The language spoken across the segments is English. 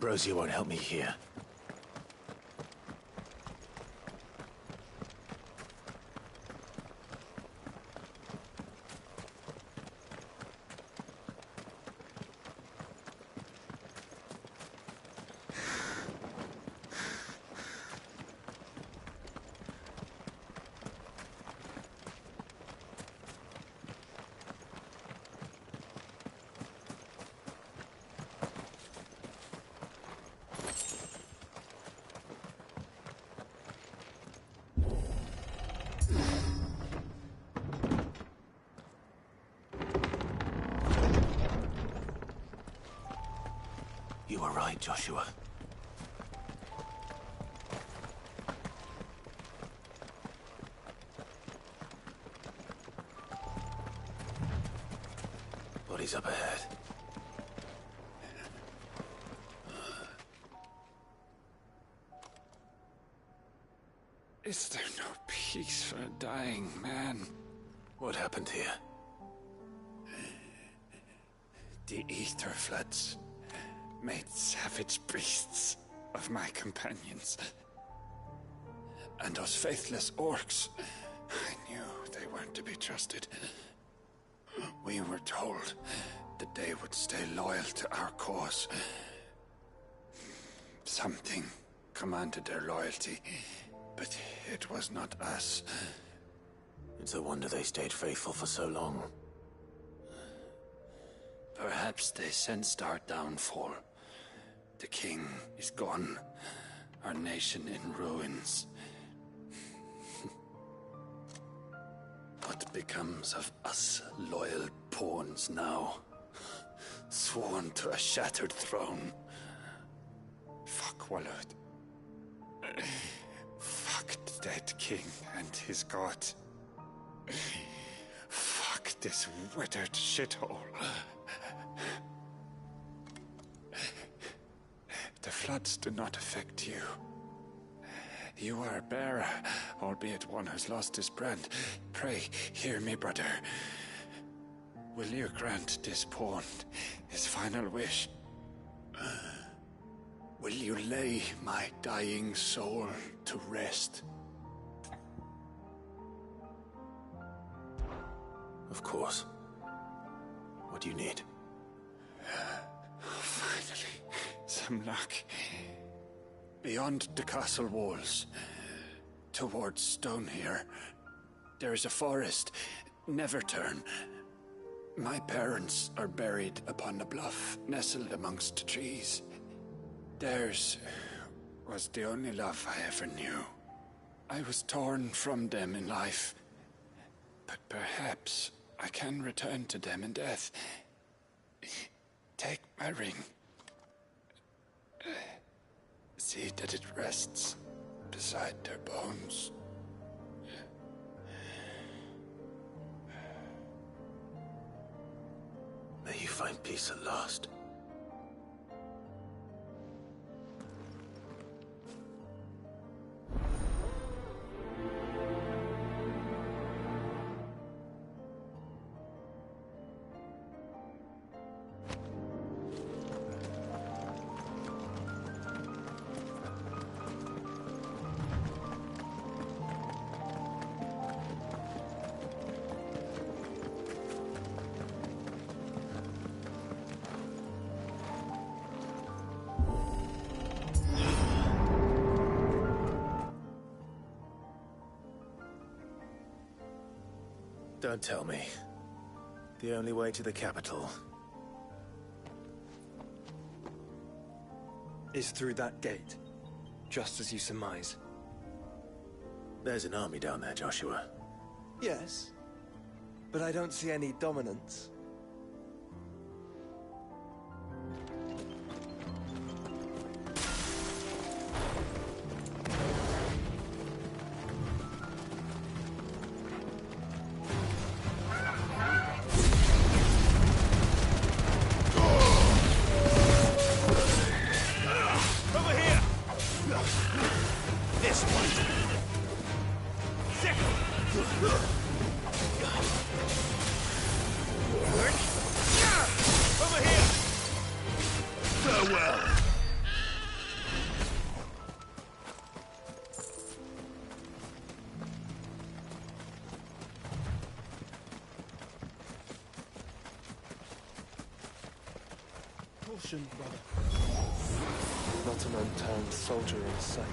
Ambrosia won't help me here. You were right, Joshua. Bodies up ahead. Is there no peace for a dying man? What happened here? The ether floods made savage beasts of my companions. And those faithless orcs, I knew they weren't to be trusted. We were told that they would stay loyal to our cause. Something commanded their loyalty, but it was not us. It's a wonder they stayed faithful for so long. Perhaps they sensed our downfall. The king is gone, our nation in ruins. What becomes of us loyal pawns now? Sworn to a shattered throne. Fuck Walud. Fuck the dead king and his god. Fuck this withered shithole. The floods do not affect you. You are a bearer, albeit one who's lost his brand. Pray, hear me, brother. Will you grant this pawn his final wish? Will you lay my dying soul to rest? Of course. What do you need? Finally, some luck. Beyond the castle walls, towards Stone here, there is a forest. Never turn. My parents are buried upon the bluff, nestled amongst the trees. Theirs was the only love I ever knew. I was torn from them in life, but perhaps I can return to them in death. Take my ring. See that it rests beside their bones. May you find peace at last. Don't tell me. The only way to the capital is through that gate, just as you surmise. There's an army down there, Joshua. Yes, but I don't see any dominance. Caution, brother. Not an unturned soldier in sight.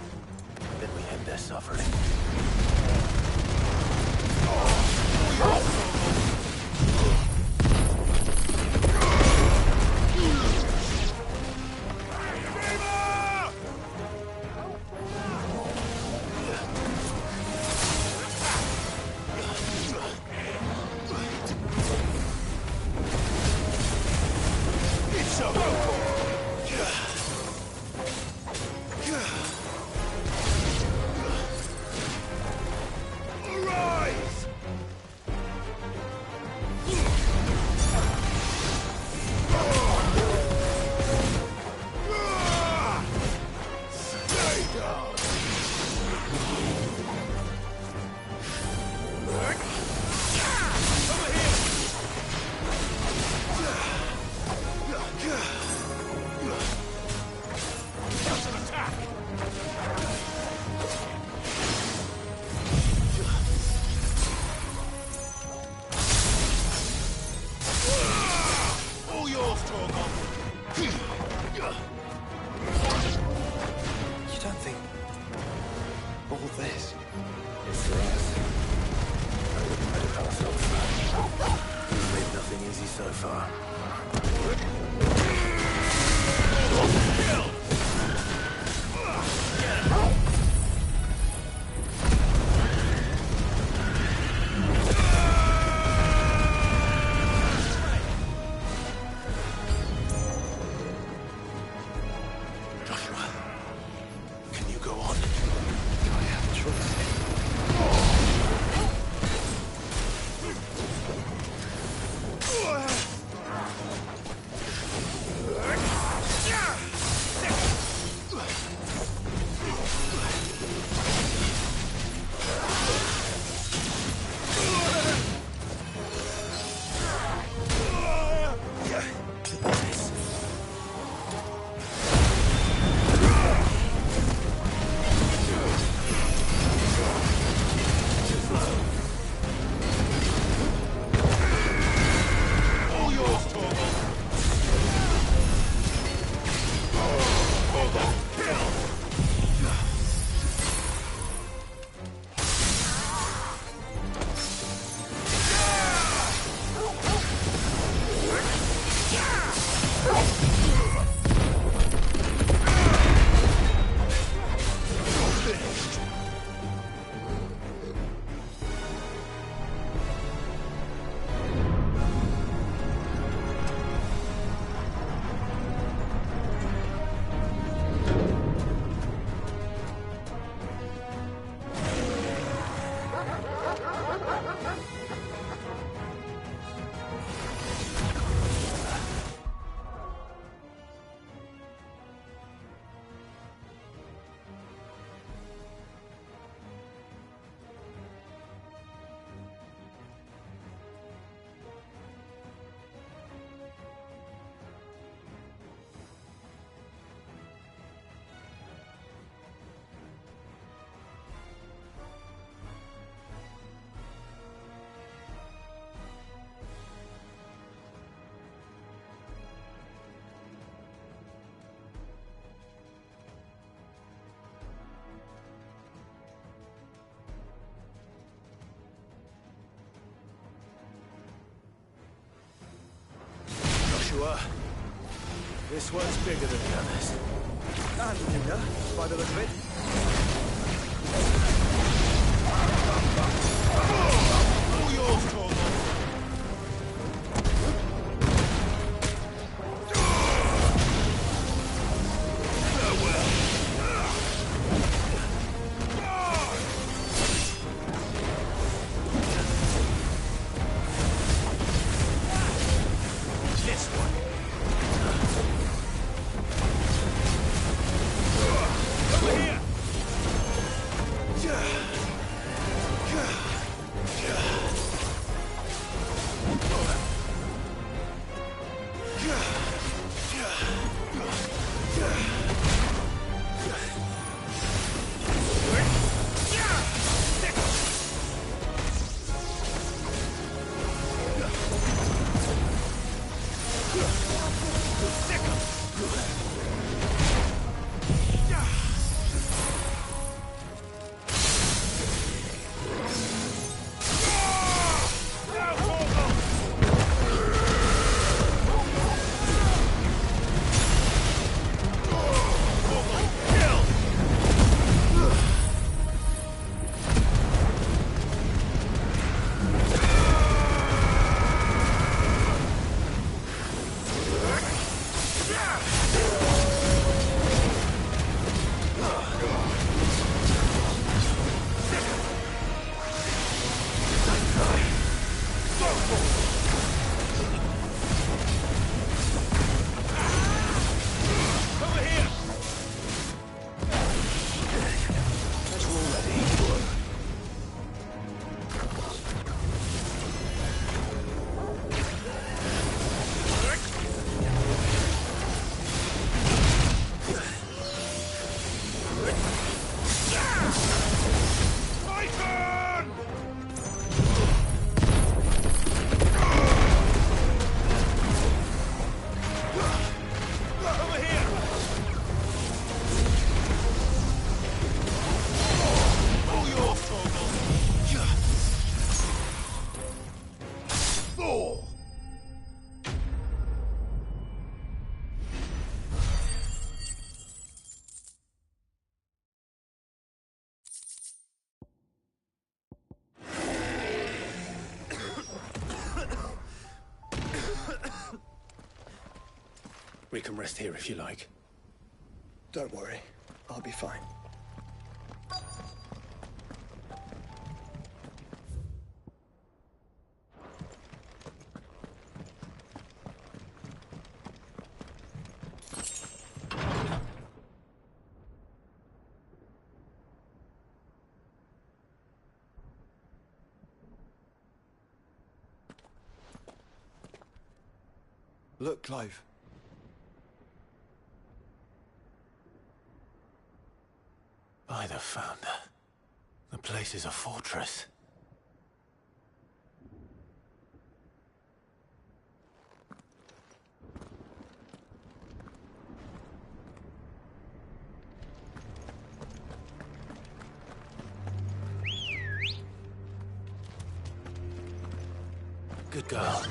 Then we end their suffering. This one's bigger than the others. And bigger, by the look of it. All yours, Torgal. Sick 'em! We can rest here if you like. Don't worry, I'll be fine. Look, Clive. By the Founder. The place is a fortress. Good girl.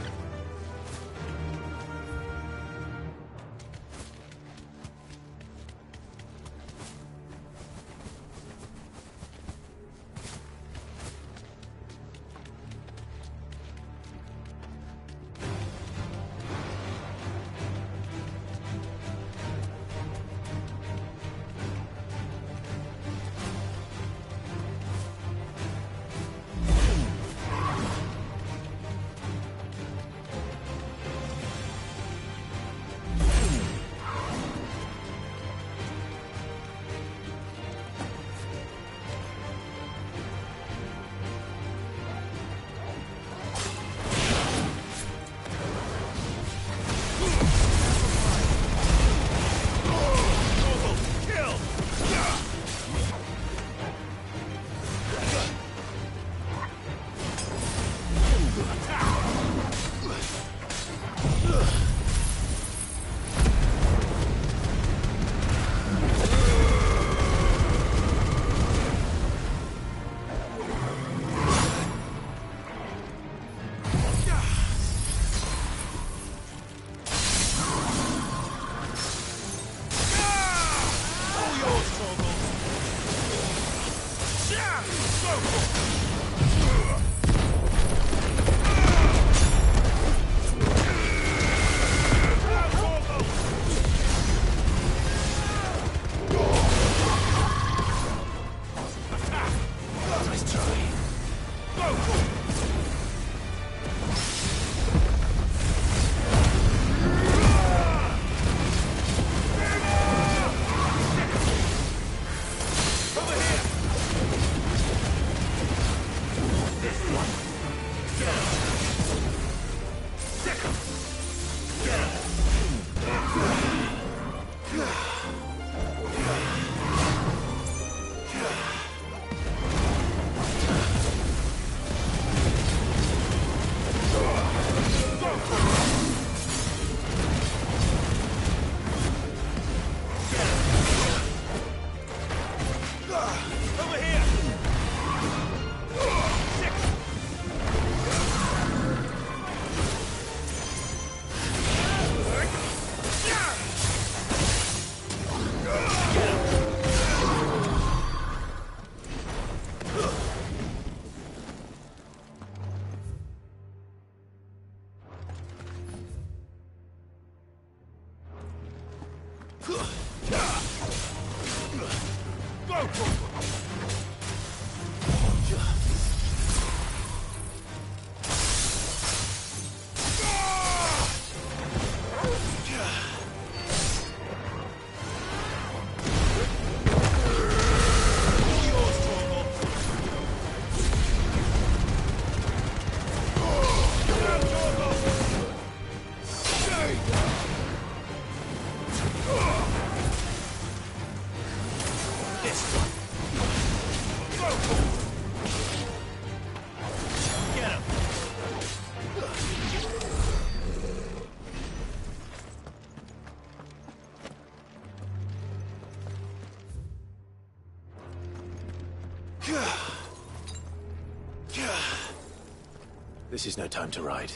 This is no time to ride.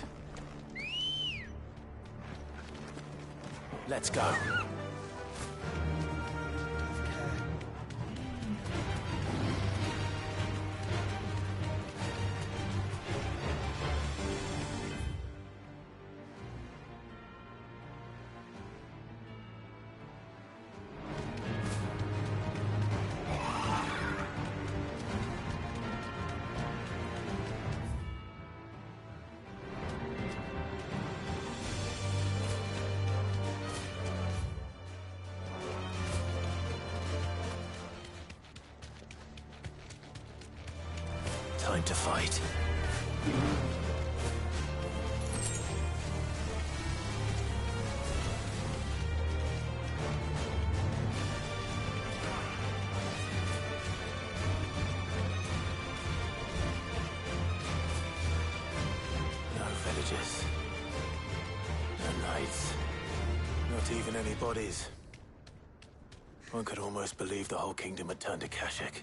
Let's go. Time to fight. No villages. No knights. Not even any bodies. One could almost believe the whole kingdom had turned to Kashyyyk.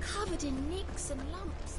Covered in nicks and lumps.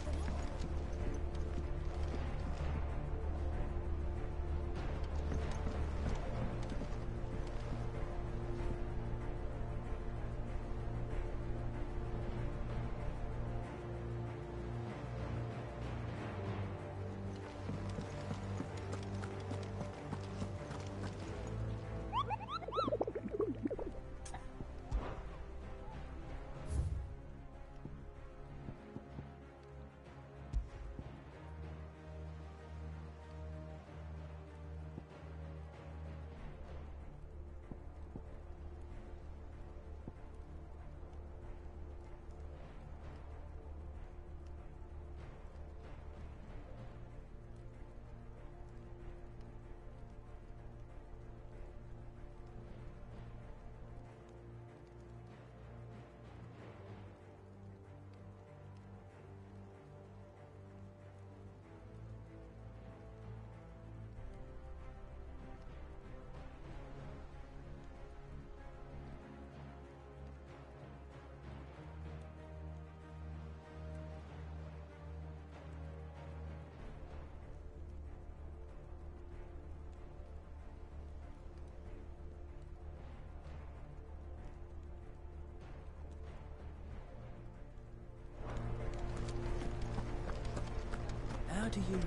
How do you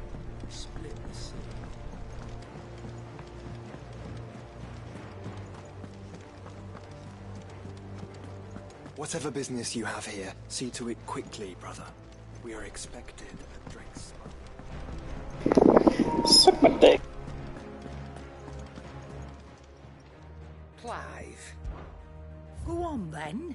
split the sea? Whatever business you have here, see to it quickly, brother. We are expected at Drake's. Suck my dick. Clive, Go on, then.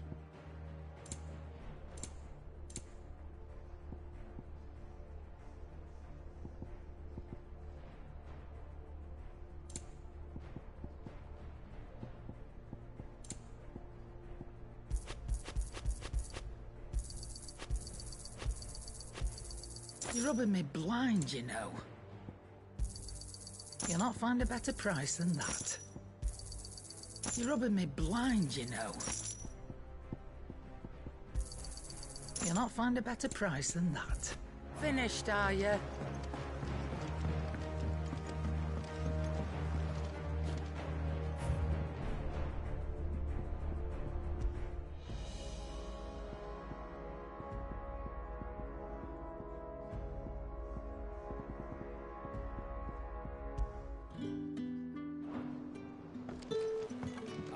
You're rubbing me blind, you know. You'll not find a better price than that. You're rubbing me blind, you know. You'll not find a better price than that. Finished, are you?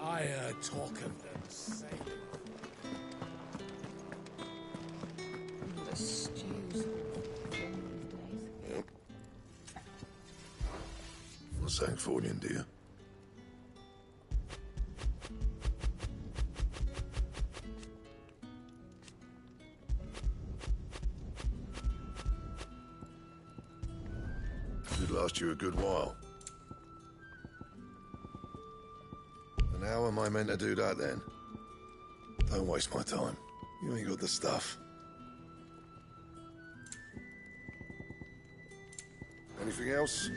I heard talk of them sailing. The stews. What's Sancfordian, dear? Should last you a good while. And how am I meant to do that then? Don't waste my time. You ain't got the stuff. Anything else?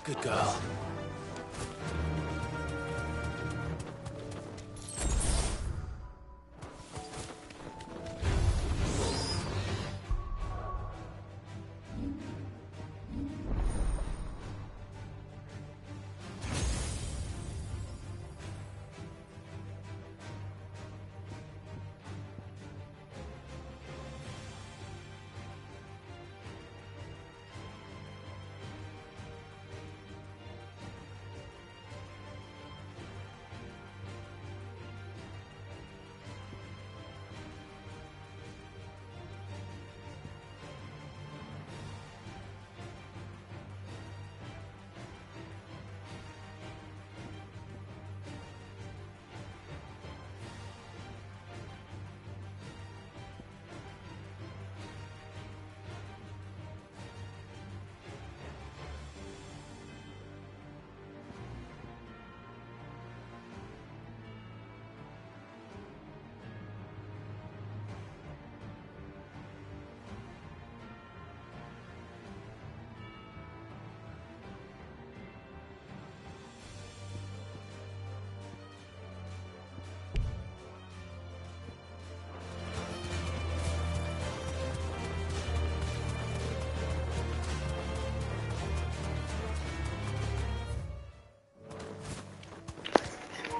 Good girl.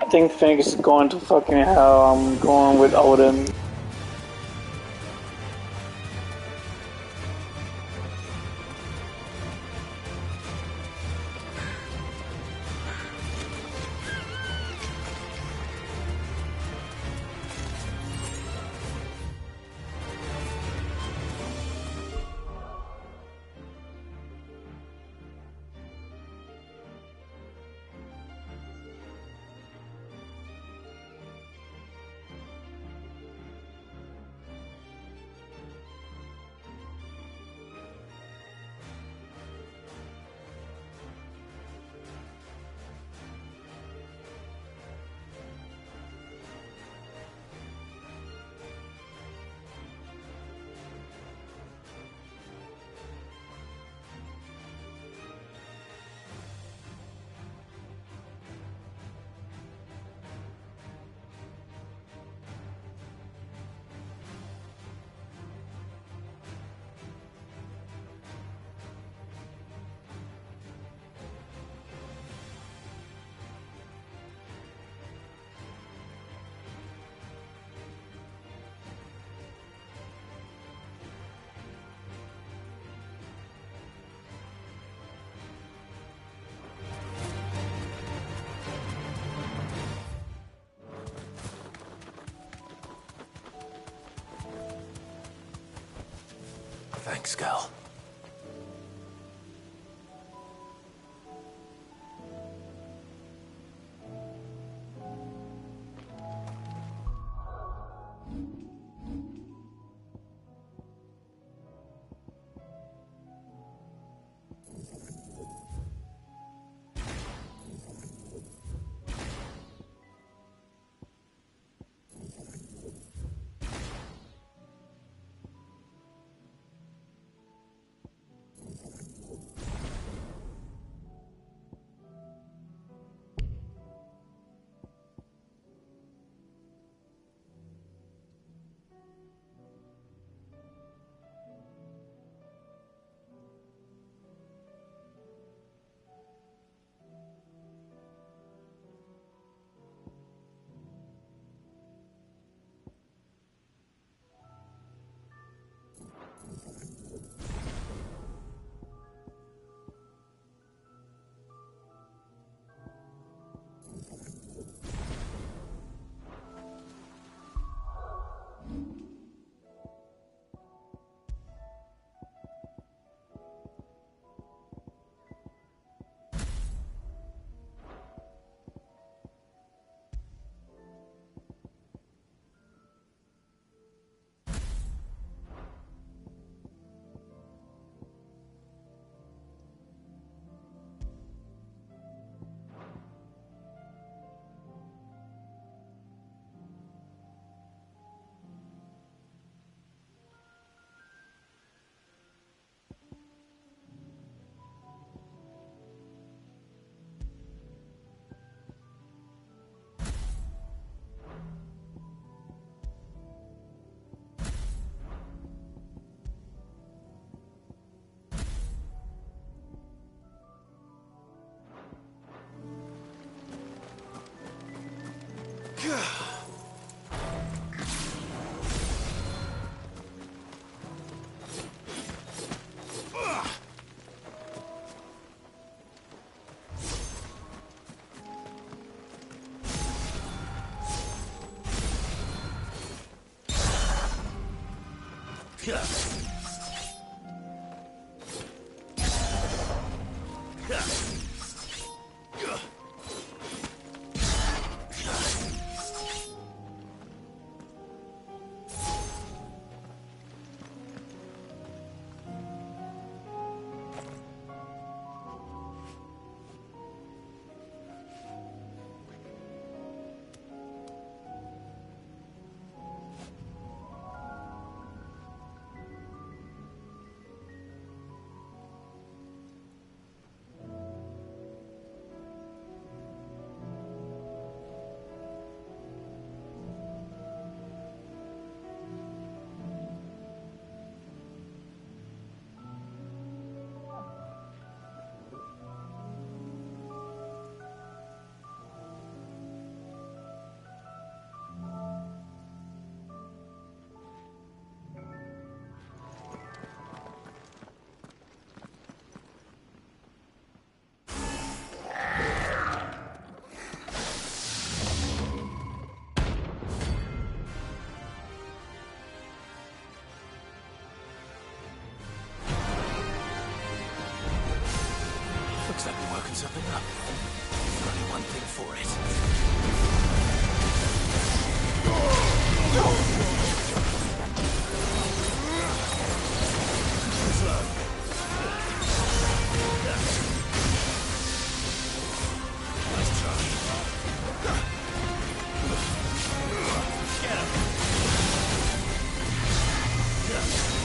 I think things going to fucking hell. I'm going with Odin. Thanks, Gal. Looks like we're working something up. There's only one thing for it. Nice try. Get him!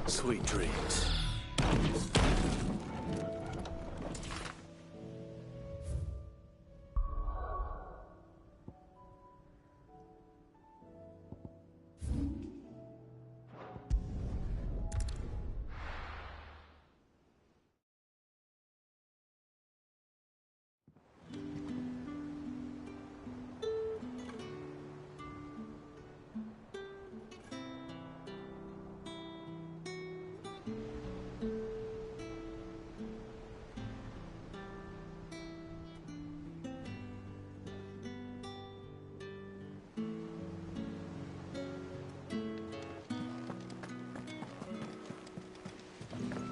Sweet dreams.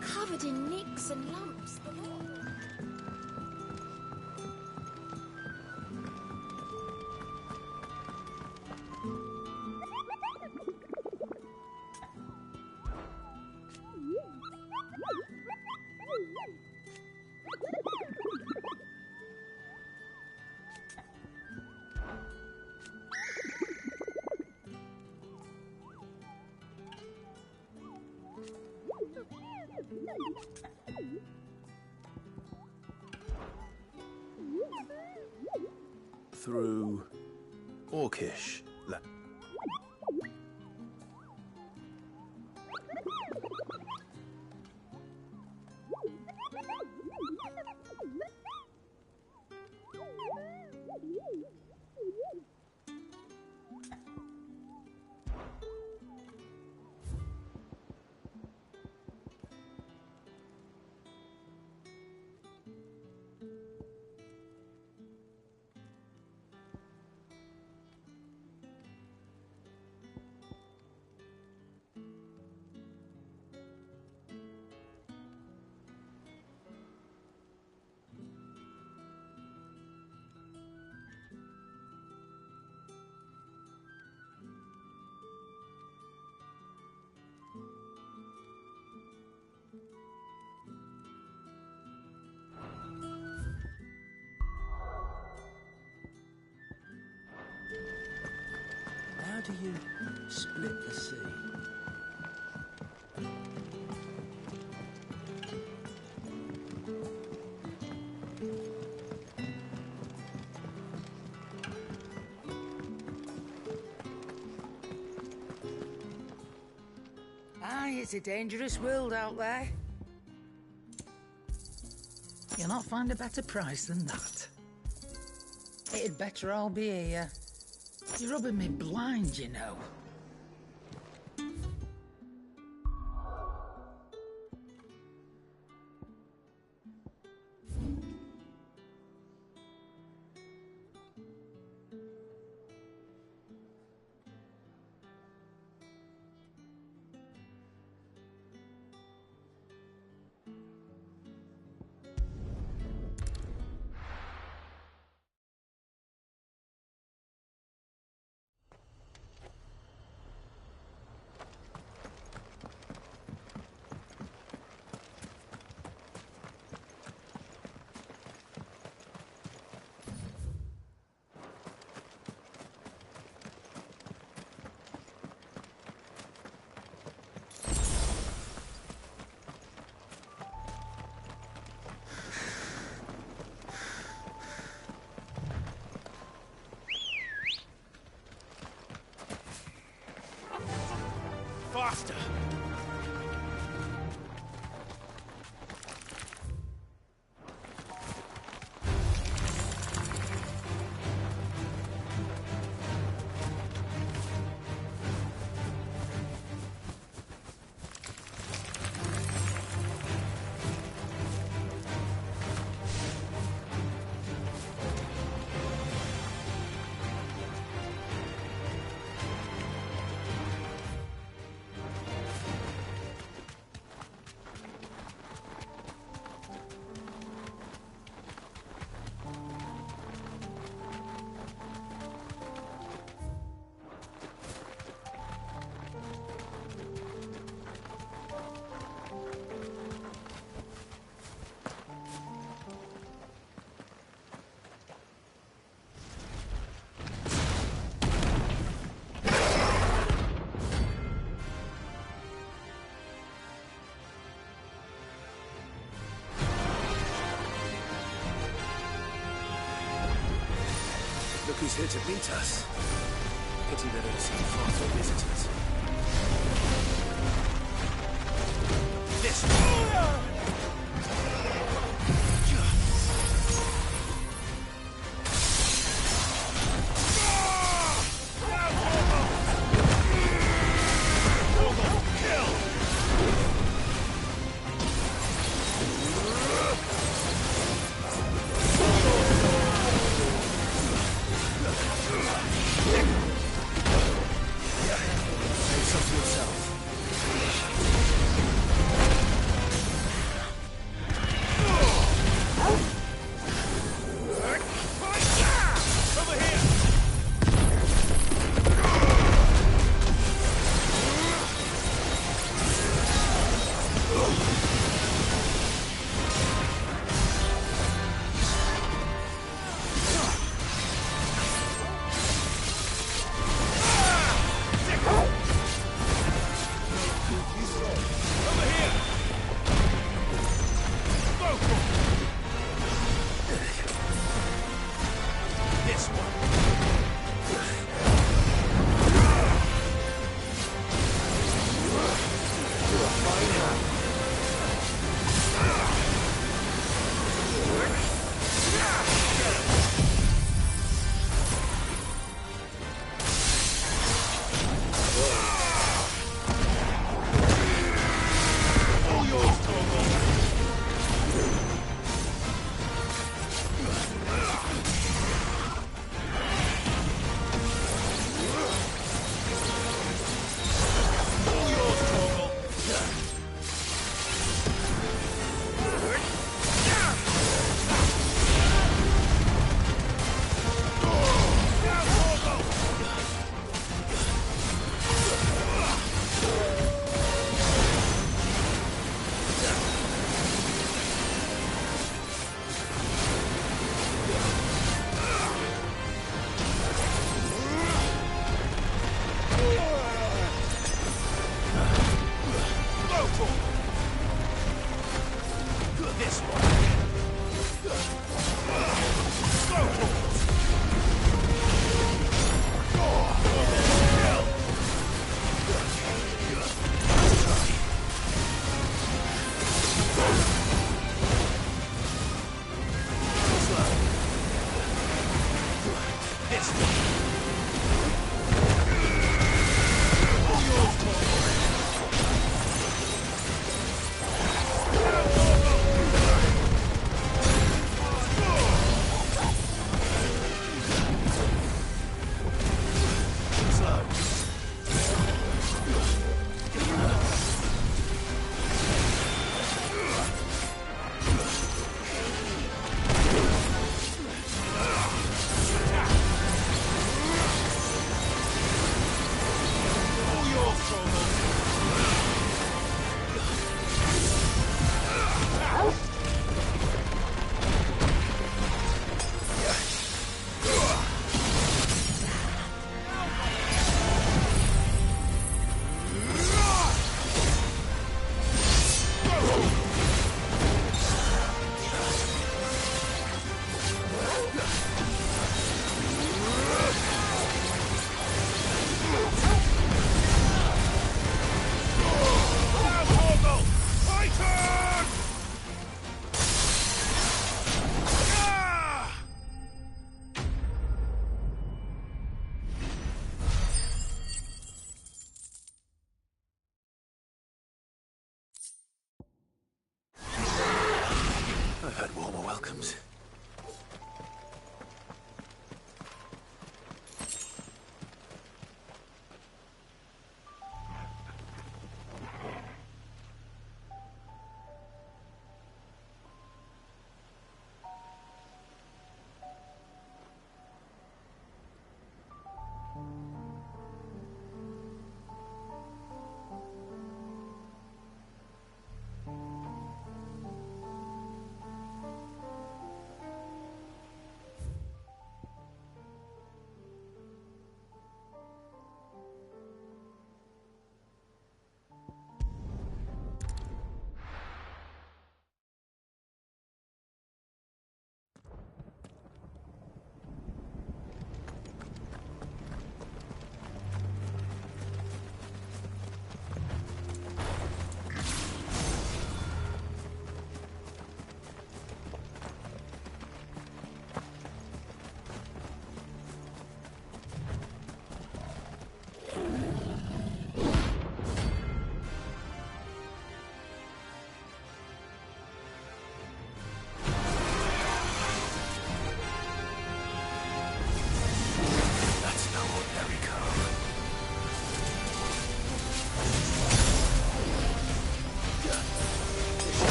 Covered in nicks and lumps. Through Orcish. How do you split the sea? Aye, it's a dangerous world out there. You'll not find a better price than that. It'd better all be here. You're rubbing me blind, you know. master. Look who's here to meet us. Pity they don't seem far for visitors. This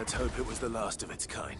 Let's hope it was the last of its kind.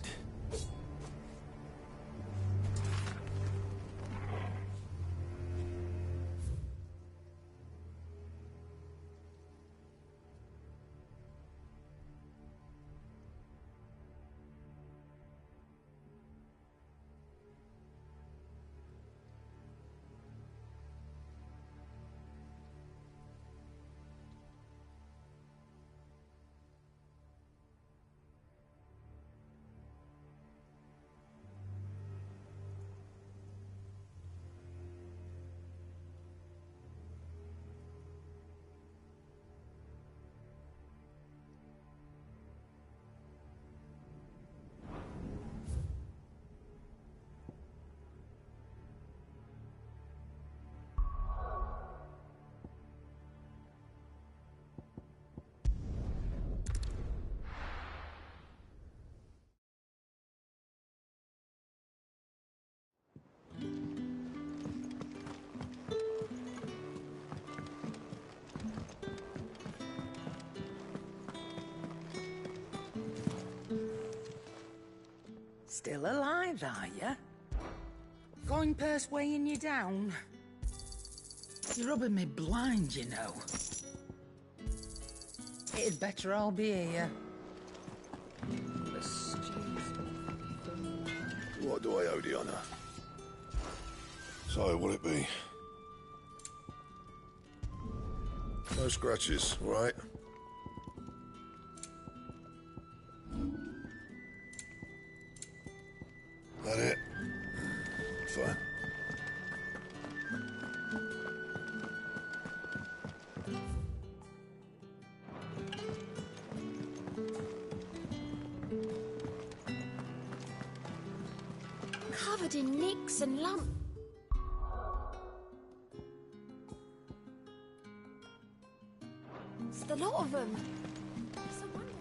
Still alive, are you? Going purse weighing you down? You're rubbing me blind, you know. It'd better all be here. What do I owe the honour? So, will it be? No scratches, all right? That it? Fine. Covered in nicks and lumps. It's the lot of them. It's a wonder.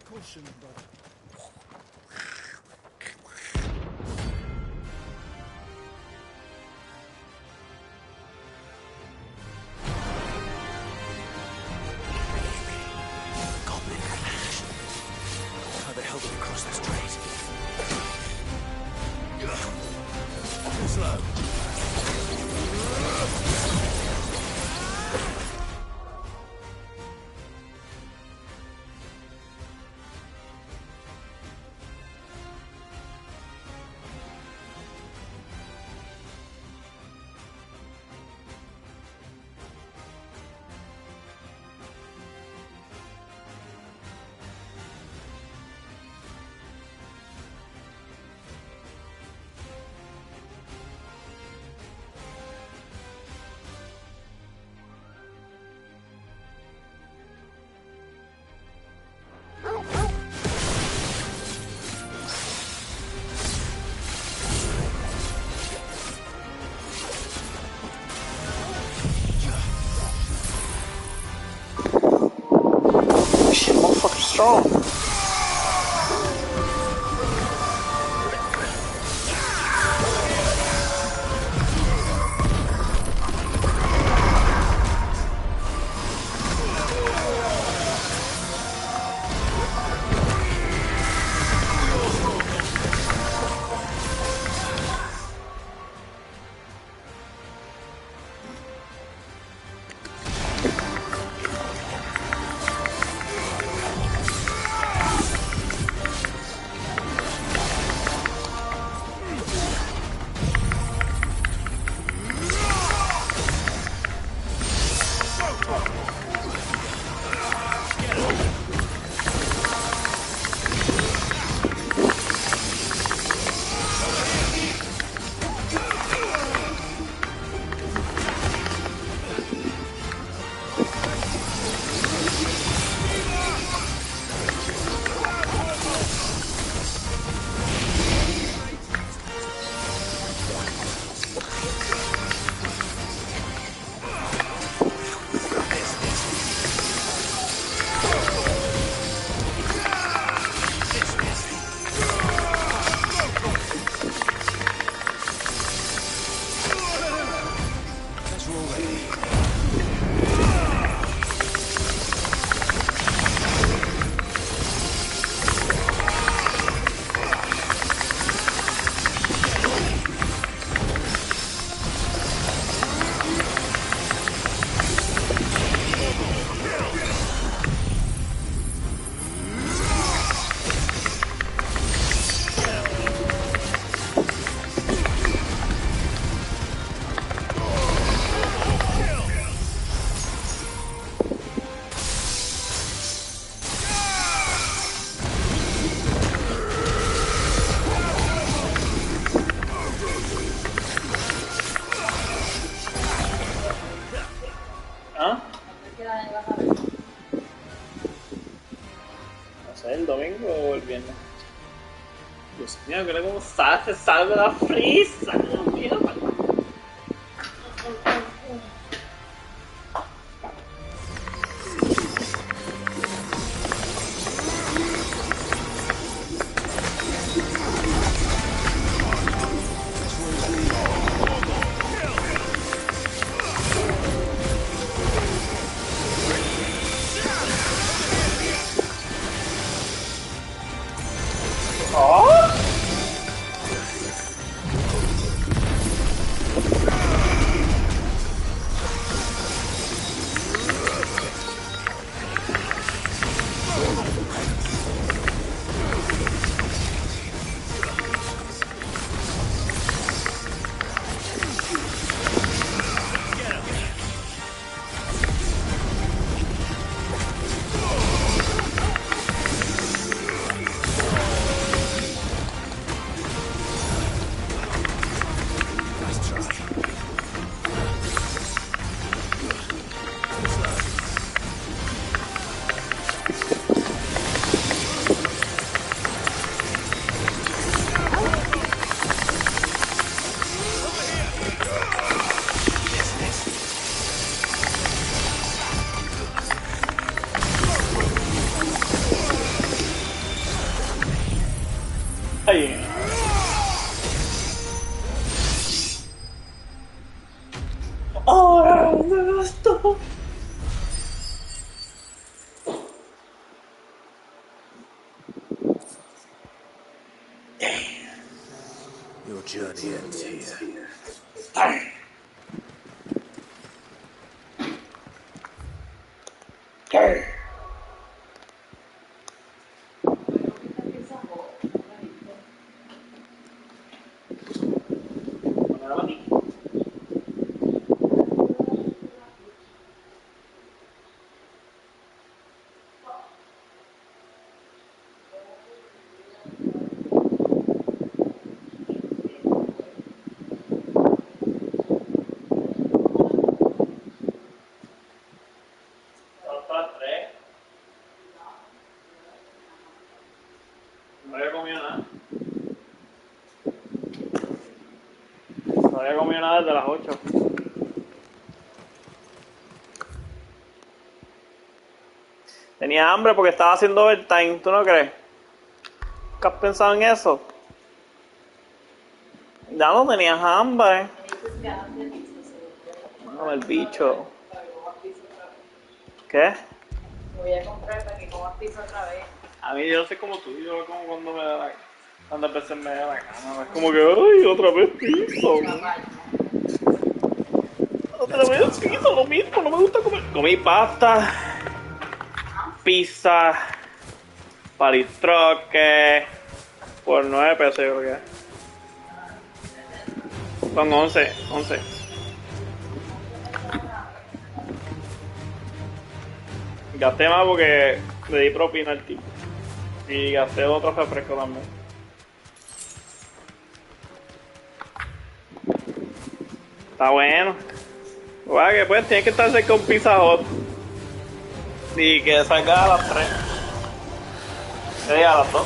Caution, brother. Goblin clash. How the hell did we cross that strait? Too slow. Shit, motherfucker's strong. pierna. Dios mío, mira cómo se sale de la frisa. Dios mío. Ay. ¡Oh, me gustó! Your journey ends here. No había comido nada. No había comido nada desde las 8. Tenía hambre porque estaba haciendo overtime, ¿tú no crees? ¿Qué has pensado en eso? Ya no tenías hambre. No, el bicho. ¿Qué? Voy a comprar para que comas pizza otra vez. A mí yo no soy como tú, yo como cuando me da la... Cuántas veces me da la gana, es como que, ay, otra vez pizza. Otra vez pizza, lo mismo, no me gusta comer. Comí pasta, pizza, palitroque, por 9 pesos yo creo que es. Son 11. Gasté más porque le di propina al tipo. Y gasté otro refresco también. Está bueno. Bueno, que pues tiene que estar cerca un Pizza Hut. Y que salga a las 3. Que diga a las 2.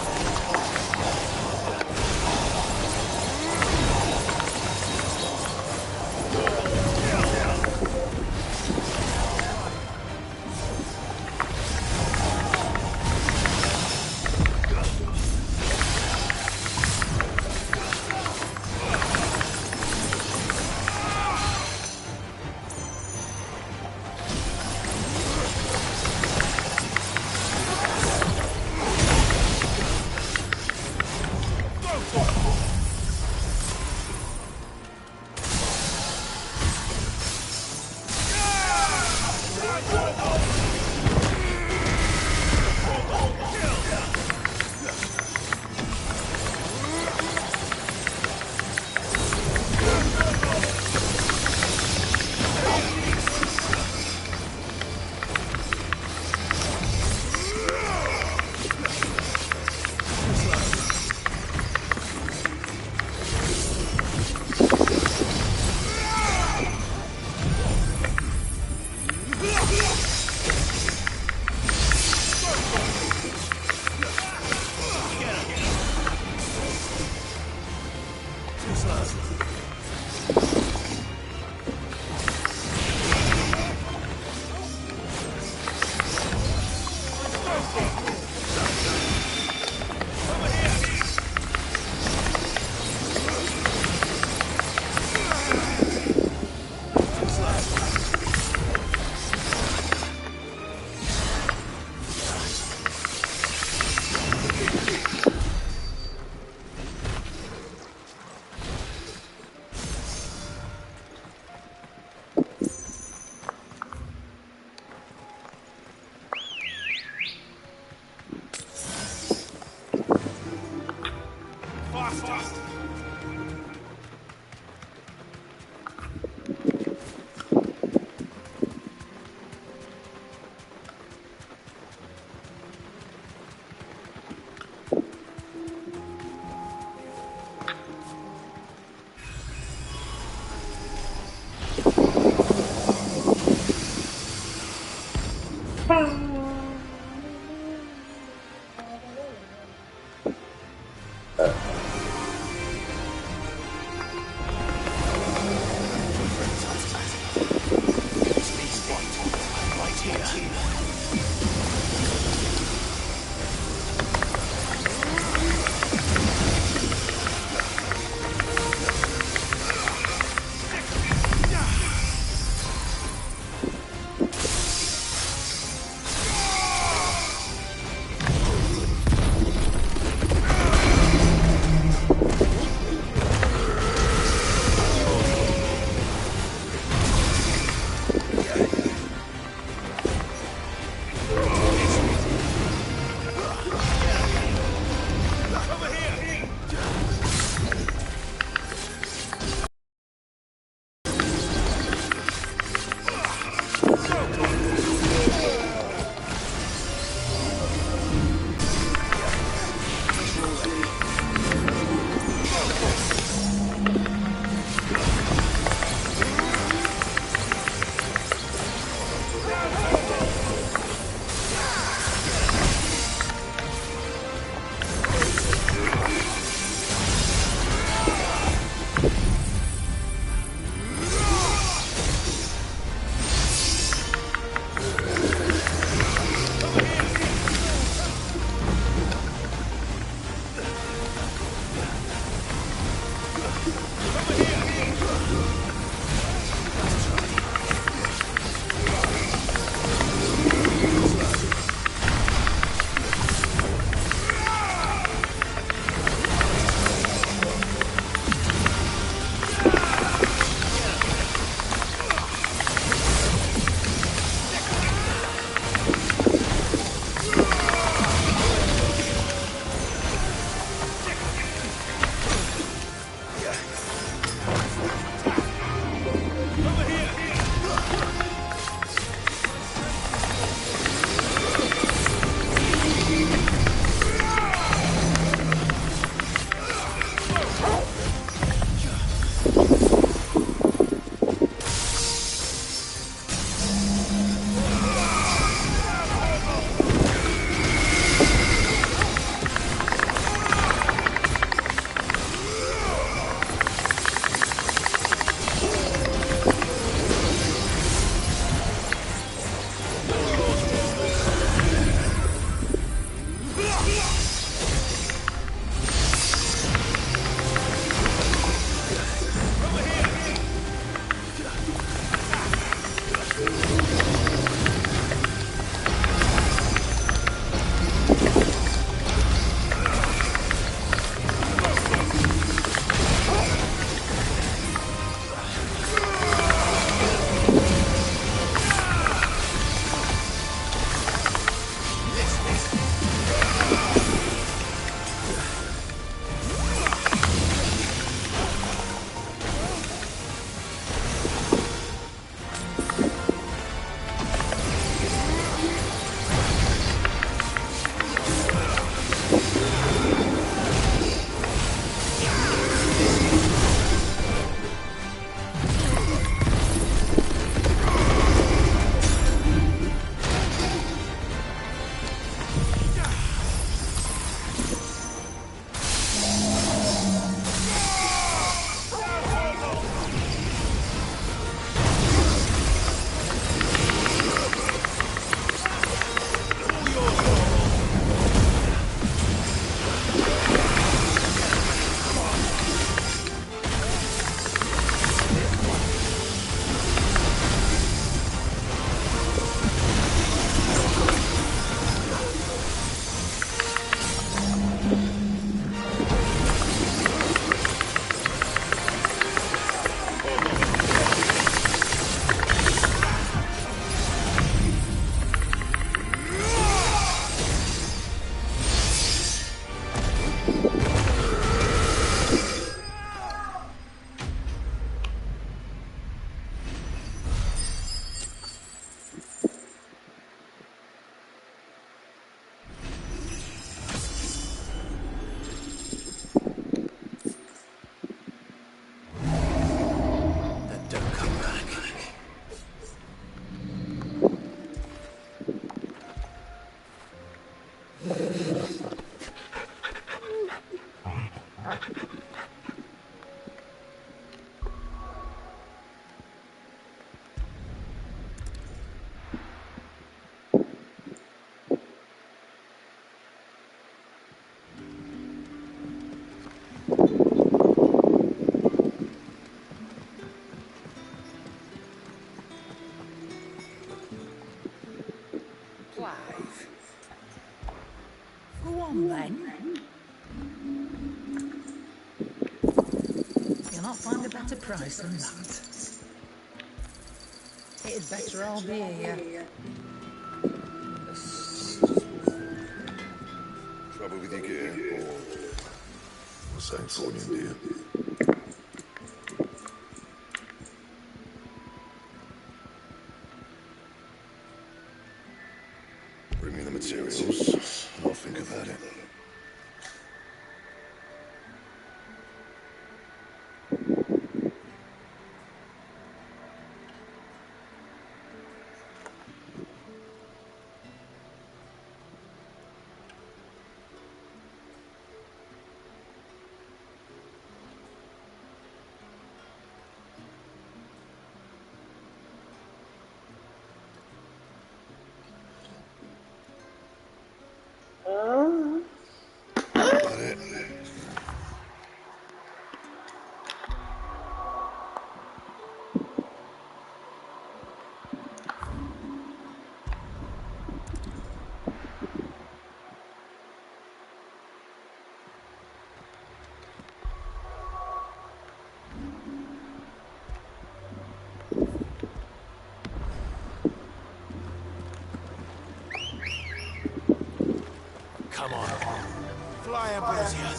Can't find a better price than that. It'd better all be here. Trouble with your gear, or something thrown into you? Bring me the materials, and I'll think about it. Come on. Fly, Ambrosia.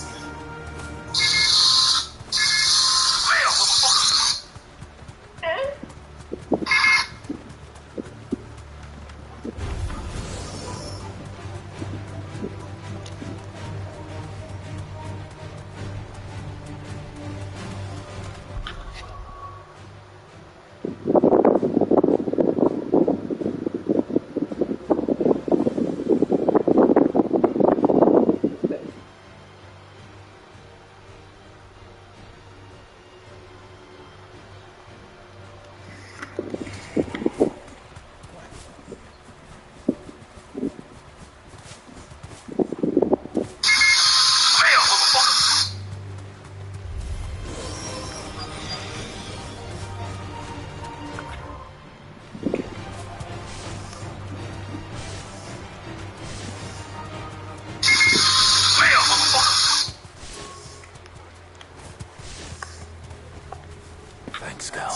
Thanks, Cal.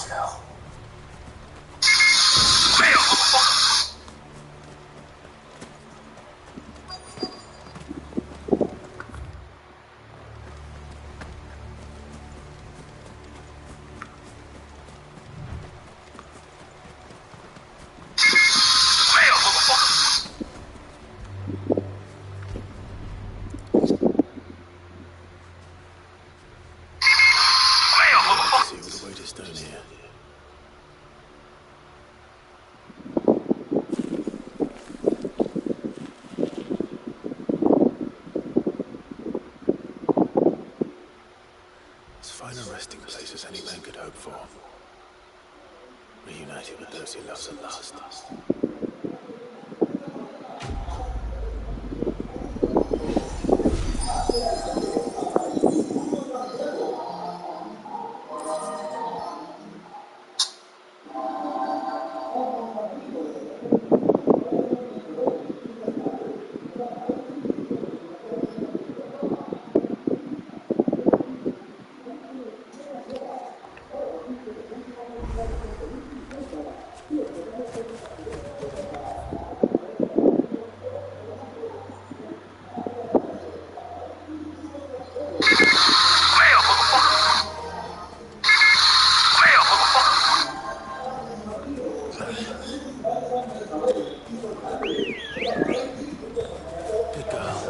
See all the way to stone here. As fine a resting place as any man could hope for. Reunited with those he loves at last. Good girl.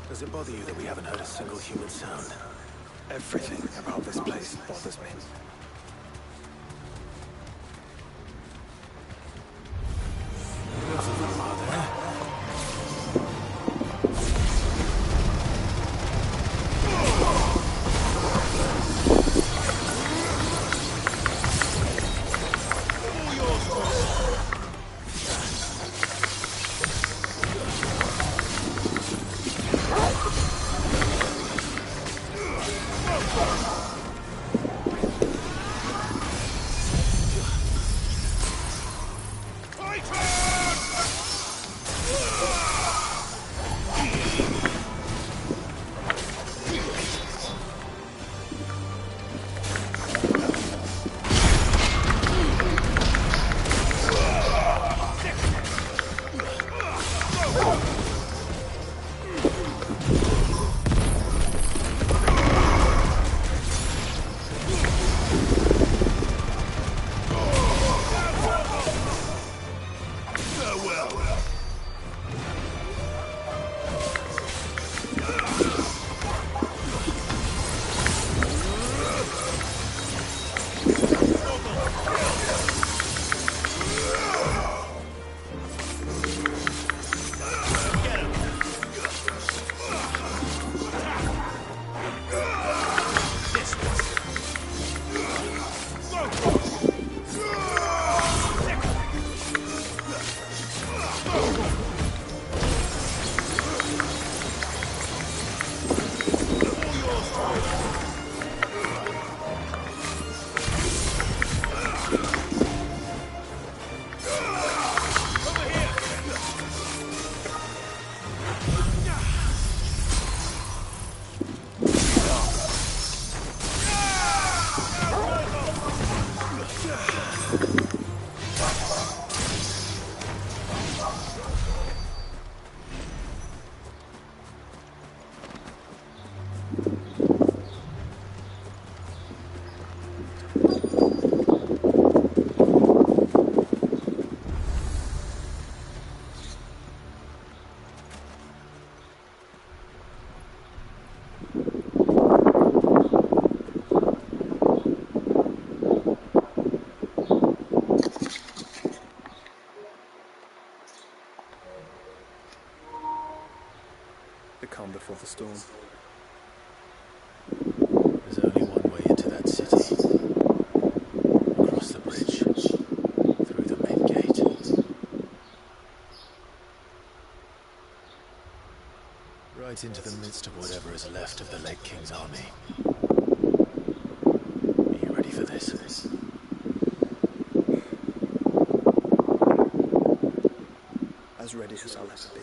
Does it bother you that we haven't heard a single human sound? Everything about this place bothers before the storm. There's only one way into that city. Across the bridge. Through the main gate. Right into the midst of whatever is left of the late King's army. Are you ready for this? As ready as I'll ever be.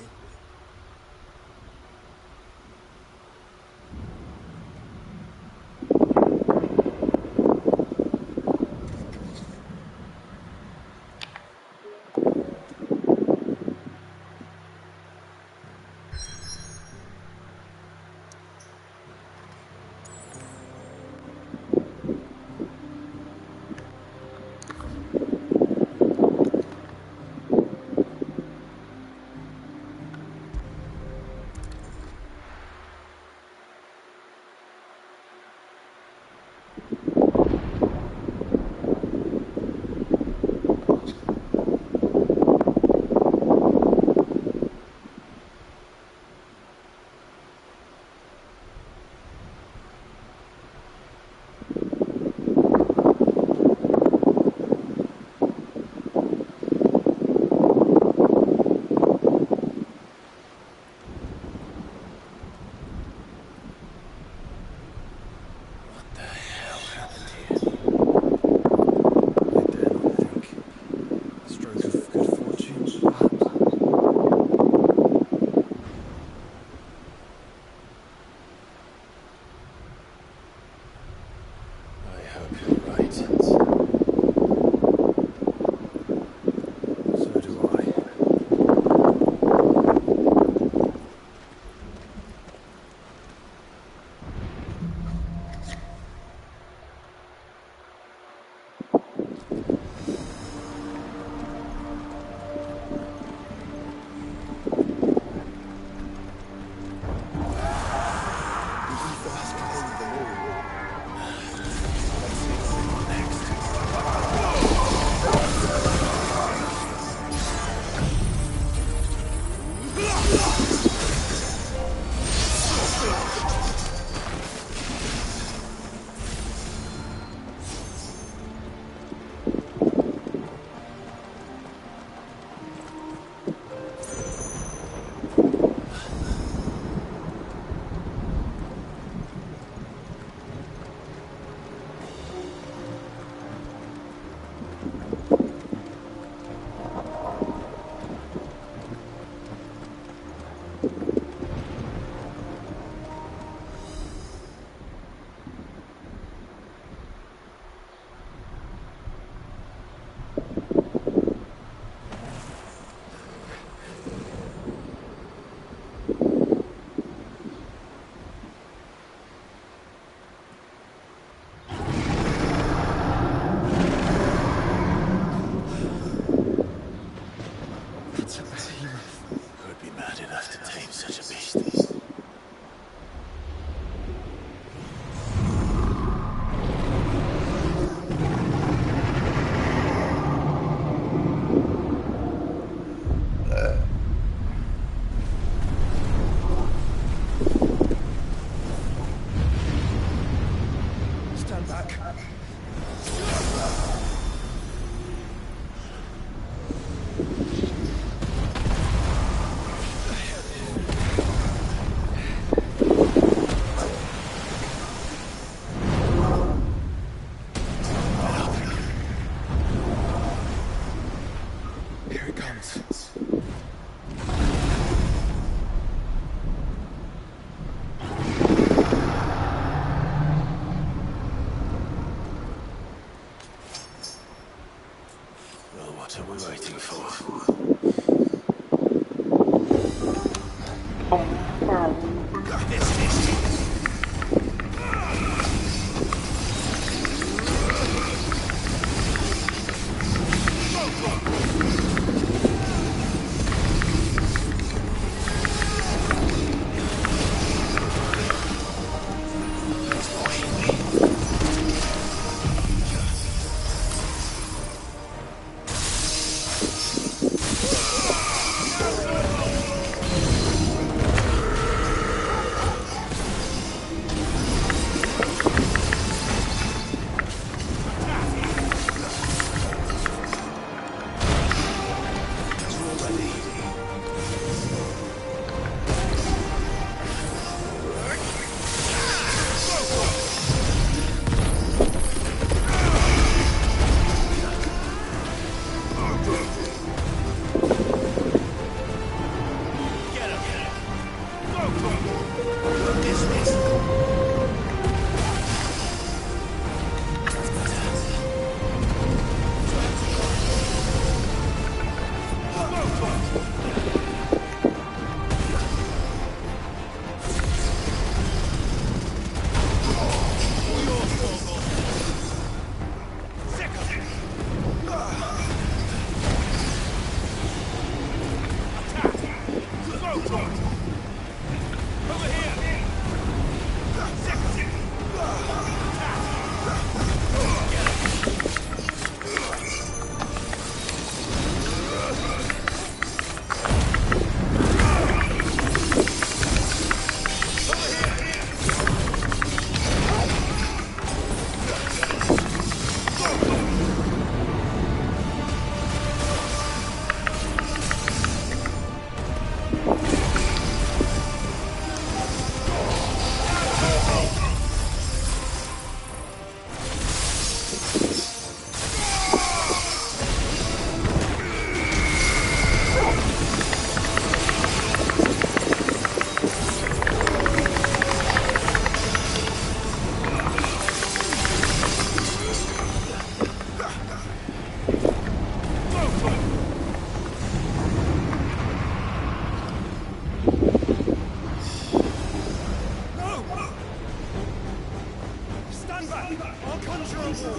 Conjure water!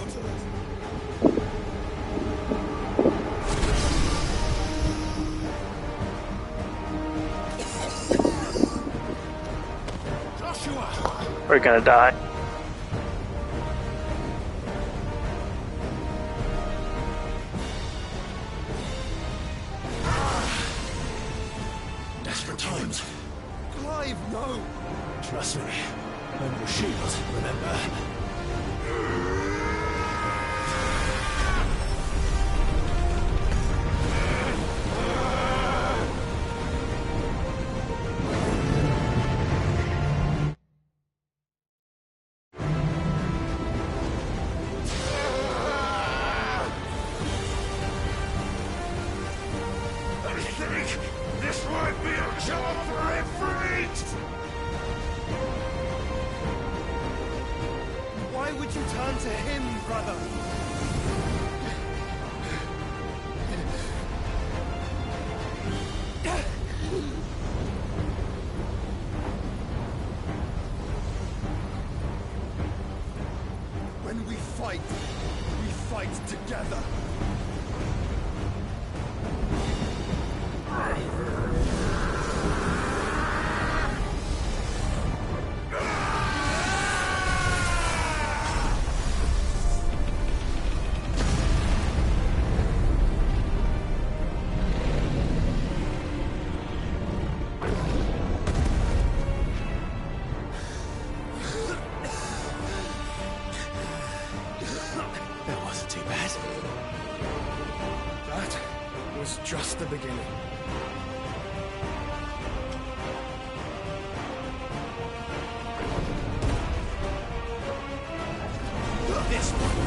We're gonna die. Desperate times. Clive, no! Trust me. And your shield, remember? This might be a job for Ifrit! Why would you turn to him, brother? When we fight together. That wasn't too bad. That was just the beginning. This one.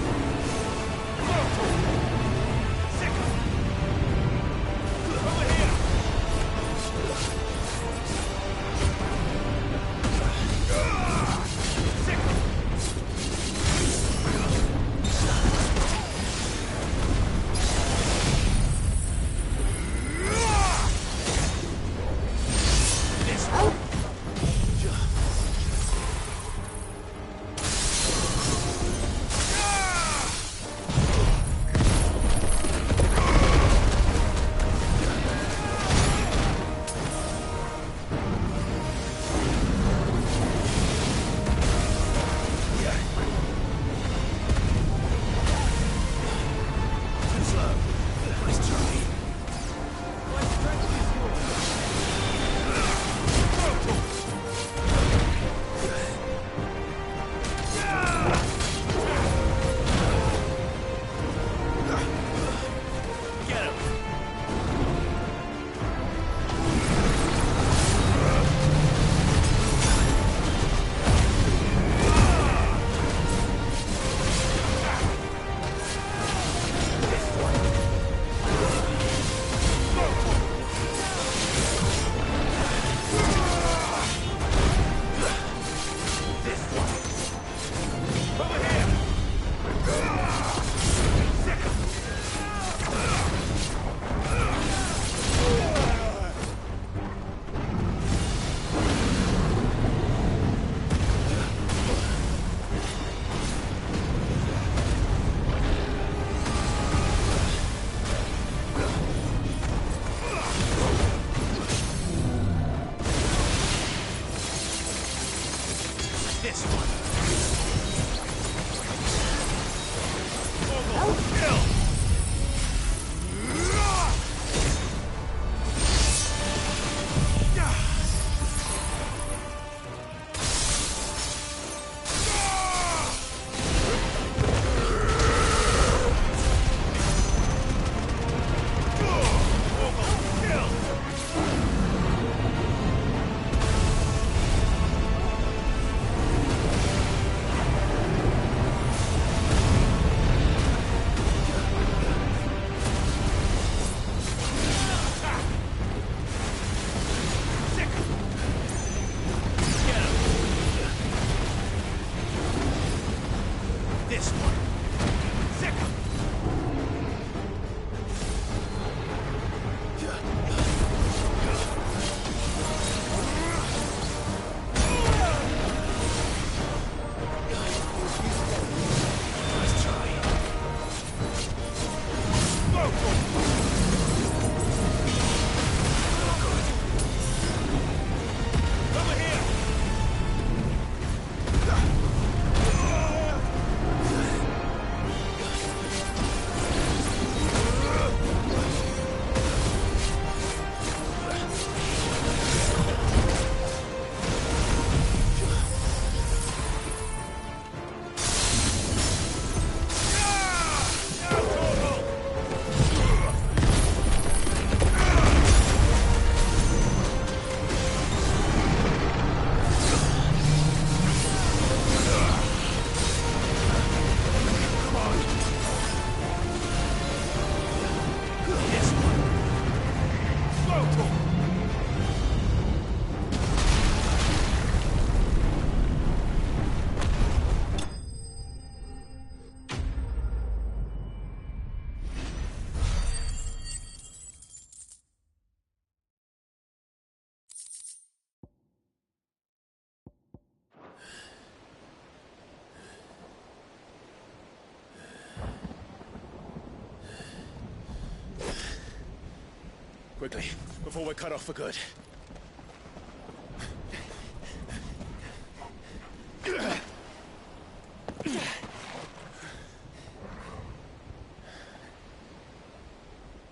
Quickly, before we're cut off for good.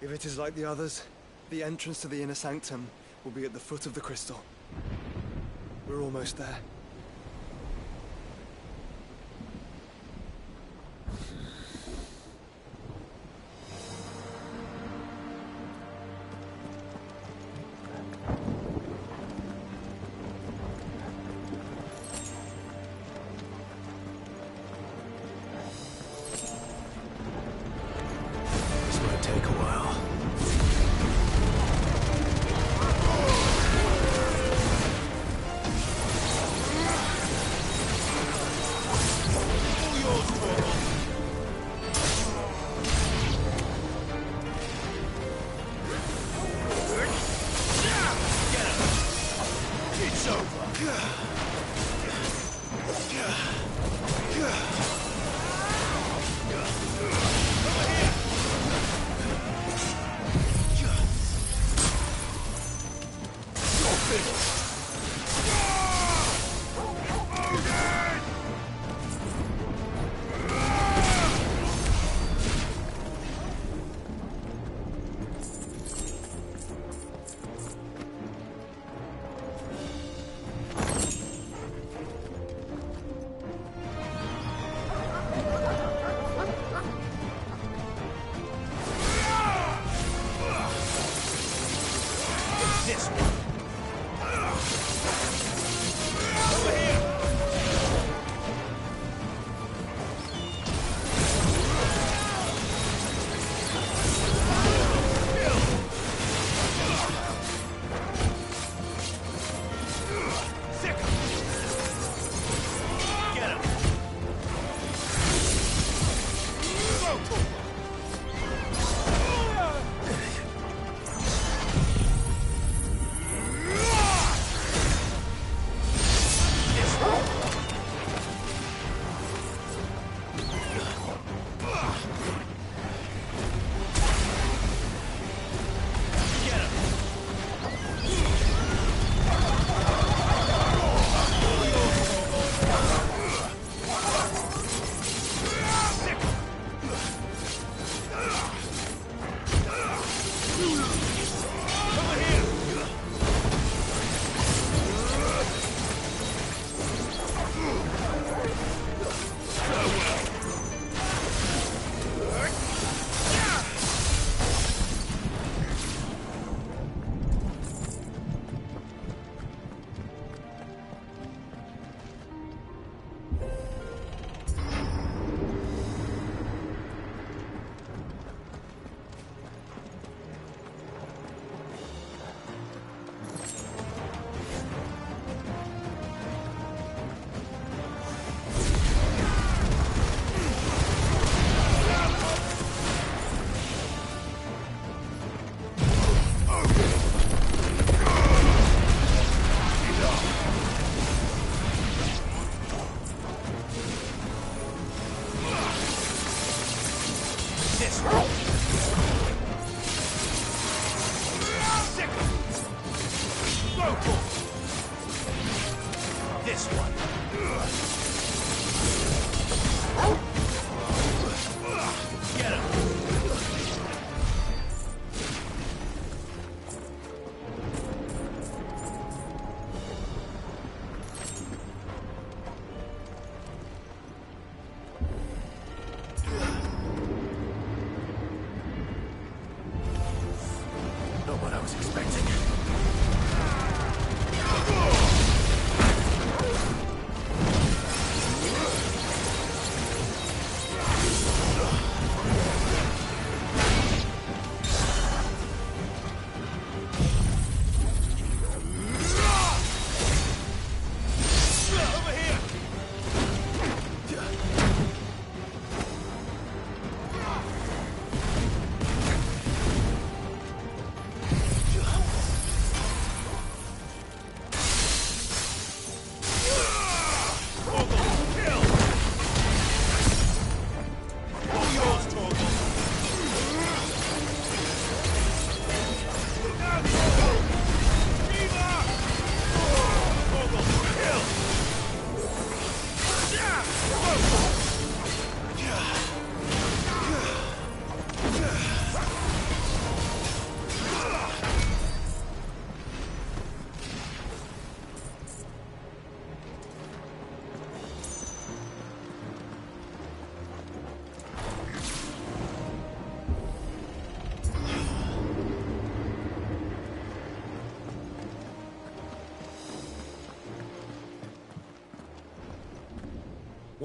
If it is like the others, the entrance to the inner sanctum will be at the foot of the crystal. We're almost there. This might take a while.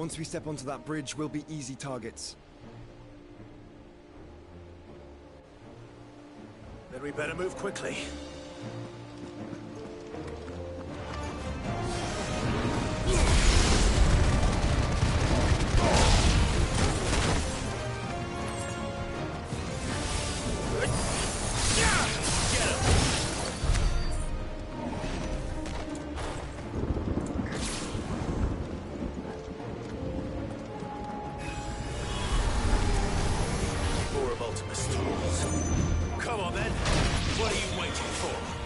Once we step onto that bridge, we'll be easy targets. Then we better move quickly. Come on then. What are you waiting for?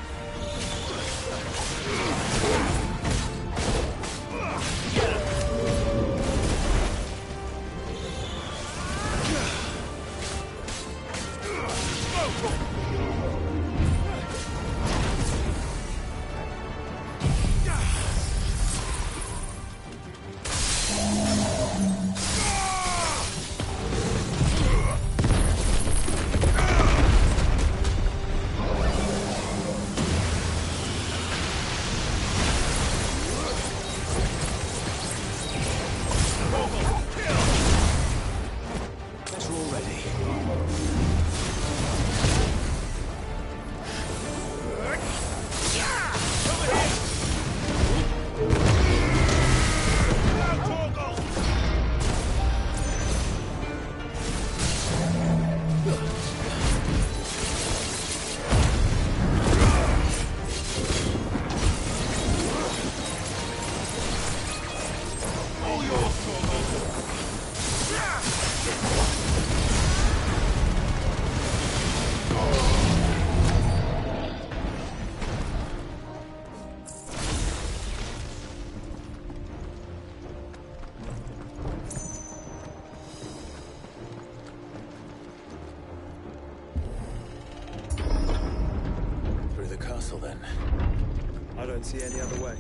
Then I don't see any other way.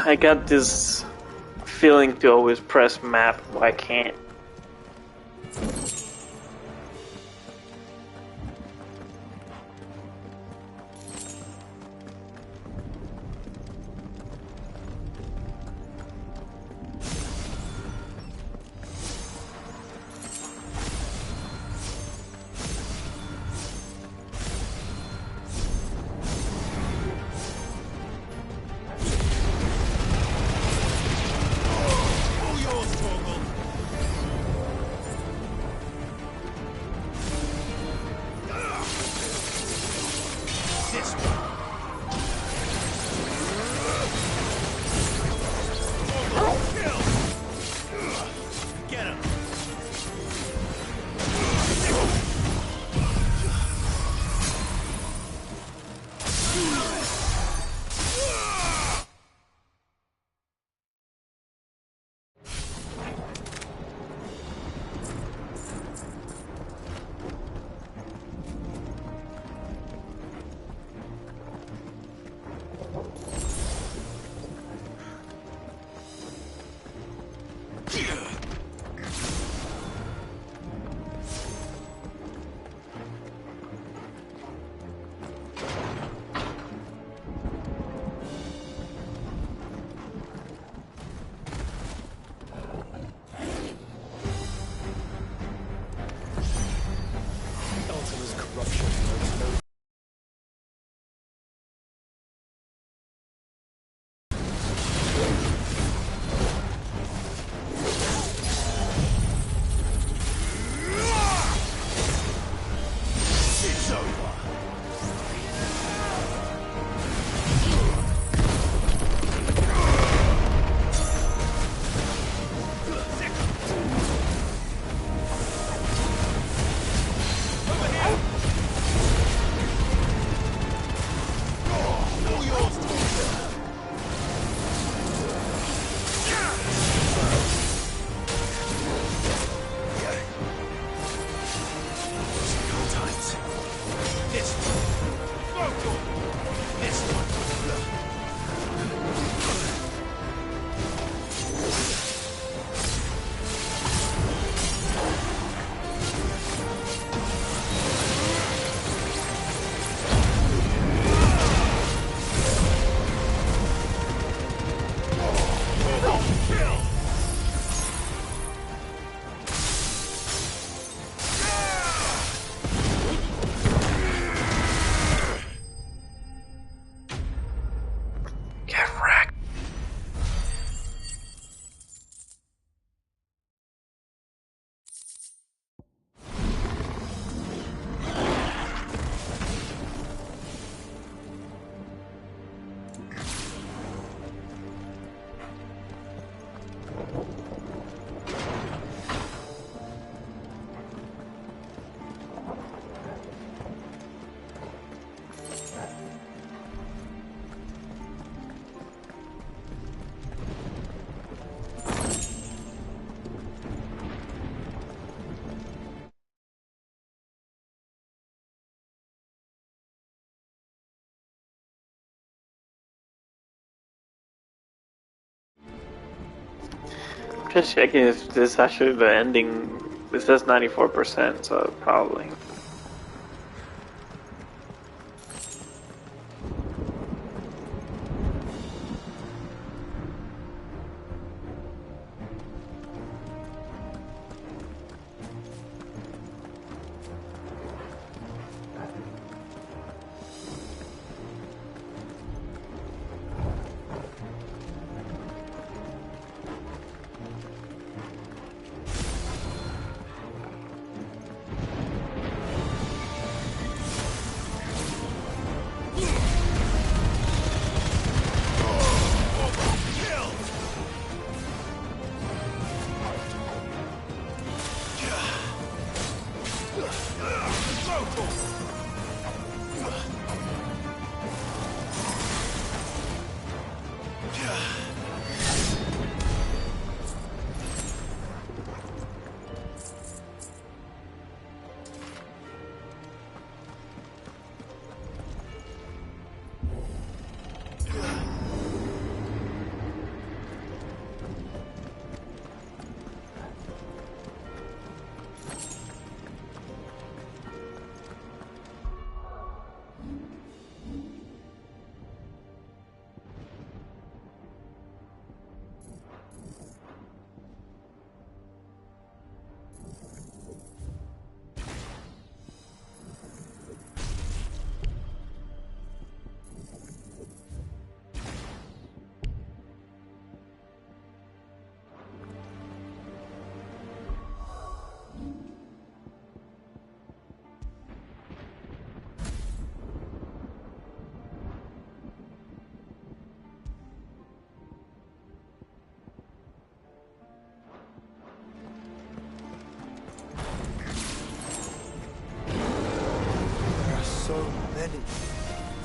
I got this feeling to always press map, but I can't. Just checking if this actually the ending. It says 94%, so probably.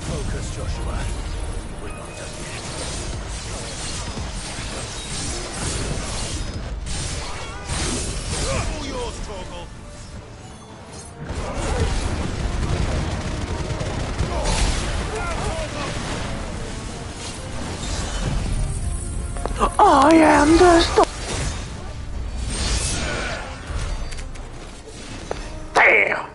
Focus, Joshua. We're not done yet. All yours, Torgal. I am the storm. Damn.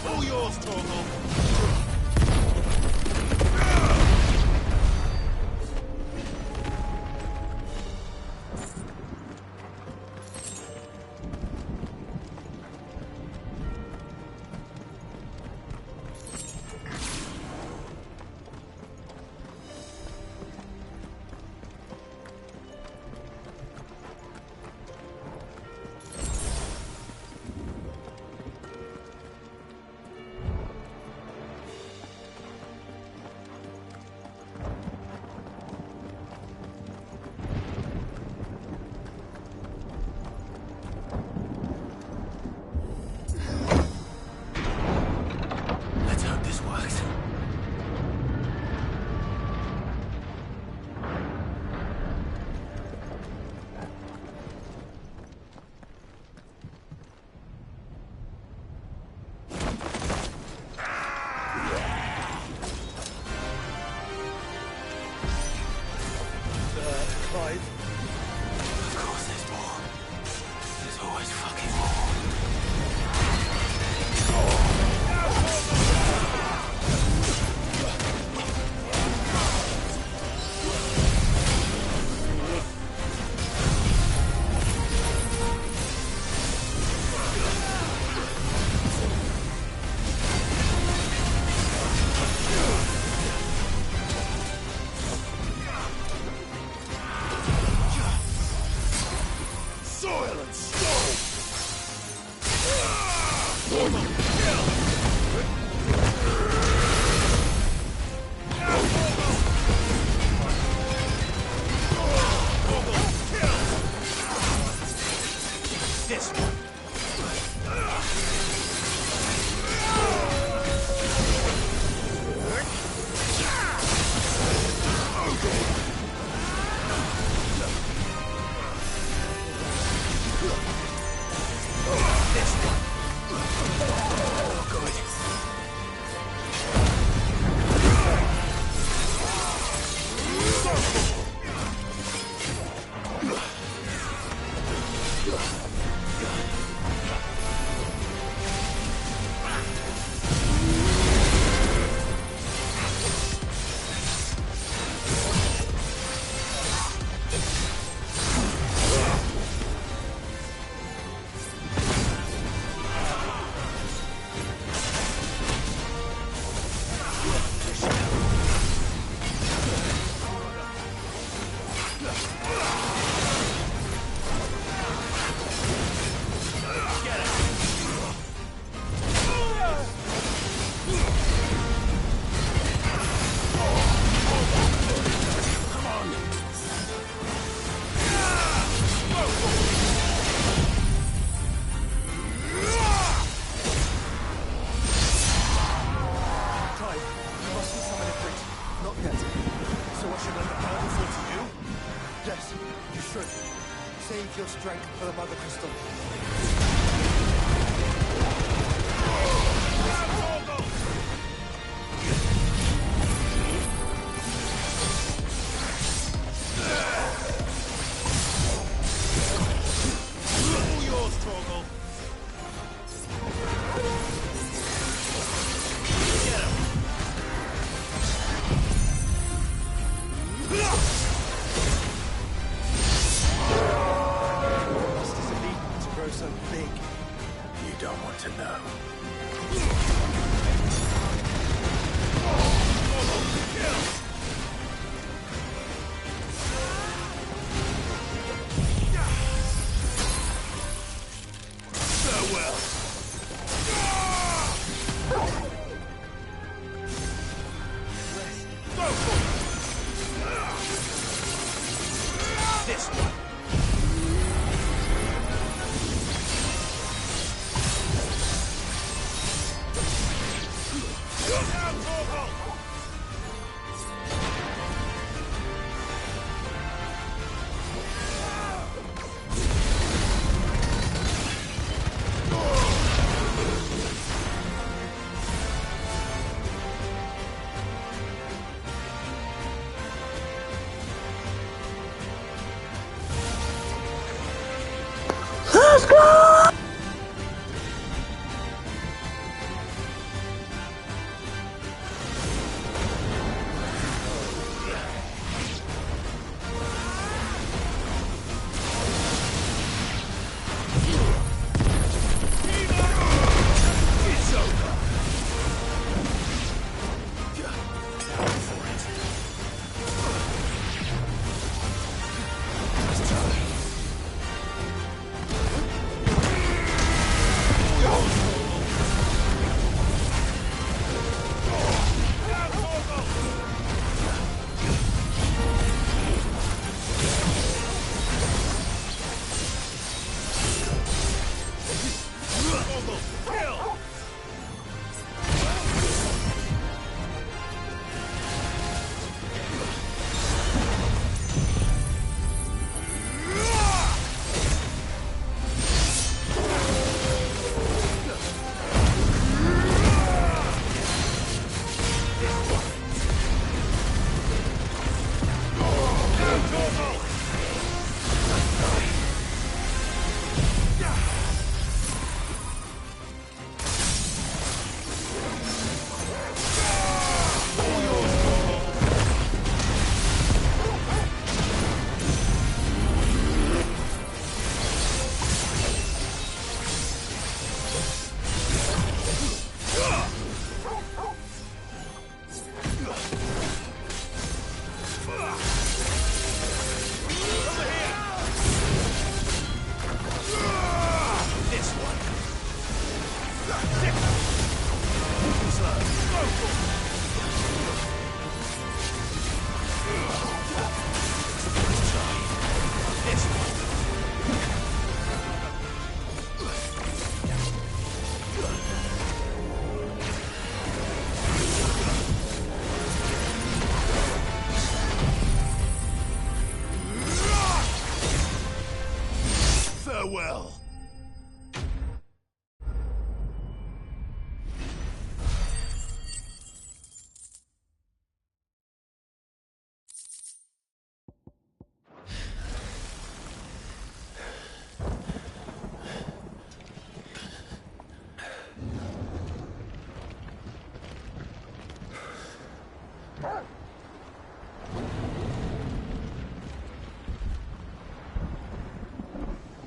All yours, Torgal. Let's hope this works. Clive? Of course there's more. There's always fucking more. Soil and stone! This one. This one. Oh, good. Clive, you must be summoned a priest. Not yet. So I should let the power fall to you? Yes, you should. Save your strength for the Mother Crystal. All yours, Torgal. Get him. Must is elite to grow so big. You don't want to know. Farewell. Go for it. This one. Farewell.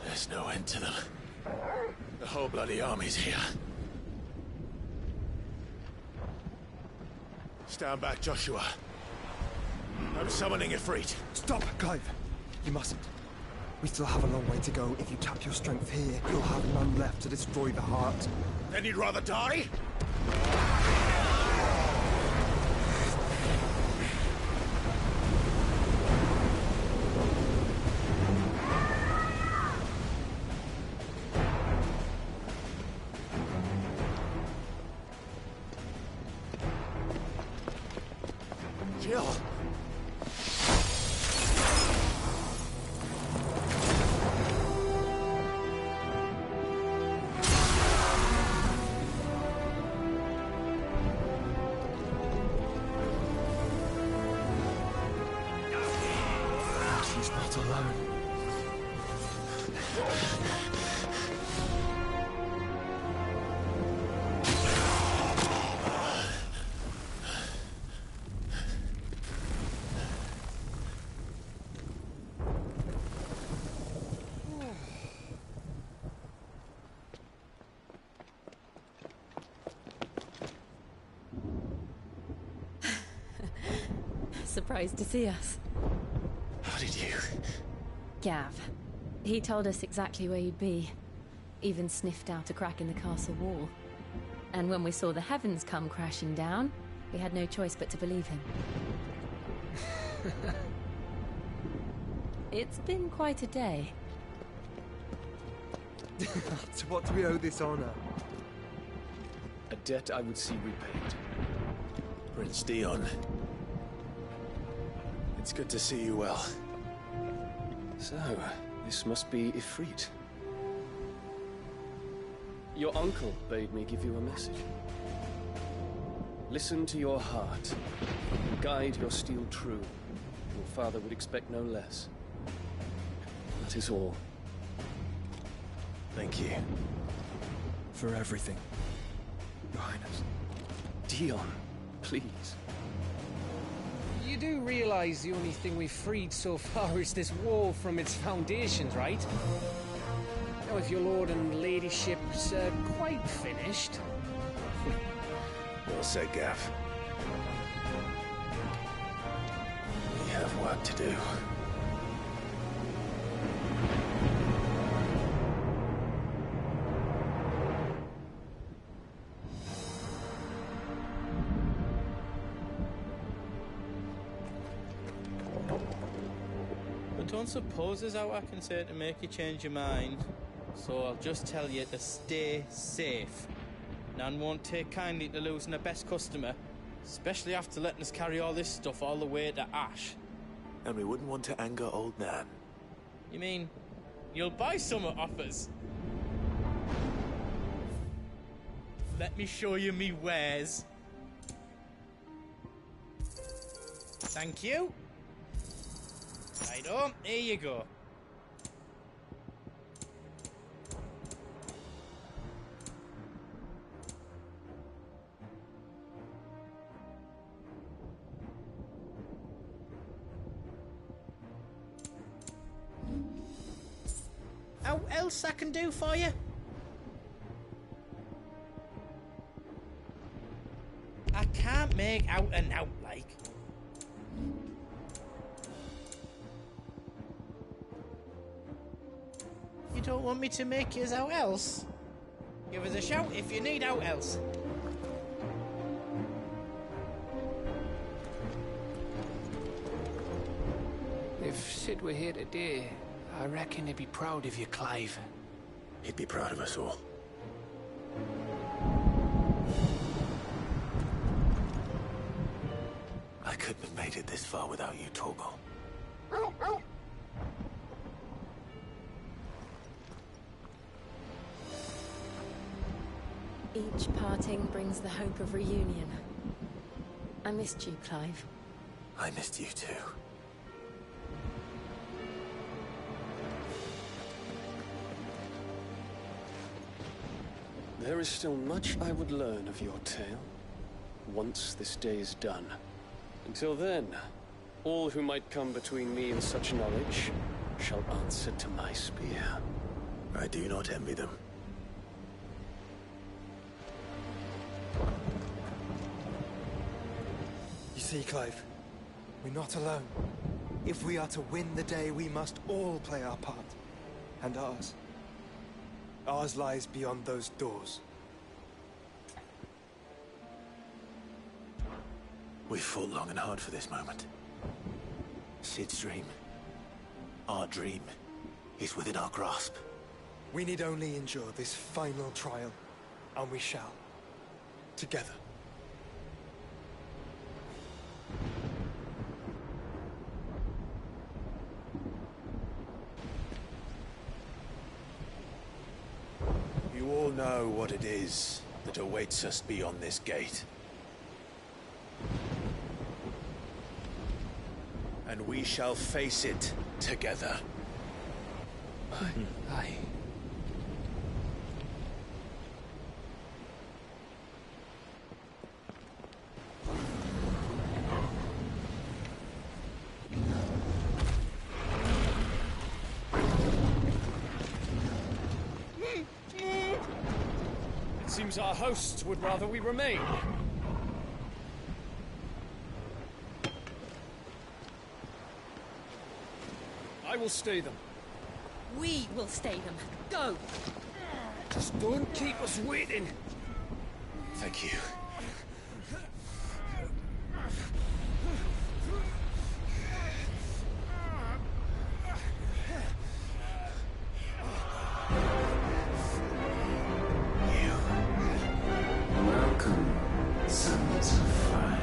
There's no end to them. The whole bloody army's here. Stand back, Joshua. I'm summoning Ifrit. Stop, Clive. You mustn't. We still have a long way to go. If you tap your strength here, you'll have none left to destroy the heart. Then you'd rather die? Jill! She's not alone. Surprised to see us. How did you? Gav. He told us exactly where you'd be. even sniffed out a crack in the castle wall. And when we saw the heavens come crashing down, we had no choice but to believe him. It's been quite a day. To what do we owe this honor? A debt I would see repaid. Prince Dion. It's good to see you well. So, this must be Ifrit. Your uncle bade me give you a message. Listen to your heart. Guide your steel true. Your father would expect no less. That is all. Thank you. For everything, Your Highness. Dion, please. You do realize the only thing we've freed so far is this wall from its foundations, right? Now, if your lord and ladyship's quite finished... Well said, Gav. We have work to do. I don't suppose there's out I can say to make you change your mind. So I'll just tell you to stay safe. Nan won't take kindly to losing her best customer, especially after letting us carry all this stuff all the way to Ash. And we wouldn't want to anger old Nan. You mean, you'll buy some off us? Let me show you me wares. Thank you. Right on, here you go. How else I can do for you? I can't make out and out like. You don't want me to make yours out else? Give us a shout if you need out else. If Sid were here today, I reckon he'd be proud of you, Clive. He'd be proud of us all. I couldn't have made it this far without you, Torgal. Each parting brings the hope of reunion. I missed you, Clive. I missed you too. There is still much I would learn of your tale, once this day is done. Until then, all who might come between me and such knowledge shall answer to my spear. I do not envy them. You see, Clive, we're not alone. If we are to win the day, we must all play our part. And ours. Ours lies beyond those doors. We've fought long and hard for this moment. Sid's dream, our dream, is within our grasp. We need only endure this final trial, and we shall. Together. You all know what it is that awaits us beyond this gate. And we shall face it together. Aye. It seems our hosts would rather we remain. I will stay them. We will stay them. Go! Just don't keep us waiting. Thank you. Welcome, sons of fire.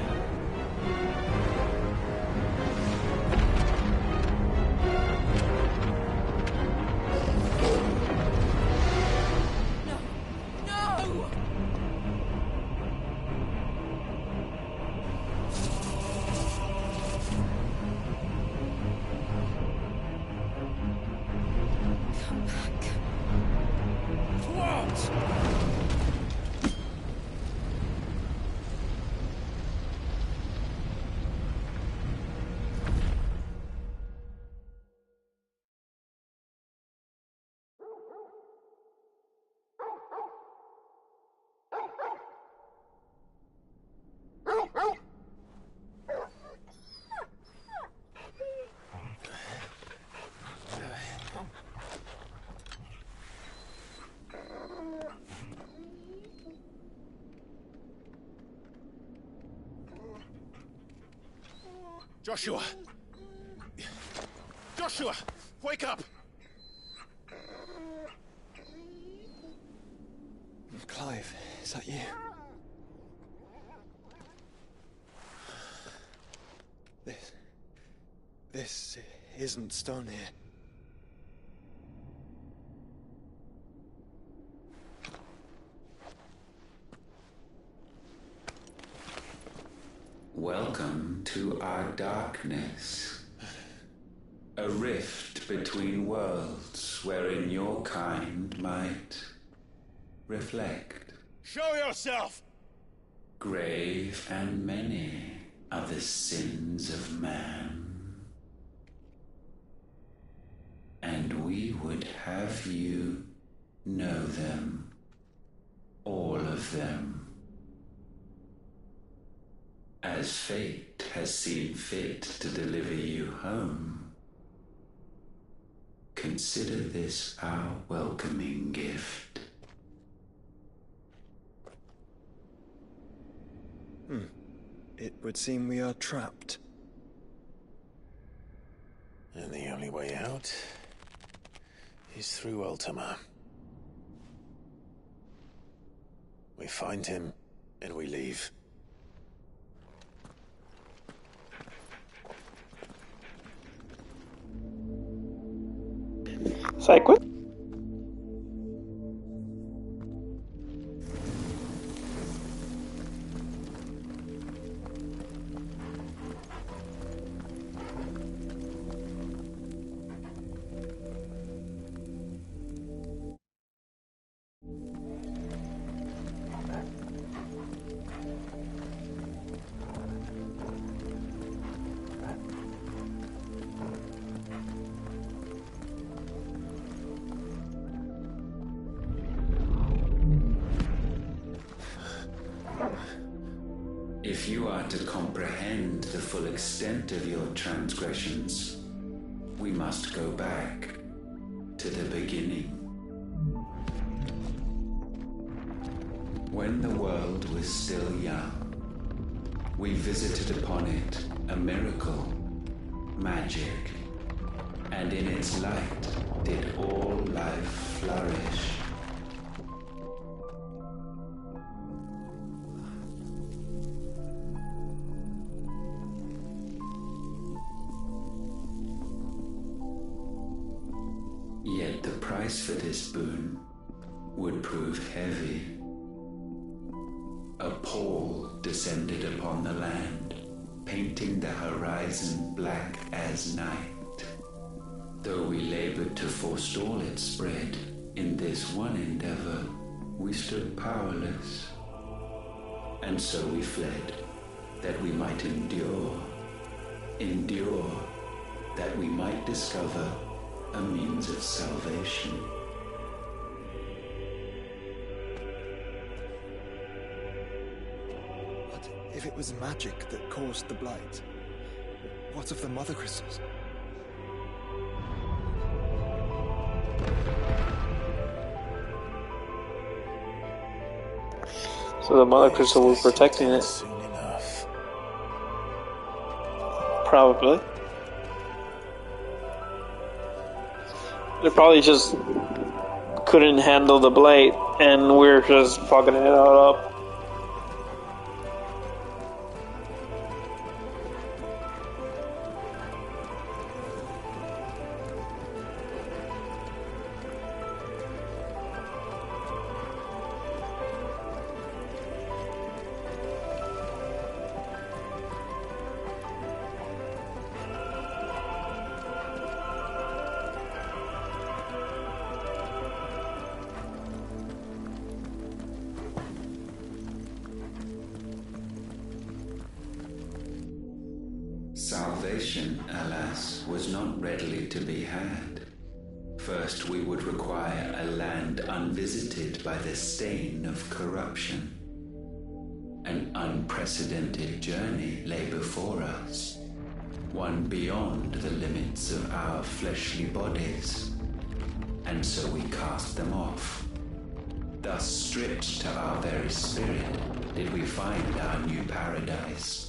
Joshua! Joshua! Wake up! Clive, is that you? This isn't stone here. Welcome to our darkness. A rift between worlds wherein your kind might reflect. Show yourself! Grave and many are the sins of man. And we would have you know them. All of them. As fate has seen fit to deliver you home, consider this our welcoming gift. It would seem we are trapped. And the only way out is through Ultima. We find him, and we leave. Sai quit. If you are to comprehend the full extent of your transgressions, we must go back to the beginning. When the world was still young, we visited upon it a miracle, magic, and in its light did all life flourish. Yet the price for this boon would prove heavy. A pall descended upon the land, painting the horizon black as night. Though we labored to forestall its spread, in this one endeavor we stood powerless. And so we fled, that we might endure, that we might discover a means of salvation. But if it was magic that caused the blight, what of the mother crystals? So the Mother Crystal was protecting it. Soon enough. Probably. They probably just couldn't handle the blight, and we're just fucking it all up. Salvation, alas, was not readily to be had. First, we would require a land unvisited by the stain of corruption. An unprecedented journey lay before us, one beyond the limits of our fleshly bodies, and so we cast them off. Thus, stripped to our very spirit, did we find our new paradise.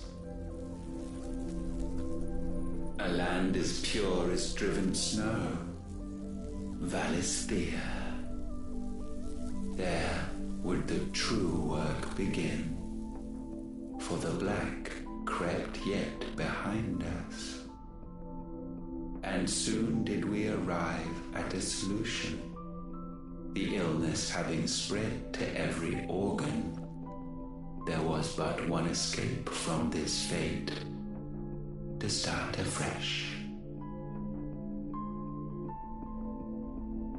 A land as pure as driven snow, Valisthea. There would the true work begin, for the black crept yet behind us. And soon did we arrive at a solution, the illness having spread to every organ. There was but one escape from this fate, to start afresh.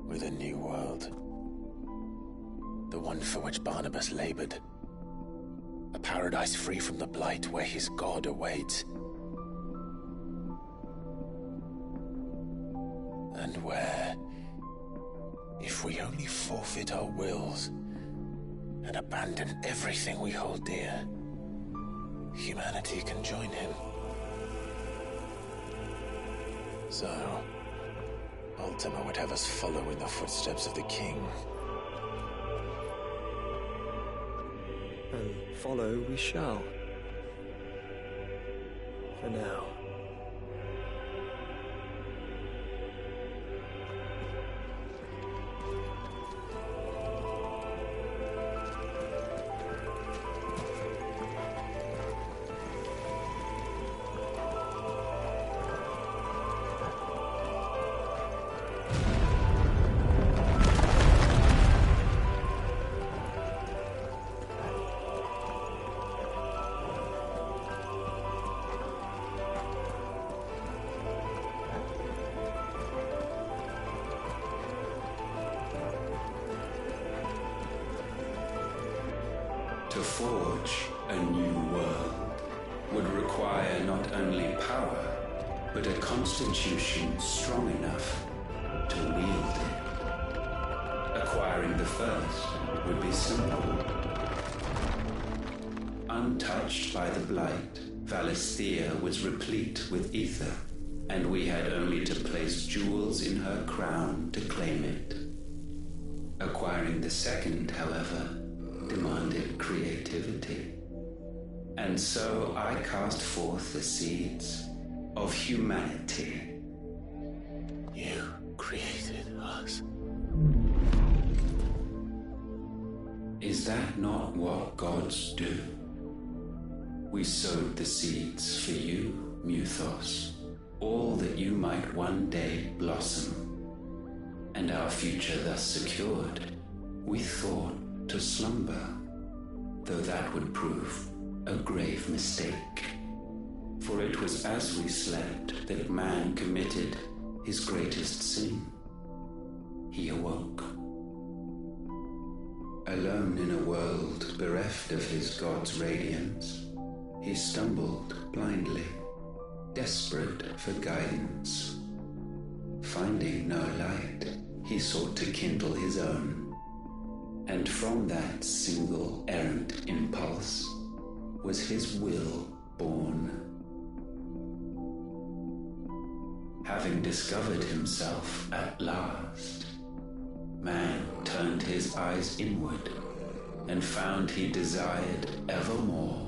With a new world. The one for which Barnabas labored. A paradise free from the blight where his God awaits. And where, if we only forfeit our wills and abandon everything we hold dear, humanity can join him. So, Ultima would have us follow in the footsteps of the king. And follow we shall. For now. To forge a new world would require not only power, but a constitution strong enough to wield it. Acquiring the first would be simple. Untouched by the blight, Valisthea was replete with ether, and we had only to place jewels in her crown to claim it. Acquiring the second, however, demanded creativity. And so I cast forth the seeds of humanity. You created us. Is that not what gods do? We sowed the seeds for you, Muthos, all that you might one day blossom. And our future thus secured, we thought to slumber, though that would prove a grave mistake. For it was as we slept that man committed his greatest sin. He awoke. Alone in a world bereft of his God's radiance, he stumbled blindly, desperate for guidance. Finding no light, he sought to kindle his own. And from that single errant impulse was his will born. Having discovered himself at last, man turned his eyes inward, and found he desired evermore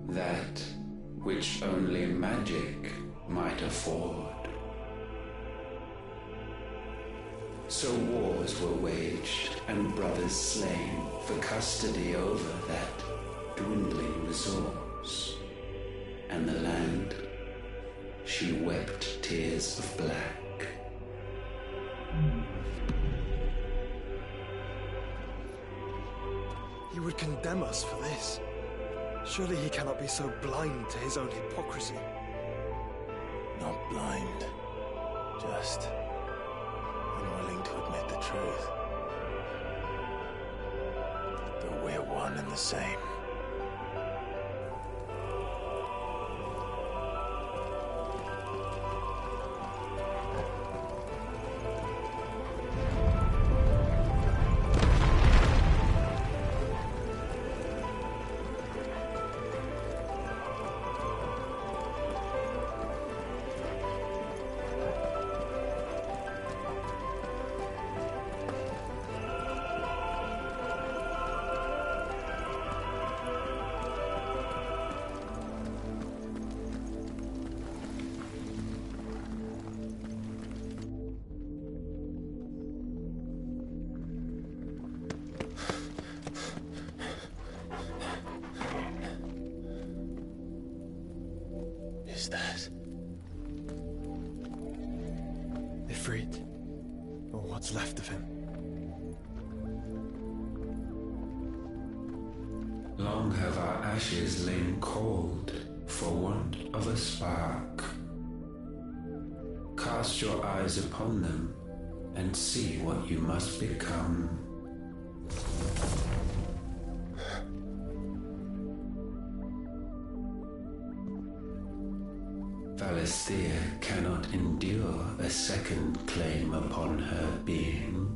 that which only magic might afford. So wars were waged and brothers slain for custody over that dwindling resource, and the land, she wept tears of black. He would condemn us for this. Surely he cannot be so blind to his own hypocrisy. Not blind, just unwilling to admit the truth. But we're one and the same. Is that Ifrit, or what's left of him? Long have our ashes lain cold for want of a spark. Cast your eyes upon them and see what you must become. Valisthea cannot endure a second claim upon her being.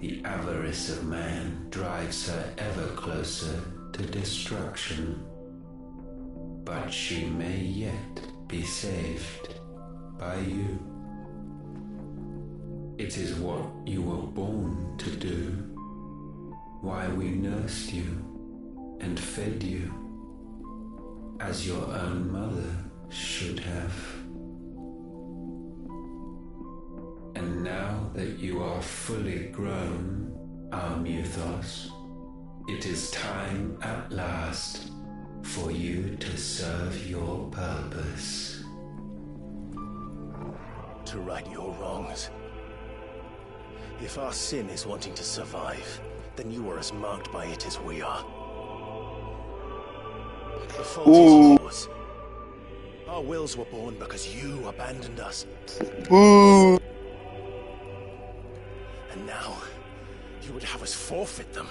The avarice of man drives her ever closer to destruction, but she may yet be saved by you. It is what you were born to do, why we nursed you and fed you as your own mother should have. And now that you are fully grown, our Muthos, it is time at last for you to serve your purpose. to right your wrongs? If our sin is wanting to survive, then you are as marked by it as we are. The fault is yours. Our wills were born because you abandoned us. And now, you would have us forfeit them.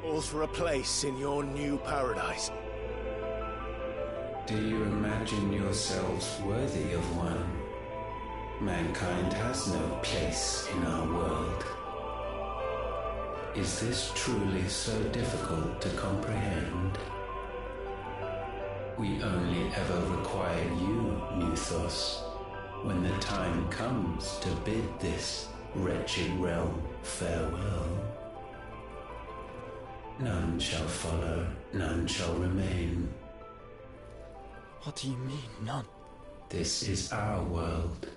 All for a place in your new paradise. Do you imagine yourselves worthy of one? Mankind has no place in our world. Is this truly so difficult to comprehend? We only ever require you, Muthos, when the time comes to bid this wretched realm farewell. None shall follow, none shall remain. What do you mean, none? This is our world.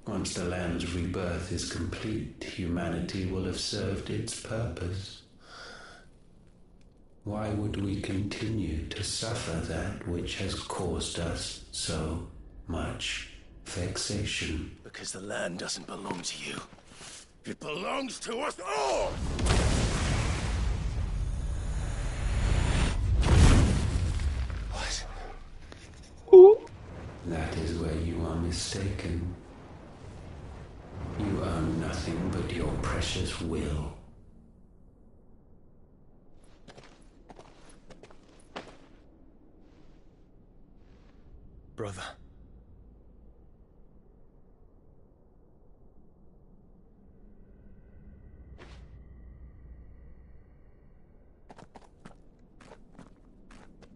Once the land's rebirth is complete, humanity will have served its purpose. Why would we continue to suffer that which has caused us so much vexation? Because the land doesn't belong to you. It belongs to us all! What? That is where you are mistaken. You own nothing but your precious will. Brother.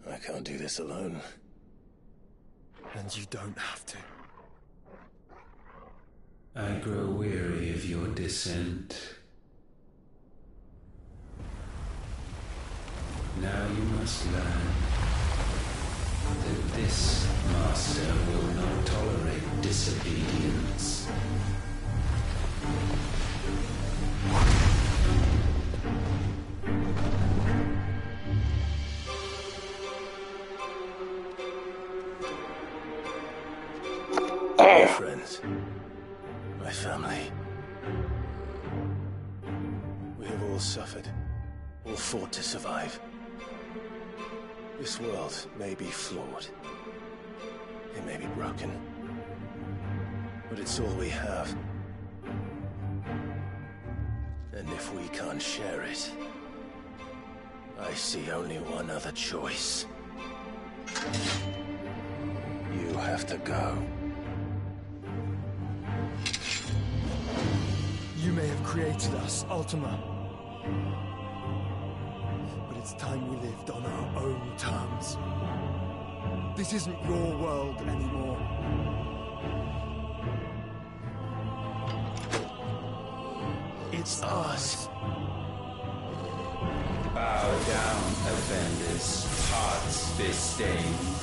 I can't do this alone. And you don't have to. I grow weary of your dissent. Now you must learn that this master will not tolerate disobedience. My friends, my family. We have all suffered, all fought to survive. This world may be flawed. It may be broken. But it's all we have. And if we can't share it, I see only one other choice. You have to go. You may have created us, Ultima. But it's time we lived on our own terms. This isn't your world anymore. It's ours. Bow down, offenders, hearts disdained.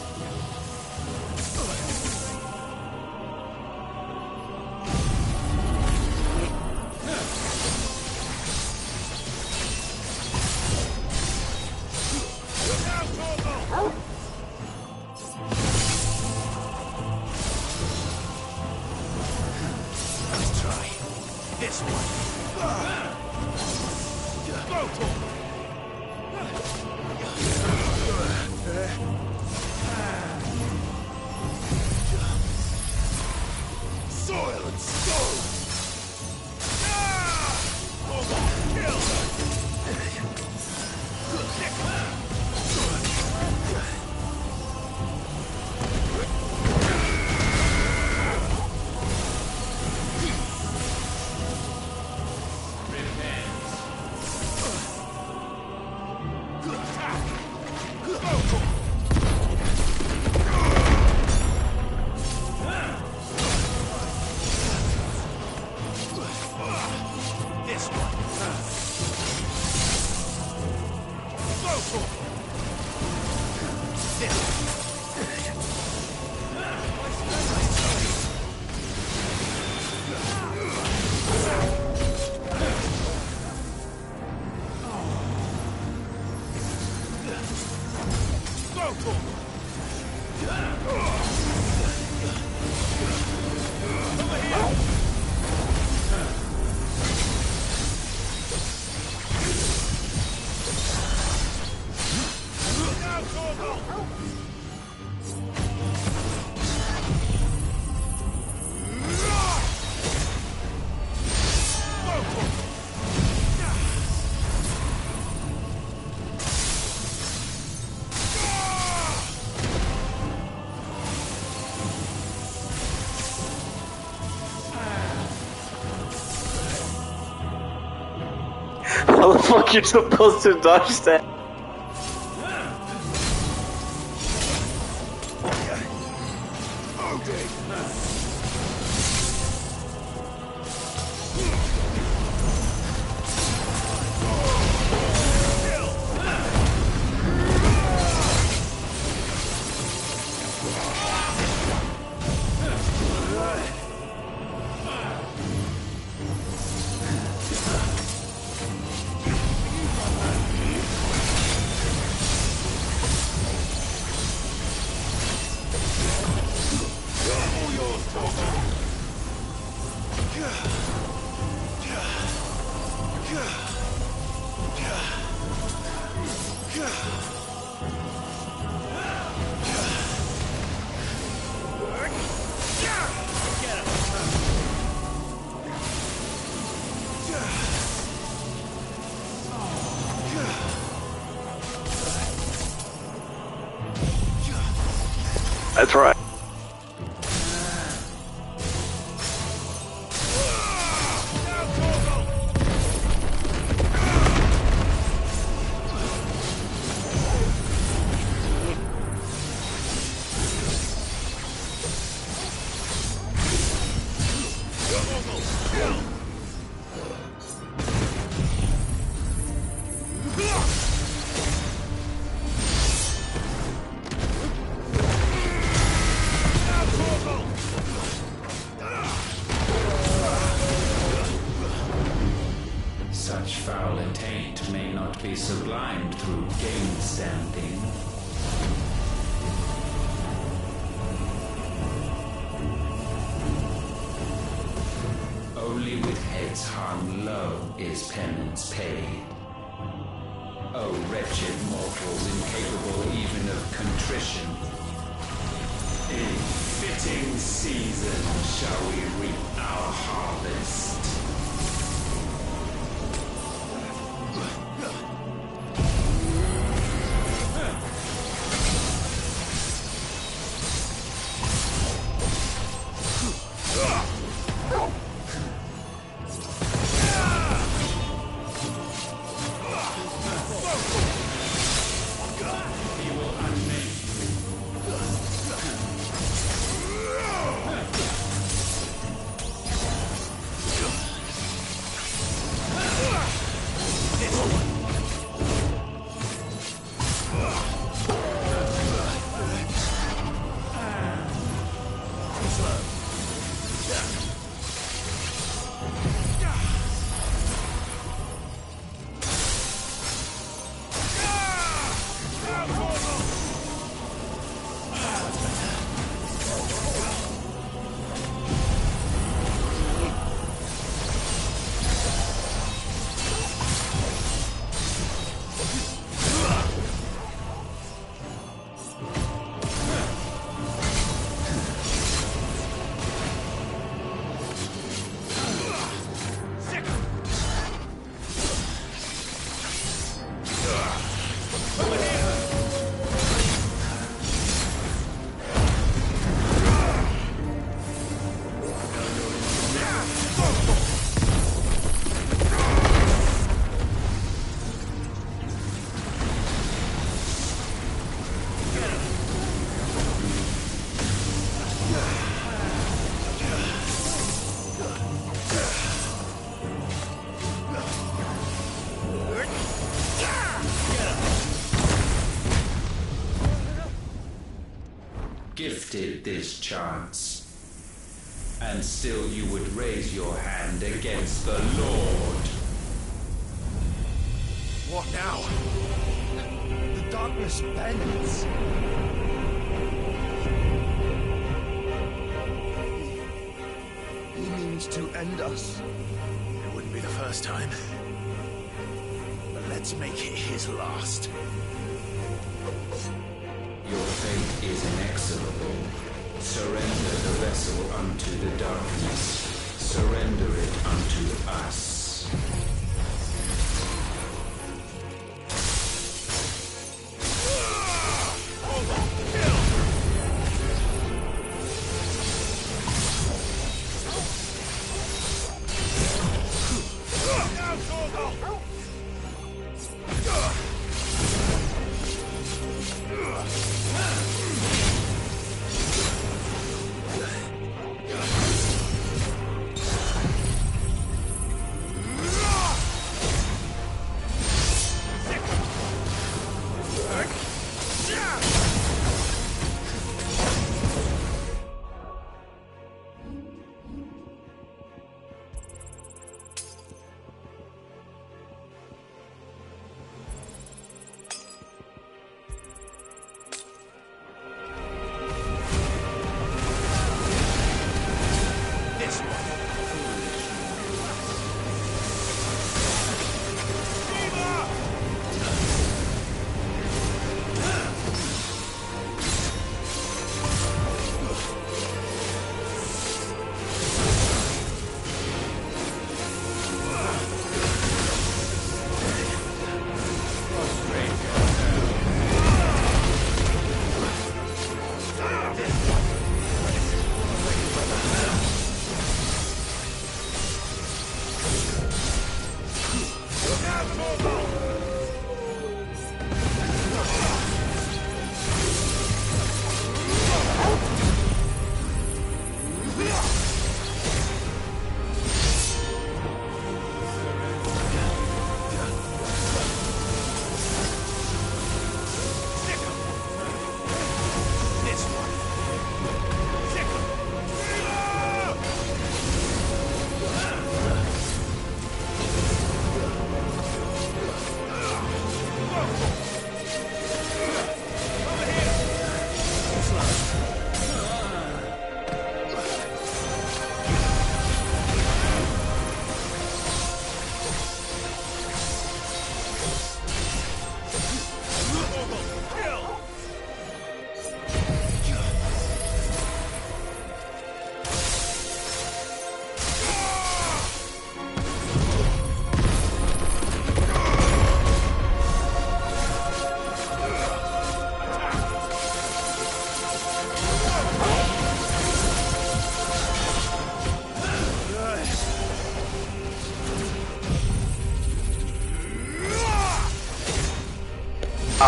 Let's try this one. Soil and stone! This one. Go for it. Go for it. Over here. How the fuck you're supposed to dodge that? That's right. such foul attaint may not be sublimed through game standing. Only with heads hung low is penance paid. O wretched mortals, incapable even of contrition, in fitting season shall we reap our harvest. Gifted this chance, and still you would raise your hand against the Lord. What now? The darkness bends. He means to end us. It wouldn't be the first time. But let's make it his last. Your fate is inexorable. Surrender the vessel unto the darkness. Surrender it unto us.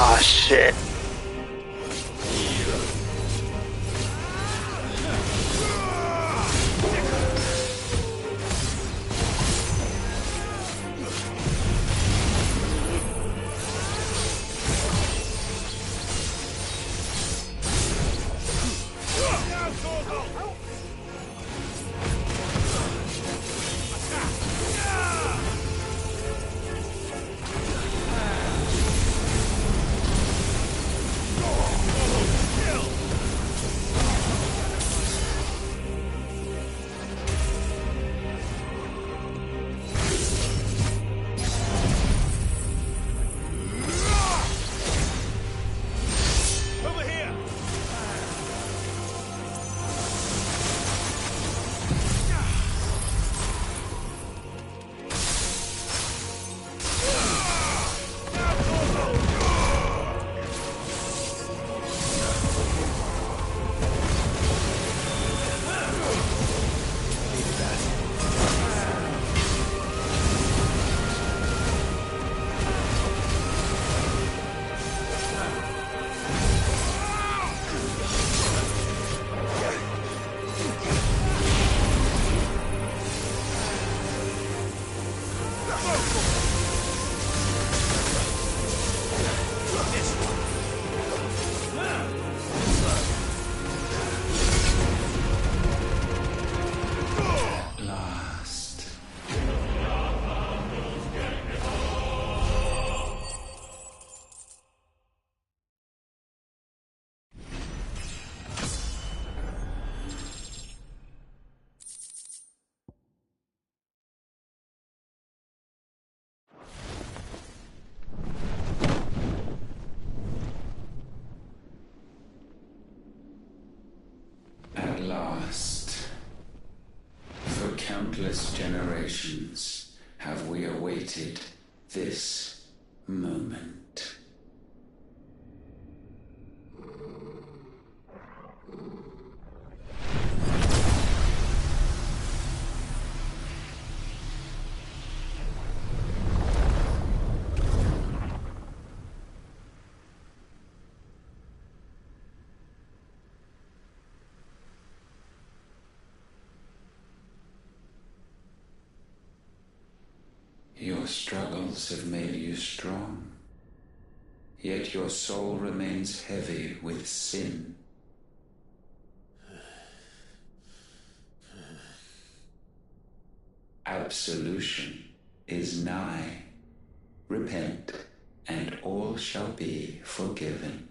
Ah, shit. At last, for countless generations have we awaited this moment. Your struggles have made you strong, yet your soul remains heavy with sin. Absolution is nigh. Repent, and all shall be forgiven.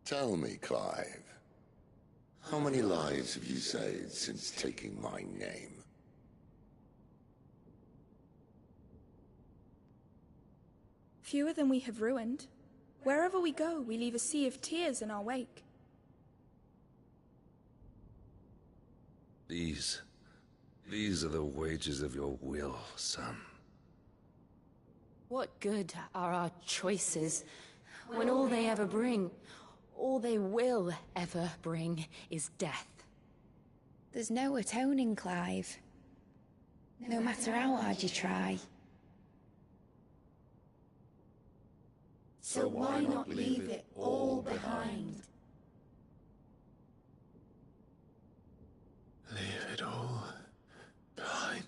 Tell me, Clive, how many lives have you saved since taking my name? Fewer than we have ruined. Wherever we go, we leave a sea of tears in our wake. These are the wages of your will, son. What good are our choices when all they ever bring, all they will ever bring, is death? There's no atoning, Clive. No matter how hard you try. So why not leave it all behind? Leave it all behind.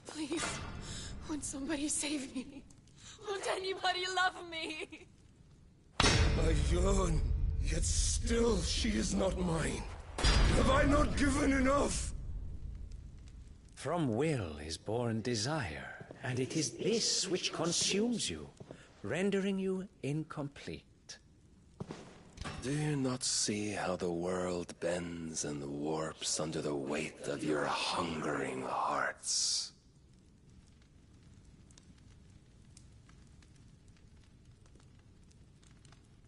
Please, won't somebody save me? Won't anybody love me? I yearn, yet still she is not mine. Have I not given enough? From will is born desire, and it is this which consumes you, rendering you incomplete. Do you not see how the world bends and warps under the weight of your hungering hearts?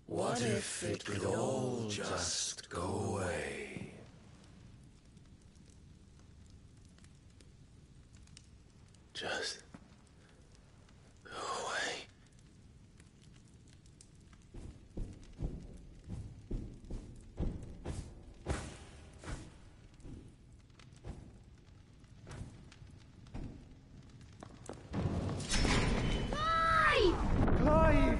What if it could all just go away? Just go away. Clive!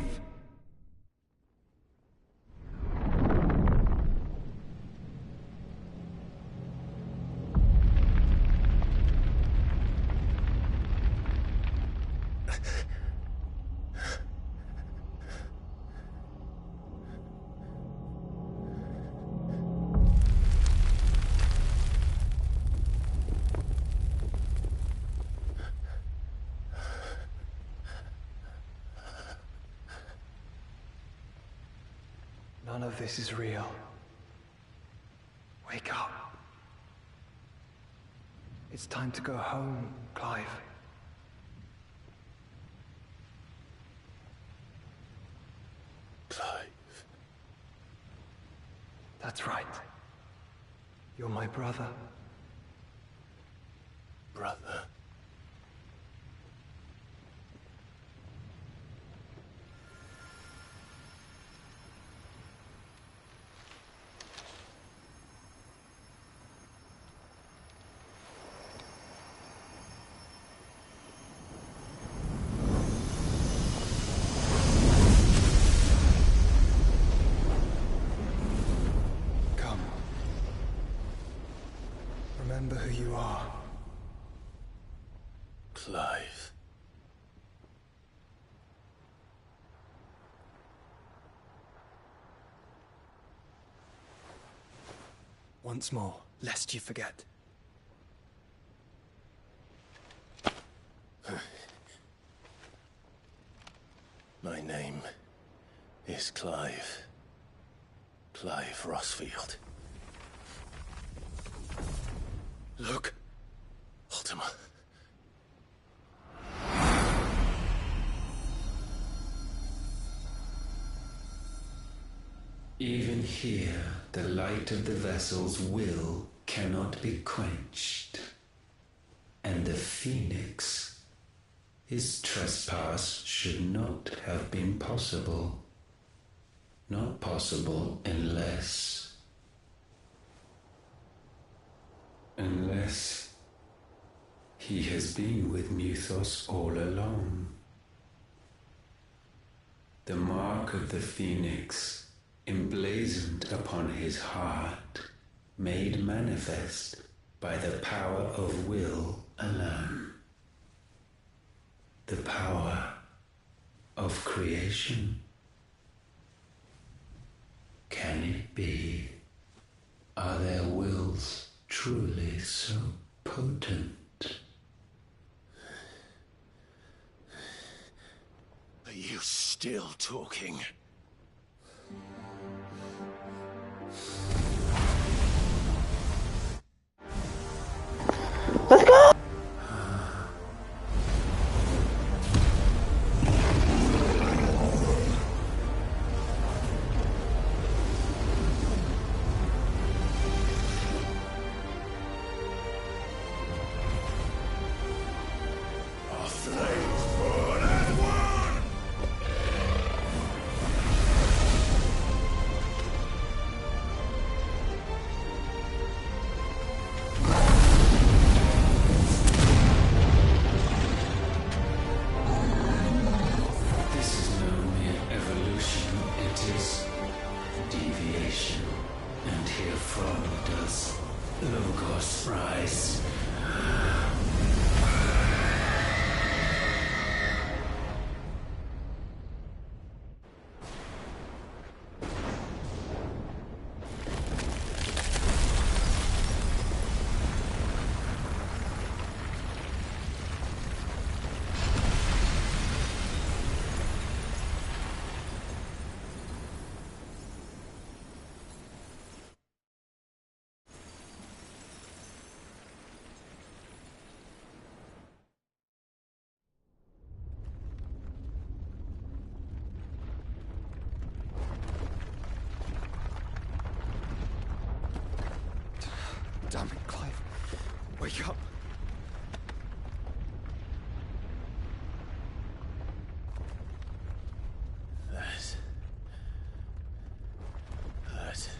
None of this is real. Wake up. It's time to go home, Clive. Clive. That's right. You're my brother. Brother. Come. Remember who you are. Clive. Once more, lest you forget. My name is Clive. Clive Rossfield. Look, Ultima. Even here, the light of the vessel's will cannot be quenched. And the Phoenix, his trespass should not have been possible. Not possible unless he has been with Mythos all along. The mark of the Phoenix, emblazoned upon his heart, made manifest by the power of will alone. The power of creation. Can it be? Are their wills truly so potent? Are you still talking? Let's go! Come. That hurt.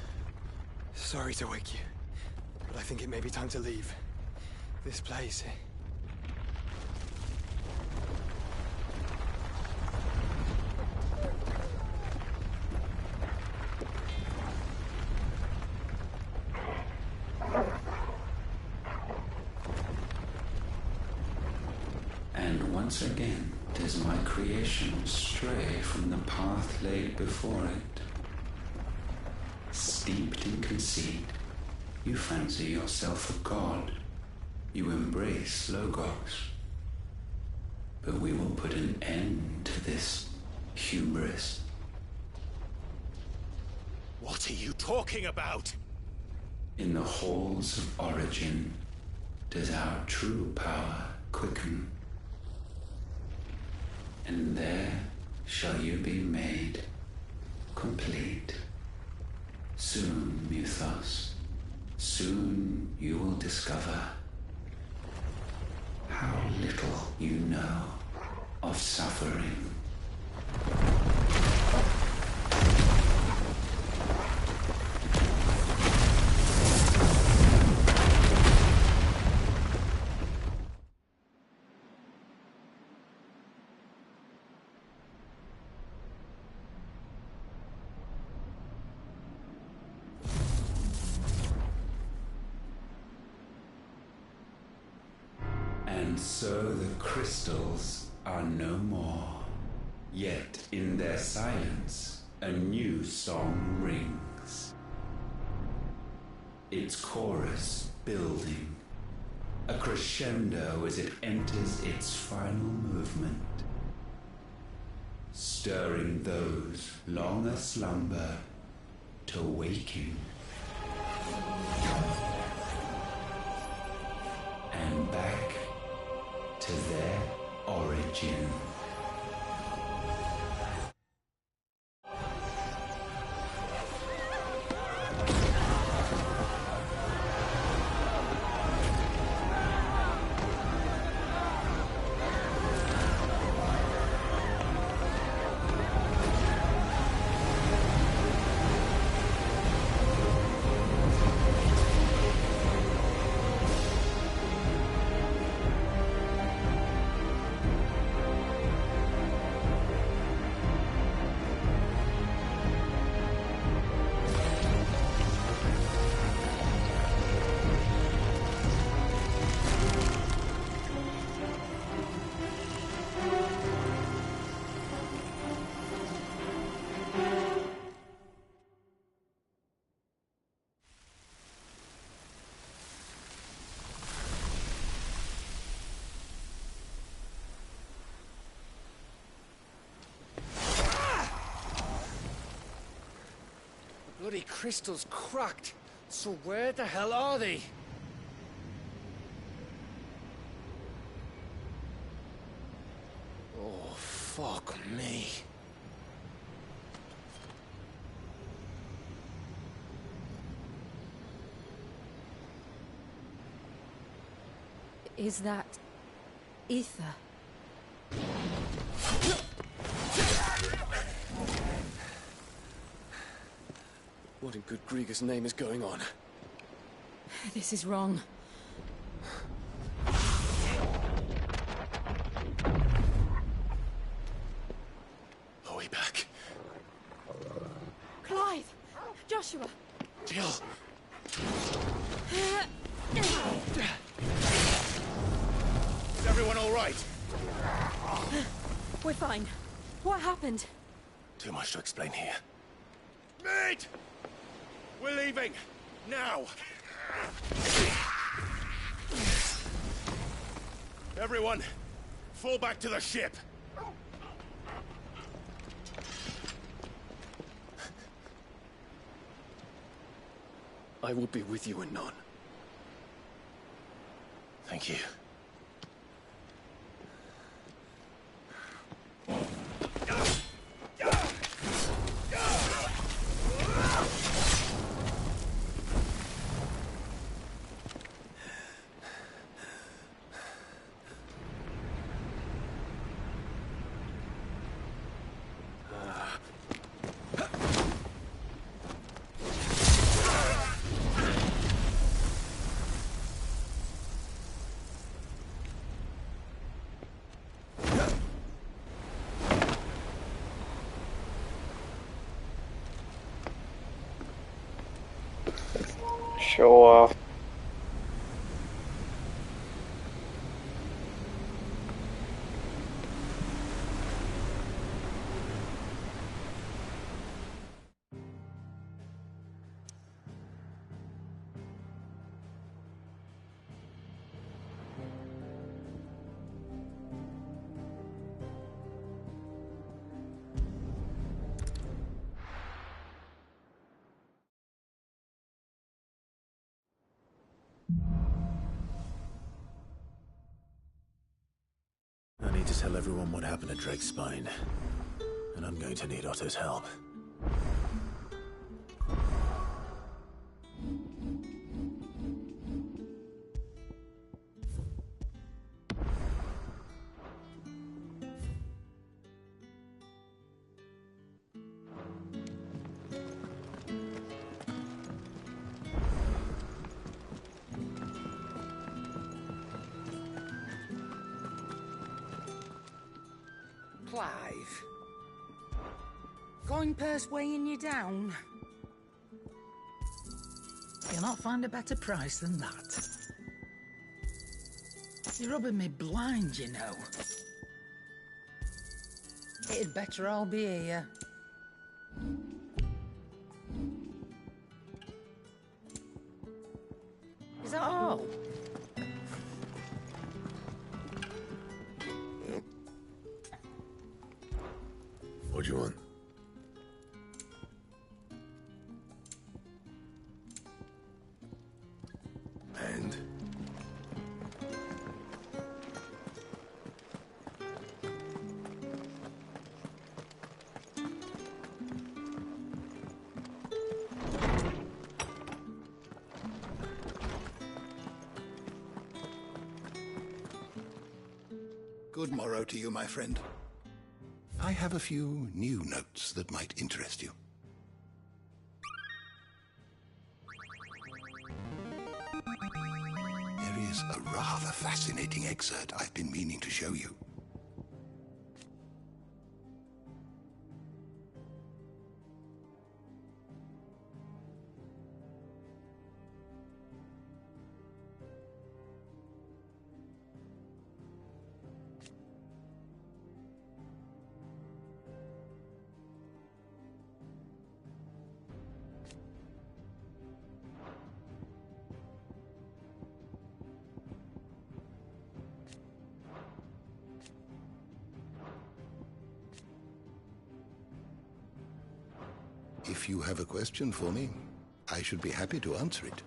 Sorry to wake you, but I think it may be time to leave. This place. And once again, does my creation stray from the path laid before it. Steeped in conceit, you fancy yourself a god. You embrace Logos. But we will put an end to this hubris. What are you talking about? In the halls of origin, does our true power quicken. And there shall you be made complete. Soon, Mythos, soon you will discover how little you know of suffering. And so the crystals are no more. Yet in their silence, a new song rings. Its chorus building, a crescendo as it enters its final movement, stirring those long aslumber to waking. And back to their origin. Bloody crystal's cracked. So where the hell are they? Oh, fuck me. Is that ether? What in good Grieger's name is going on? This is wrong. Are we back? Clive! Joshua! Jill! Is everyone all right? We're fine. What happened? Too much to explain here. Mate! We're leaving! Now! Everyone, fall back to the ship! I will be with you anon. Thank you. Show off. I need to tell everyone what happened at Drake's Spine. And I'm going to need Otto's help. Clive. Coin purse weighing you down? You'll not find a better price than that. You're rubbing me blind, you know. It'd better all be here. Is that all? What do you want? And? Good morrow to you, my friend. I have a few new notes that might interest you. There is a rather fascinating excerpt I've been meaning to show you. If you have a question for me, I should be happy to answer it.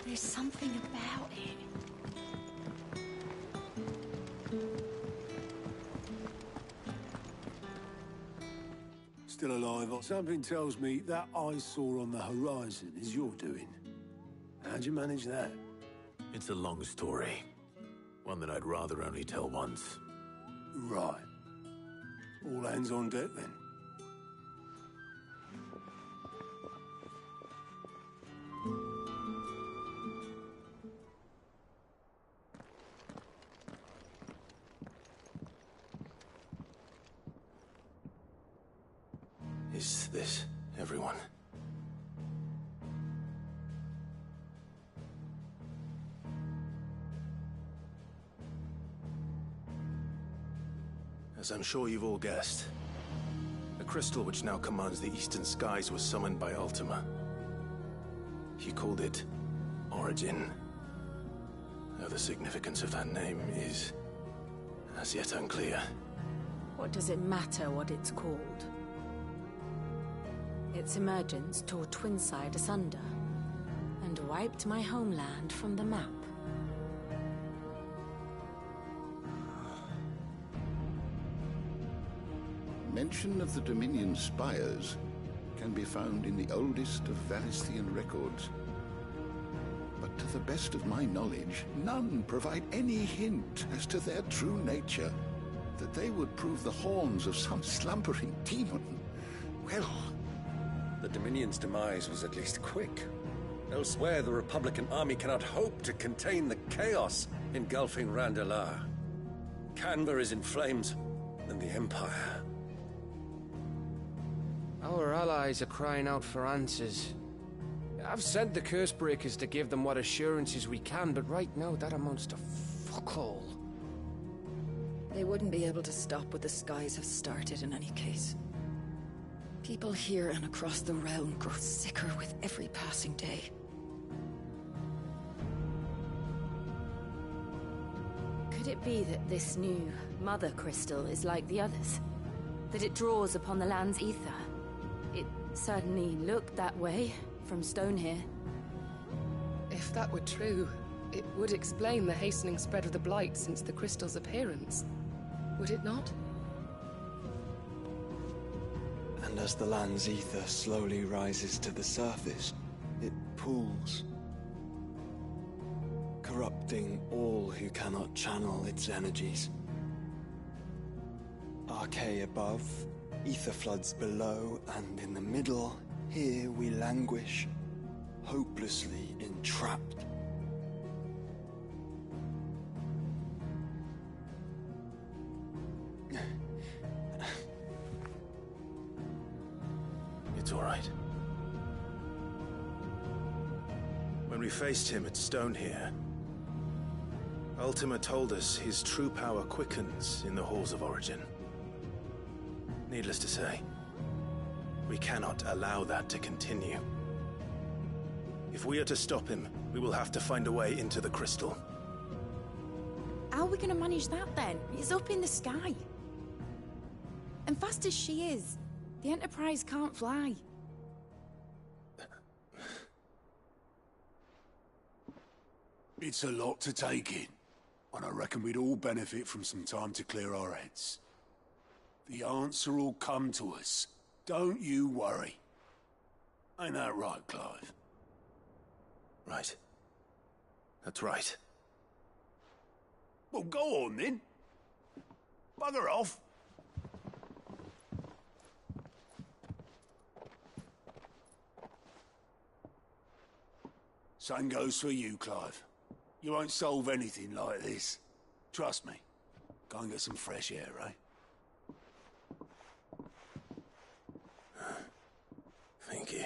There's something about it. Still alive. Something tells me that I saw on the horizon is your doing. How'd you manage that? It's a long story. One that I'd rather only tell once. Right. All hands on deck then. Is this everyone? As I'm sure you've all guessed, the crystal which now commands the eastern skies was summoned by Ultima. He called it Origin. Though the significance of that name is as yet unclear. What does it matter what it's called? Its emergence tore Twinside asunder and wiped my homeland from the map. Mention of the Dominion spires can be found in the oldest of Valisthian records. But to the best of my knowledge, none provide any hint as to their true nature. That they would prove the horns of some slumbering demon. Well, the Dominion's demise was at least quick. Elsewhere, the Republican army cannot hope to contain the chaos engulfing Randalar. Canberra is in flames, and the Empire. Our allies are crying out for answers. I've sent the Cursebreakers to give them what assurances we can, but right now that amounts to fuck all. They wouldn't be able to stop what the skies have started in any case. People here and across the realm grow sicker with every passing day. Could it be that this new Mother Crystal is like the others? That it draws upon the land's ether? It certainly looked that way from stone here. If that were true, it would explain the hastening spread of the Blight since the crystal's appearance. Would it not? And as the land's ether slowly rises to the surface, it pools, corrupting all who cannot channel its energies. Archay above, ether floods below, and in the middle, here we languish, hopelessly entrapped. It's all right. When we faced him at Stone here, Ultima told us his true power quickens in the halls of Origin. Needless to say, we cannot allow that to continue. If we are to stop him, we will have to find a way into the crystal. How are we going to manage that then? It's up in the sky. And fast as she is, the Enterprise can't fly. It's a lot to take in, and I reckon we'd all benefit from some time to clear our heads. The answer will come to us. Don't you worry. Ain't that right, Clive? Right. That's right. Well, go on then. Bugger off. Same goes for you, Clive. You won't solve anything like this. Trust me. Go and get some fresh air, eh? Thank you.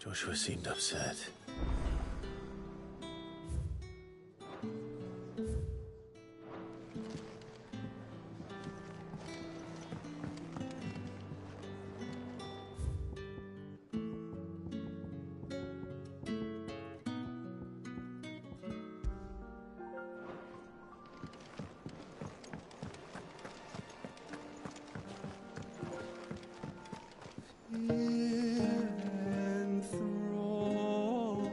Joshua seemed upset. Enthralled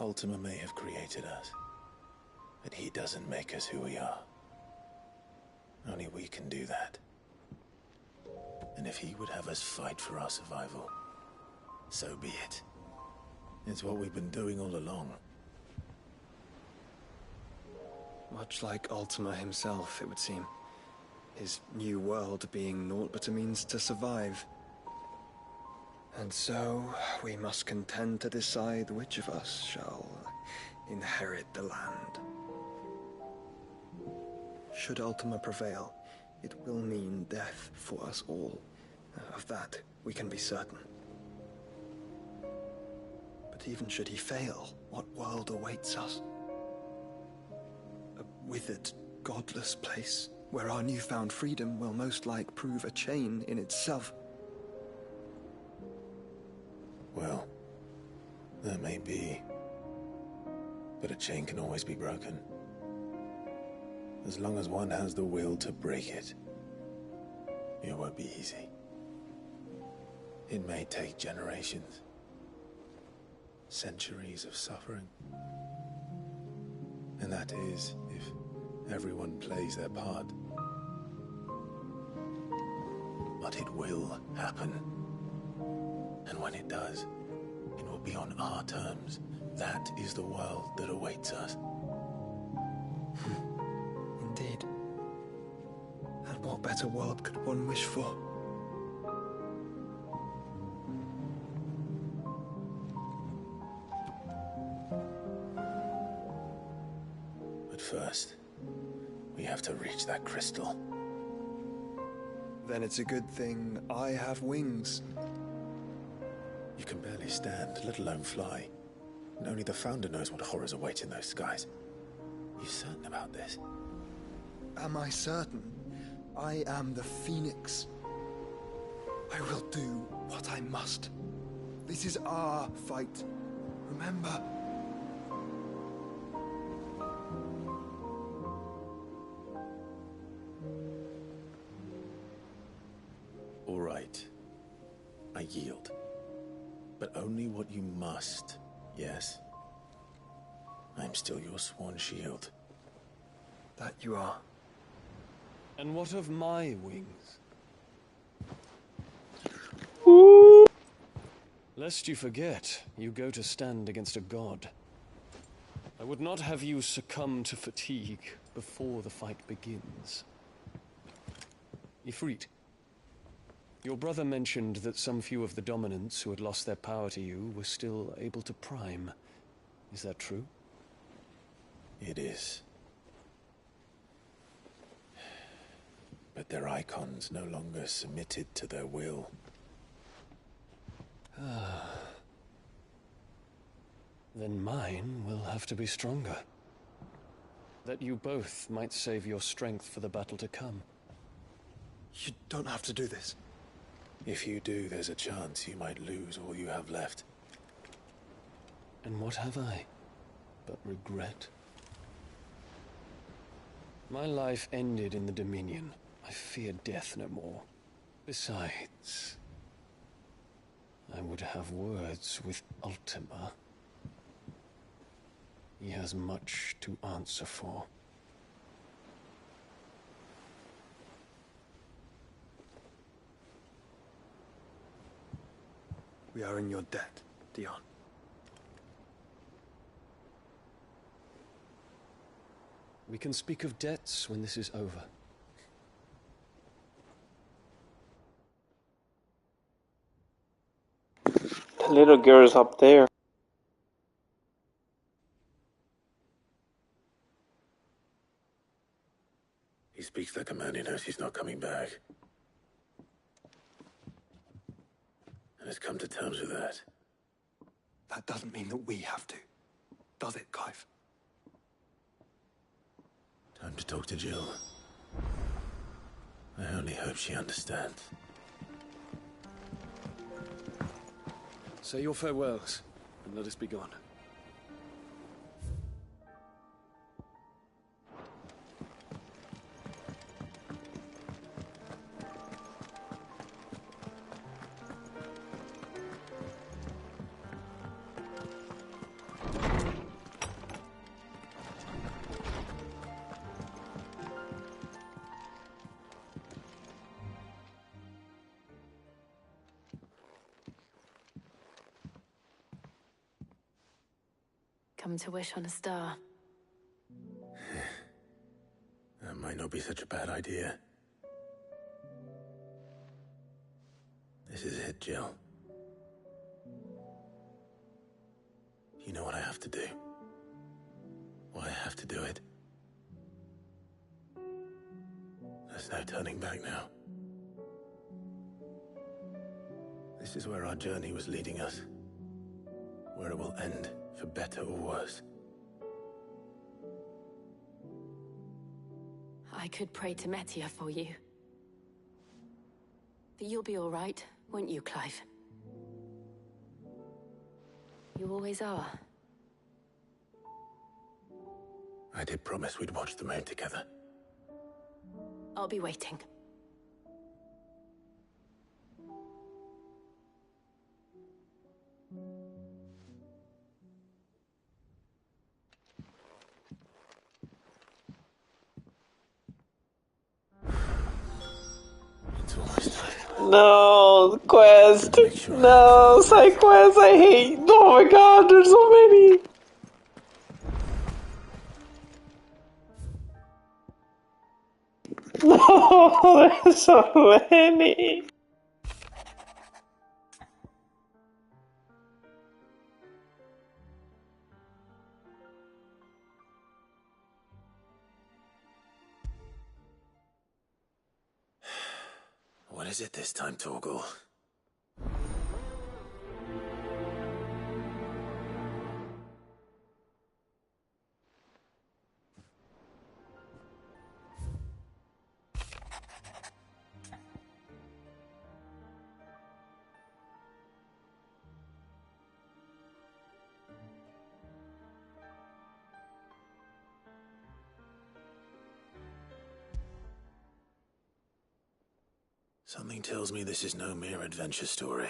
Ultima may have created us, but he doesn't make us who we are. Only we can do that. And if he would have us fight for our survival, so be it. It's what we've been doing all along. Much like Ultima himself, it would seem. His new world being naught but a means to survive. And so, we must contend to decide which of us shall inherit the land. Should Ultima prevail, it will mean death for us all. Of that, we can be certain. But even should he fail, what world awaits us? A withered, godless place, where our newfound freedom will most like prove a chain in itself. Well, that may be. But a chain can always be broken. As long as one has the will to break it. It won't be easy. It may take generations. Centuries of suffering. And that is if everyone plays their part. But it will happen. And when it does, it will be on our terms. That is the world that awaits us. Indeed. And what better world could one wish for? But first, we have to reach that crystal. Then it's a good thing I have wings. You can barely stand, let alone fly. And only the Founder knows what horrors await in those skies. You certain about this? Am I certain? I am the Phoenix. I will do what I must. This is our fight. Remember? All right. I yield. But only what you must, yes? I'm still your sworn shield. That you are. And what of my wings? Lest you forget, you go to stand against a god. I would not have you succumb to fatigue before the fight begins. Ifrit, your brother mentioned that some few of the dominants who had lost their power to you were still able to prime. Is that true? It is. But their icons no longer submitted to their will. Then mine will have to be stronger. That you both might save your strength for the battle to come. You don't have to do this. If you do, there's a chance you might lose all you have left. And what have I but regret? My life ended in the Dominion. I fear death no more. Besides, I would have words with Ultima. He has much to answer for. We are in your debt, Dion. We can speak of debts when this is over. The little girl's up there. He speaks like a man who knows he's not coming back. And has come to terms with that. That doesn't mean that we have to, does it, Clive? Time to talk to Jill. I only hope she understands. Say your farewells, and let us be gone. come to wish on a star. That might not be such a bad idea. This is it, Jill. You know what I have to do. Why I have to do it. There's no turning back now. This is where our journey was leading us. Where it will end, for better or worse. I could pray to Metia for you. But you'll be all right, won't you, Clive? You always are. I did promise we'd watch the moon together. I'll be waiting. It's almost time. No, quest. No, side quest. I hate. Oh my god, there's so many. No, there's so many. What is it this time, Torgal? Something tells me this is no mere adventure story.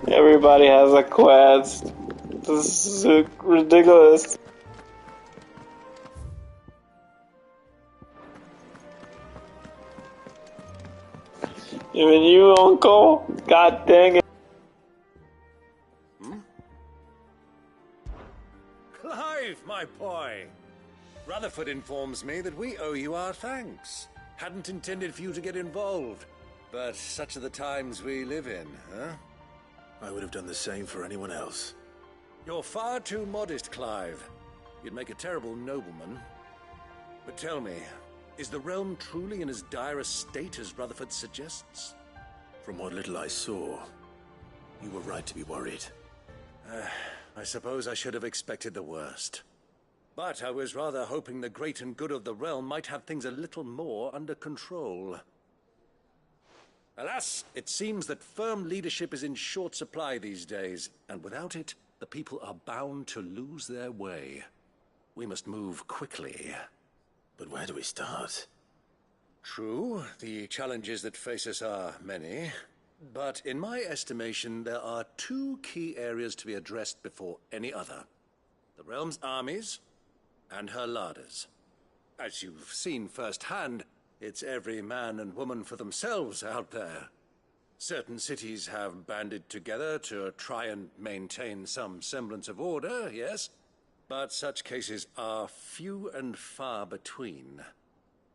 Everybody has a quest. This is ridiculous. Even you, Uncle? God dang it. Clive, my boy! Rutherford informs me that we owe you our thanks. Hadn't intended for you to get involved, but such are the times we live in, huh? I would have done the same for anyone else. You're far too modest, Clive. You'd make a terrible nobleman. But tell me, is the realm truly in as dire a state as Rutherford suggests? From what little I saw, you were right to be worried. I suppose I should have expected the worst. But I was rather hoping the great and good of the realm might have things a little more under control. Alas, it seems that firm leadership is in short supply these days, and without it, the people are bound to lose their way. We must move quickly. But where do we start? True, the challenges that face us are many. But in my estimation, there are two key areas to be addressed before any other. The realm's armies and her larders. As you've seen firsthand, it's every man and woman for themselves out there. Certain cities have banded together to try and maintain some semblance of order, yes, but such cases are few and far between.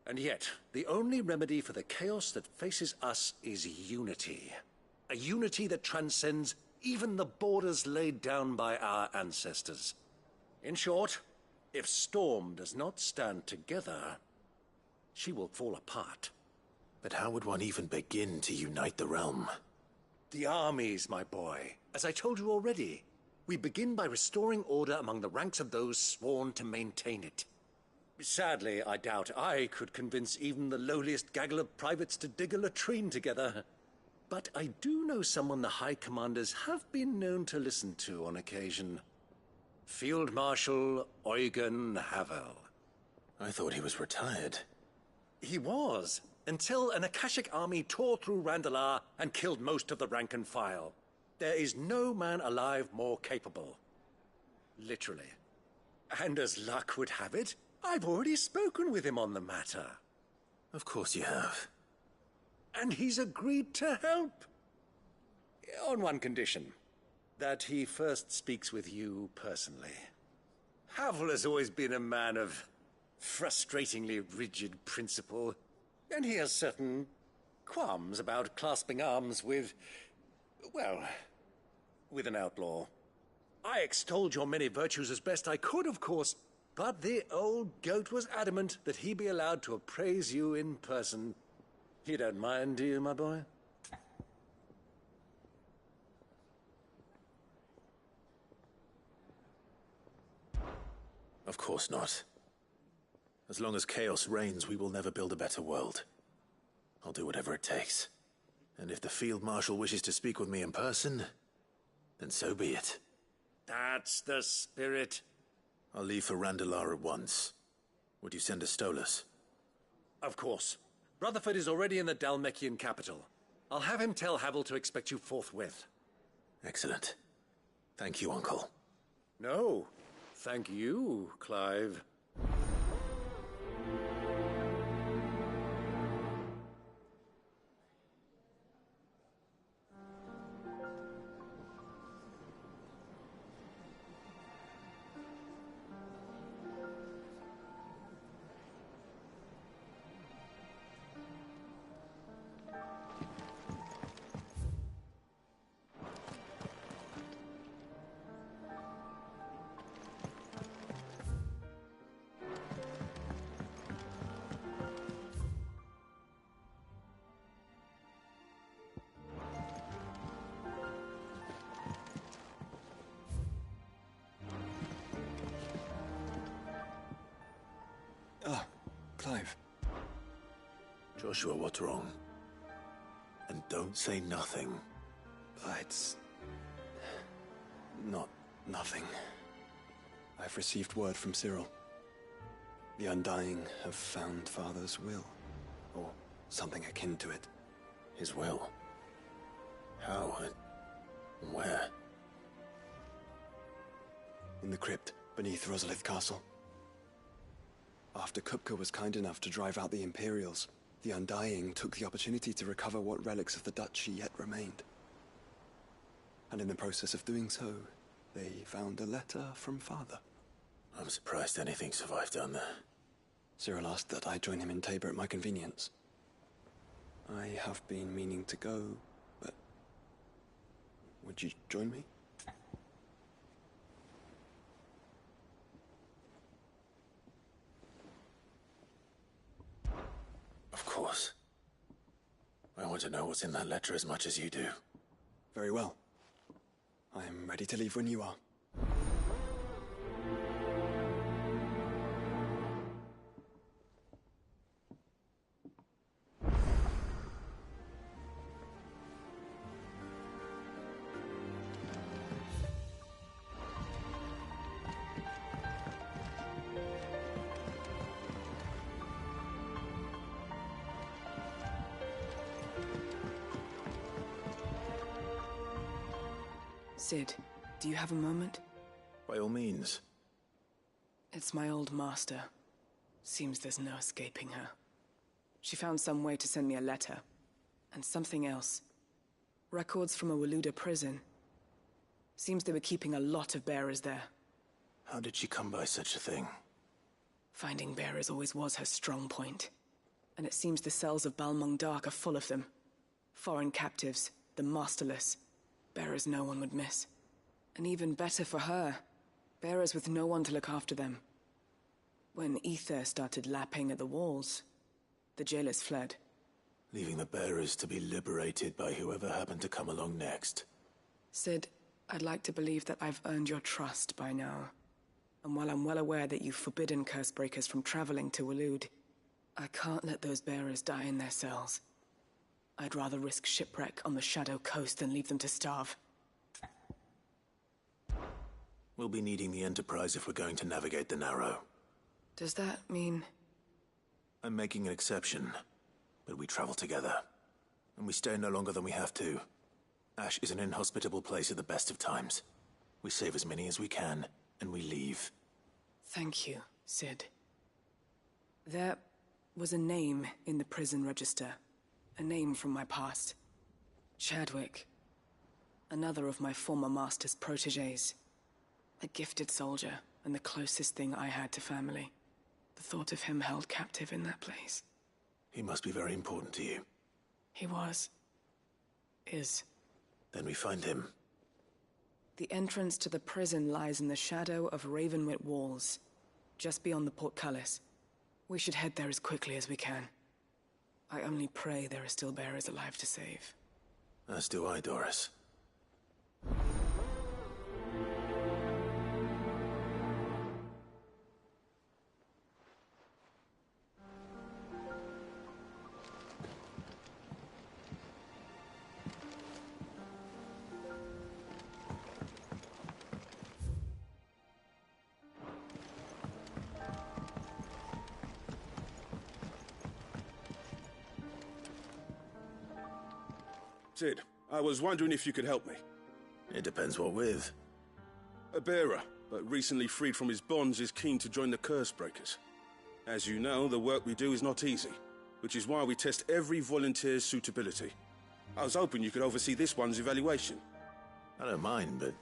And yet, the only remedy for the chaos that faces us is unity. A unity that transcends even the borders laid down by our ancestors. In short, if Storm does not stand together, she will fall apart. But how would one even begin to unite the realm? The armies, my boy. As I told you already, we begin by restoring order among the ranks of those sworn to maintain it. Sadly, I doubt I could convince even the lowliest gaggle of privates to dig a latrine together. But I do know someone the High Commanders have been known to listen to on occasion. Field Marshal Eugen Havel. I thought he was retired. He was, until an Akashic army tore through Randalar and killed most of the rank and file. There is no man alive more capable. Literally. And as luck would have it, I've already spoken with him on the matter. Of course you have. And he's agreed to help. On one condition. That he first speaks with you personally. Havel has always been a man of frustratingly rigid principle, and he has certain qualms about clasping arms with, well, with an outlaw. I extolled your many virtues as best I could, of course, but the old goat was adamant that he be allowed to appraise you in person. You don't mind, do you, my boy? Of course not. As long as chaos reigns, we will never build a better world. I'll do whatever it takes. And if the Field Marshal wishes to speak with me in person, then so be it. That's the spirit. I'll leave for Randalar at once. Would you send a Stolas? Of course. Rutherford is already in the Dalmekian capital. I'll have him tell Havel to expect you forthwith. Excellent. Thank you, Uncle. No. Thank you, Clive. Ah, Clive. Joshua, what's wrong? And don't say nothing. It's not nothing. I've received word from Cyril. The Undying have found Father's will, or something akin to it. His will? How and where? In the crypt beneath Rosalith Castle. After Kupka was kind enough to drive out the Imperials, the Undying took the opportunity to recover what relics of the Duchy yet remained. And in the process of doing so, they found a letter from Father. I'm surprised anything survived down there. Cyril asked that I join him in Tabor at my convenience. I have been meaning to go, but would you join me? Of course. I want to know what's in that letter as much as you do. Very well. I am ready to leave when you are. Sid, do you have a moment? By all means. It's my old master. Seems there's no escaping her. She found some way to send me a letter. And something else. Records from a Waluda prison. Seems they were keeping a lot of bearers there. How did she come by such a thing? Finding bearers always was her strong point. And it seems the cells of Balmung Dark are full of them. Foreign captives, the masterless. Bearers no one would miss. And even better for her, bearers with no one to look after them. When Ether started lapping at the walls, the jailers fled. Leaving the bearers to be liberated by whoever happened to come along next. Sid, I'd like to believe that I've earned your trust by now. And while I'm well aware that you've forbidden Cursebreakers from traveling to Waloed, I can't let those bearers die in their cells. I'd rather risk shipwreck on the Shadow Coast than leave them to starve. We'll be needing the Enterprise if we're going to navigate the Narrow. Does that mean... I'm making an exception, but we travel together. And we stay no longer than we have to. Ash is an inhospitable place at the best of times. We save as many as we can, and we leave. Thank you, Sid. There was a name in the prison register. A name from my past. Chadwick. Another of my former master's protégés. A gifted soldier, and the closest thing I had to family. The thought of him held captive in that place. He must be very important to you. He was. Is. Then we find him. The entrance to the prison lies in the shadow of Ravenwit Walls, just beyond the portcullis. We should head there as quickly as we can. I only pray there are still bearers alive to save. As do I, Doris. Sid, I was wondering if you could help me. It depends what with. A bearer, but recently freed from his bonds, is keen to join the Curse Breakers. As you know, the work we do is not easy, which is why we test every volunteer's suitability. I was hoping you could oversee this one's evaluation. I don't mind, but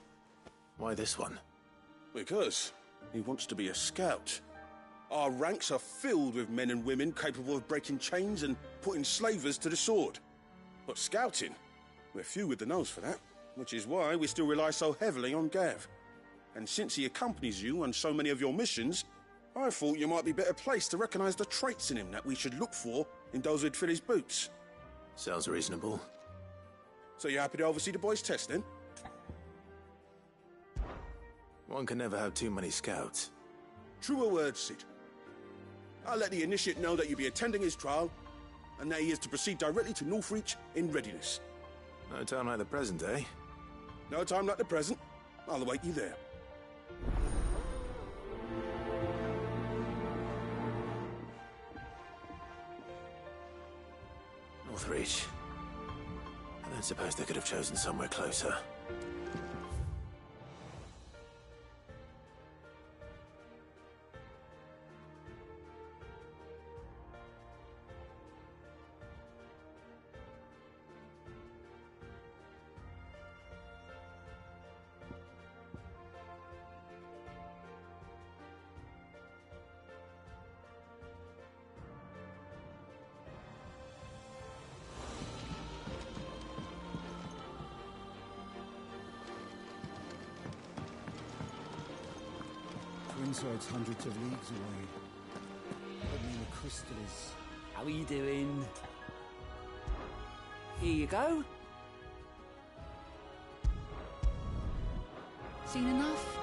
why this one? Because he wants to be a scout. Our ranks are filled with men and women capable of breaking chains and putting slavers to the sword. But scouting? We're few with the nose for that, which is why we still rely so heavily on Gav. And since he accompanies you on so many of your missions, I thought you might be better placed to recognize the traits in him that we should look for in those who'd fill his boots. Sounds reasonable. So you're happy to oversee the boys' test, then? One can never have too many scouts. Truer words, Sid. I'll let the initiate know that you'll be attending his trial, and that he is to proceed directly to Northreach in readiness. No time like the present, eh? No time like the present. I'll await you there. Northreach. I don't suppose they could have chosen somewhere closer. Twinsworth's hundreds of leagues away. Doesn't mean the crystal is... How are you doing? Here you go. Seen enough?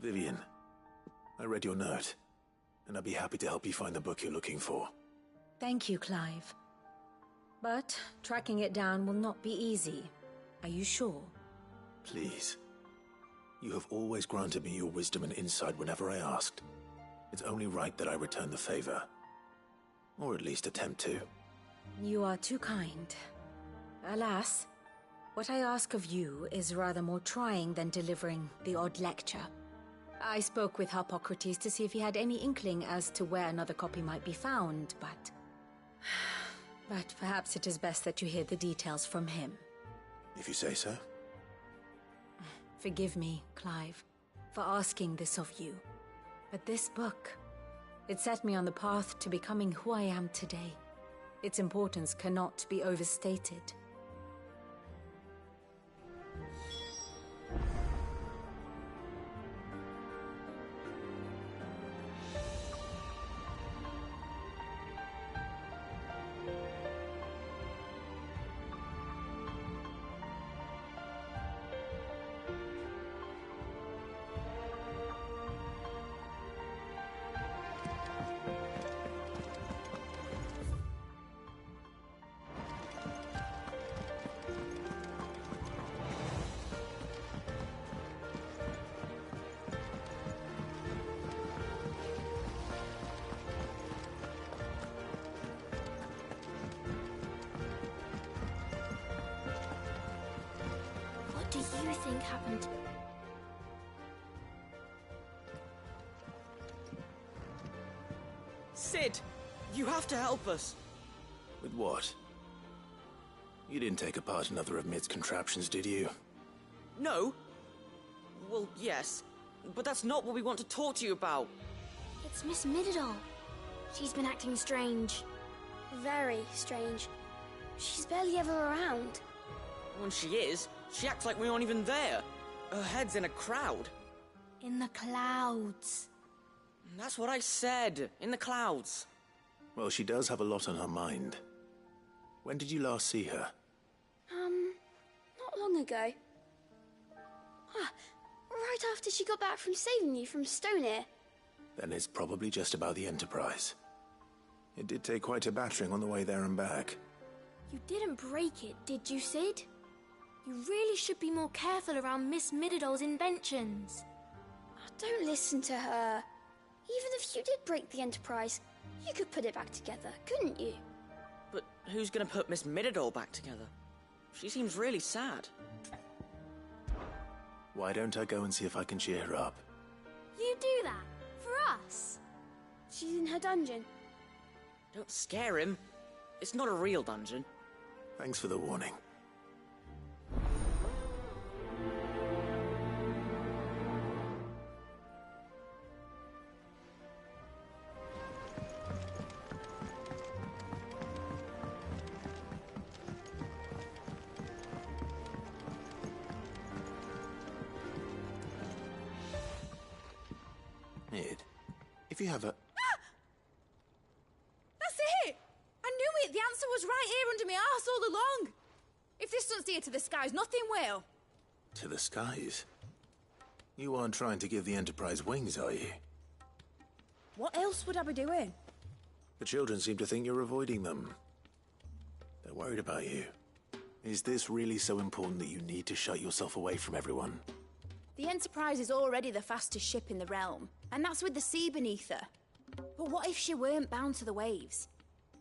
Vivian, I read your note, and I'd be happy to help you find the book you're looking for. Thank you, Clive. But tracking it down will not be easy. Are you sure? Please. You have always granted me your wisdom and insight whenever I asked. It's only right that I return the favor. Or at least attempt to. You are too kind. Alas, what I ask of you is rather more trying than delivering the odd lecture. I spoke with Harpocrates to see if he had any inkling as to where another copy might be found, but... But perhaps it is best that you hear the details from him. If you say so. Forgive me, Clive, for asking this of you. But this book, it set me on the path to becoming who I am today. Its importance cannot be overstated. What do you think happened? Sid! You have to help us! With what? You didn't take apart another of Mid's contraptions, did you? No? Well, yes. But that's not what we want to talk to you about. It's Miss Mididol. She's been acting strange. Very strange. She's barely ever around. When she is, she acts like we aren't even there. Her head's in a crowd. In the clouds. That's what I said. In the clouds. Well, she does have a lot on her mind. When did you last see her? Not long ago. Ah, right after she got back from saving you from Stonear. Then it's probably just about the Enterprise. It did take quite a battering on the way there and back. You didn't break it, did you, Sid? You really should be more careful around Miss Mididol's inventions. Oh, don't listen to her. Even if you did break the Enterprise, you could put it back together, couldn't you? But who's gonna put Miss Mididol back together? She seems really sad. Why don't I go and see if I can cheer her up? You do that? For us? She's in her dungeon. Don't scare him. It's not a real dungeon. Thanks for the warning. Mid, if you have a... That's it! I knew it! The answer was right here under my arse all along! If this doesn't steer to the skies, nothing will! To the skies? You aren't trying to give the Enterprise wings, are you? What else would I be doing? The children seem to think you're avoiding them. They're worried about you. Is this really so important that you need to shut yourself away from everyone? The Enterprise is already the fastest ship in the realm, and that's with the sea beneath her. But what if she weren't bound to the waves?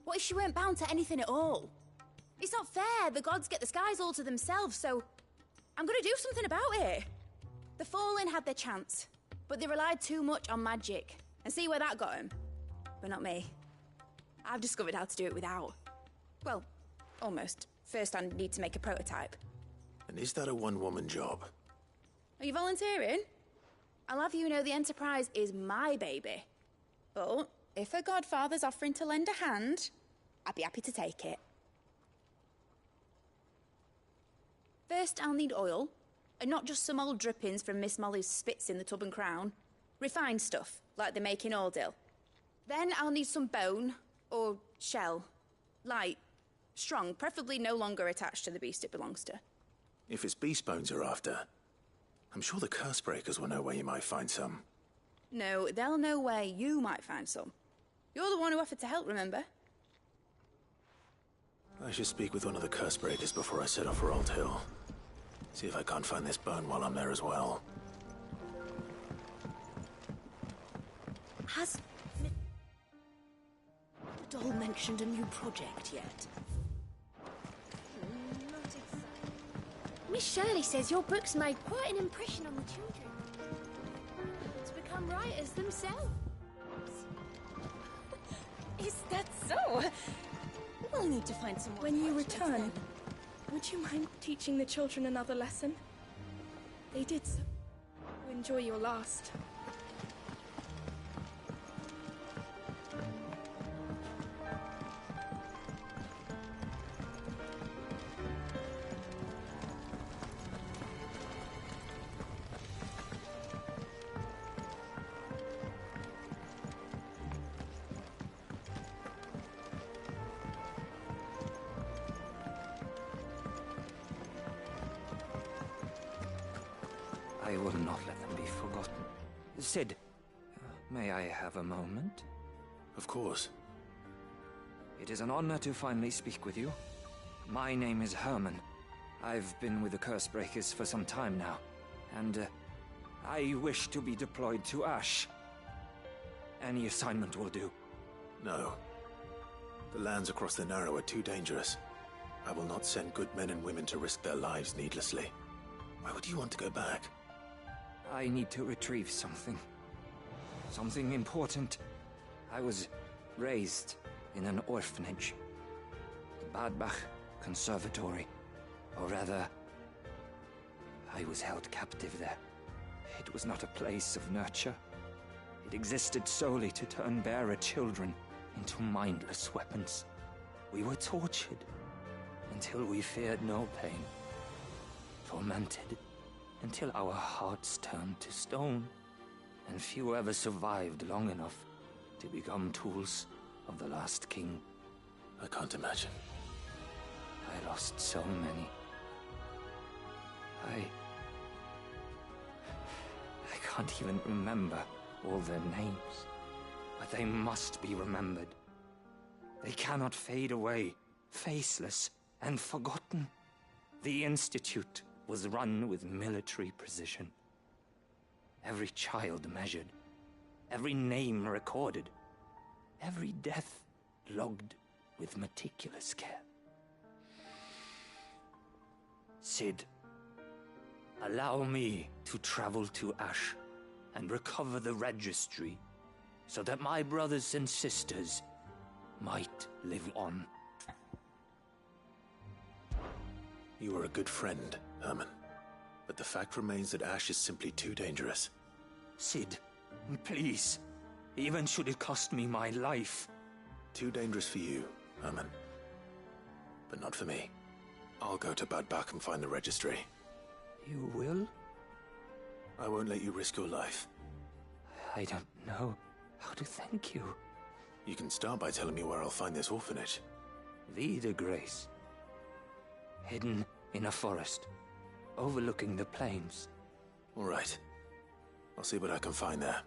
What if she weren't bound to anything at all? It's not fair. The gods get the skies all to themselves, so I'm gonna do something about it. The Fallen had their chance, but they relied too much on magic. And see where that got them? But not me. I've discovered how to do it without. Well, almost. First I need to make a prototype. And is that a one-woman job? Are you volunteering? I'll have you know the Enterprise is my baby. But if a godfather's offering to lend a hand, I'd be happy to take it. First, I'll need oil, and not just some old drippings from Miss Molly's spits in the Tub and Crown. Refined stuff, like they make in Ordil. Then I'll need some bone, or shell. Light, strong, preferably no longer attached to the beast it belongs to. If it's beast bones you're after, I'm sure the curse breakers will know where you might find some. No, they'll know where you might find some. You're the one who offered to help, remember? I should speak with one of the curse breakers before I set off for Old Hill. See if I can't find this bone while I'm there as well. Has Doll mentioned a new project yet? Not exactly. Miss Shirley says your books made quite an impression on the children. To become writers themselves. Is that so? We'll need to find some more. When you return, would you mind teaching the children another lesson? They did so enjoy your last. I will not let them be forgotten. Sid, may I have a moment? Of course. It is an honor to finally speak with you. My name is Herman. I've been with the Curse Breakers for some time now, and I wish to be deployed to Ash. Any assignment will do. No. The lands across the Narrow are too dangerous. I will not send good men and women to risk their lives needlessly. Why would you want to go back? I need to retrieve something. Something important. I was raised in an orphanage. The Badbach Conservatory. Or rather, I was held captive there. It was not a place of nurture. It existed solely to turn bearer children into mindless weapons. We were tortured until we feared no pain. Tormented until our hearts turned to stone, and few ever survived long enough to become tools of the last king. I can't imagine. I lost so many. I can't even remember all their names, but they must be remembered. They cannot fade away, faceless and forgotten. The Institute was run with military precision. Every child measured, every name recorded, every death logged with meticulous care. Cid, allow me to travel to Ash and recover the registry so that my brothers and sisters might live on. You were a good friend, Herman. But the fact remains that Ash is simply too dangerous. Cid, please. Even should it cost me my life. Too dangerous for you, Herman. But not for me. I'll go to Bad Bach and find the registry. You will? I won't let you risk your life. I don't know how to thank you. You can start by telling me where I'll find this orphanage. Vie de Grace. Hidden in a forest, overlooking the plains. All right. I'll see what I can find there.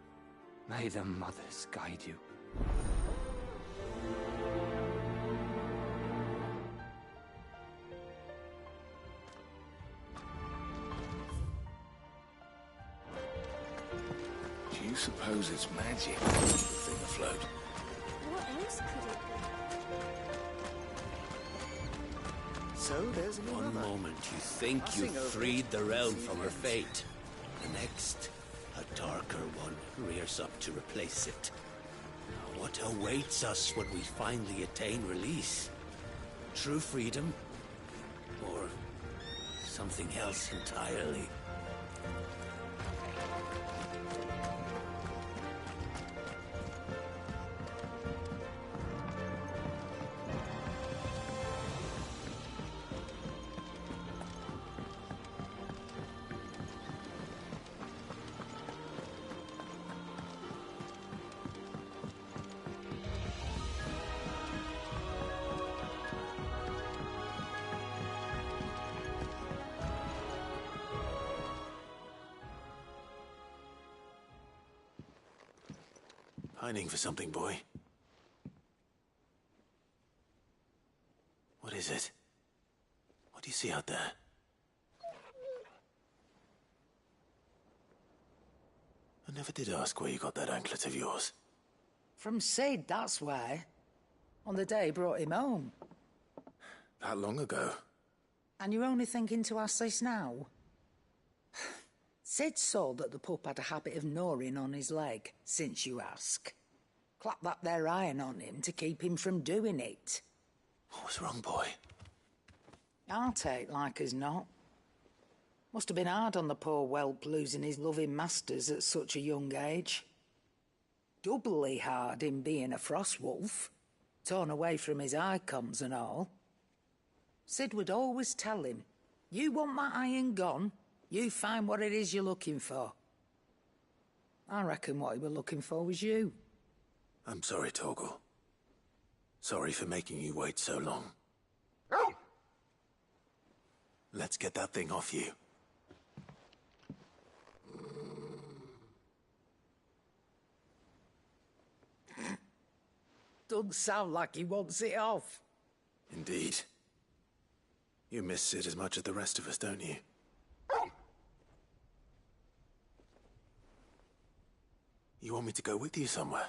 May the mothers guide you. Do you suppose it's magic, the thing afloat? What else could it So there's One moment you think you've freed the realm from her fate. The next, a darker one rears up to replace it. Now, what awaits us when we finally attain release? True freedom? Or something else entirely? Pining for something, boy. What is it? What do you see out there? I never did ask where you got that anklet of yours. From Cid, that's why. On the day he brought him home. That long ago? And you're only thinking to ask this now? Cid saw that the pup had a habit of gnawing on his leg, since you ask. Clap that there iron on him to keep him from doing it. What was wrong, boy? I'll take like as not. Must have been hard on the poor whelp losing his loving masters at such a young age. Doubly hard in being a frost wolf, torn away from his icons and all. Cid would always tell him, you want that iron gone, you find what it is you're looking for. I reckon what he were looking for was you. I'm sorry, Torgal. Sorry for making you wait so long. Let's get that thing off you. Doesn't sound like he wants it off. Indeed. You miss Cid as much as the rest of us, don't you? You want me to go with you somewhere?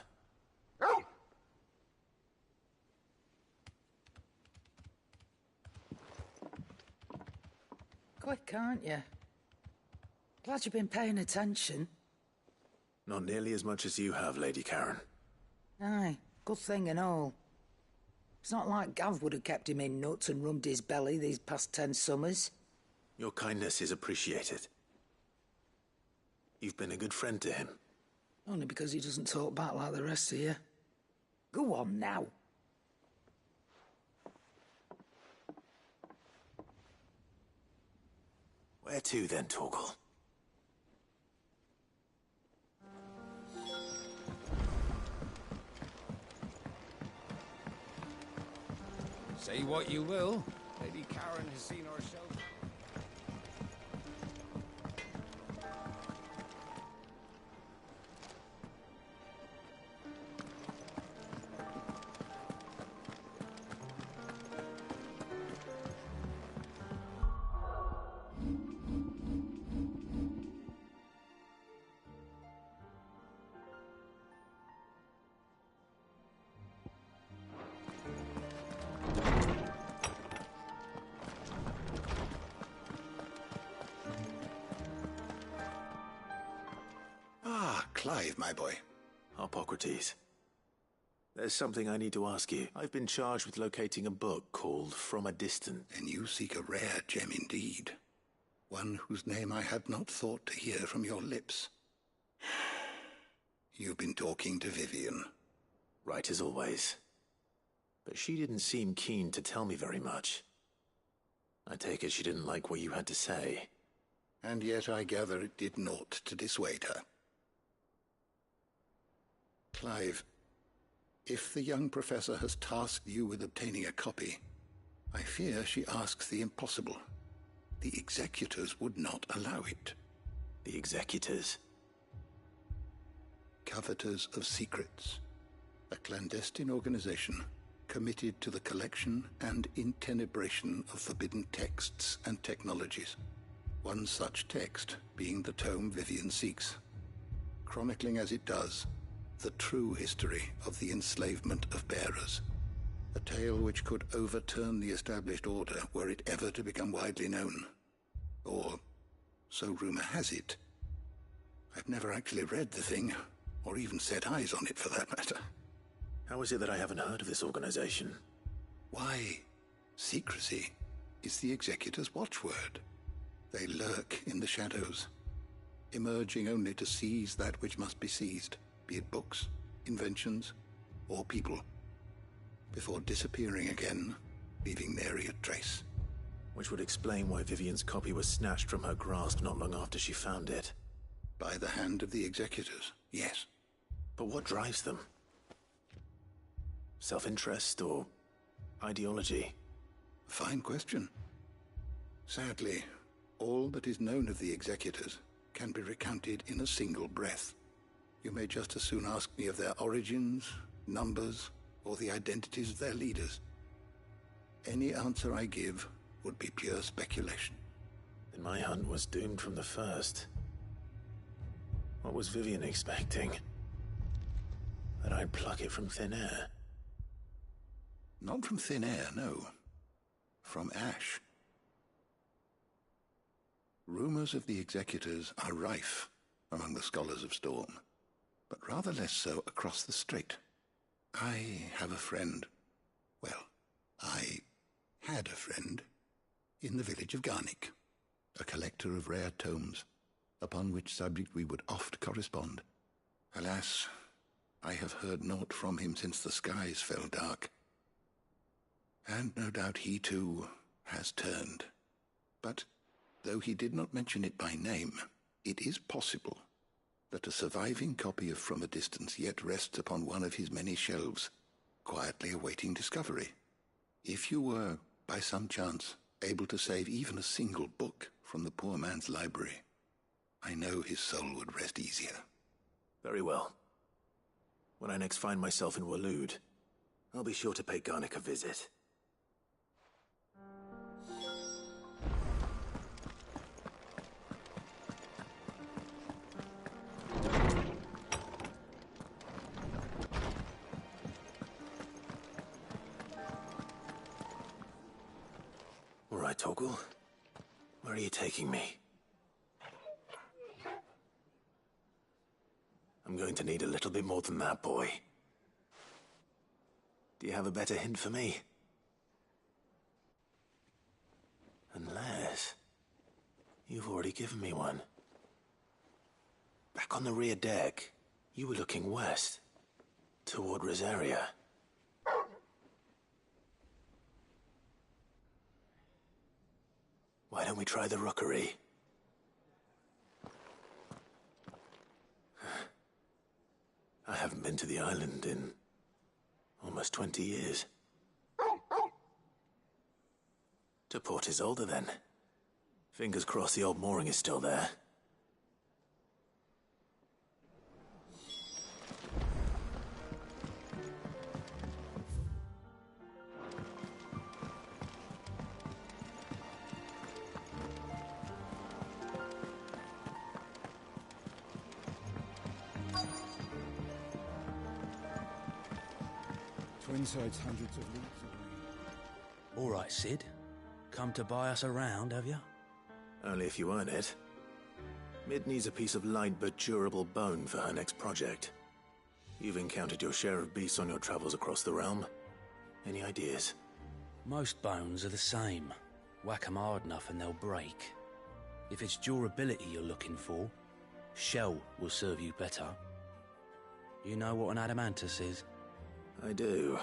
Quick, aren't you? Glad you've been paying attention. Not nearly as much as you have, Lady Karen. Aye, good thing and all. It's not like Gav would have kept him in nuts and rubbed his belly these past 10 summers. Your kindness is appreciated. You've been a good friend to him. Only because he doesn't talk back like the rest of you. Go on now. Where to then, Torgal? Say what you will, Lady Karen has seen herself. Clive, my boy. Hippocrates. There's something I need to ask you. I've been charged with locating a book called From a Distance. And you seek a rare gem indeed. One whose name I had not thought to hear from your lips. You've been talking to Vivian. Right as always. But she didn't seem keen to tell me very much. I take it she didn't like what you had to say. And yet I gather it did naught to dissuade her. Clive, if the young professor has tasked you with obtaining a copy, I fear she asks the impossible. The executors would not allow it. The executors? Coveters of Secrets. A clandestine organization committed to the collection and intenebration of forbidden texts and technologies. One such text being the tome Vivian seeks, chronicling as it does the true history of the enslavement of bearers. A tale which could overturn the established order were it ever to become widely known. Or, so rumor has it. I've never actually read the thing, or even set eyes on it for that matter. How is it that I haven't heard of this organization? Why, secrecy is the executor's watchword. They lurk in the shadows, emerging only to seize that which must be seized, be it books, inventions, or people, before disappearing again, leaving nary a trace. Which would explain why Vivian's copy was snatched from her grasp not long after she found it. By the hand of the executors, yes. But what drives them? Self-interest or ideology? Fine question. Sadly, all that is known of the executors can be recounted in a single breath. You may just as soon ask me of their origins, numbers, or the identities of their leaders. Any answer I give would be pure speculation. Then my hunt was doomed from the first. What was Vivian expecting? That I'd pluck it from thin air? Not from thin air, no. From ash. Rumors of the executors are rife among the scholars of Storm, but rather less so across the strait. I have a friend. Well, I had a friend in the village of Garnick, a collector of rare tomes, upon which subject we would oft correspond. Alas, I have heard naught from him since the skies fell dark. And no doubt he too has turned. But though he did not mention it by name, it is possible that a surviving copy of From a Distance yet rests upon one of his many shelves, quietly awaiting discovery. If you were, by some chance, able to save even a single book from the poor man's library, I know his soul would rest easier. Very well. When I next find myself in Waloed, I'll be sure to pay Garnick a visit. All right, Torgal. Where are you taking me? I'm going to need a little bit more than that, boy. Do you have a better hint for me? Unless... you've already given me one. Back on the rear deck, you were looking west, toward Rosaria. Why don't we try the rookery? I haven't been to the island in almost 20 years. To Port Isolde, then. Fingers crossed the old mooring is still there. Twinside's hundreds of leagues away. All right, Sid. Come to buy us around, have you? Only if you earn it. Mid needs a piece of light but durable bone for her next project. You've encountered your share of beasts on your travels across the realm. Any ideas? Most bones are the same. Whack 'em hard enough and they'll break. If it's durability you're looking for, shell will serve you better. You know what an adamantus is? I do.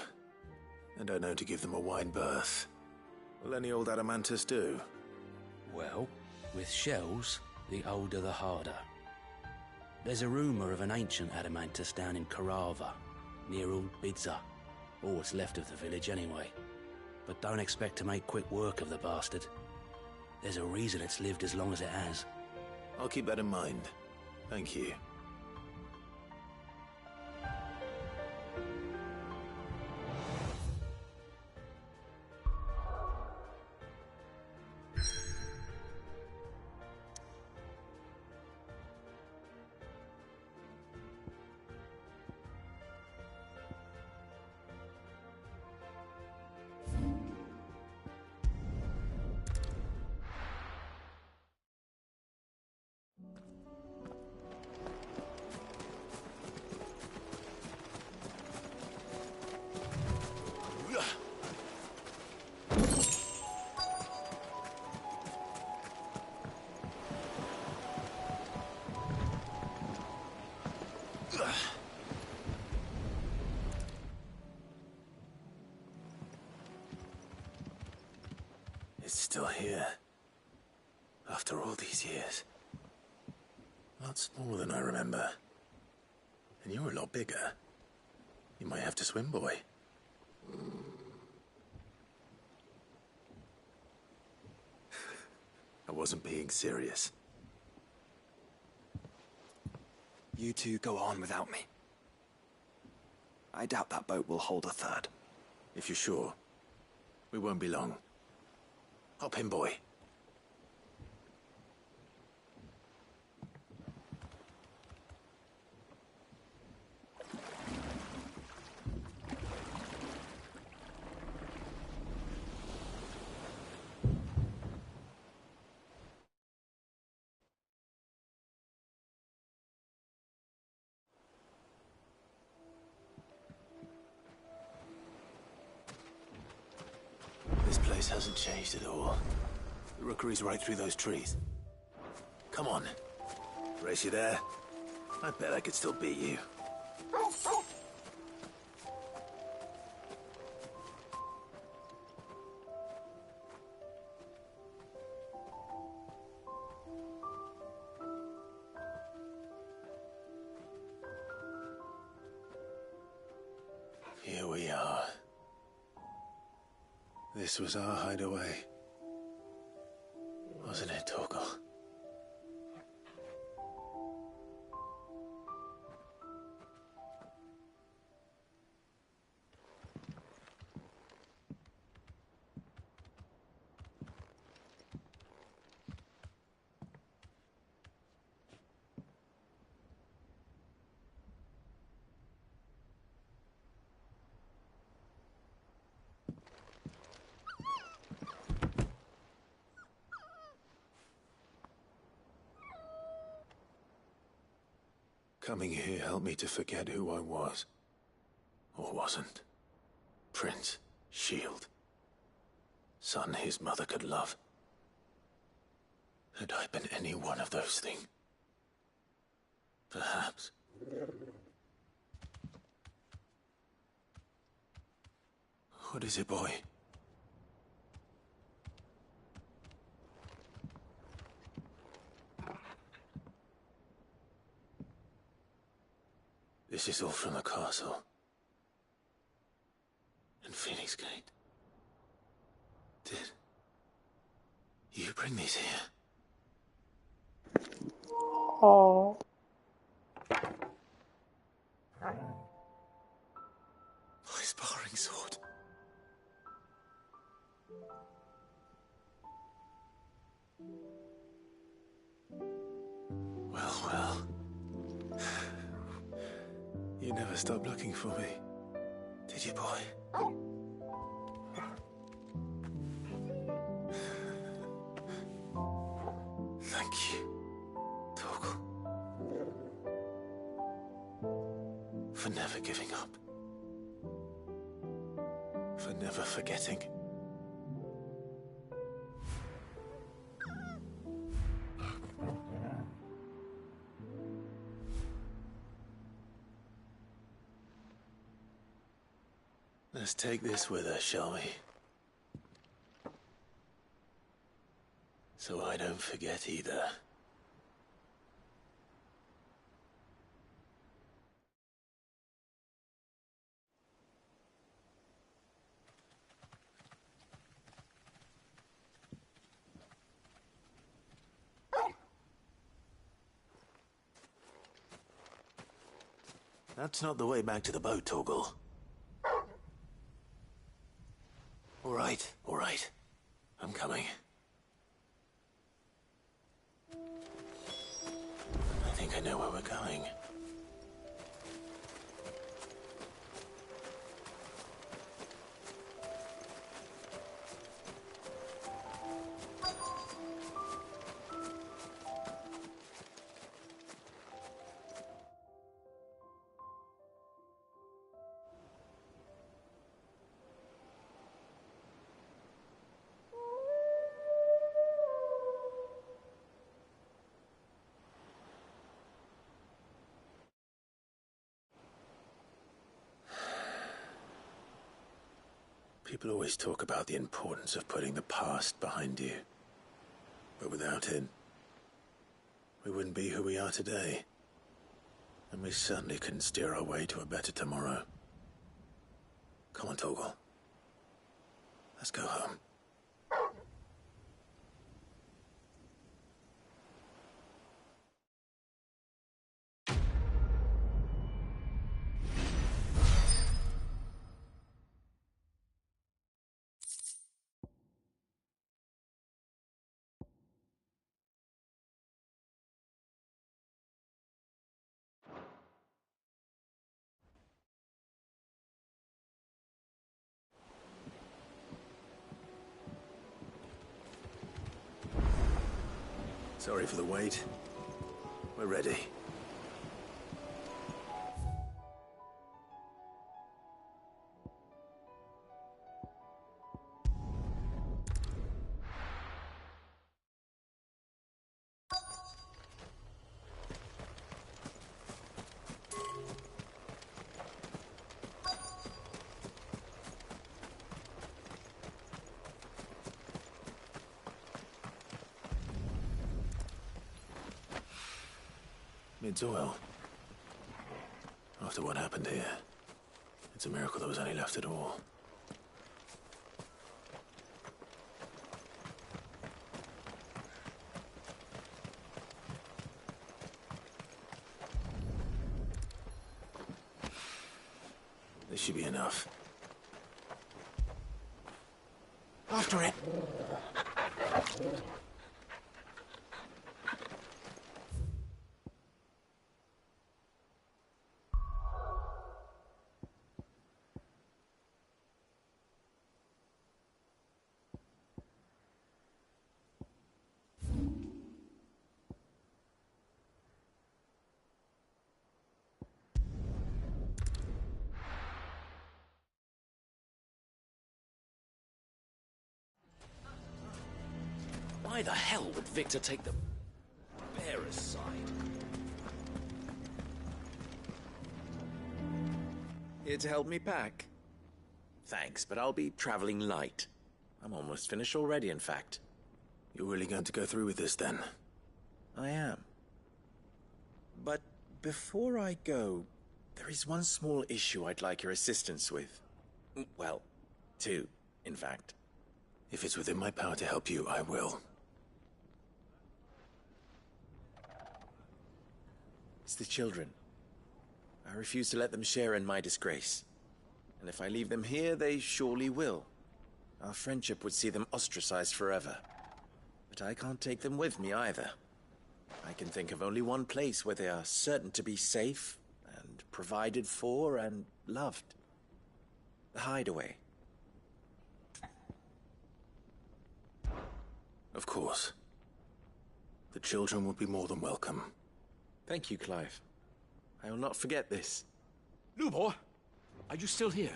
And I know to give them a wide berth. Will any old adamantus do? Well, with shells, the older the harder. There's a rumour of an ancient adamantus down in Carava, near Old Bidza, or what's left of the village anyway. But don't expect to make quick work of the bastard. There's a reason it's lived as long as it has. I'll keep that in mind. Thank you. It's still here. After all these years. A lot smaller than I remember. And you're a lot bigger. You might have to swim, boy. I wasn't being serious. You two go on without me. I doubt that boat will hold a third. If you're sure, we won't be long. Hop in, boy. This place hasn't changed at all. The rookery's right through those trees. Come on. Race you there? I bet I could still beat you. Here we are. This was our hideaway. Wasn't it, Torgal? Coming here helped me to forget who I was. Or wasn't. Prince, shield. Son his mother could love. Had I been any one of those things? Perhaps. What is it, boy? This is all from the castle. And Phoenix Gate. Did you bring these here? Oh. My sparring sword. Well. You never stopped looking for me, did you, boy? Thank you, Torgal, for never giving up, for never forgetting. Let's take this with us, shall we? So I don't forget either. That's not the way back to the boat, Torgal. All right. I'm coming. I think I know where we're going. People always talk about the importance of putting the past behind you. But without it, we wouldn't be who we are today. And we certainly couldn't steer our way to a better tomorrow. Come on, Torgal. Let's go home. Sorry for the wait. We're ready. It's oil. After what happened here, it's a miracle there was any left at all. This should be enough. After it! Why the hell would Victor take the bearer's side? Here to help me pack? Thanks, but I'll be traveling light. I'm almost finished already, in fact. You're really going to go through with this, then? I am. But before I go, there is one small issue I'd like your assistance with. Well, two, in fact. If it's within my power to help you, I will. It's the children. I refuse to let them share in my disgrace. And if I leave them here, they surely will. Our friendship would see them ostracized forever. But I can't take them with me either. I can think of only one place where they are certain to be safe and provided for and loved. The Hideaway. Of course. The children would be more than welcome. Thank you, Clive. I will not forget this. Lubor, are you still here?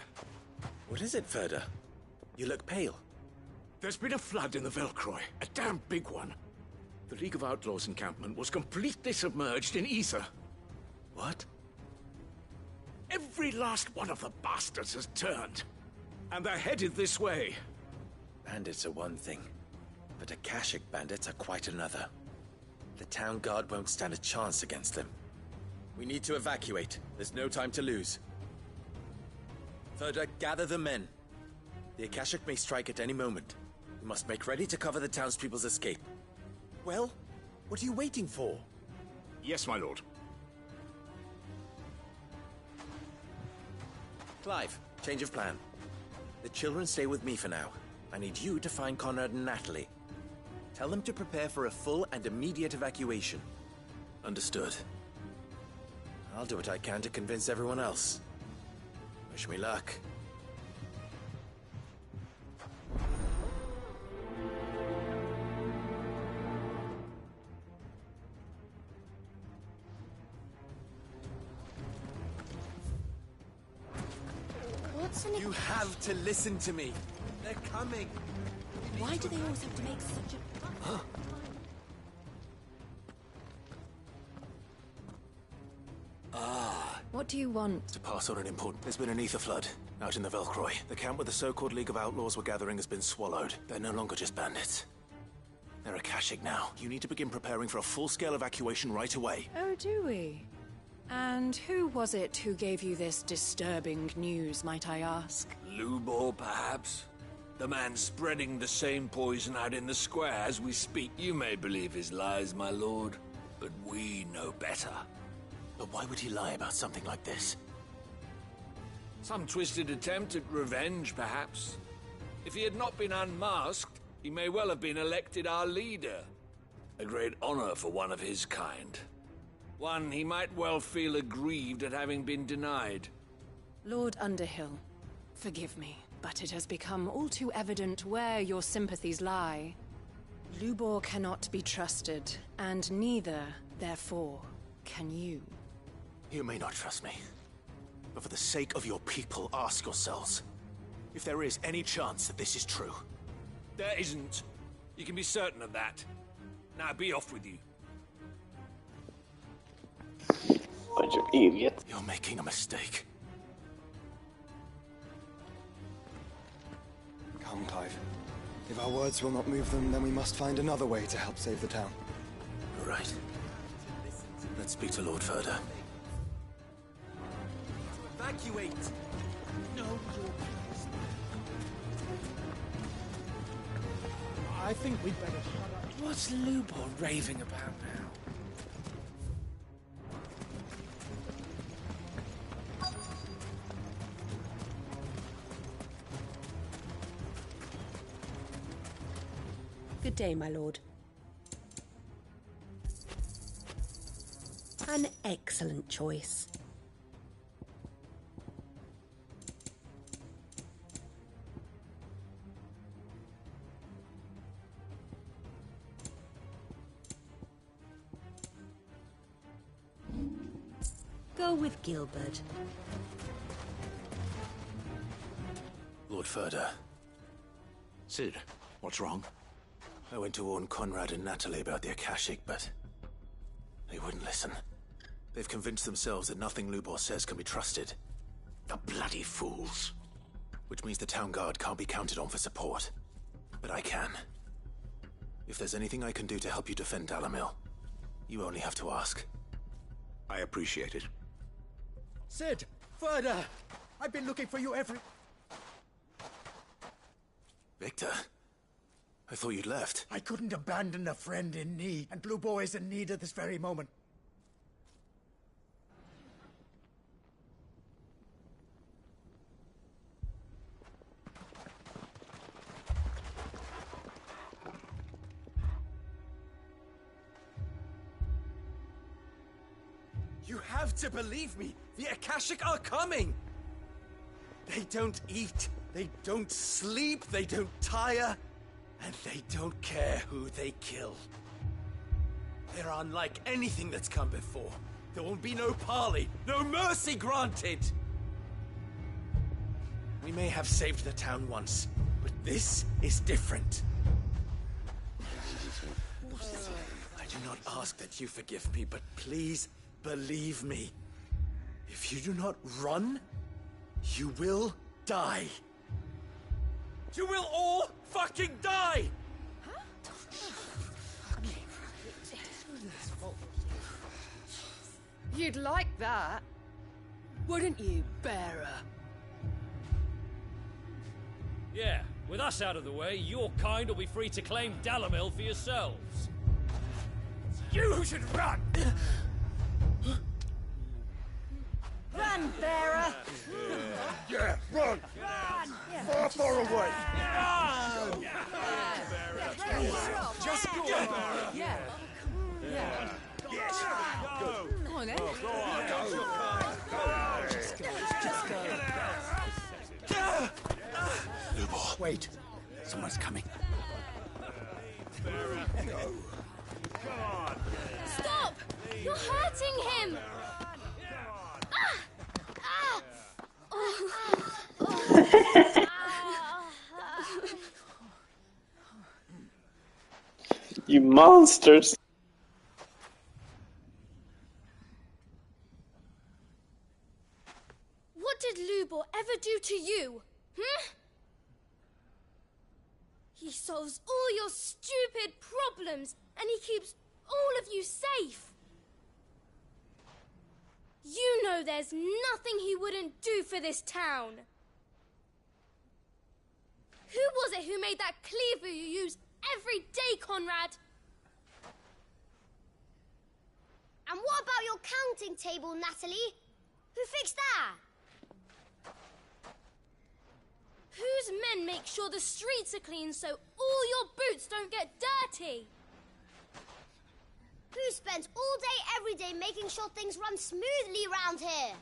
What is it, Ferda? You look pale. There's been a flood in the Velcroy, a damn big one. The League of Outlaws encampment was completely submerged in ether. What? Every last one of the bastards has turned, and they're headed this way. Bandits are one thing, but Akashic bandits are quite another. The town guard won't stand a chance against them. We need to evacuate. There's no time to lose. Ferda, gather the men. The Akashic may strike at any moment. We must make ready to cover the townspeople's escape. Well, what are you waiting for? Yes, my lord. Clive, change of plan. The children stay with me for now. I need you to find Conrad and Natalie. Tell them to prepare for a full and immediate evacuation. Understood. I'll do what I can to convince everyone else. Wish me luck. What's an... You have to listen to me. They're coming. Why do they always have to make such a... Huh? What do you want? To pass on an import. There's been an ether flood out in the Velcroy. The camp where the so-called League of Outlaws were gathering has been swallowed. They're no longer just bandits. They're Akashic now. You need to begin preparing for a full-scale evacuation right away. Oh, do we? And who was it who gave you this disturbing news, might I ask? Lubor, perhaps? The man spreading the same poison out in the square as we speak. You may believe his lies, my lord, but we know better. But why would he lie about something like this? Some twisted attempt at revenge, perhaps. If he had not been unmasked, he may well have been elected our leader. A great honor for one of his kind. One he might well feel aggrieved at having been denied. Lord Underhill, forgive me, but it has become all too evident where your sympathies lie. Lubor cannot be trusted, and neither, therefore, can you. You may not trust me, but for the sake of your people, ask yourselves if there is any chance that this is true. There isn't. You can be certain of that. Now be off with you. Bunch of idiots. You're making a mistake. Come, Clive. If our words will not move them, then we must find another way to help save the town. All right. Let's speak to Lord Ferda. Evacuate! No, I think we'd better shut up. What's Lubor raving about now? Good day, my lord. An excellent choice. Go with Gilbert. Lord Ferda. Sid, what's wrong? I went to warn Conrad and Natalie about the Akashic, but they wouldn't listen. They've convinced themselves that nothing Lubor says can be trusted. The bloody fools. Which means the town guard can't be counted on for support. But I can. If there's anything I can do to help you defend Dalamil, you only have to ask. I appreciate it. Sid! Further! I've been looking for you every... Victor? I thought you'd left. I couldn't abandon a friend in need, and Blue Boy is in need at this very moment. You have to believe me! The Akashic are coming! They don't eat, they don't sleep, they don't tire, and they don't care who they kill. They're unlike anything that's come before. There won't be no parley, no mercy granted! We may have saved the town once, but this is different. I do not ask that you forgive me, but please believe me. If you do not run, you will die. You will all fucking die! You'd like that, wouldn't you, bearer? Yeah, with us out of the way, your kind will be free to claim Dalamil for yourselves. You should run! Run, bearer! Yeah, run! Run! Far away! Run! Just go! Yeah. Yeah. Yes! Go! Go on, then. Go on, go! Just go. Lubor. Wait. Someone's coming. Stop! You're hurting him! You monsters! What did Lubor ever do to you? He solves all your stupid problems, and he keeps all of you safe. You know there's nothing he wouldn't do for this town. Who was it who made that cleaver you use every day, Conrad? And what about your counting table, Natalie? Who fixed that? Whose men make sure the streets are clean so all your boots don't get dirty? Who spends all day, every day making sure things run smoothly around here?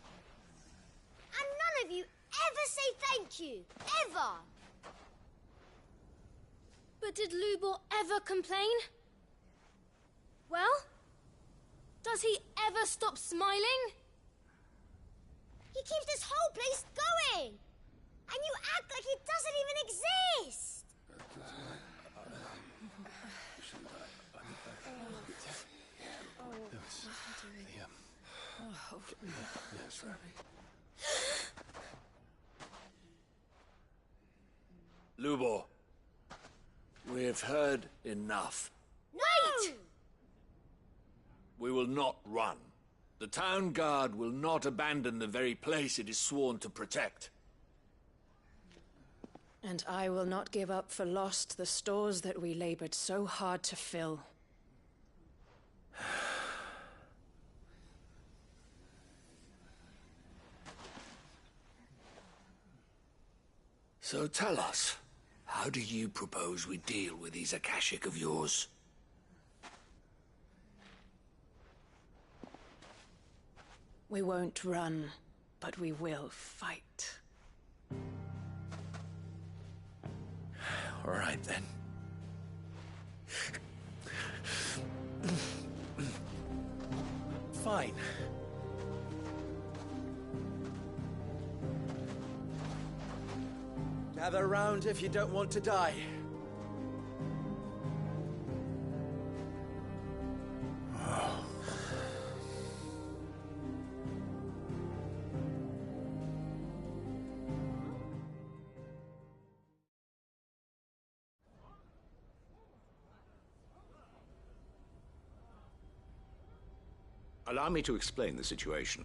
And none of you ever say thank you. Ever. But did Lubor ever complain? Well, does he ever stop smiling? He keeps this whole place going. And you act like it doesn't even exist. Lubor, we've heard enough. Wait! We will not run. The town guard will not abandon the very place it is sworn to protect. And I will not give up for lost the stores that we labored so hard to fill. So tell us, how do you propose we deal with these Akashic of yours? We won't run, but we will fight. All right, then. Fine. Gather round if you don't want to die. Allow me to explain the situation.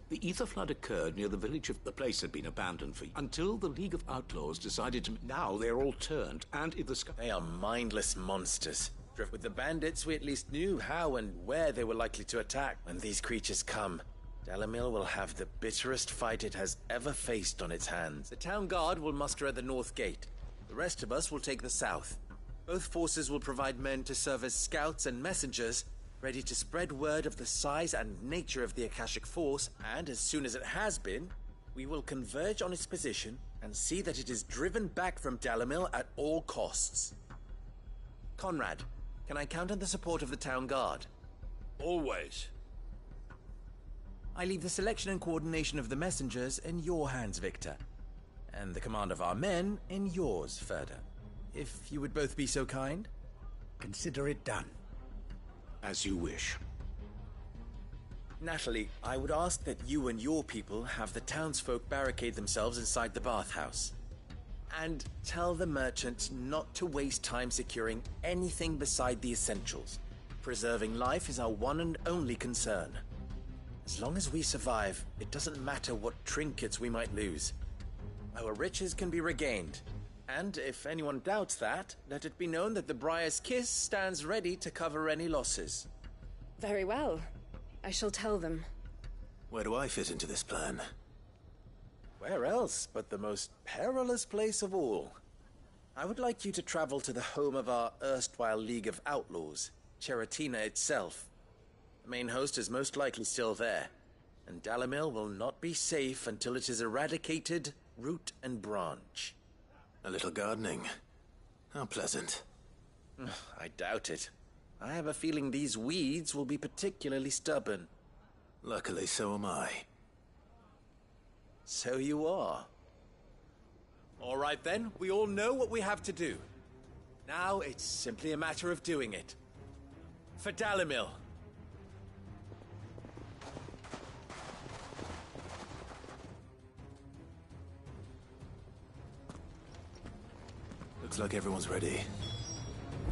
The ether flood occurred near the village of the place had been abandoned for until the League of Outlaws decided to... Now they're all turned, and in the sky... They are mindless monsters. With the bandits, we at least knew how and where they were likely to attack. When these creatures come, Dalamil will have the bitterest fight it has ever faced on its hands. The town guard will muster at the north gate. The rest of us will take the south. Both forces will provide men to serve as scouts and messengers, ready to spread word of the size and nature of the Akashic Force, and as soon as it has been, we will converge on its position and see that it is driven back from Dalamil at all costs. Conrad, can I count on the support of the town guard? Always. I leave the selection and coordination of the messengers in your hands, Victor, and the command of our men in yours, Ferda. If you would both be so kind. Consider it done. As you wish. Natalie, I would ask that you and your people have the townsfolk barricade themselves inside the bathhouse. And tell the merchants not to waste time securing anything beside the essentials. Preserving life is our one and only concern. As long as we survive, it doesn't matter what trinkets we might lose. Our riches can be regained. And if anyone doubts that, let it be known that the Briar's Kiss stands ready to cover any losses. Very well. I shall tell them. Where do I fit into this plan? Where else but the most perilous place of all? I would like you to travel to the home of our erstwhile League of Outlaws, Cheratina itself. The main host is most likely still there, and Dalamil will not be safe until it is eradicated, root and branch. A little gardening. How pleasant. I doubt it. I have a feeling these weeds will be particularly stubborn. Luckily, so am I. So you are. All right then, we all know what we have to do. Now it's simply a matter of doing it. For Dalamil. Looks like everyone's ready.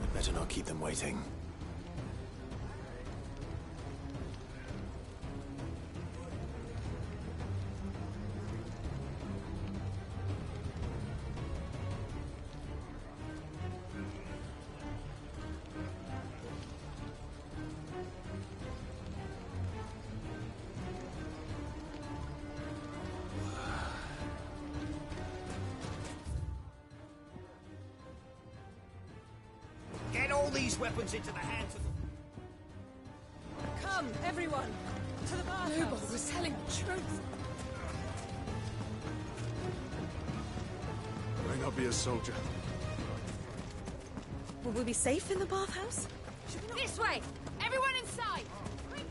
I'd better not keep them waiting. Get all these weapons into the hands of the... Come, everyone! To the bathhouse! Lubor was telling the truth. May not be a soldier. Will we be safe in the bathhouse? This way! Everyone inside! Quickly!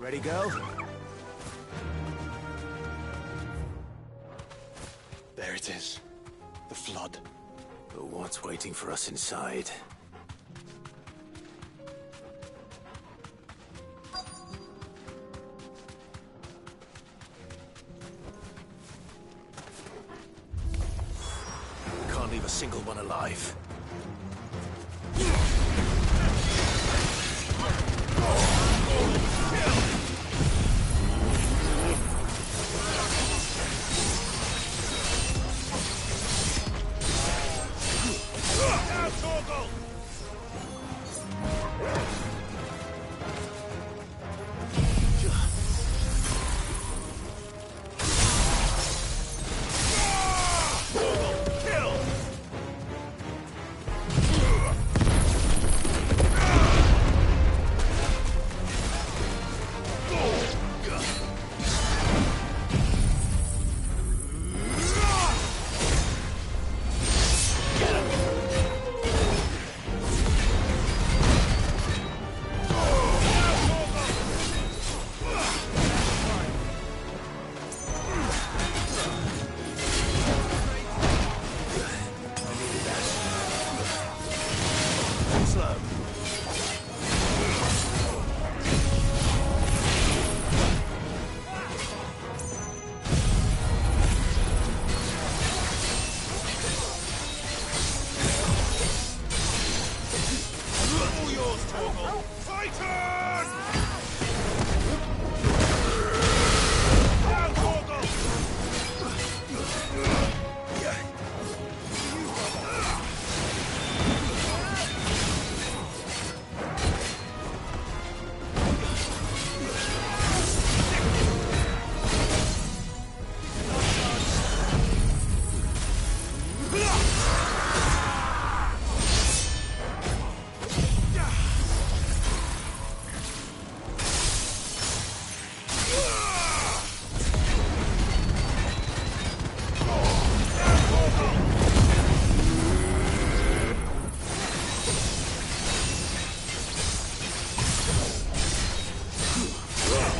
Ready, go? There it is. The flood. But what's waiting for us inside? We can't leave a single one alive. slow. All yours, Torgal! Fighters! Down, Torgal!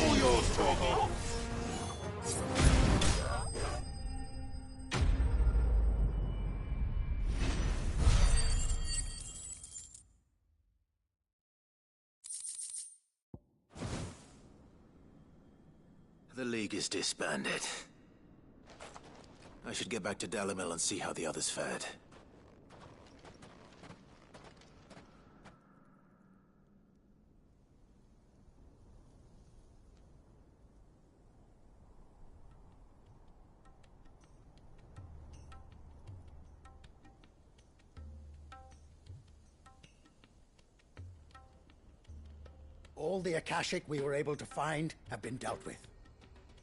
All yours, Torgal! The League is disbanded. I should get back to Dalimil and see how the others fared. All the Akashic we were able to find have been dealt with.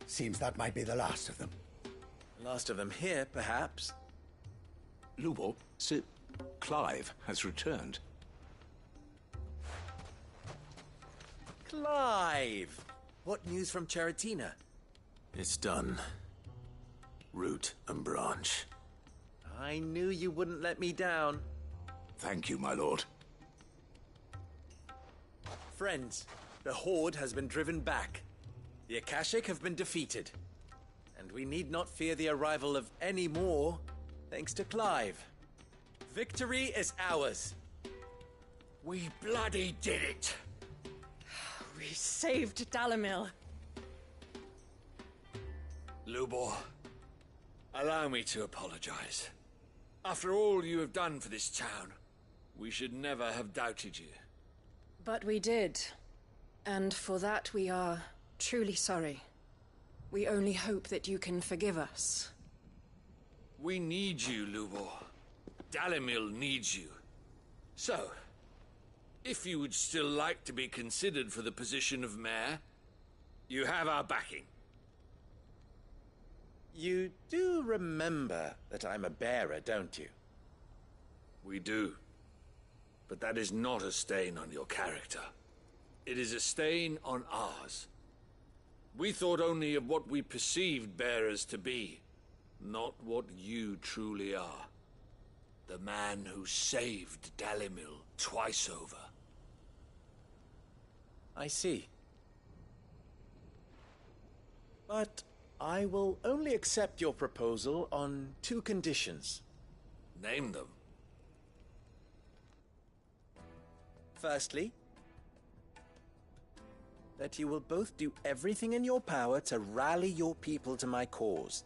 Seems that might be the last of them. Last of them here, perhaps. Lubor, Sir Clive has returned. Clive! What news from Charatina? It's done. Root and branch. I knew you wouldn't let me down. Thank you, my lord. Friends, the Horde has been driven back. The Akashic have been defeated. And we need not fear the arrival of any more, thanks to Clive. Victory is ours. We bloody did it! We saved Dalimil. Lubor, allow me to apologize. After all you have done for this town, we should never have doubted you. But we did. And for that we are truly sorry. We only hope that you can forgive us. We need you, Lubor. Dalimil needs you. So, if you would still like to be considered for the position of mayor, you have our backing. You do remember that I'm a bearer, don't you? We do. But that is not a stain on your character. It is a stain on ours. We thought only of what we perceived bearers to be, not what you truly are. The man who saved Dalimil twice over. I see. But I will only accept your proposal on 2 conditions. Name them. Firstly, that you will both do everything in your power to rally your people to my cause.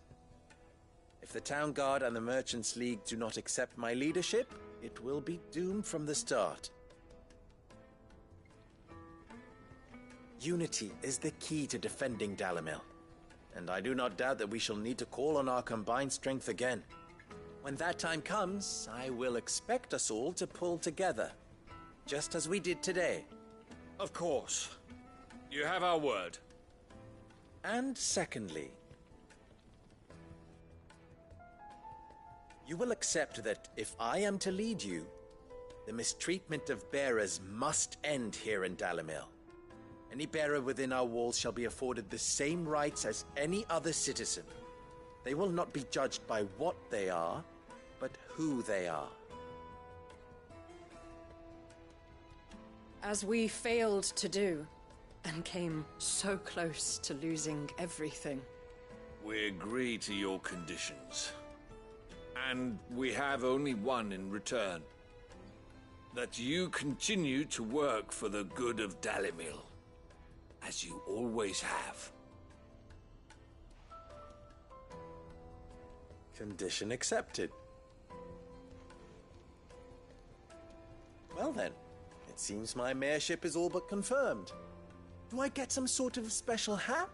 If the Town Guard and the Merchants League do not accept my leadership, it will be doomed from the start. Unity is the key to defending Dalimil, and I do not doubt that we shall need to call on our combined strength again. When that time comes, I will expect us all to pull together, just as we did today. Of course. You have our word. And secondly, you will accept that if I am to lead you, the mistreatment of bearers must end here in Dalimil. Any bearer within our walls shall be afforded the same rights as any other citizen. They will not be judged by what they are, but who they are. As we failed to do, and came so close to losing everything. We agree to your conditions. And we have only one in return. that you continue to work for the good of Dalimil, as you always have. Condition accepted. Well then, it seems my mayorship is all but confirmed. Do I get some sort of special hat?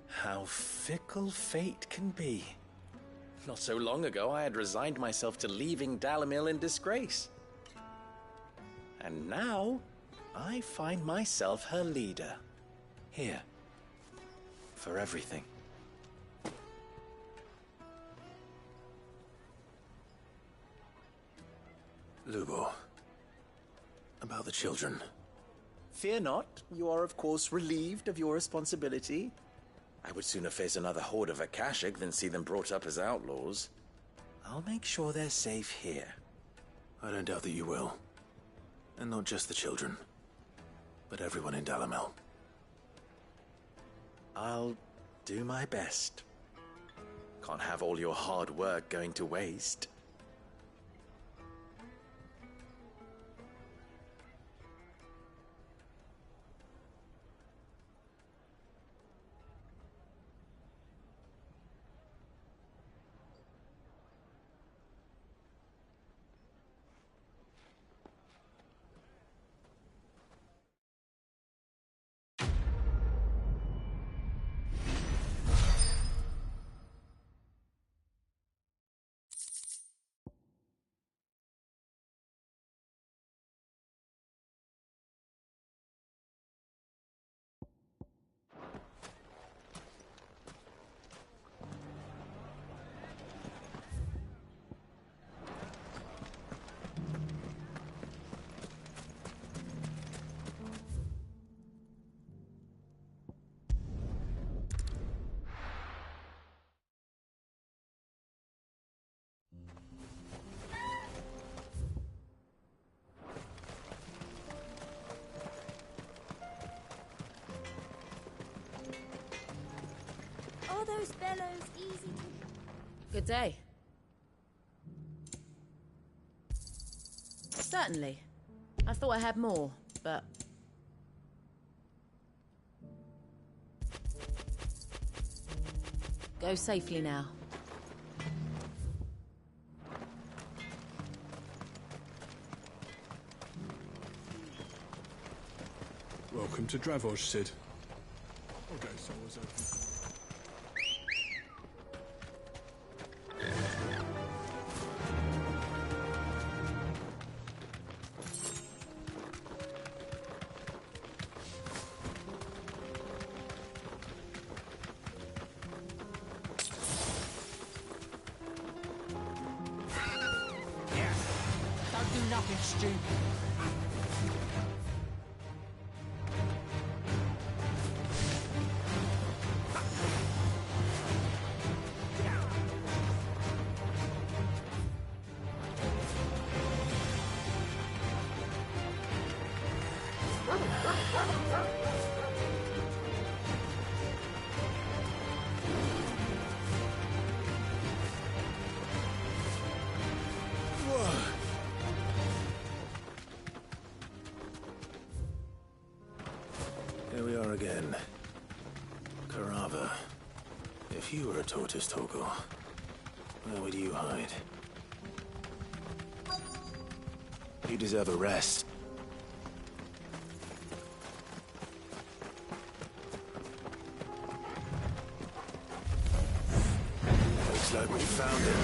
How fickle fate can be. Not so long ago, I had resigned myself to leaving Dalimil in disgrace. And now, I find myself her leader. Here. For everything. Lubor. About the children. Fear not. You are, of course, relieved of your responsibility. I would sooner face another horde of Akashic than see them brought up as outlaws. I'll make sure they're safe here. I don't doubt that you will. And not just the children, but everyone in Dalimil. I'll do my best. Can't have all your hard work going to waste. Are those bellows easy to... Good day. Certainly. I thought I had more, but... Go safely now. Welcome to Dravoj, Sid. Okay, so was open. Don't do nothing stupid. Here we are again. Karava. If you were a tortoise, Torgal, where would you hide? You deserve a rest. Looks like we found it.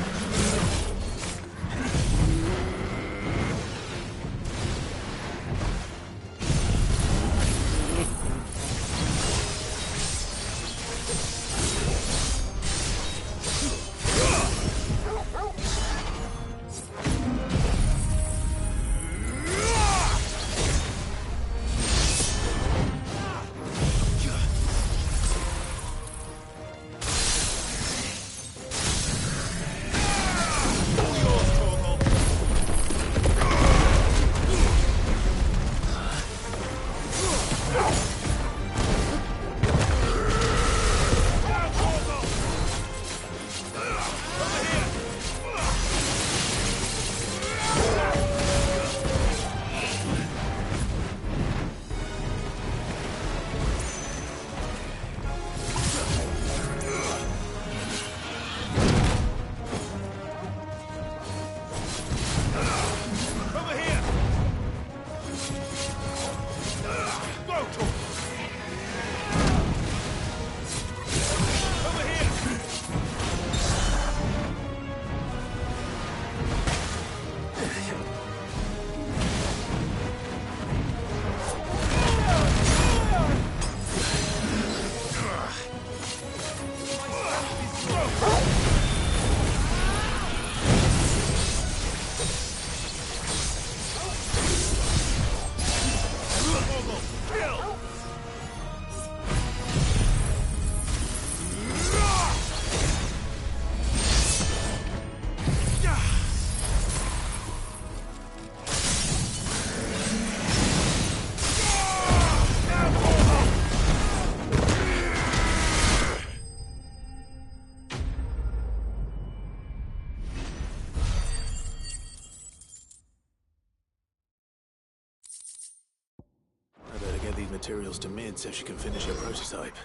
materials to Mid so she can finish her prototype.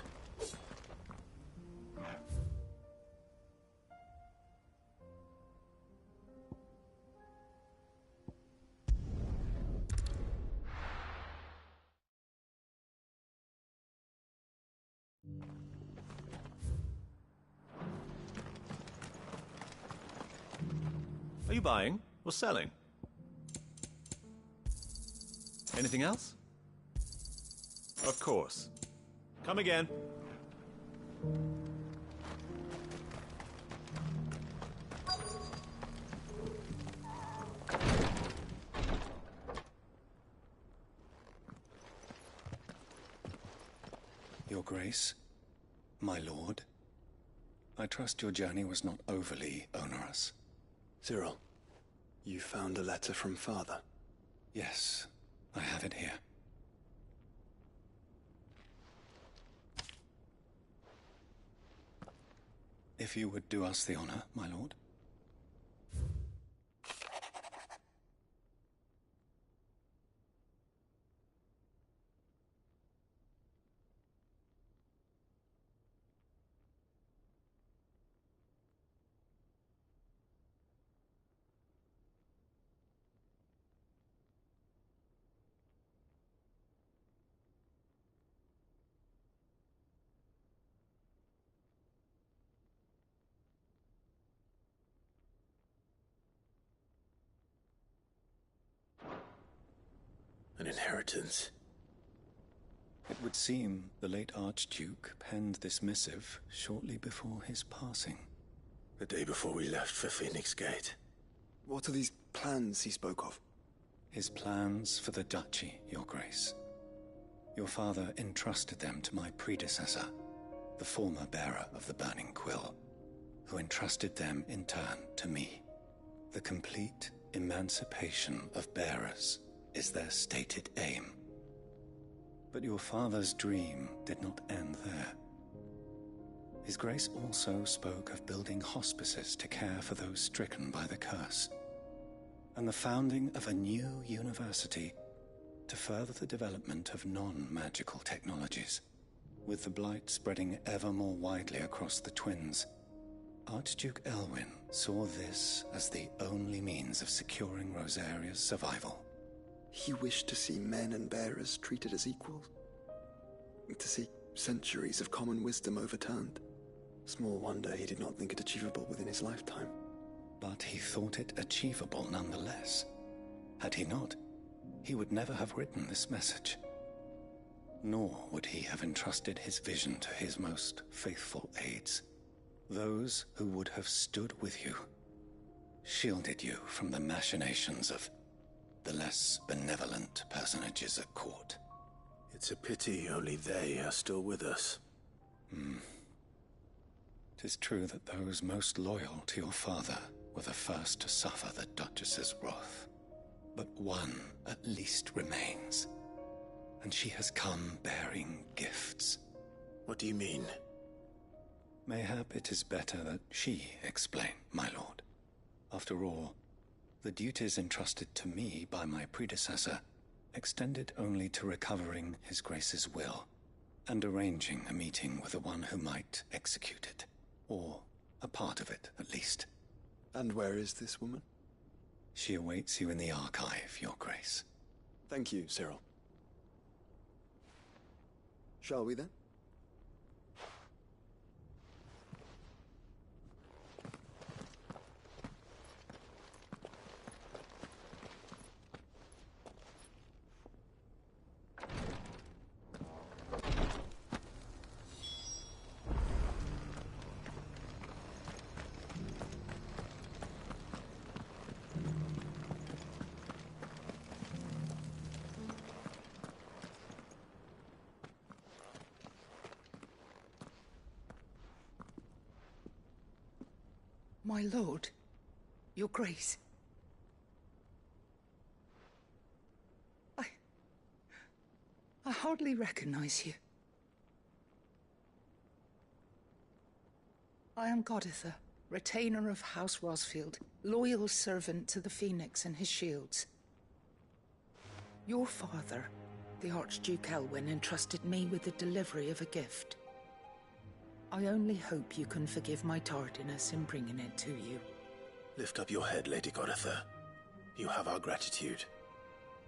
Are you buying or selling? Anything else? Of course. Come again. Your Grace, my lord, I trust your journey was not overly onerous. Cyril, you found a letter from Father? Yes, I have it here. If you would do us the honor, my lord. An inheritance. It would seem the late Archduke penned this missive shortly before his passing. The day before we left for Phoenix Gate. What are these plans he spoke of? His plans for the duchy, Your Grace. Your father entrusted them to my predecessor, the former bearer of the Burning Quill, who entrusted them in turn to me. The complete emancipation of bearers is their stated aim. But your father's dream did not end there. His Grace also spoke of building hospices to care for those stricken by the curse, and the founding of a new university to further the development of non-magical technologies. With the blight spreading ever more widely across the twins, Archduke Elwyn saw this as the only means of securing Rosaria's survival. He wished to see men and bearers treated as equals. To see centuries of common wisdom overturned. Small wonder he did not think it achievable within his lifetime. But he thought it achievable nonetheless. Had he not, he would never have written this message. Nor would he have entrusted his vision to his most faithful aides. Those who would have stood with you, shielded you from the machinations of the less benevolent personages at court. It's a pity only they are still with us. 'Tis true that those most loyal to your father were the first to suffer the Duchess's wrath. But one at least remains, and she has come bearing gifts. What do you mean? Mayhap it is better that she explain, my lord. After all, the duties entrusted to me by my predecessor extended only to recovering His Grace's will and arranging a meeting with the one who might execute it, or a part of it at least. And where is this woman? She awaits you in the archive, Your Grace. Thank you, Cyril. Shall we then? My lord, your grace. I hardly recognize you. I am Goditha, retainer of House Rosfield, loyal servant to the Phoenix and his shields. Your father The Archduke Elwyn entrusted me with the delivery of a gift. I only hope you can forgive my tardiness in bringing it to you. Lift up your head, Lady Goditha. You have our gratitude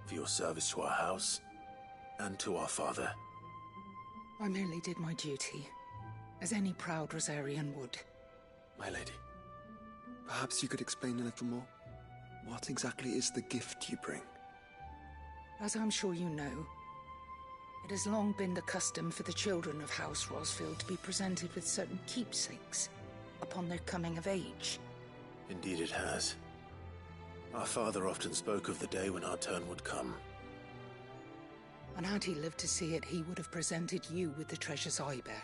for your service to our house and to our father. I merely did my duty, as any proud Rosarian would. My lady, perhaps you could explain a little more? What exactly is the gift you bring? As I'm sure you know, it has long been the custom for the children of House Rosfield to be presented with certain keepsakes upon their coming of age. Indeed it has. Our father often spoke of the day when our turn would come. And had he lived to see it, he would have presented you with the treasures I bear.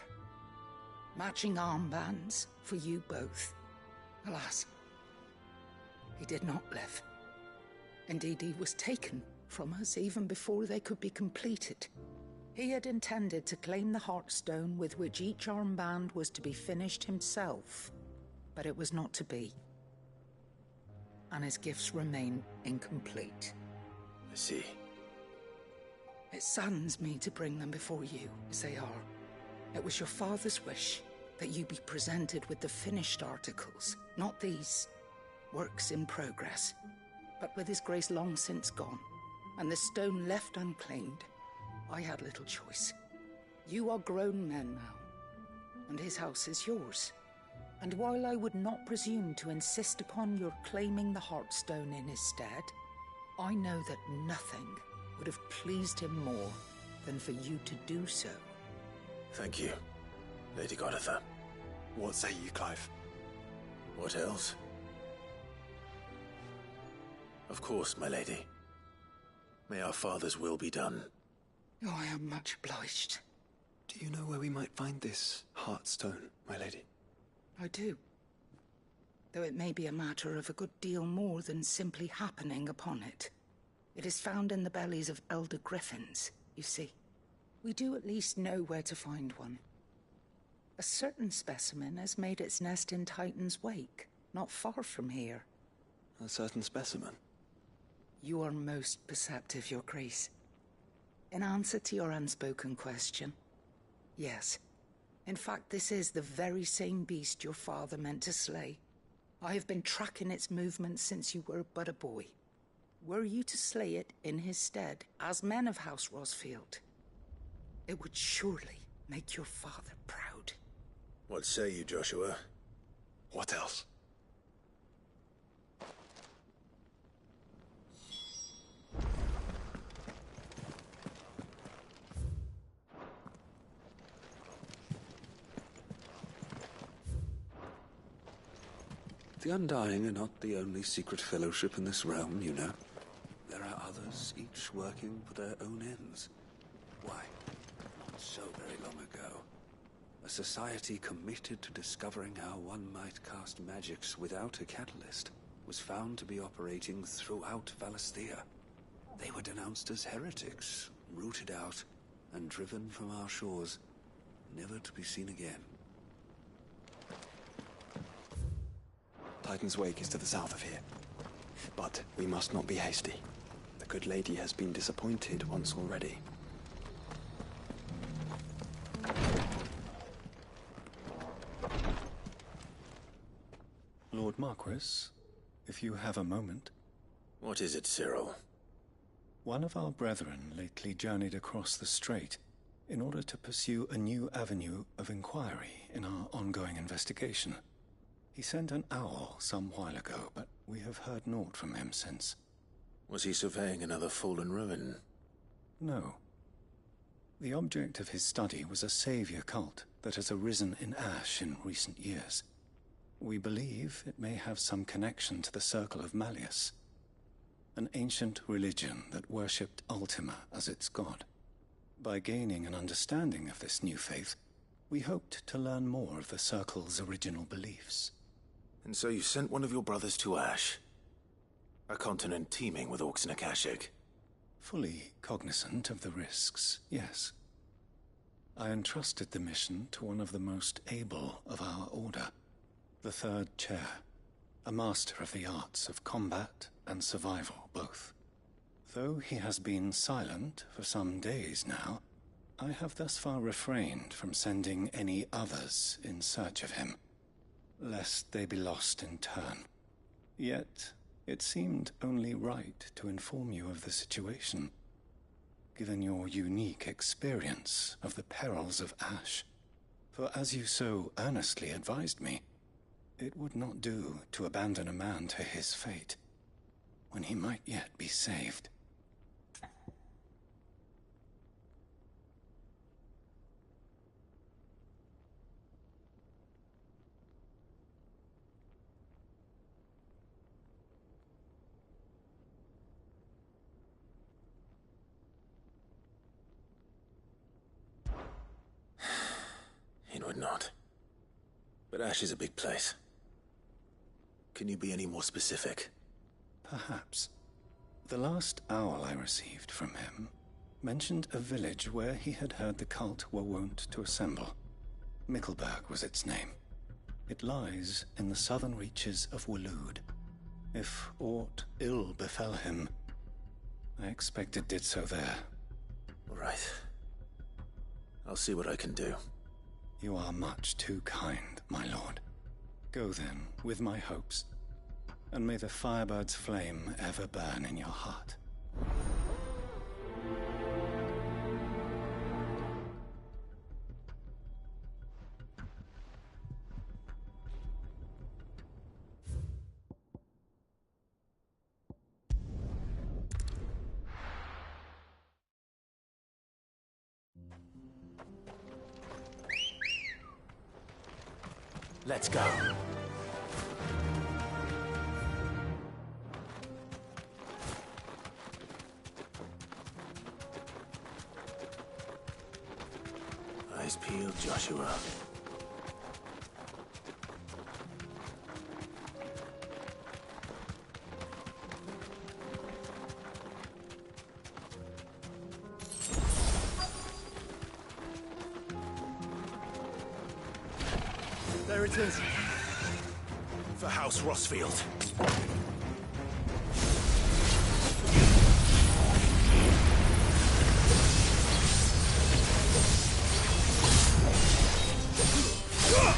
Matching armbands for you both. Alas, he did not live. Indeed, he was taken from us even before they could be completed. He had intended to claim the Heartstone with which each armband was to be finished himself, but it was not to be. And his gifts remain incomplete. I see. It saddens me to bring them before you, as they are. It was your father's wish that you be presented with the finished articles, not these works in progress. But with his grace long since gone, and the stone left unclaimed, I had little choice. You are grown men now, and his house is yours. And while I would not presume to insist upon your claiming the Heartstone in his stead, I know that nothing would have pleased him more than for you to do so. Thank you, Lady Goditha. What say you, Clive? What else? Of course, my lady. May our father's will be done. Oh, I am much obliged. Do you know where we might find this Heartstone, my lady? I do. Though it may be a matter of a good deal more than simply happening upon it. It is found in the bellies of elder griffins, you see. We do at least know where to find one. A certain specimen has made its nest in Titan's Wake, not far from here. A certain specimen? You are most perceptive, Your Grace. In answer to your unspoken question, yes. In fact, this is the very same beast your father meant to slay. I have been tracking its movements since you were but a boy. Were you to slay it in his stead, as men of House Rosfield, it would surely make your father proud. What say you, Joshua? What else? The Undying are not the only secret fellowship in this realm, you know. There are others, each working for their own ends. Why, not so very long ago, a society committed to discovering how one might cast magics without a catalyst was found to be operating throughout Valisthea. They were denounced as heretics, rooted out, and driven from our shores, never to be seen again. Titan's Wake is to the south of here. But we must not be hasty. The good lady has been disappointed once already. Lord Marquis, if you have a moment. What is it, Cyril? One of our brethren lately journeyed across the strait in order to pursue a new avenue of inquiry in our ongoing investigation. He sent an owl some while ago, but we have heard naught from him since. Was he surveying another fallen ruin? No. The object of his study was a savior cult that has arisen in Ash in recent years. We believe it may have some connection to the Circle of Malleus, an ancient religion that worshipped Ultima as its god. By gaining an understanding of this new faith, we hoped to learn more of the Circle's original beliefs. And so you sent one of your brothers to Ash? A continent teeming with orcs and Akashic? Fully cognizant of the risks, yes. I entrusted the mission to one of the most able of our order, the Third Chair, a master of the arts of combat and survival both. Though he has been silent for some days now, I have thus far refrained from sending any others in search of him, lest they be lost in turn. Yet, it seemed only right to inform you of the situation, given your unique experience of the perils of Ash. For as you so earnestly advised me, it would not do to abandon a man to his fate, when he might yet be saved. It would not. But Ash is a big place. Can you be any more specific? Perhaps. The last owl I received from him mentioned a village where he had heard the cult were wont to assemble. Mickleburg was its name. It lies in the southern reaches of Waloed. If aught ill befell him, I expect it did so there. All right. I'll see what I can do. You are much too kind, my lord. Go then, with my hopes, and may the Firebird's flame ever burn in your heart. Let's go. Eyes peeled, Joshua. There it is. For House Rossfield.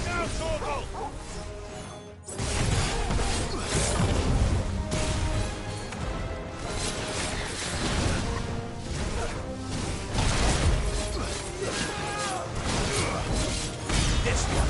Now, Torgal! This one.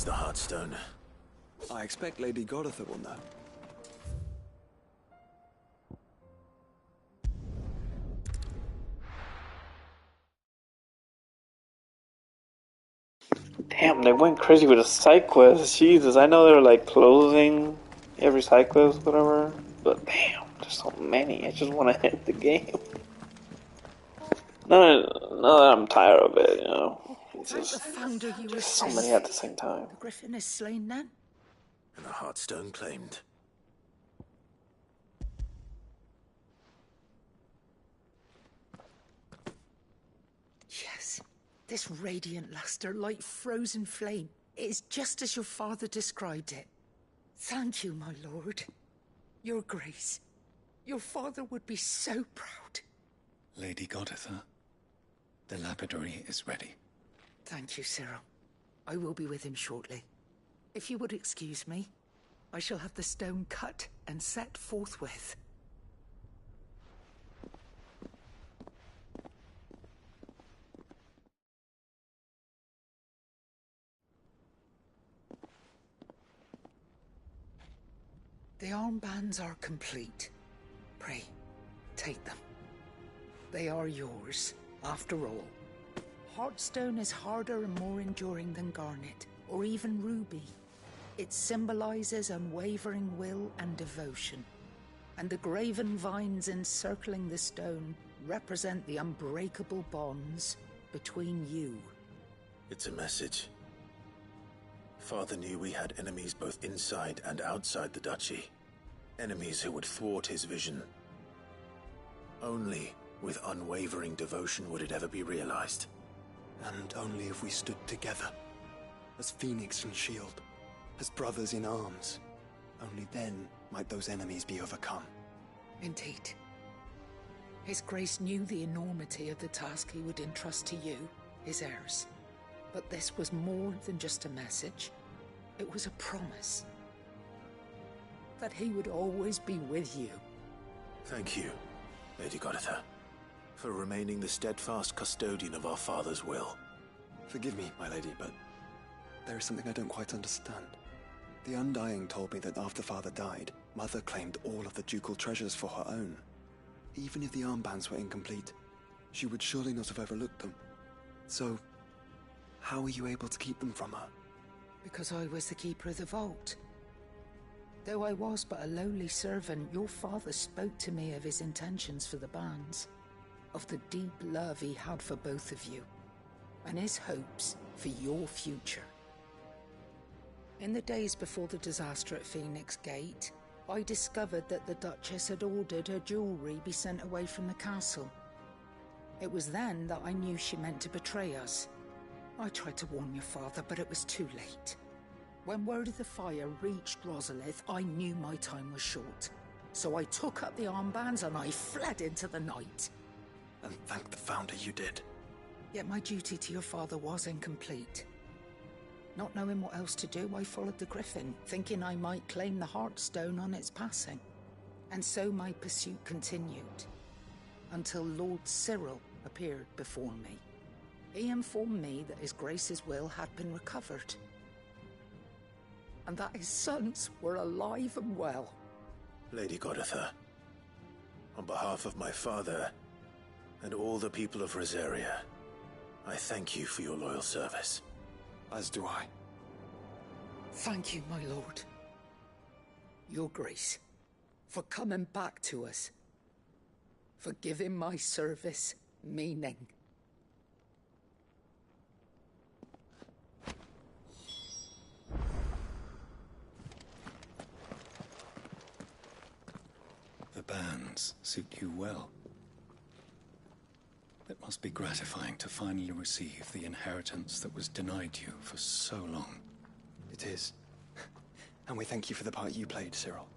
the Heartstone? I expect Lady Goditha will know. Damn, they went crazy with the side quests. Jesus, I know they're like closing every side quest, whatever. But damn, there's so many. I just want to end the game. No, that I'm tired of it, you know. It's Thank the Founder you were just so safe. many at the same time. The Griffin is slain then? And the Heartstone claimed. Yes. This radiant luster, like frozen flame, it is just as your father described it. Thank you, my lord. Your grace. Your father would be so proud. Lady Goditha, the lapidary is ready. Thank you, Cyril. I will be with him shortly. If you would excuse me, I shall have the stone cut and set forthwith. The armbands are complete. Pray, take them. They are yours, after all. Heartstone is harder and more enduring than garnet, or even ruby. It symbolizes unwavering will and devotion. And the graven vines encircling the stone represent the unbreakable bonds between you. It's a message. Father knew we had enemies both inside and outside the duchy. Enemies who would thwart his vision. Only with unwavering devotion would it ever be realized. And only if we stood together, as Phoenix and Shield, as brothers in arms, only then might those enemies be overcome. Indeed. His Grace knew the enormity of the task he would entrust to you, his heirs. But this was more than just a message. It was a promise. That he would always be with you. Thank you, Lady Goditha, for remaining the steadfast custodian of our father's will. Forgive me, my lady, but there is something I don't quite understand. The Undying told me that after Father died, Mother claimed all of the ducal treasures for her own. Even if the armbands were incomplete, she would surely not have overlooked them. So, how were you able to keep them from her? Because I was the keeper of the vault. Though I was but a lowly servant, your father spoke to me of his intentions for the bands, of the deep love he had for both of you, and his hopes for your future. In the days before the disaster at Phoenix Gate, I discovered that the Duchess had ordered her jewelry be sent away from the castle. It was then that I knew she meant to betray us. I tried to warn your father, but it was too late. When word of the fire reached Rosalith, I knew my time was short. So I took up the armbands and I fled into the night. And thank the Founder you did. Yet my duty to your father was incomplete. Not knowing what else to do, I followed the Griffin, thinking I might claim the Heartstone on its passing. And so my pursuit continued, until Lord Cyril appeared before me. He informed me that His Grace's will had been recovered, and that his sons were alive and well. Lady Goditha, on behalf of my father and all the people of Rosaria, I thank you for your loyal service. As do I. Thank you, my lord. Your Grace, for coming back to us. For giving my service meaning. The bands suit you well. It must be gratifying to finally receive the inheritance that was denied you for so long. It is. And we thank you for the part you played, Cyril.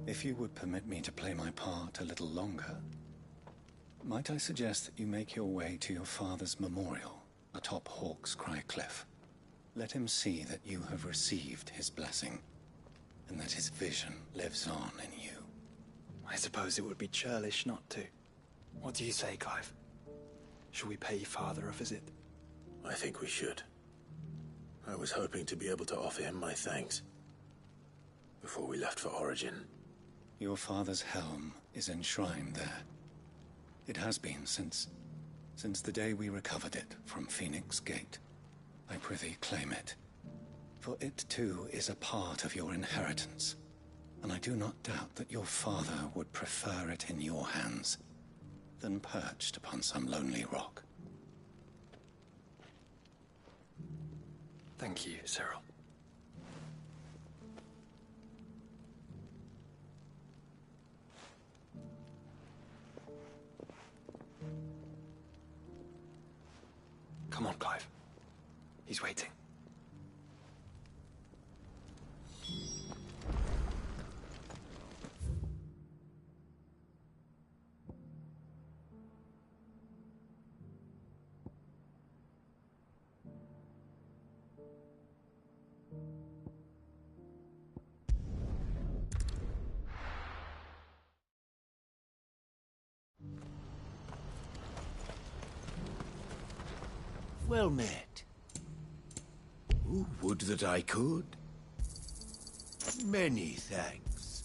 If you would permit me to play my part a little longer, might I suggest that you make your way to your father's memorial atop Hawk's Cry Cliff? Let him see that you have received his blessing, and that his vision lives on in you. I suppose it would be churlish not to. What do you say, Clive? Shall we pay Father a visit? I think we should. I was hoping to be able to offer him my thanks before we left for Origin. Your father's helm is enshrined there. It has been since the day we recovered it from Phoenix Gate. I prithee claim it, for it too is a part of your inheritance, and I do not doubt that your father would prefer it in your hands than perched upon some lonely rock. Thank you, Cyril. Come on, Clive. He's waiting. Well met. Oh, would that I could. Many thanks.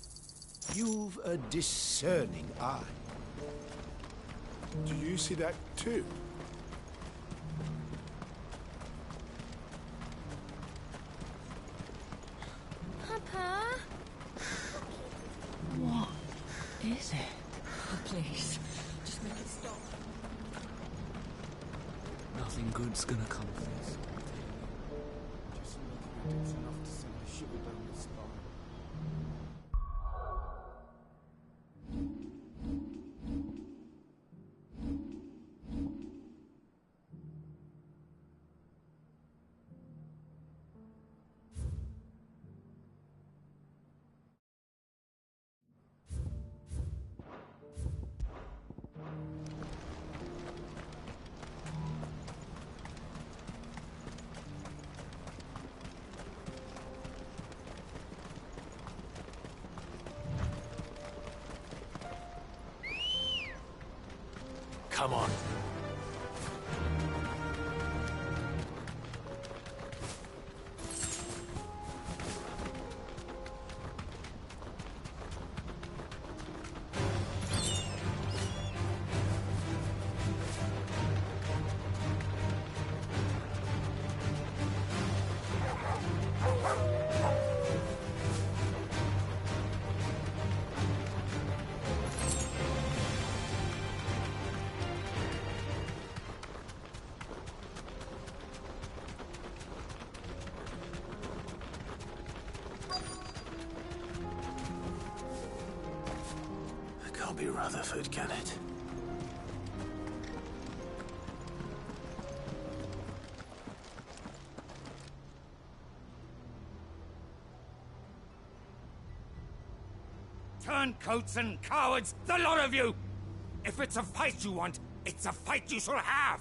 You've a discerning eye. Do you see that too? Papa? What is it? Oh, please, just make it stop. Nothing good's gonna come of this. Just looking at it's enough to send a shiver down the spine. Come on. Can't be Rutherford, can it? Turncoats and cowards, the lot of you! If it's a fight you want, it's a fight you shall have!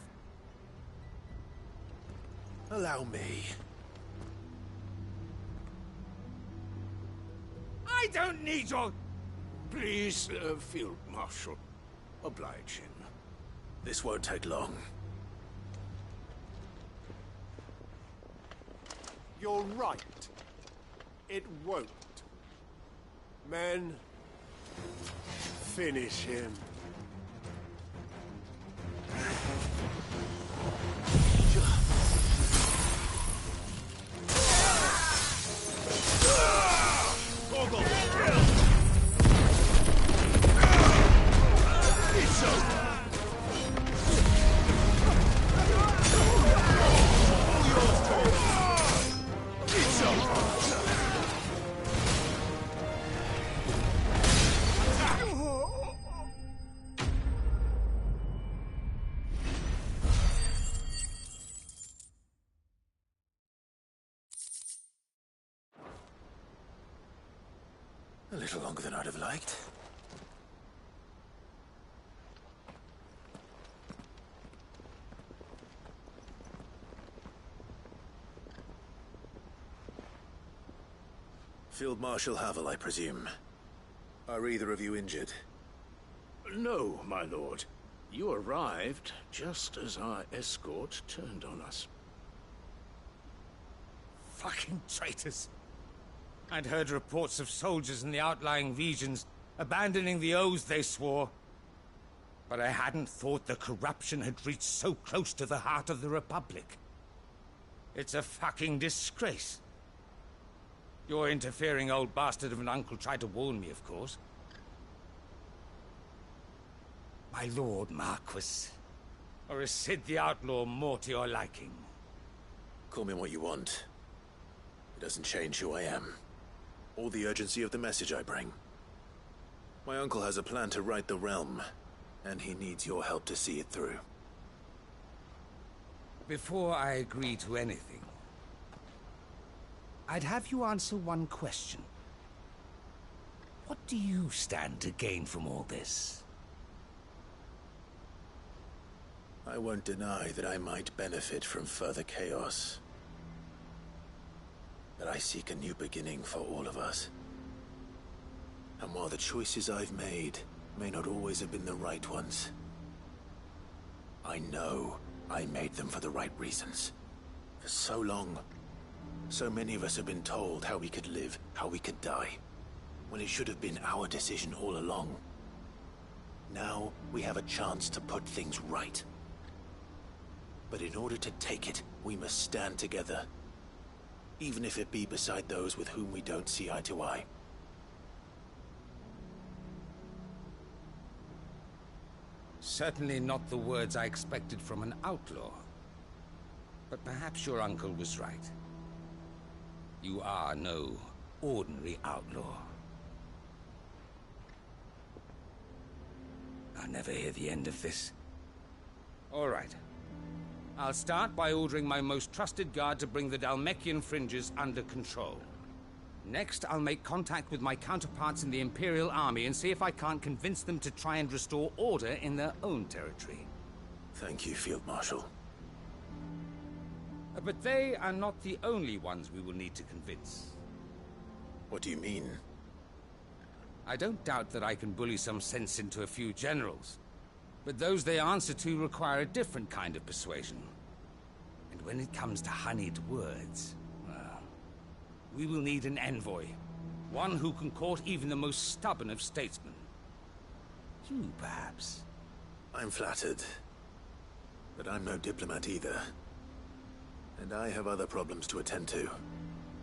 Allow me. I don't need your... Please, Field Marshal. Oblige him. This won't take long. You're right. It won't. Men, finish him. A little longer than I'd have liked. Field Marshal Havel, I presume. Are either of you injured? No, my lord. You arrived just as our escort turned on us. Fucking traitors. I'd heard reports of soldiers in the outlying regions abandoning the oaths they swore. But I hadn't thought the corruption had reached so close to the heart of the Republic. It's a fucking disgrace. Your interfering old bastard of an uncle tried to warn me, of course. My lord Marquis. Or is Sid the Outlaw more to your liking? Call me what you want. It doesn't change who I am, or the urgency of the message I bring. My uncle has a plan to right the realm, and he needs your help to see it through. Before I agree to anything, I'd have you answer one question. What do you stand to gain from all this? I won't deny that I might benefit from further chaos. But I seek a new beginning for all of us. And while the choices I've made may not always have been the right ones, I know I made them for the right reasons. For so long, so many of us have been told how we could live, how we could die, when it should have been our decision all along. Now we have a chance to put things right. But in order to take it, we must stand together. Even if it be beside those with whom we don't see eye to eye. Certainly not the words I expected from an outlaw. But perhaps your uncle was right. You are no ordinary outlaw. I'll never hear the end of this. All right. I'll start by ordering my most trusted guard to bring the Dhalmekian fringes under control. Next, I'll make contact with my counterparts in the Imperial Army and see if I can't convince them to try and restore order in their own territory. Thank you, Field Marshal. But they are not the only ones we will need to convince. What do you mean? I don't doubt that I can bully some sense into a few generals. But those they answer to require a different kind of persuasion. And when it comes to honeyed words, well, we will need an envoy. One who can court even the most stubborn of statesmen. You, perhaps. I'm flattered. But I'm no diplomat either. And I have other problems to attend to.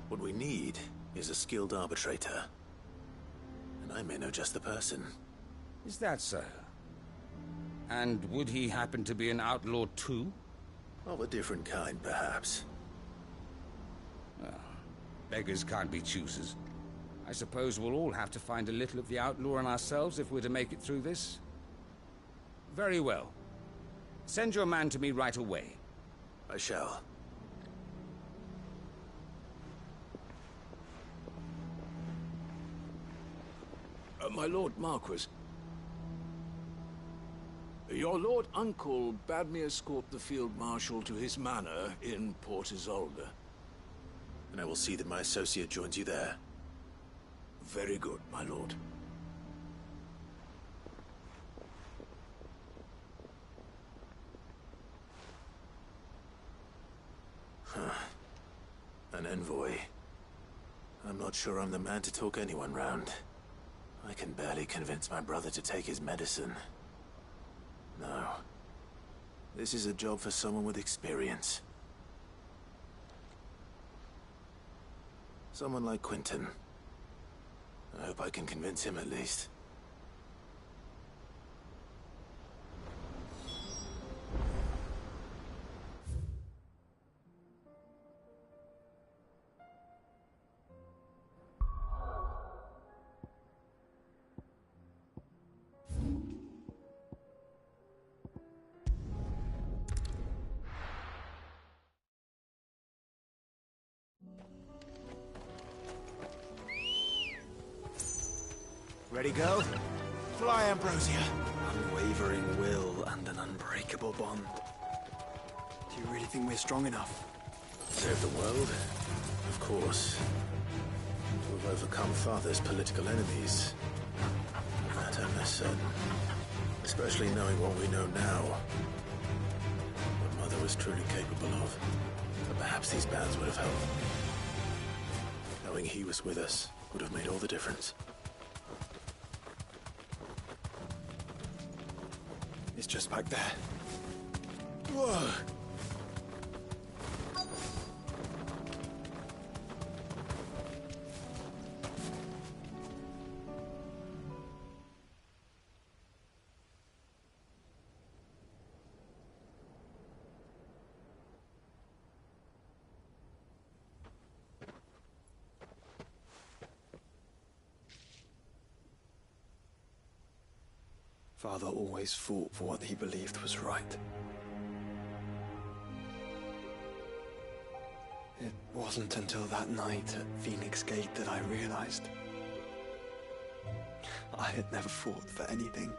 What we need is a skilled arbitrator. And I may know just the person. Is that so? And would he happen to be an outlaw too? Of a different kind, perhaps. Well, beggars can't be choosers. I suppose we'll all have to find a little of the outlaw in ourselves if we're to make it through this. Very well. Send your man to me right away. I shall. My Lord Marquis. Your Lord Uncle bade me escort the Field Marshal to his manor in Port Isolde. And I will see that my associate joins you there. Very good, my lord. An envoy. I'm not sure I'm the man to talk anyone round. I can barely convince my brother to take his medicine. No. This is a job for someone with experience. Someone like Quentin. I hope I can convince him at least. Ready, go? Fly, Ambrosia. Unwavering will and an unbreakable bond. Do you really think we're strong enough? Save the world? Of course. To have overcome Father's political enemies. That I'm less certain. Especially knowing what we know now. What Mother was truly capable of. But perhaps these bands would have helped. Knowing he was with us would have made all the difference. It's just back there. Whoa! Father always fought for what he believed was right. It wasn't until that night at Phoenix Gate that I realized I had never fought for anything.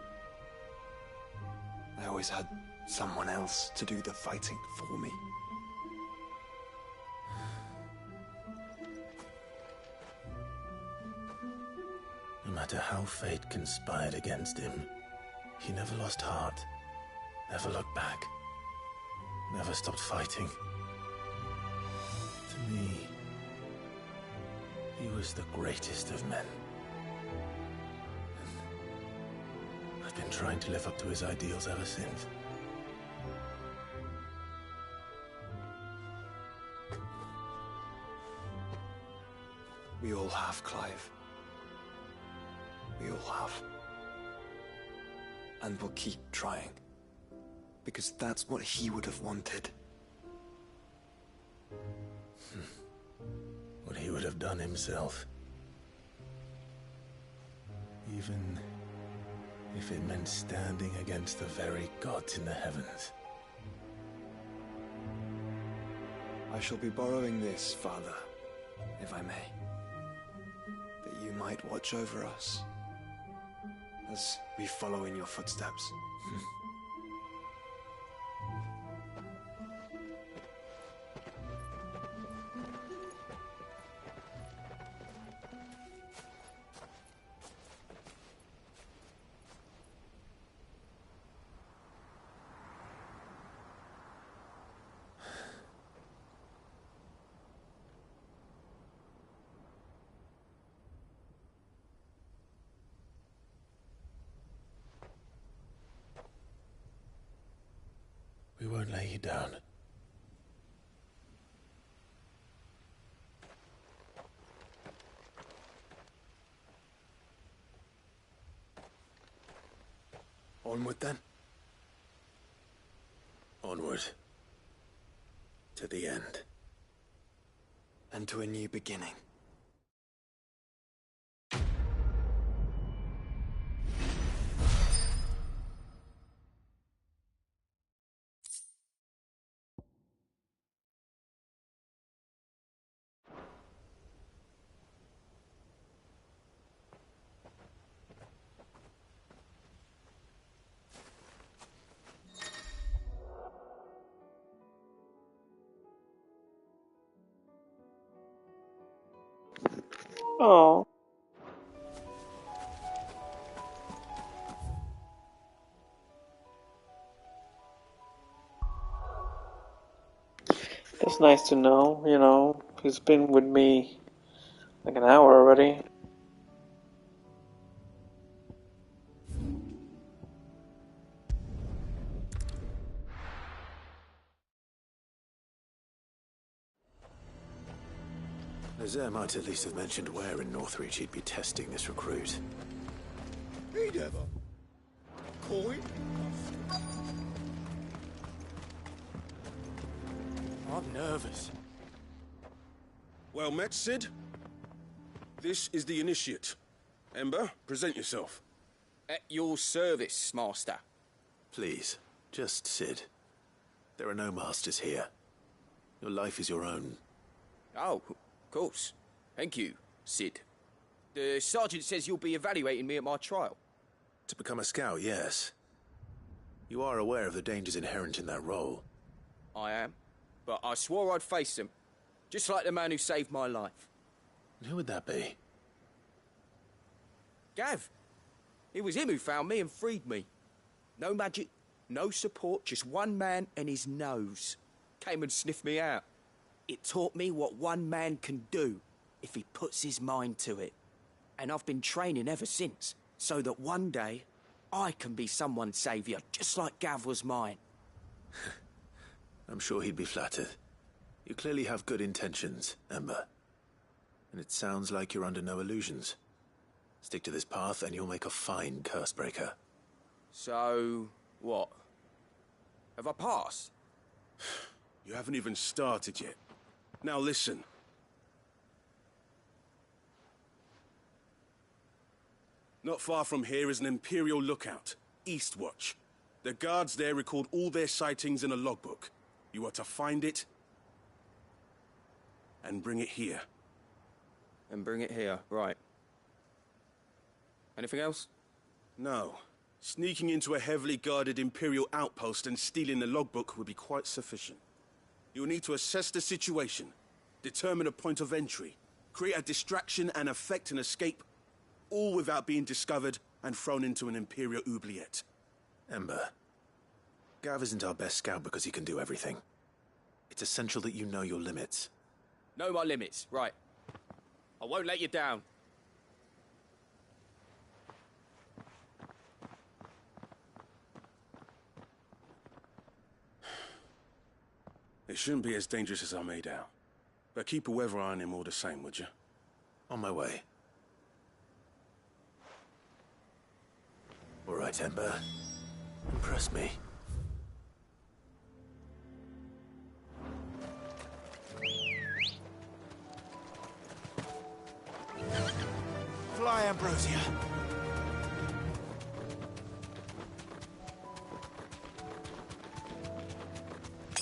I always had someone else to do the fighting for me. No matter how fate conspired against him, he never lost heart, never looked back, never stopped fighting. To me, he was the greatest of men. And I've been trying to live up to his ideals ever since. We all have, Clive. We all have. And we'll keep trying. Because that's what he would have wanted. What he would have done himself. Even if it meant standing against the very gods in the heavens. I shall be borrowing this, Father, if I may. That you might watch over us as we follow in your footsteps. We won't lay you down. Onward then. Onward. To the end. And to a new beginning. Oh. That's nice to know, you know. He's been with me like an hour already. Nazaire might at least have mentioned where in Northreach he'd be testing this recruit. He'd ever. Coin? I'm nervous. Well met, Sid. This is the Initiate. Ember, present yourself. At your service, Master. Please, just Sid. There are no masters here. Your life is your own. Oh, of course. Thank you, Sid. The Sergeant says you'll be evaluating me at my trial. To become a scout, yes. You are aware of the dangers inherent in that role. I am. But I swore I'd face them. Just like the man who saved my life. And who would that be? Gav. It was him who found me and freed me. No magic, no support, just one man and his nose. Came and sniffed me out. It taught me what one man can do. if he puts his mind to it. And I've been training ever since, so that one day I can be someone's saviour, just like Gav was mine. I'm sure he'd be flattered. You clearly have good intentions, Ember. And it sounds like you're under no illusions. Stick to this path and you'll make a fine Cursebreaker. So, what? Have I passed? You haven't even started yet. Now listen. Not far from here is an Imperial lookout, Eastwatch. The guards there record all their sightings in a logbook. You are to find it and bring it here. And bring it here, right. Anything else? No. Sneaking into a heavily guarded Imperial outpost and stealing the logbook would be quite sufficient. You'll need to assess the situation, determine a point of entry, create a distraction and effect an escape, all without being discovered and thrown into an Imperial oubliette. Ember, Gav isn't our best scout because he can do everything. It's essential that you know your limits. Know my limits, right. I won't let you down. It shouldn't be as dangerous as I made out. But keep a weather eye on him all the same, would you? On my way. All right, Ember. Impress me. Fly, Ambrosia.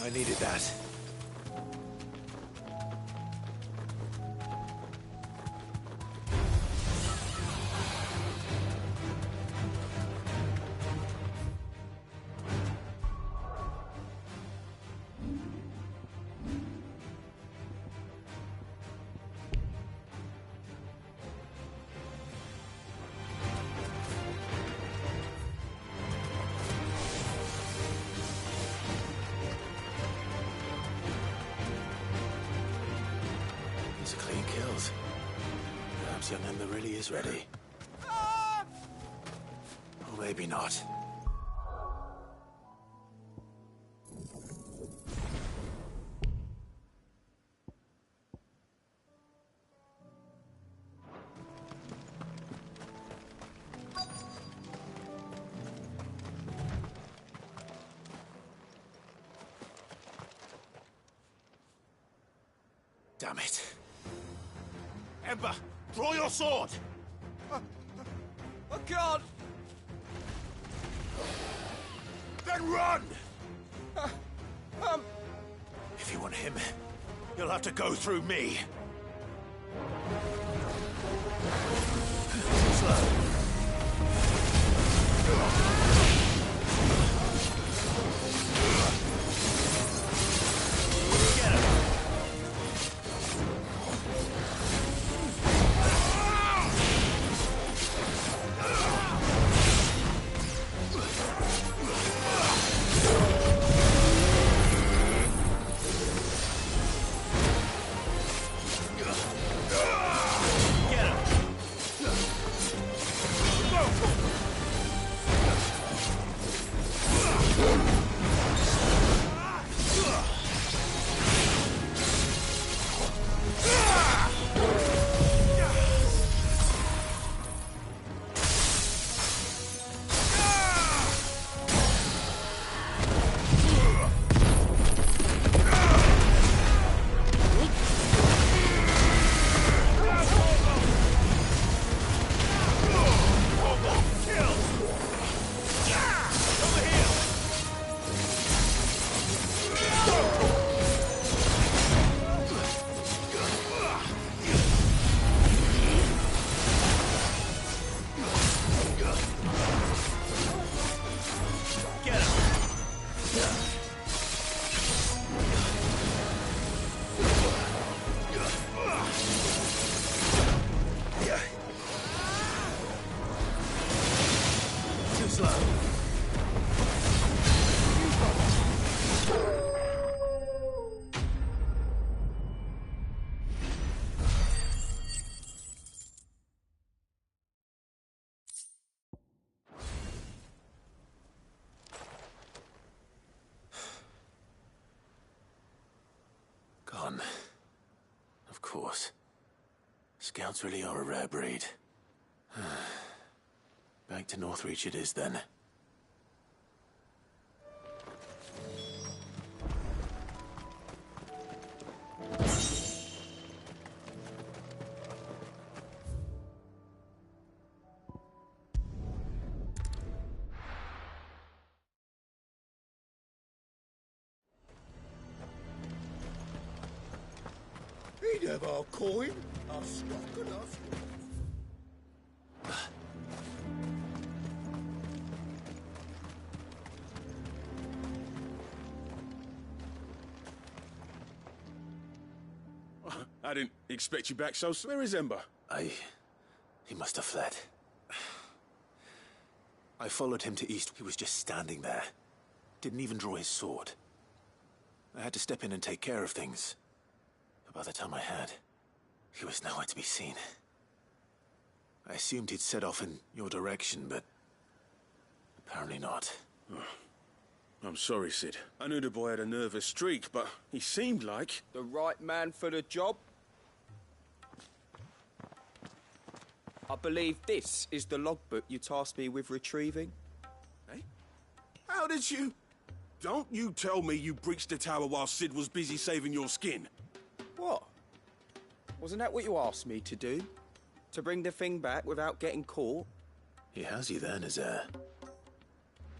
I needed that. These are clean kills. Perhaps young Ember really is ready. Or maybe not. Damn it. Ember, draw your sword! I can't! Then run! If you want him, you'll have to go through me. Slow. on. Of course. Scouts really are a rare breed. Back to Northreach it is, then. He'd have our coin, our stock and our I didn't expect you back so soon. Where is Ember? He must have fled. I followed him to East. He was just standing there. Didn't even draw his sword. I had to step in and take care of things. But by the time I had, he was nowhere to be seen. I assumed he'd set off in your direction, but apparently not. I'm sorry, Sid. I knew the boy had a nervous streak, but he seemed like... The right man for the job? I believe this is the logbook you tasked me with retrieving. Eh? How did you... Don't you tell me you breached the tower while Sid was busy saving your skin. What? Wasn't that what you asked me to do? To bring the thing back without getting caught? He has you there, Nazaire.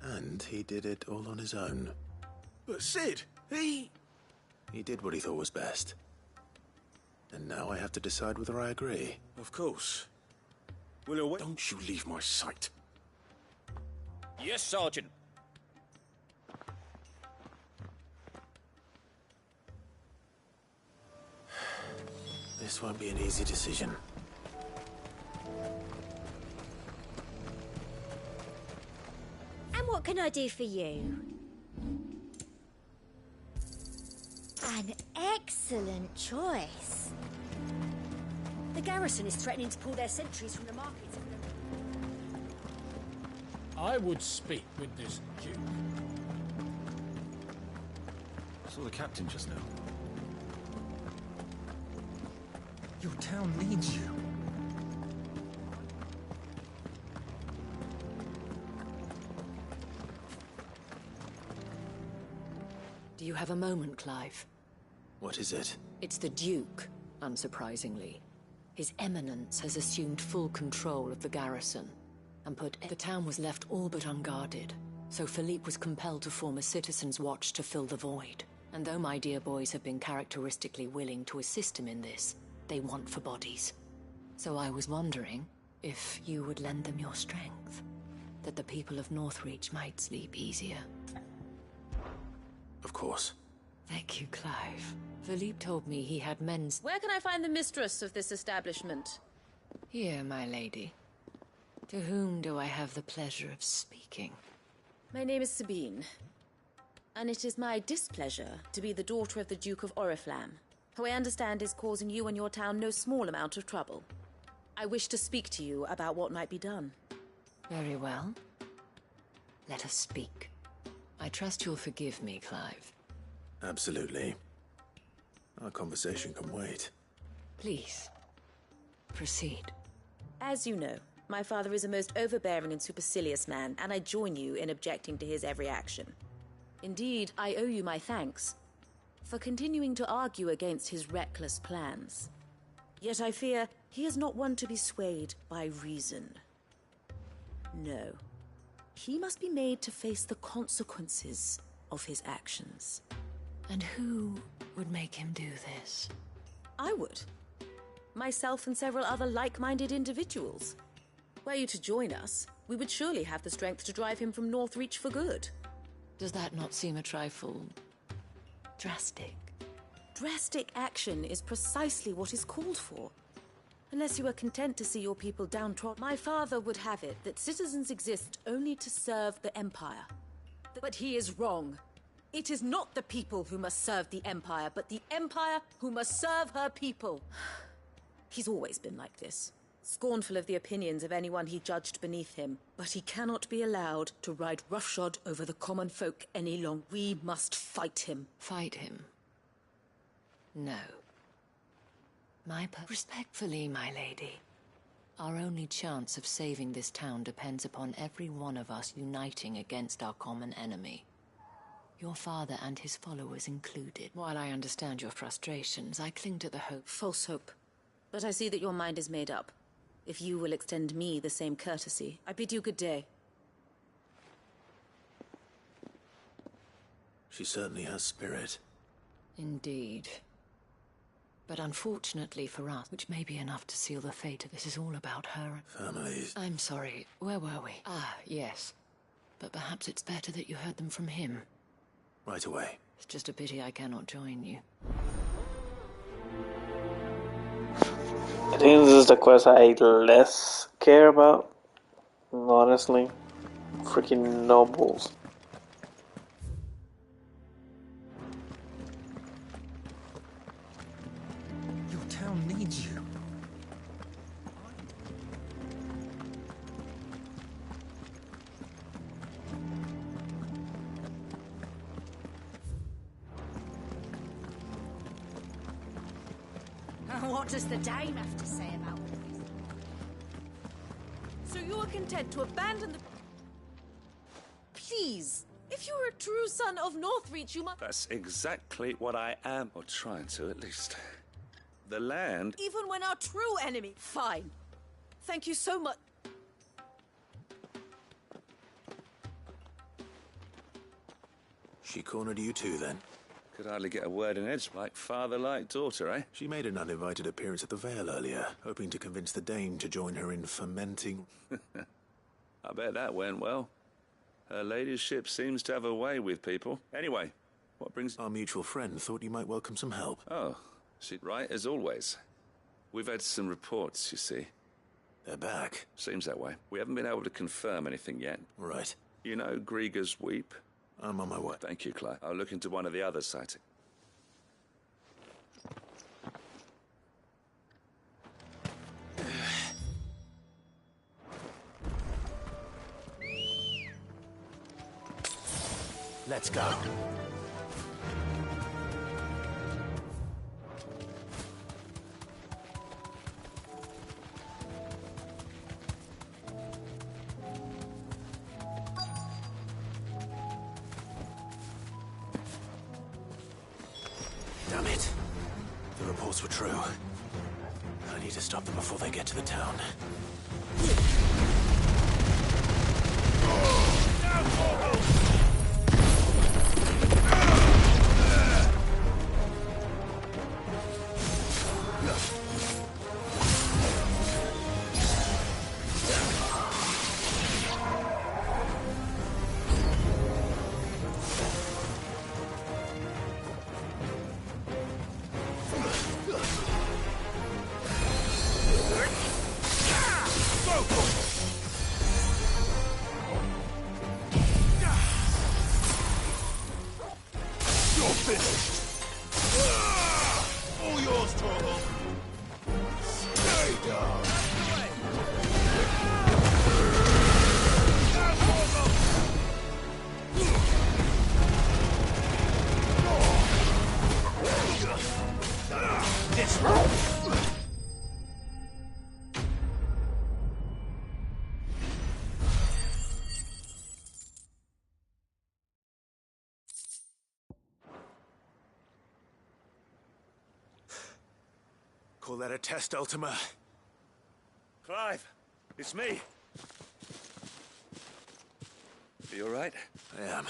And he did it all on his own. But Sid, he did what he thought was best. And now I have to decide whether I agree. Of course. Well, don't you leave my sight. Yes, Sergeant. This won't be an easy decision. And what can I do for you? An excellent choice. The garrison is threatening to pull their sentries from the markets. I would speak with this Duke. I saw the captain just now. Your town needs you. Do you have a moment, Clive? What is it? It's the Duke, unsurprisingly. His Eminence has assumed full control of the garrison, and the town was left all but unguarded, so Philippe was compelled to form a citizen's watch to fill the void. And though my dear boys have been characteristically willing to assist him in this, they want for bodies. So I was wondering if you would lend them your strength, that the people of Northreach might sleep easier. Of course. Thank you, Clive. Philippe told me he had men's... Where can I find the mistress of this establishment? Here, my lady. To whom do I have the pleasure of speaking? My name is Sabine, and it is my displeasure to be the daughter of the Duke of Oriflamme, who I understand is causing you and your town no small amount of trouble. I wish to speak to you about what might be done. Very well. Let us speak. I trust you'll forgive me, Clive. Absolutely. Our conversation can wait. Please, proceed. As you know, my father is a most overbearing and supercilious man, and I join you in objecting to his every action. Indeed, I owe you my thanks for continuing to argue against his reckless plans. Yet I fear he is not one to be swayed by reason. No. He must be made to face the consequences of his actions. And who would make him do this? I would. Myself and several other like-minded individuals. Were you to join us, we would surely have the strength to drive him from Northreach for good. Does that not seem a trifle... drastic? Drastic action is precisely what is called for. Unless you are content to see your people downtrodden, my father would have it that citizens exist only to serve the Empire. But he is wrong. It is not the people who must serve the Empire, but the Empire who must serve her people. He's always been like this, scornful of the opinions of anyone he judged beneath him. But he cannot be allowed to ride roughshod over the common folk any longer. We must fight him. Fight him? No. Respectfully, my lady. Our only chance of saving this town depends upon every one of us uniting against our common enemy. Your father and his followers included. While I understand your frustrations, I cling to the hope. False hope. But I see that your mind is made up. If you will extend me the same courtesy, I bid you good day. She certainly has spirit. Indeed. But unfortunately for us, which may be enough to seal the fate of this, is all about her. Families. I'm sorry, where were we? Ah, yes. But perhaps it's better that you heard them from him. Right away. It's just a pity I cannot join you. I think this is the quest I less care about, honestly. Freaking nobles. Your town needs you. What does the dame have to say about all this? So you are content to abandon the... Please, if you're a true son of Northreach, you must... That's exactly what I am, or trying to at least. The land... Even when our true enemy... Fine. Thank you so much. She cornered you too, then? Could hardly get a word in edge, like father, like daughter, eh? She made an uninvited appearance at the Vale earlier, hoping to convince the dame to join her in fermenting. I bet that went well. Her ladyship seems to have a way with people. Anyway, what brings... Our mutual friend thought you might welcome some help. Oh, she's right, as always. We've had some reports, you see. They're back. Seems that way. We haven't been able to confirm anything yet. Right. You know Grieger's Weep? I'm on my way. Thank you, Clive. I'll look into one of the other sightings. Let's go. Damn it. The reports were true. I need to stop them before they get to the town. Call that a test, Ultima? Clive, it's me. Are you all right? I am.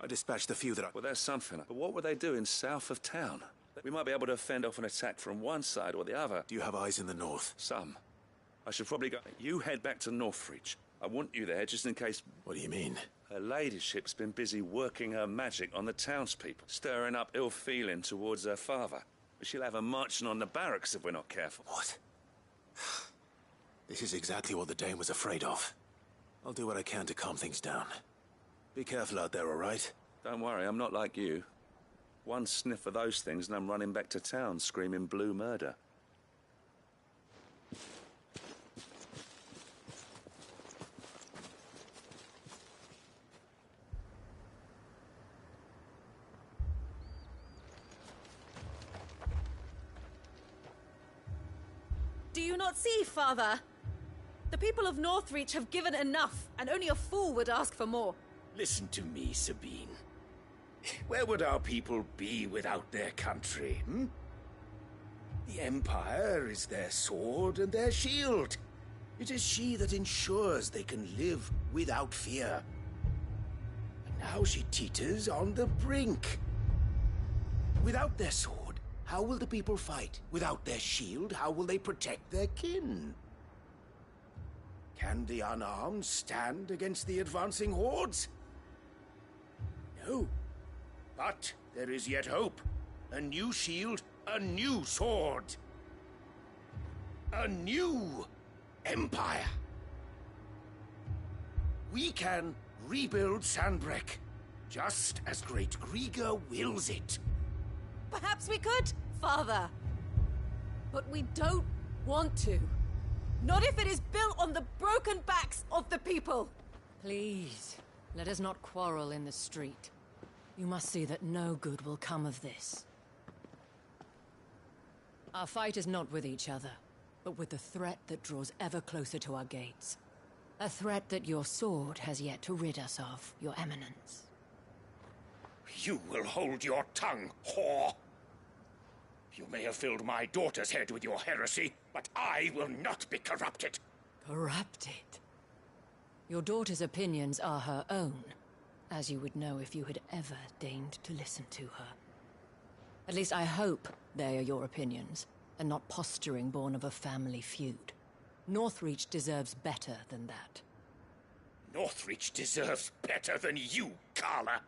I dispatched the few that I... Well, there's something. But what were they doing south of town? We might be able to fend off an attack from one side or the other. Do you have eyes in the north? Some. I should probably go... You head back to Northreach. I want you there just in case... What do you mean? Her ladyship's been busy working her magic on the townspeople, stirring up ill feeling towards her father. But she'll have her marching on the barracks if we're not careful. What? This is exactly what the dame was afraid of. I'll do what I can to calm things down. Be careful out there, all right? Don't worry, I'm not like you. One sniff of those things and I'm running back to town screaming blue murder. you not see, Father? The people of Northreach have given enough, and only a fool would ask for more. Listen to me, Sabine. Where would our people be without their country, hmm? The Empire is their sword and their shield. It is she that ensures they can live without fear. And now she teeters on the brink. Without their sword, how will the people fight? Without their shield, how will they protect their kin? Can the unarmed stand against the advancing hordes? No. But there is yet hope. A new shield, a new sword. A new empire. We can rebuild Sandbreck, just as Great Grieger wills it. Perhaps we could, Father. But we don't want to. Not if it is built on the broken backs of the people. Please, let us not quarrel in the street. You must see that no good will come of this. Our fight is not with each other, but with the threat that draws ever closer to our gates. A threat that your sword has yet to rid us of, Your Eminence. You will hold your tongue, whore! You may have filled my daughter's head with your heresy, but I will not be corrupted. Corrupted? Your daughter's opinions are her own, as you would know if you had ever deigned to listen to her. At least I hope they are your opinions, and not posturing born of a family feud. Northreach deserves better than that. Northreach deserves better than you, Carla.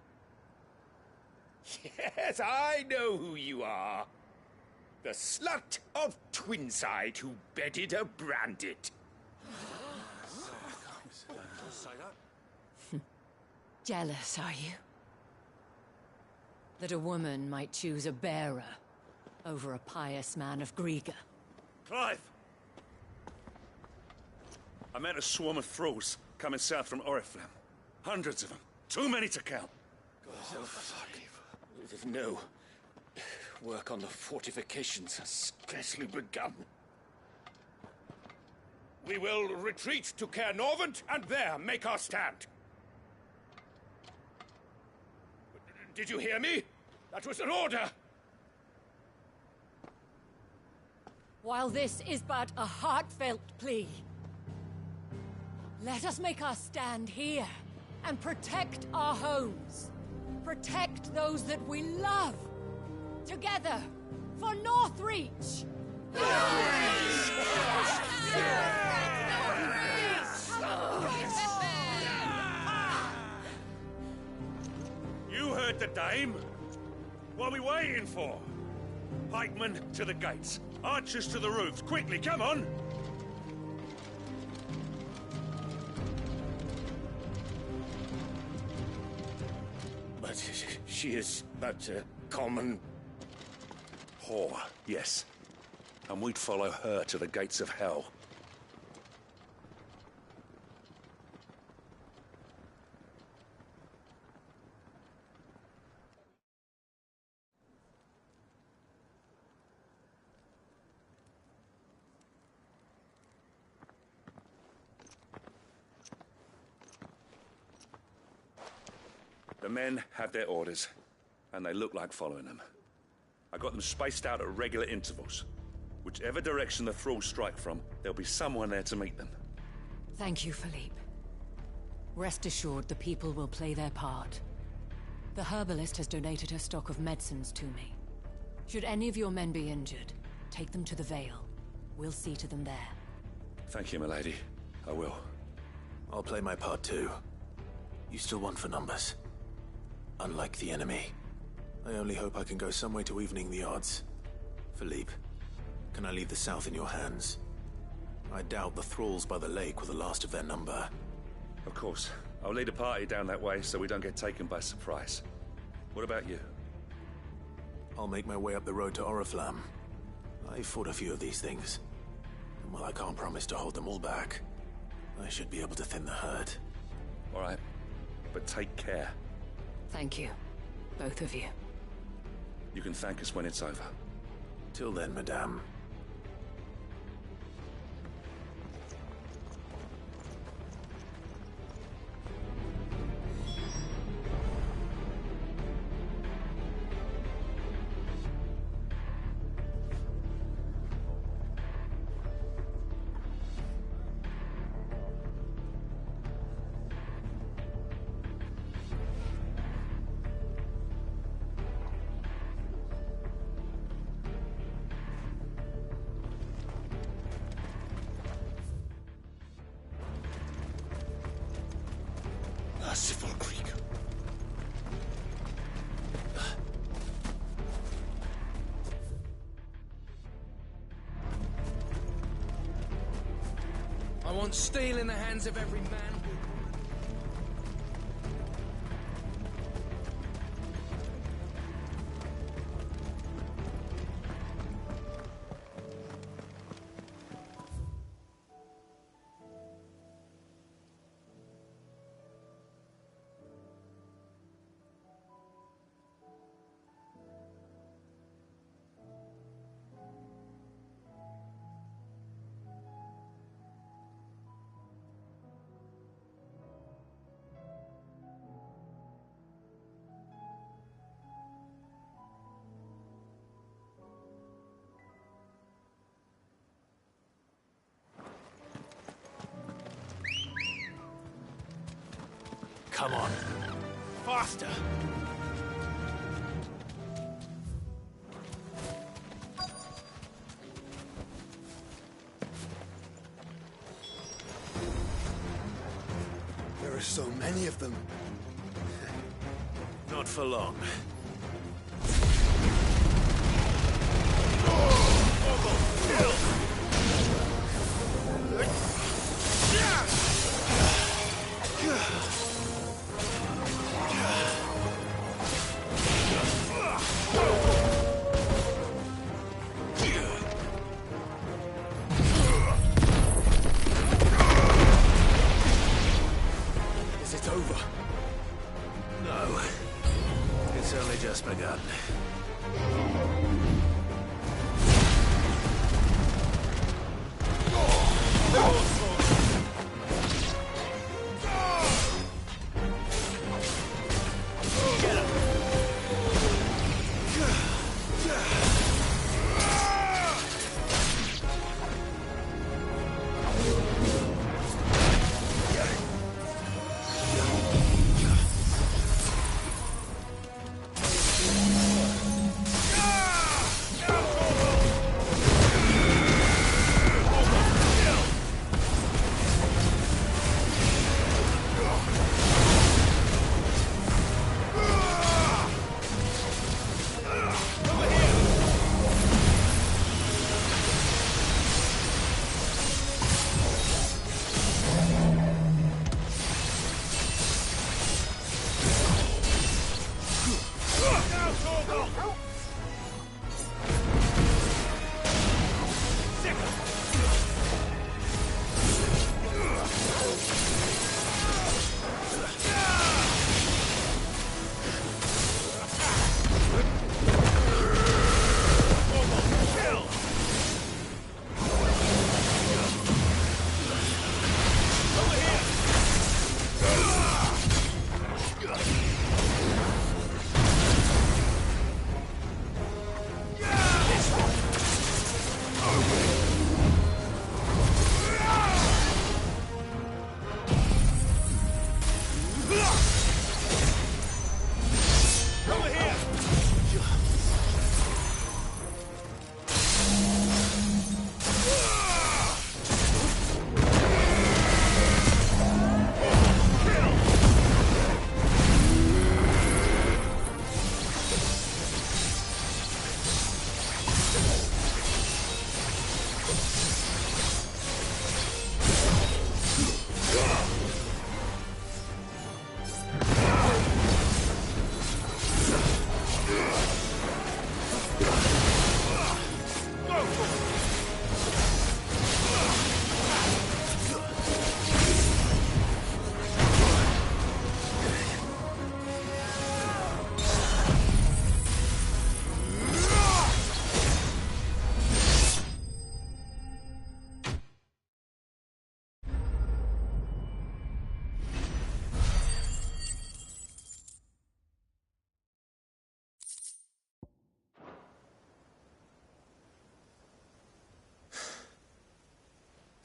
Yes, I know who you are. The slut of Twinside who bedded a Branded. Jealous, are you? That a woman might choose a bearer over a pious man of Grieger. Clive! I met a swarm of thralls coming south from Oriflamme. Hundreds of them. Too many to count. Oh, fuck. No. Work on the fortifications has scarcely begun. We will retreat to Caernarvon and there make our stand. Did you hear me? That was an order! While this is but a heartfelt plea, let us make our stand here and protect our homes. Protect those that we love. Together, for Northreach! You heard the dame. What are we waiting for? Pikemen to the gates. Archers to the roofs. Quickly, come on! But she is but a common... whore, yes. And we'd follow her to the gates of hell. The men have their orders, and they look like following them. I got them spaced out at regular intervals. Whichever direction the thralls strike from, there'll be someone there to meet them. Thank you, Philippe. Rest assured the people will play their part. The herbalist has donated her stock of medicines to me. Should any of your men be injured, take them to the Vale. We'll see to them there. Thank you, milady. I will. I'll play my part too. You still want for numbers. Unlike the enemy. I only hope I can go some way to evening the odds. Philippe, can I leave the south in your hands? I doubt the thralls by the lake were the last of their number. Of course. I'll lead a party down that way so we don't get taken by surprise. What about you? I'll make my way up the road to Oriflamme. I've fought a few of these things. And while I can't promise to hold them all back, I should be able to thin the herd. All right. But take care. Thank you. Both of you. You can thank us when it's over. Till then, madame. merciful Greek. I want steel in the hands of every man. Come on. Faster! There are so many of them. Not for long. Is it over? No. It's only just begun.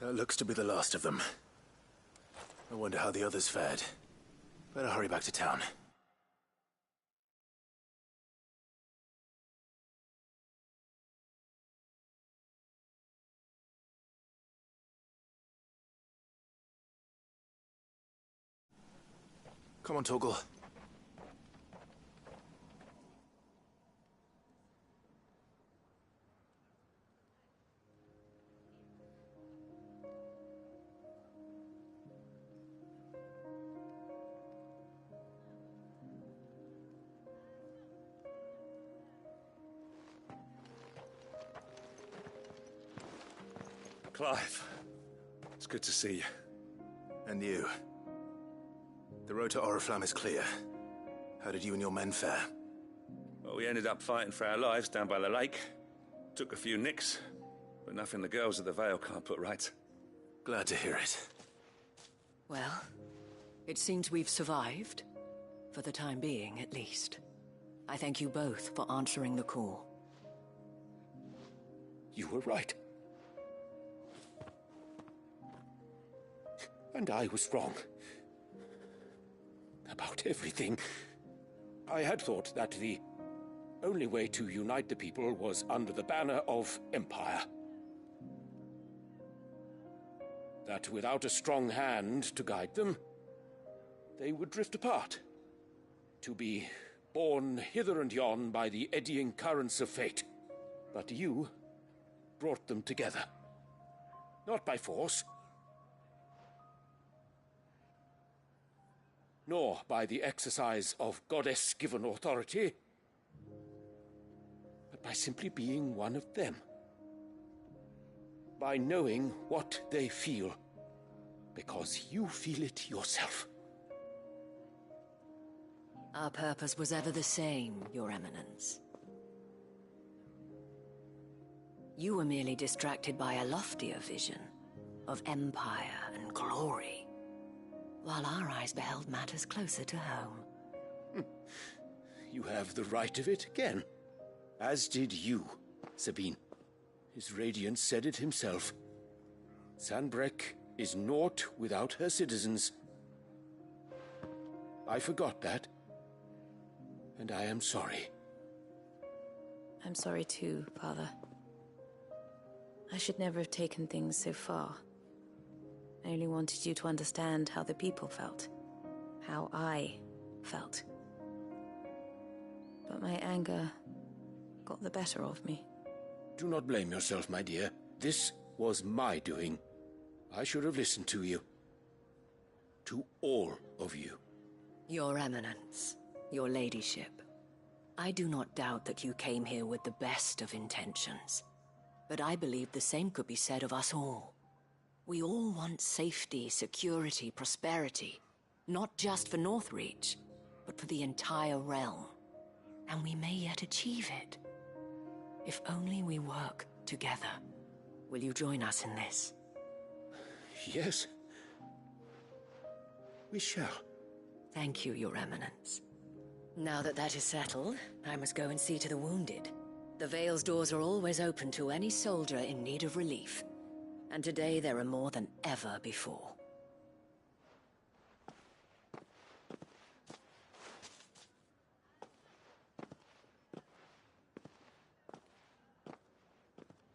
That looks to be the last of them. I wonder how the others fared. Better hurry back to town. Come on, Torgal. Clive, it's good to see you. And you. The road to Oriflamme is clear. How did you and your men fare? Well, we ended up fighting for our lives down by the lake. Took a few nicks, but nothing the girls of the Vale can't put right. Glad to hear it. Well, it seems we've survived. For the time being, at least. I thank you both for answering the call. You were right. And I was wrong. About everything. I had thought that the only way to unite the people was under the banner of Empire. That without a strong hand to guide them, they would drift apart. To be borne hither and yon by the eddying currents of fate. But you brought them together. Not by force, nor by the exercise of goddess-given authority, but by simply being one of them. By knowing what they feel, because you feel it yourself. Our purpose was ever the same, Your Eminence. You were merely distracted by a loftier vision of empire and glory, while our eyes beheld matters closer to home. You have the right of it again. As did you, Sabine. His radiance said it himself. Sanbreque is naught without her citizens. I forgot that. And I am sorry. I'm sorry too, Father. I should never have taken things so far. I only wanted you to understand how the people felt. How I felt. But my anger got the better of me. Do not blame yourself, my dear. This was my doing. I should have listened to you. To all of you. Your Eminence, your Ladyship, I do not doubt that you came here with the best of intentions. But I believe the same could be said of us all. We all want safety, security, prosperity. Not just for Northreach, but for the entire realm. And we may yet achieve it. If only we work together. Will you join us in this? Yes. We shall. Thank you, Your Eminence. Now that that is settled, I must go and see to the wounded. The Vale's doors are always open to any soldier in need of relief. And today there are more than ever before.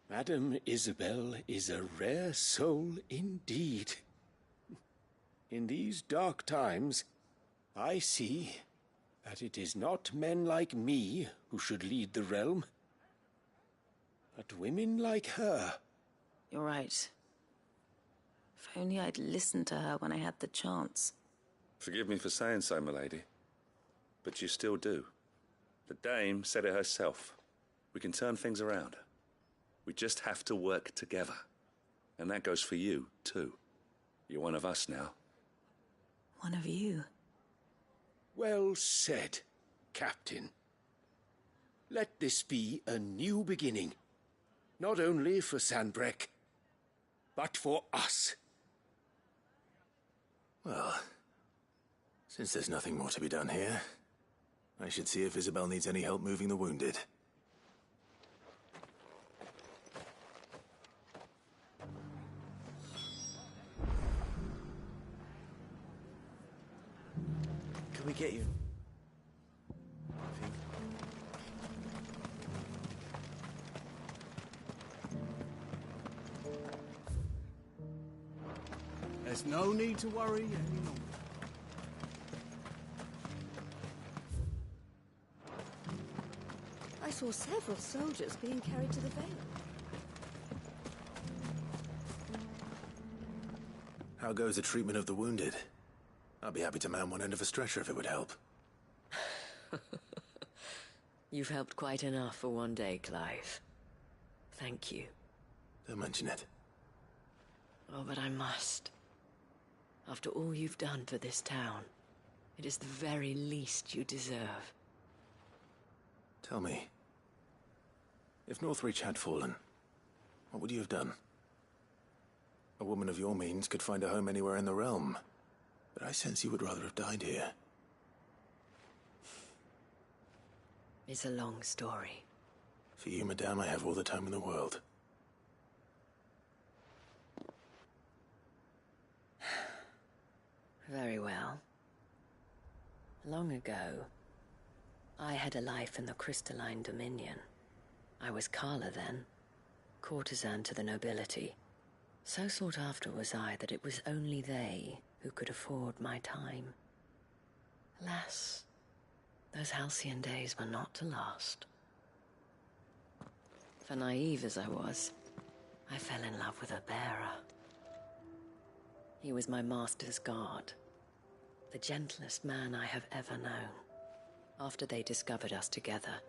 Madame Isabel is a rare soul indeed. In these dark times, I see that it is not men like me who should lead the realm, but women like her. You're right. If only I'd listened to her when I had the chance. Forgive me for saying so, milady, but you still do. The Dame said it herself. We can turn things around. We just have to work together. And that goes for you, too. You're one of us now. One of you? Well said, Captain. Let this be a new beginning. Not only for Sanbreque, but for us. Well, since there's nothing more to be done here, I should see if Isabel needs any help moving the wounded. Can we get you? There's no need to worry any longer. I saw several soldiers being carried to the Vale. How goes the treatment of the wounded? I'll be happy to man one end of a stretcher if it would help. You've helped quite enough for one day, Clive. Thank you. Don't mention it. Oh, but I must. After all you've done for this town, it is the very least you deserve. Tell me, if Northreach had fallen, what would you have done? A woman of your means could find a home anywhere in the realm, but I sense you would rather have died here. It's a long story. For you, madame, I have all the time in the world. Very well. Long ago, I had a life in the Crystalline Dominion. I was Carla then, courtesan to the nobility. So sought after was I that it was only they who could afford my time. Alas, those halcyon days were not to last. For naive as I was, I fell in love with a bearer. He was my master's guard, the gentlest man I have ever known. After they discovered us together,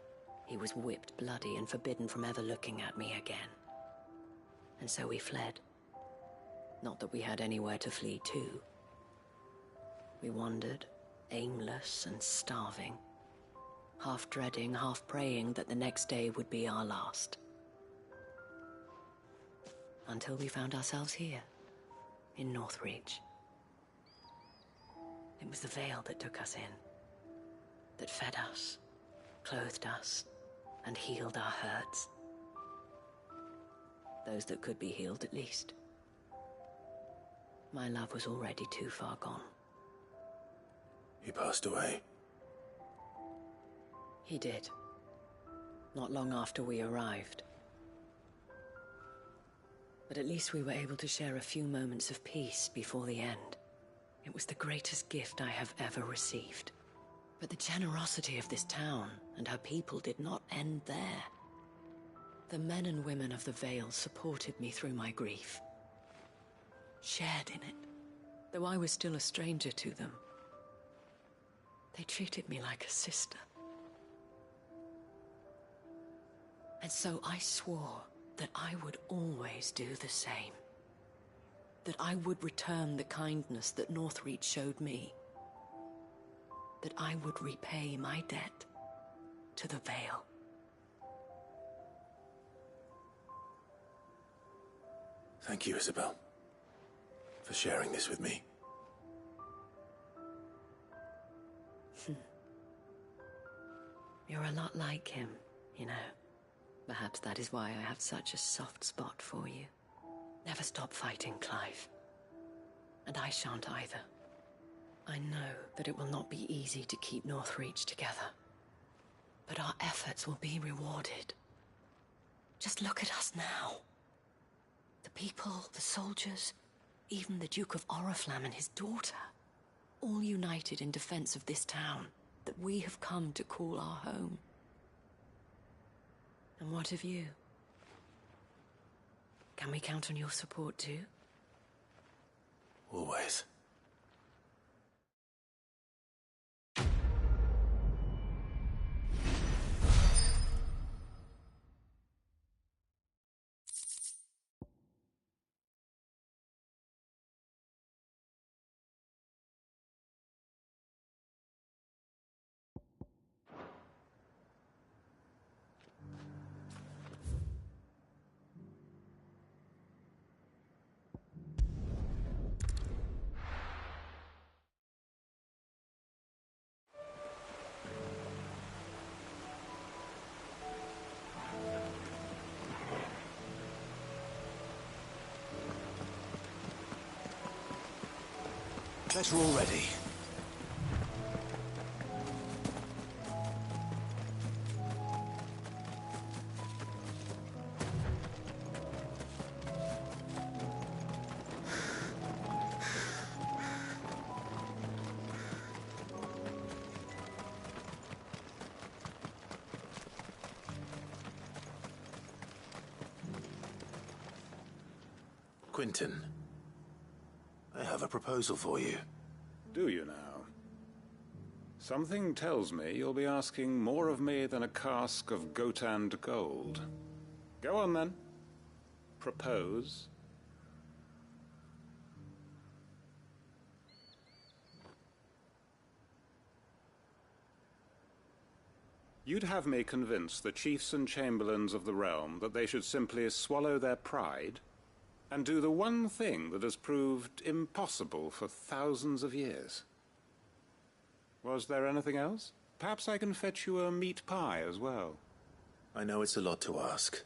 he was whipped bloody and forbidden from ever looking at me again. And so we fled. Not that we had anywhere to flee to. We wandered, aimless and starving, half dreading, half praying that the next day would be our last. Until we found ourselves here, in Northreach. It was the Vale that took us in, that fed us, clothed us, and healed our hurts. Those that could be healed, at least. My love was already too far gone. He passed away. He did. Not long after we arrived. But at least we were able to share a few moments of peace before the end. It was the greatest gift I have ever received. But the generosity of this town and her people did not end there. The men and women of the Vale supported me through my grief. Shared in it, though I was still a stranger to them. They treated me like a sister. And so I swore that I would always do the same. That I would return the kindness that Northreach showed me. That I would repay my debt to the Vale. Thank you, Isabel, for sharing this with me. You're a lot like him, you know. Perhaps that is why I have such a soft spot for you. Never stop fighting, Clive. And I shan't either. I know that it will not be easy to keep Northreach together. But our efforts will be rewarded. Just look at us now. The people, the soldiers, even the Duke of Oriflamme and his daughter, all united in defense of this town that we have come to call our home. And what of you? Can we count on your support too? Always. Better already. Quinton, I have a proposal for you. Do you now? Something tells me you'll be asking more of me than a cask of Gotand gold. Go on then. Propose. You'd have me convince the chiefs and chamberlains of the realm that they should simply swallow their pride and do the one thing that has proved impossible for thousands of years. Was there anything else? Perhaps I can fetch you a meat pie as well. I know it's a lot to ask,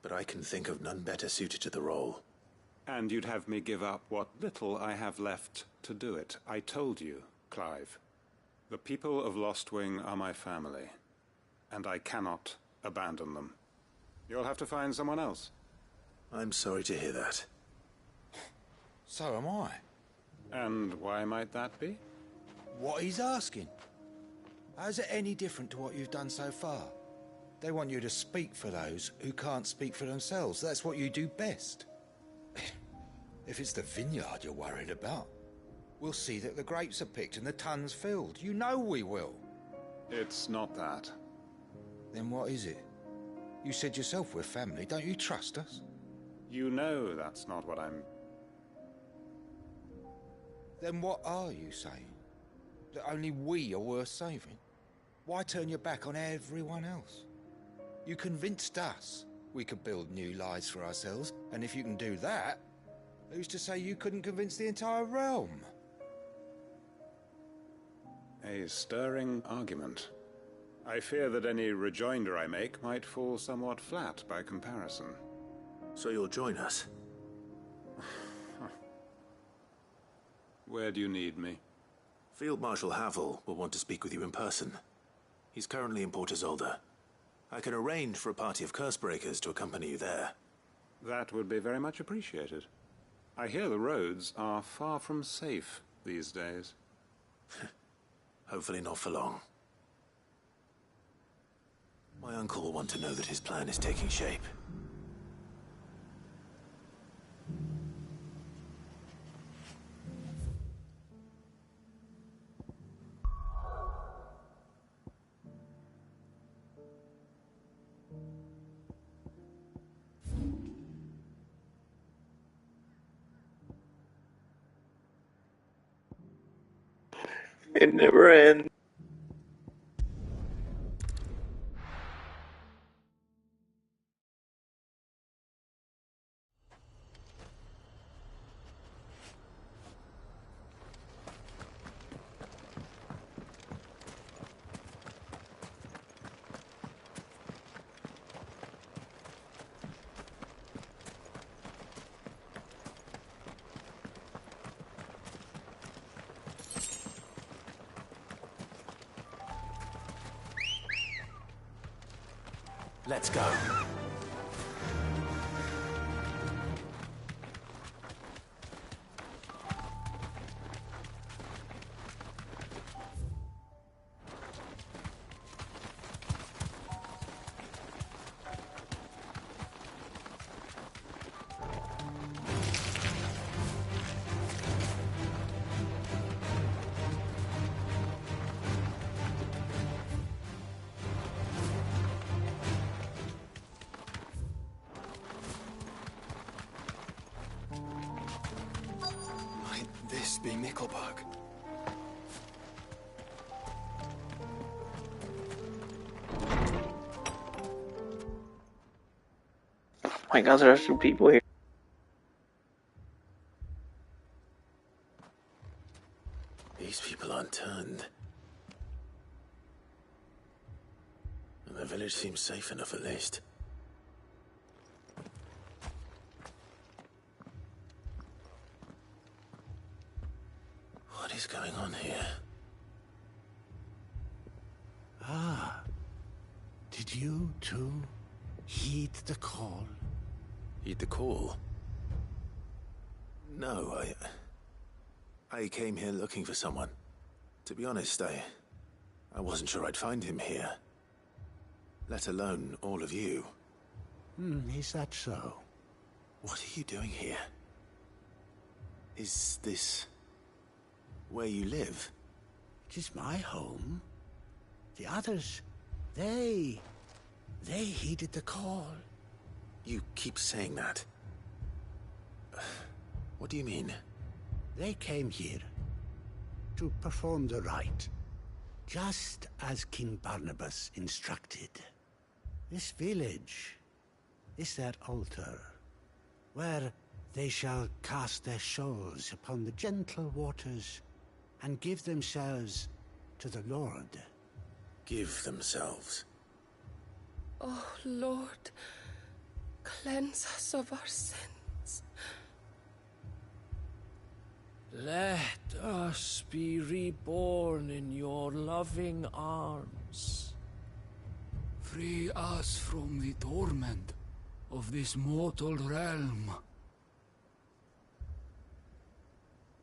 but I can think of none better suited to the role. And you'd have me give up what little I have left to do it. I told you, Clive. The people of Lostwing are my family, and I cannot abandon them. You'll have to find someone else. I'm sorry to hear that. So am I. And why might that be? What he's asking. How's it any different to what you've done so far? They want you to speak for those who can't speak for themselves. That's what you do best. If it's the vineyard you're worried about, we'll see that the grapes are picked and the tons filled. You know we will. It's not that. Then what is it? You said yourself we're family. Don't you trust us? You know that's not what I'm... Then what are you saying? That only we are worth saving? Why turn your back on everyone else? You convinced us we could build new lives for ourselves, and if you can do that, who's to say you couldn't convince the entire realm? A stirring argument. I fear that any rejoinder I make might fall somewhat flat by comparison. So you'll join us? Where do you need me? Field Marshal Havel will want to speak with you in person. He's currently in Port Isolde. I can arrange for a party of Cursebreakers to accompany you there. That would be very much appreciated. I hear the roads are far from safe these days. Hopefully not for long. My uncle will want to know that his plan is taking shape. It never ends. Let's go. This be Nickelberg. Oh my god, there are two people here. These people aren't turned. And the village seems safe enough at least. What is going on here? Ah. Did you, too, heed the call? Heed the call? No, I came here looking for someone. To be honest, I wasn't sure I'd find him here. Let alone all of you. Is that so? What are you doing here? Is this where you live? It is my home. The others, they heeded the call. You keep saying that. What do you mean? They came here to perform the rite, just as King Barnabas instructed. This village is their altar, where they shall cast their souls upon the gentle waters and give themselves to the Lord. Give themselves? Oh, Lord, cleanse us of our sins. Let us be reborn in your loving arms. Free us from the torment of this mortal realm.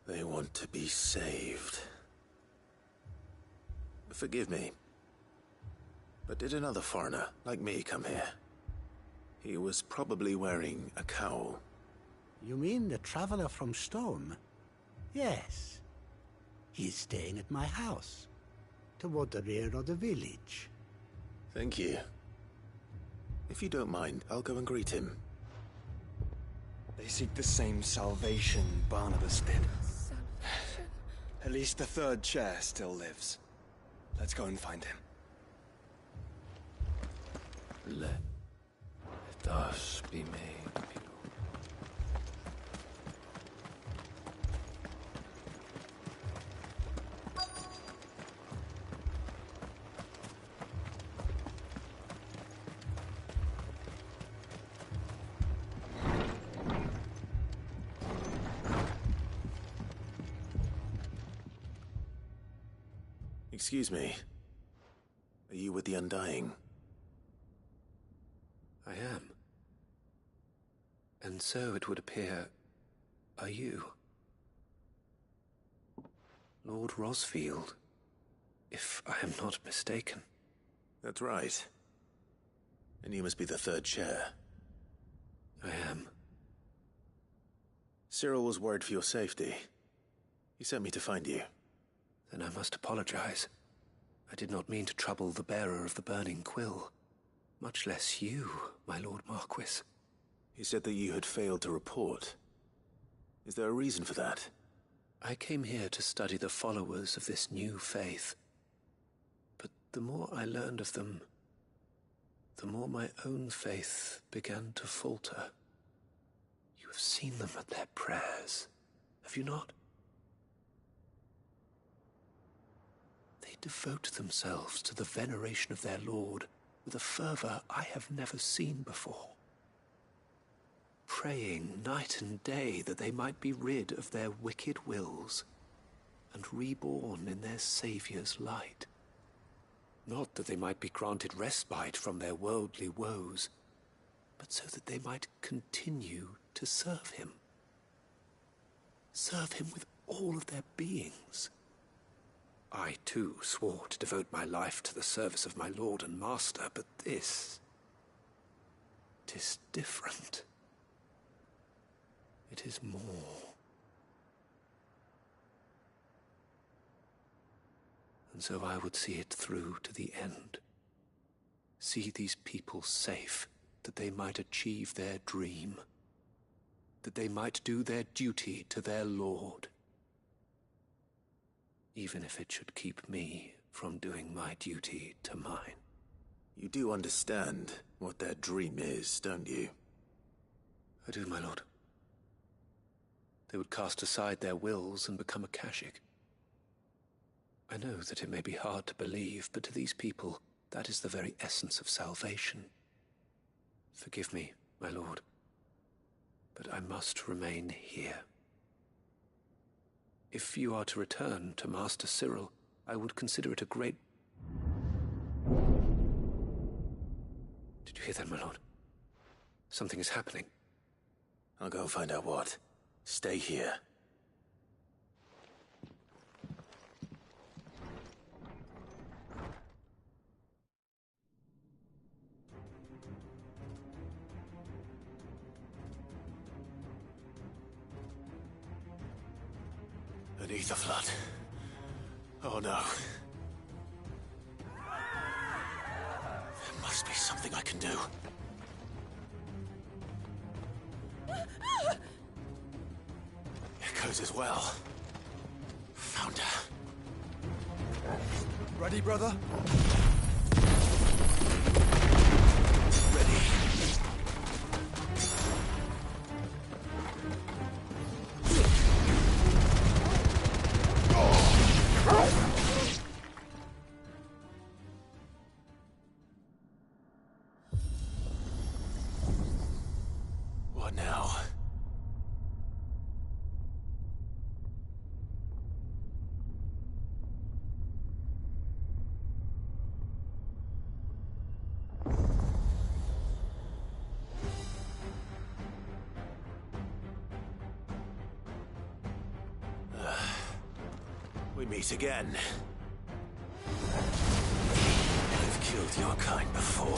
They want to be saved. Forgive me, but did another foreigner like me come here? He was probably wearing a cowl. You mean the traveler from Stone? Yes. He is staying at my house, toward the rear of the village. Thank you. If you don't mind, I'll go and greet him. They seek the same salvation Barnabas did. At least the third chair still lives. Let's go and find him. Let us be made people. Excuse me. Are you with the Undying? I am. And so it would appear, are you? Lord Rosfield, if I am not mistaken. That's right. And you must be the third chair. I am. Cyril was worried for your safety. He sent me to find you. Then I must apologize. I did not mean to trouble the bearer of the burning quill. Much less you, my Lord Marquis. He said that you had failed to report. Is there a reason for that? I came here to study the followers of this new faith. But the more I learned of them, the more my own faith began to falter. You have seen them at their prayers, have you not? They devote themselves to the veneration of their Lord with a fervor I have never seen before. Praying night and day that they might be rid of their wicked wills and reborn in their Saviour's light. Not that they might be granted respite from their worldly woes, but so that they might continue to serve him. Serve him with all of their beings. I, too, swore to devote my life to the service of my Lord and Master, but this... 'tis different. It is more. And so I would see it through to the end. See these people safe, that they might achieve their dream. That they might do their duty to their Lord. Even if it should keep me from doing my duty to mine. You do understand what their dream is, don't you? I do, my lord. They would cast aside their wills and become Akashic. I know that it may be hard to believe, but to these people, that is the very essence of salvation. Forgive me, my lord, but I must remain here. If you are to return to Master Cyril, I would consider it a great... Did you hear that, my lord? Something is happening. I'll go and find out what. Stay here. Beneath the flood. Oh no. There must be something I can do. Echoes as well. Found her. Ready, brother? Ready. What now? We meet again. I've killed your kind before.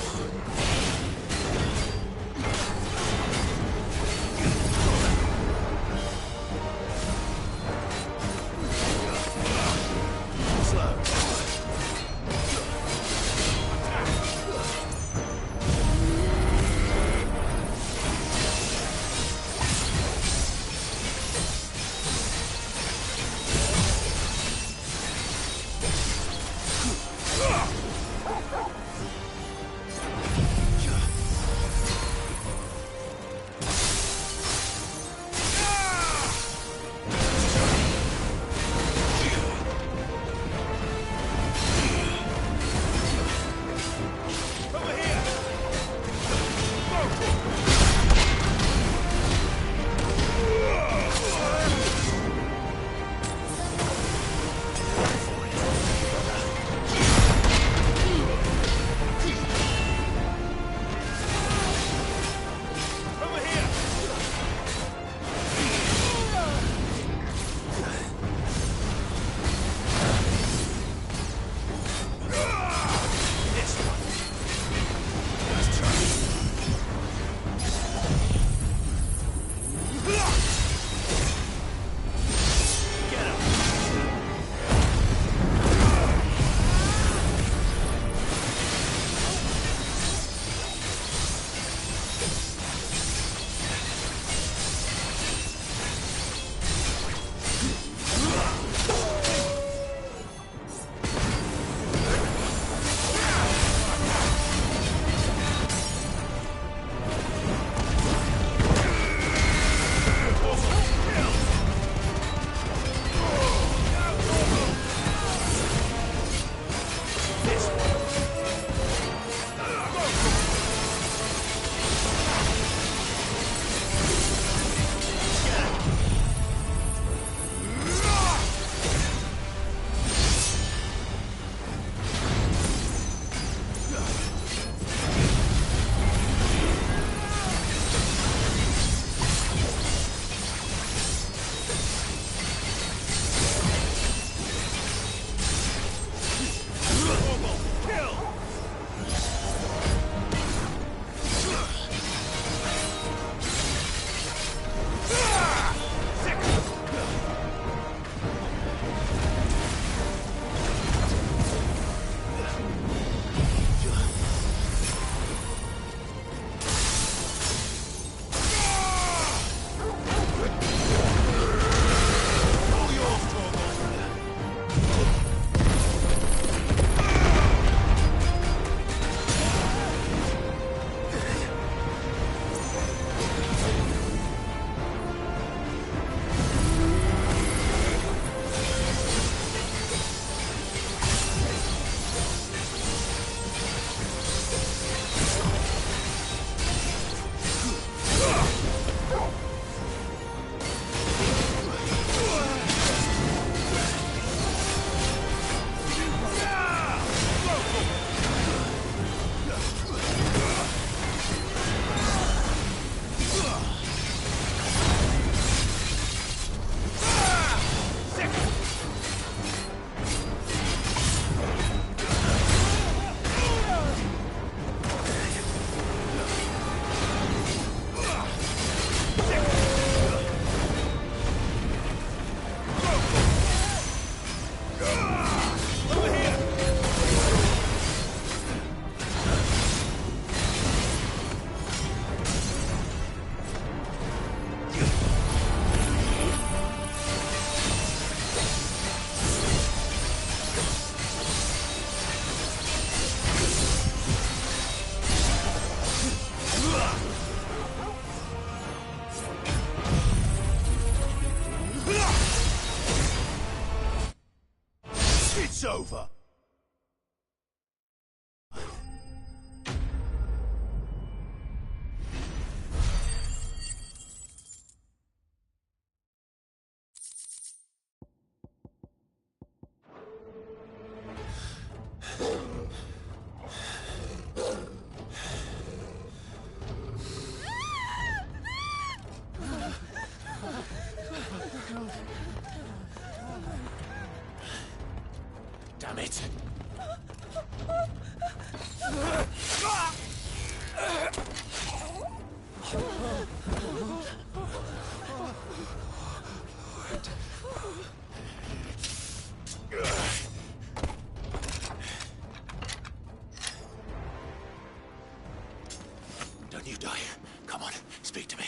you die. Come on, speak to me.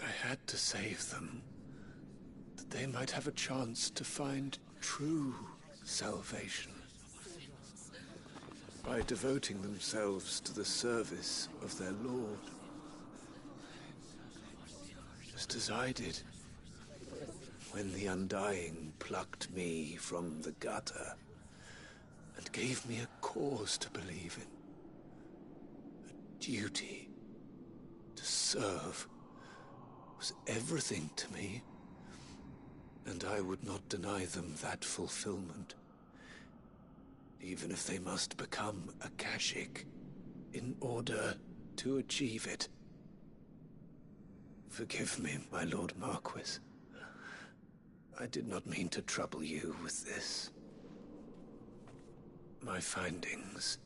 I had to save them, that they might have a chance to find true salvation. By devoting themselves to the service of their Lord. Just as I did, when the Undying plucked me from the gutter and gave me a cause to believe in. A duty to serve was everything to me, and I would not deny them that fulfillment, even if they must become a Kashik in order to achieve it. Forgive me, my Lord Marquis. I did not mean to trouble you with this. My findings.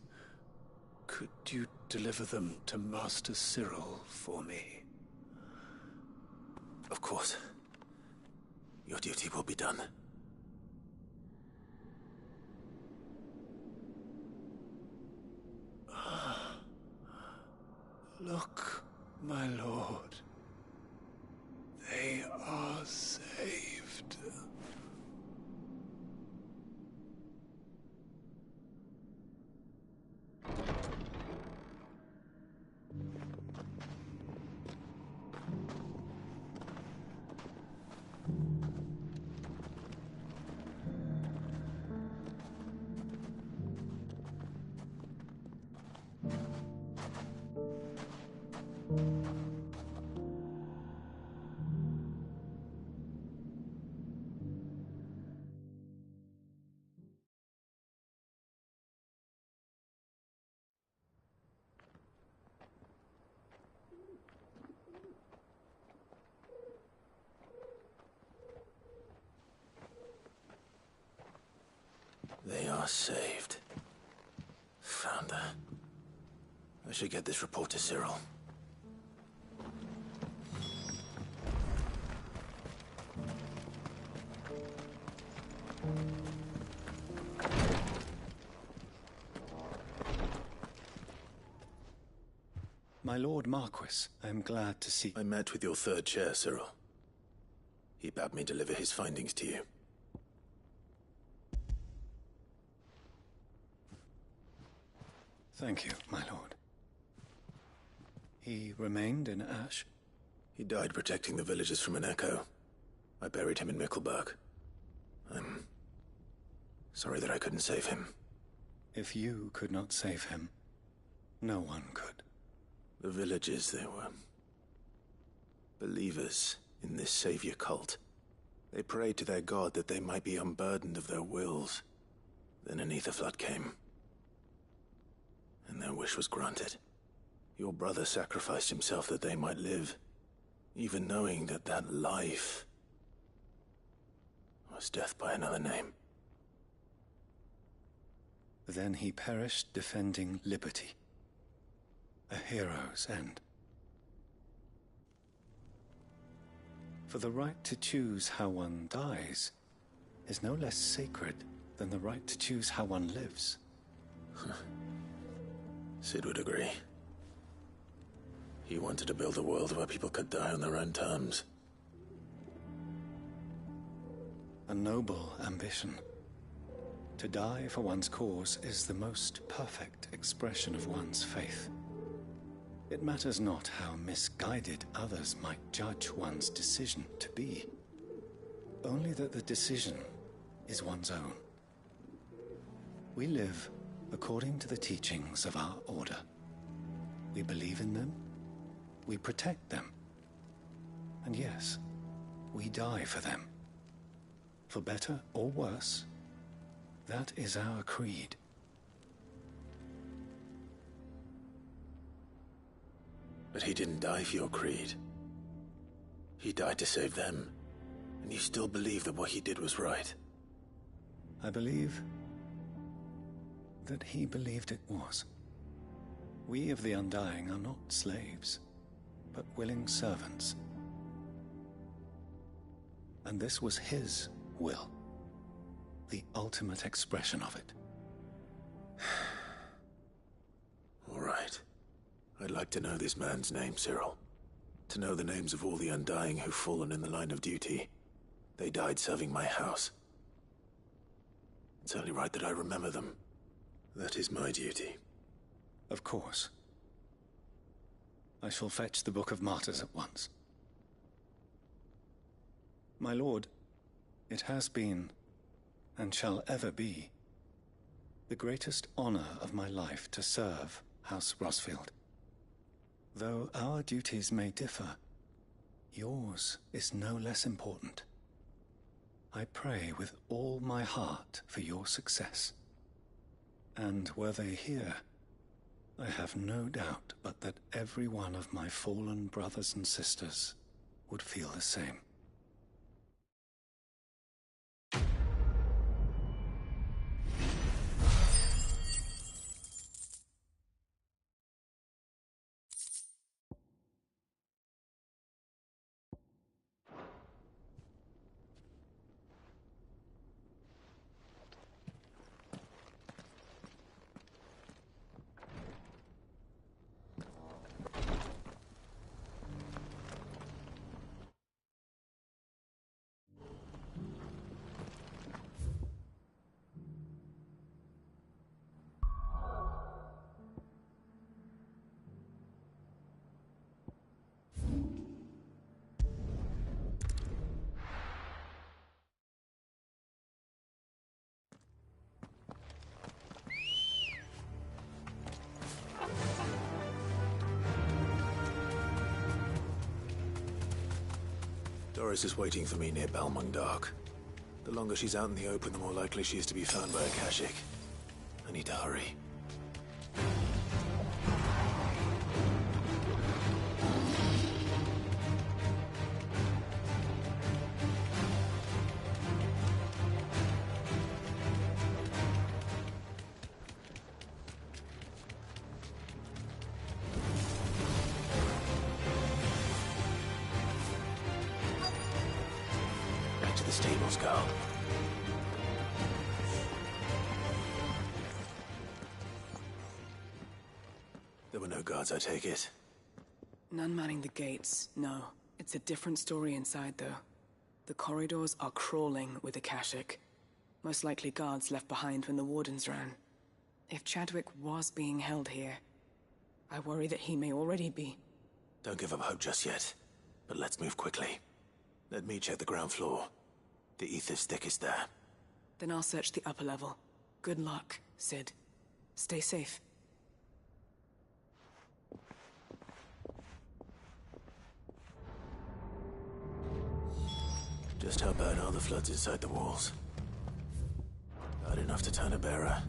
Could you deliver them to Master Cyril for me? Of course. Your duty will be done. Look, my lord. They are saved. They are saved. Found her. I should get this report to Cyril. My Lord Marquis, I am glad to see... I met with your third chair, Cyril. He bade me deliver his findings to you. Thank you, my lord. He remained in Ash? He died protecting the villagers from an echo. I buried him in Mickelberg. I'm sorry that I couldn't save him. If you could not save him, no one could. The villagers, they were believers in this savior cult. They prayed to their god that they might be unburdened of their wills. Then an ether flood came, and their wish was granted. Your brother sacrificed himself that they might live, even knowing that that life was death by another name. Then he perished defending liberty. A hero's end. For the right to choose how one dies is no less sacred than the right to choose how one lives. Sid would agree. He wanted to build a world where people could die on their own terms. A noble ambition. To die for one's cause is the most perfect expression of one's faith. It matters not how misguided others might judge one's decision to be. Only that the decision is one's own. We live according to the teachings of our order. We believe in them, we protect them, and yes, we die for them. For better or worse, that is our creed. But he didn't die for your creed. He died to save them, and you still believe that what he did was right. I believe that he believed it was. We of the Undying are not slaves, but willing servants. And this was his will, the ultimate expression of it. I'd like to know this man's name, Cyril. To know the names of all the Undying who've fallen in the line of duty. They died serving my house. It's only right that I remember them. That is my duty. Of course. I shall fetch the Book of Martyrs at once. My lord, it has been, and shall ever be, the greatest honor of my life to serve House Rosfield. Though our duties may differ, yours is no less important. I pray with all my heart for your success. And were they here, I have no doubt but that every one of my fallen brothers and sisters would feel the same. Doris is waiting for me near Balmung Dock. The longer she's out in the open, the more likely she is to be found by a Kashik. I need to hurry. Back to the stables, girl. There were no guards, I take it. None manning the gates, no. It's a different story inside, though. The corridors are crawling with Akashic. Most likely guards left behind when the Wardens ran. If Chadwick was being held here, I worry that he may already be. Don't give up hope just yet, but let's move quickly. Let me check the ground floor. The ether stick is there. Then I'll search the upper level. Good luck, Sid. Stay safe. Just how bad are the floods inside the walls? Bad enough to turn a bearer.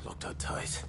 Locked up tight.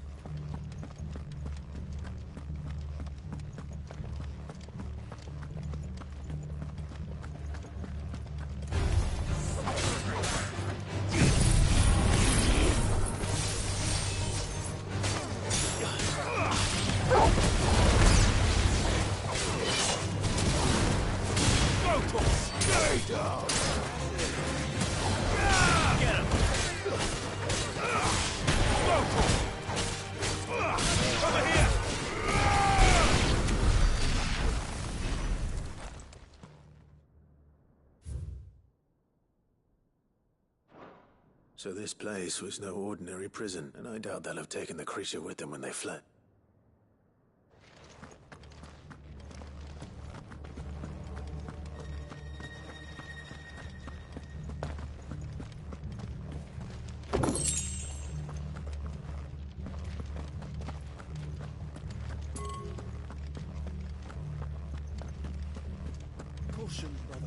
So this place was no ordinary prison, and I doubt they'll have taken the creature with them when they fled. Caution, brother.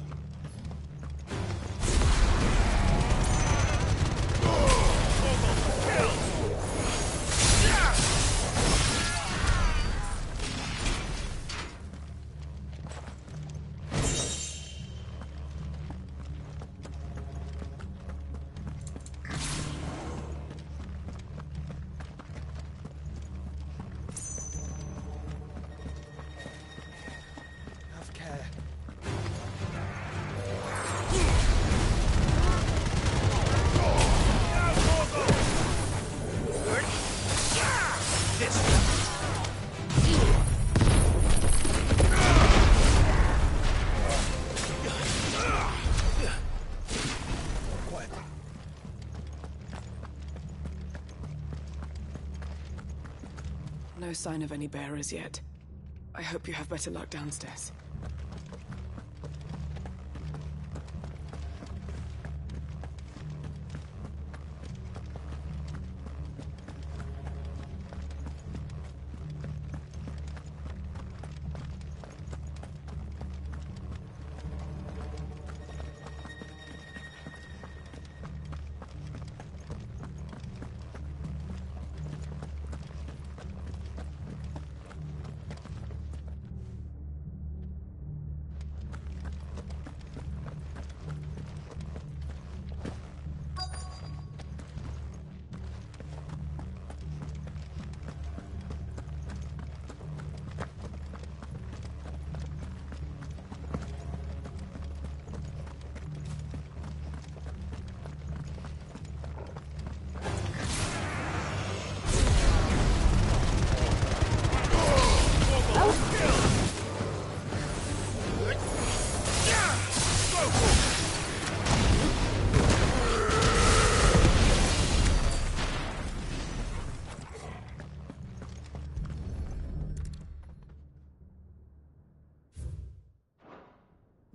Have care. No sign of any bearers yet. I hope you have better luck downstairs.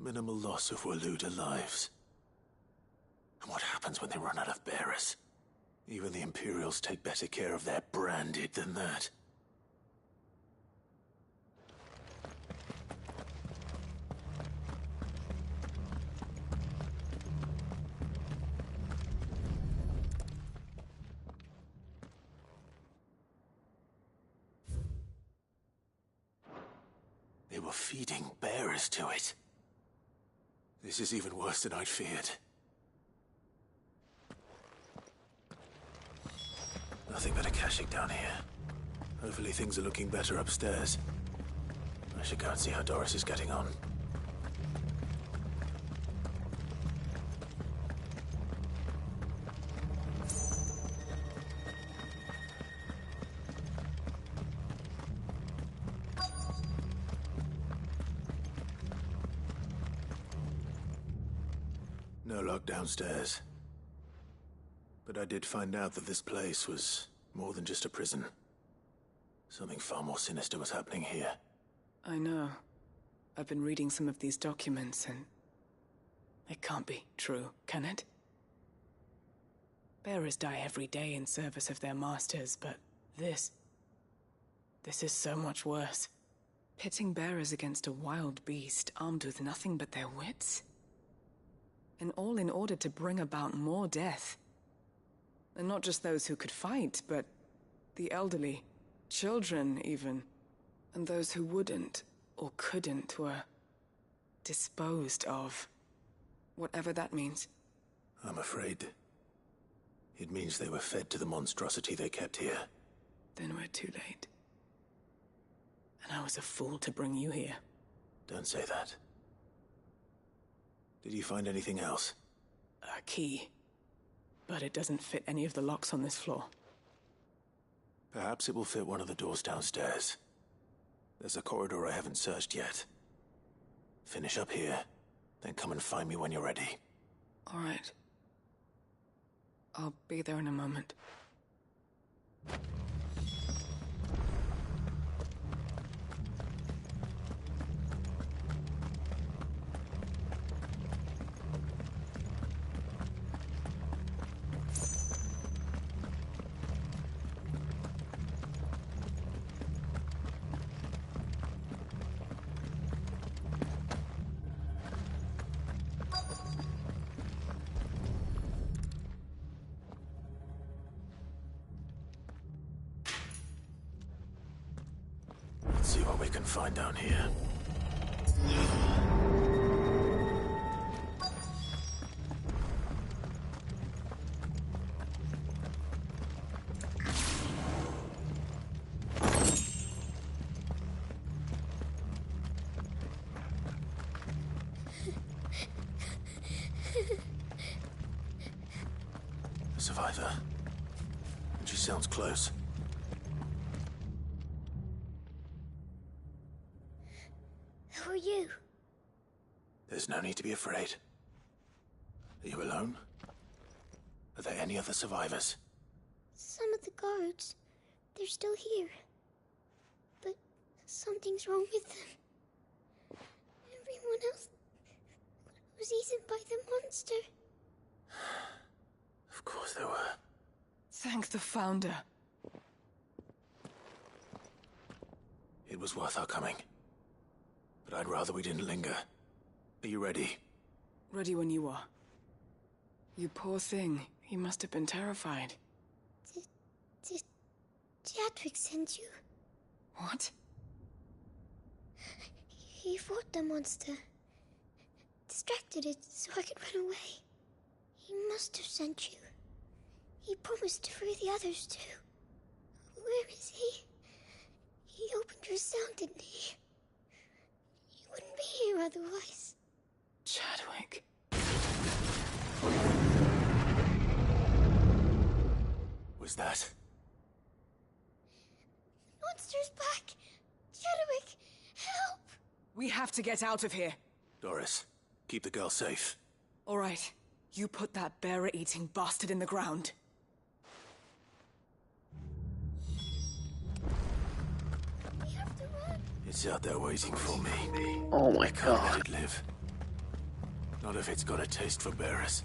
Minimal loss of Waluda lives. And what happens when they run out of bearers? Even the Imperials take better care of their branded than that. They were feeding bearers to it. This is even worse than I'd feared. Nothing but a caching down here. Hopefully things are looking better upstairs. I should go and see how Doris is getting on. No luck downstairs. But I did find out that this place was more than just a prison. Something far more sinister was happening here. I know. I've been reading some of these documents and... it can't be true, can it? Bearers die every day in service of their masters, but this is so much worse. Pitting bearers against a wild beast armed with nothing but their wits? And all in order to bring about more death. And not just those who could fight, but the elderly, children even. And those who wouldn't or couldn't were disposed of. Whatever that means. I'm afraid it means they were fed to the monstrosity they kept here. Then we're too late. And I was a fool to bring you here. Don't say that. Did you find anything else? A key. But it doesn't fit any of the locks on this floor. Perhaps it will fit one of the doors downstairs. There's a corridor I haven't searched yet. Finish up here, then come and find me when you're ready. All right. I'll be there in a moment. Let's see what we can find down here. A survivor. She sounds close. Who are you? There's no need to be afraid. Are you alone? Are there any other survivors? Some of the guards. They're still here. Something's wrong with them. Everyone else was eaten by the monster. Of course they were. Thank the Founder. It was worth our coming. But I'd rather we didn't linger. Are you ready? Ready when you are. You poor thing. He must have been terrified. Did Chadwick send you? What? He fought the monster. Distracted it so I could run away. He must have sent you. He promised to free the others too. Where is he? He opened your cell, didn't he? He wouldn't be here otherwise. Chadwick. Was that? Monster's back! Chadwick, help! We have to get out of here. Doris, keep the girl safe. All right. You put that bearer-eating bastard in the ground. We have to run. It's out there waiting for me. Oh my Can't let god. it live. Not if it's got a taste for bearers.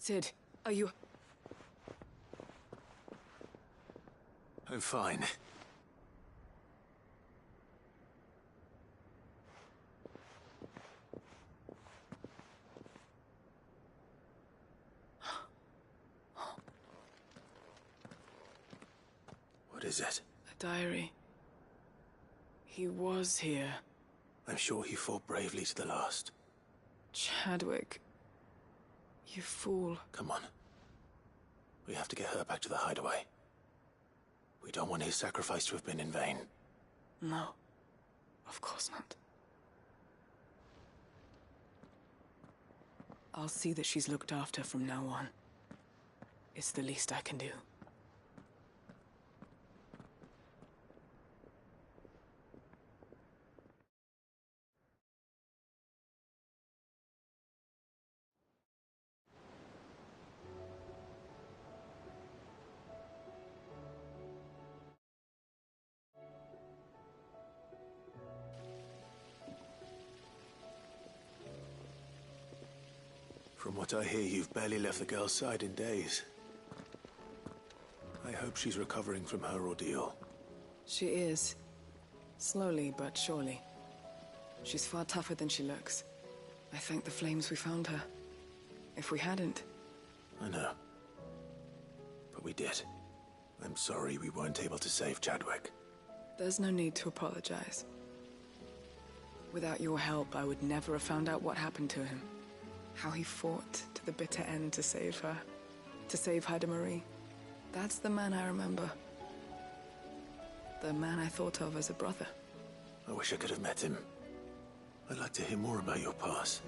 Sid, are you... I'm fine. What is it? A diary. He was here. I'm sure he fought bravely to the last. Chadwick. You fool. Come on. We have to get her back to the hideaway. We don't want his sacrifice to have been in vain. No. Of course not. I'll see that she's looked after from now on. It's the least I can do. From what I hear, you've barely left the girl's side in days. I hope she's recovering from her ordeal. She is. Slowly but surely. She's far tougher than she looks. I thank the flames we found her. If we hadn't... I know. But we did. I'm sorry we weren't able to save Chadwick. There's no need to apologize. Without your help, I would never have found out what happened to him. How he fought to the bitter end to save her. To save Haida Marie. That's the man I remember. The man I thought of as a brother. I wish I could have met him. I'd like to hear more about your past.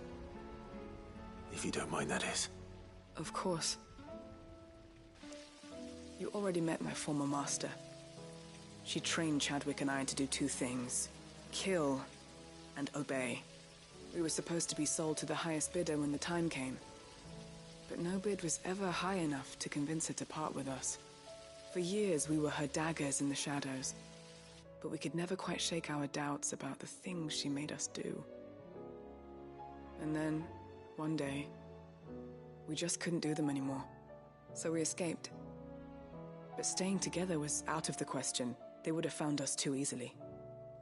If you don't mind, that is. Of course. You already met my former master. She trained Chadwick and I to do two things. Kill and obey. We were supposed to be sold to the highest bidder when the time came. But no bid was ever high enough to convince her to part with us. For years we were her daggers in the shadows. But we could never quite shake our doubts about the things she made us do. And then, one day, we just couldn't do them anymore. So we escaped. But staying together was out of the question. They would have found us too easily.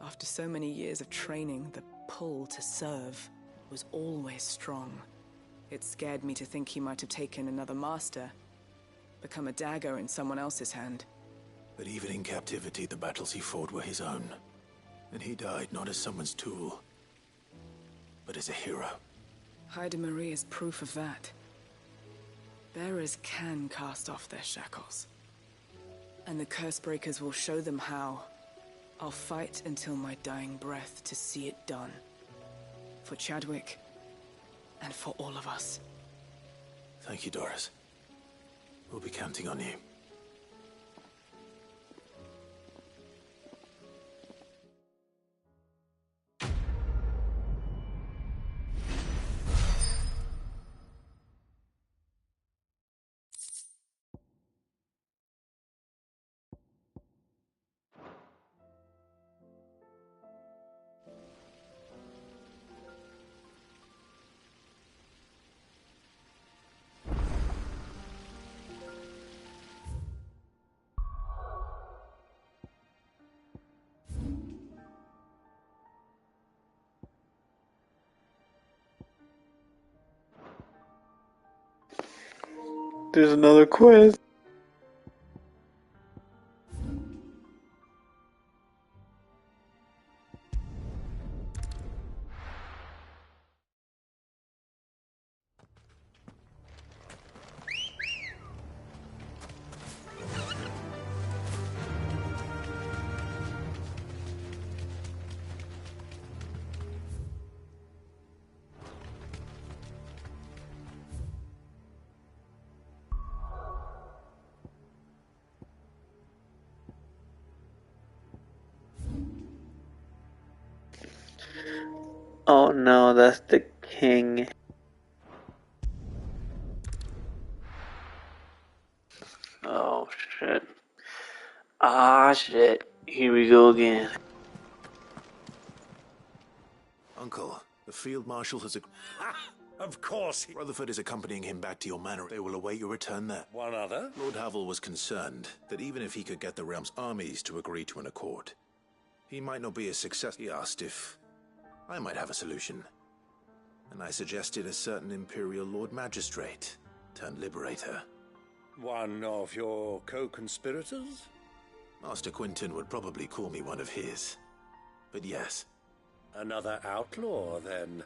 After so many years of training, the pull to serve was always strong. It scared me to think he might have taken another master, become a dagger in someone else's hand. But even in captivity, the battles he fought were his own. And he died not as someone's tool, but as a hero. Haida Marie is proof of that. Bearers can cast off their shackles. And the Cursebreakers will show them how. I'll fight until my dying breath to see it done. For Chadwick, and for all of us. Thank you, Doris. We'll be counting on you. There's another quest. Oh no, that's the king. Oh shit. Ah shit. Here we go again. Uncle, the field marshal has Of course he... Rutherford is accompanying him back to your manor. They will await your return there. One other? Lord Havel was concerned that even if he could get the realm's armies to agree to an accord, he might not be a success. He asked if I might have a solution. And I suggested a certain Imperial Lord Magistrate turned Liberator. One of your co-conspirators? Master Quinton would probably call me one of his. But yes. Another outlaw, then.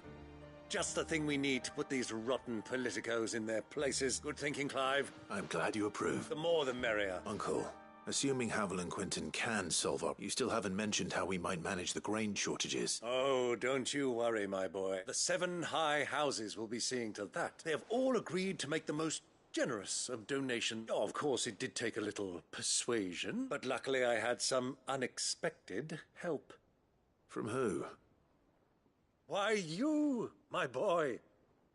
Just the thing we need to put these rotten politicos in their places. Good thinking, Clive. I'm glad you approve. The more the merrier. Uncle, assuming Havel and Quinton can solve up, you still haven't mentioned how we might manage the grain shortages. Oh, don't you worry, my boy. The 7 high houses will be seeing to that. They have all agreed to make the most generous of donation. Oh, of course, it did take a little persuasion, but luckily I had some unexpected help. From who? Why, you, my boy.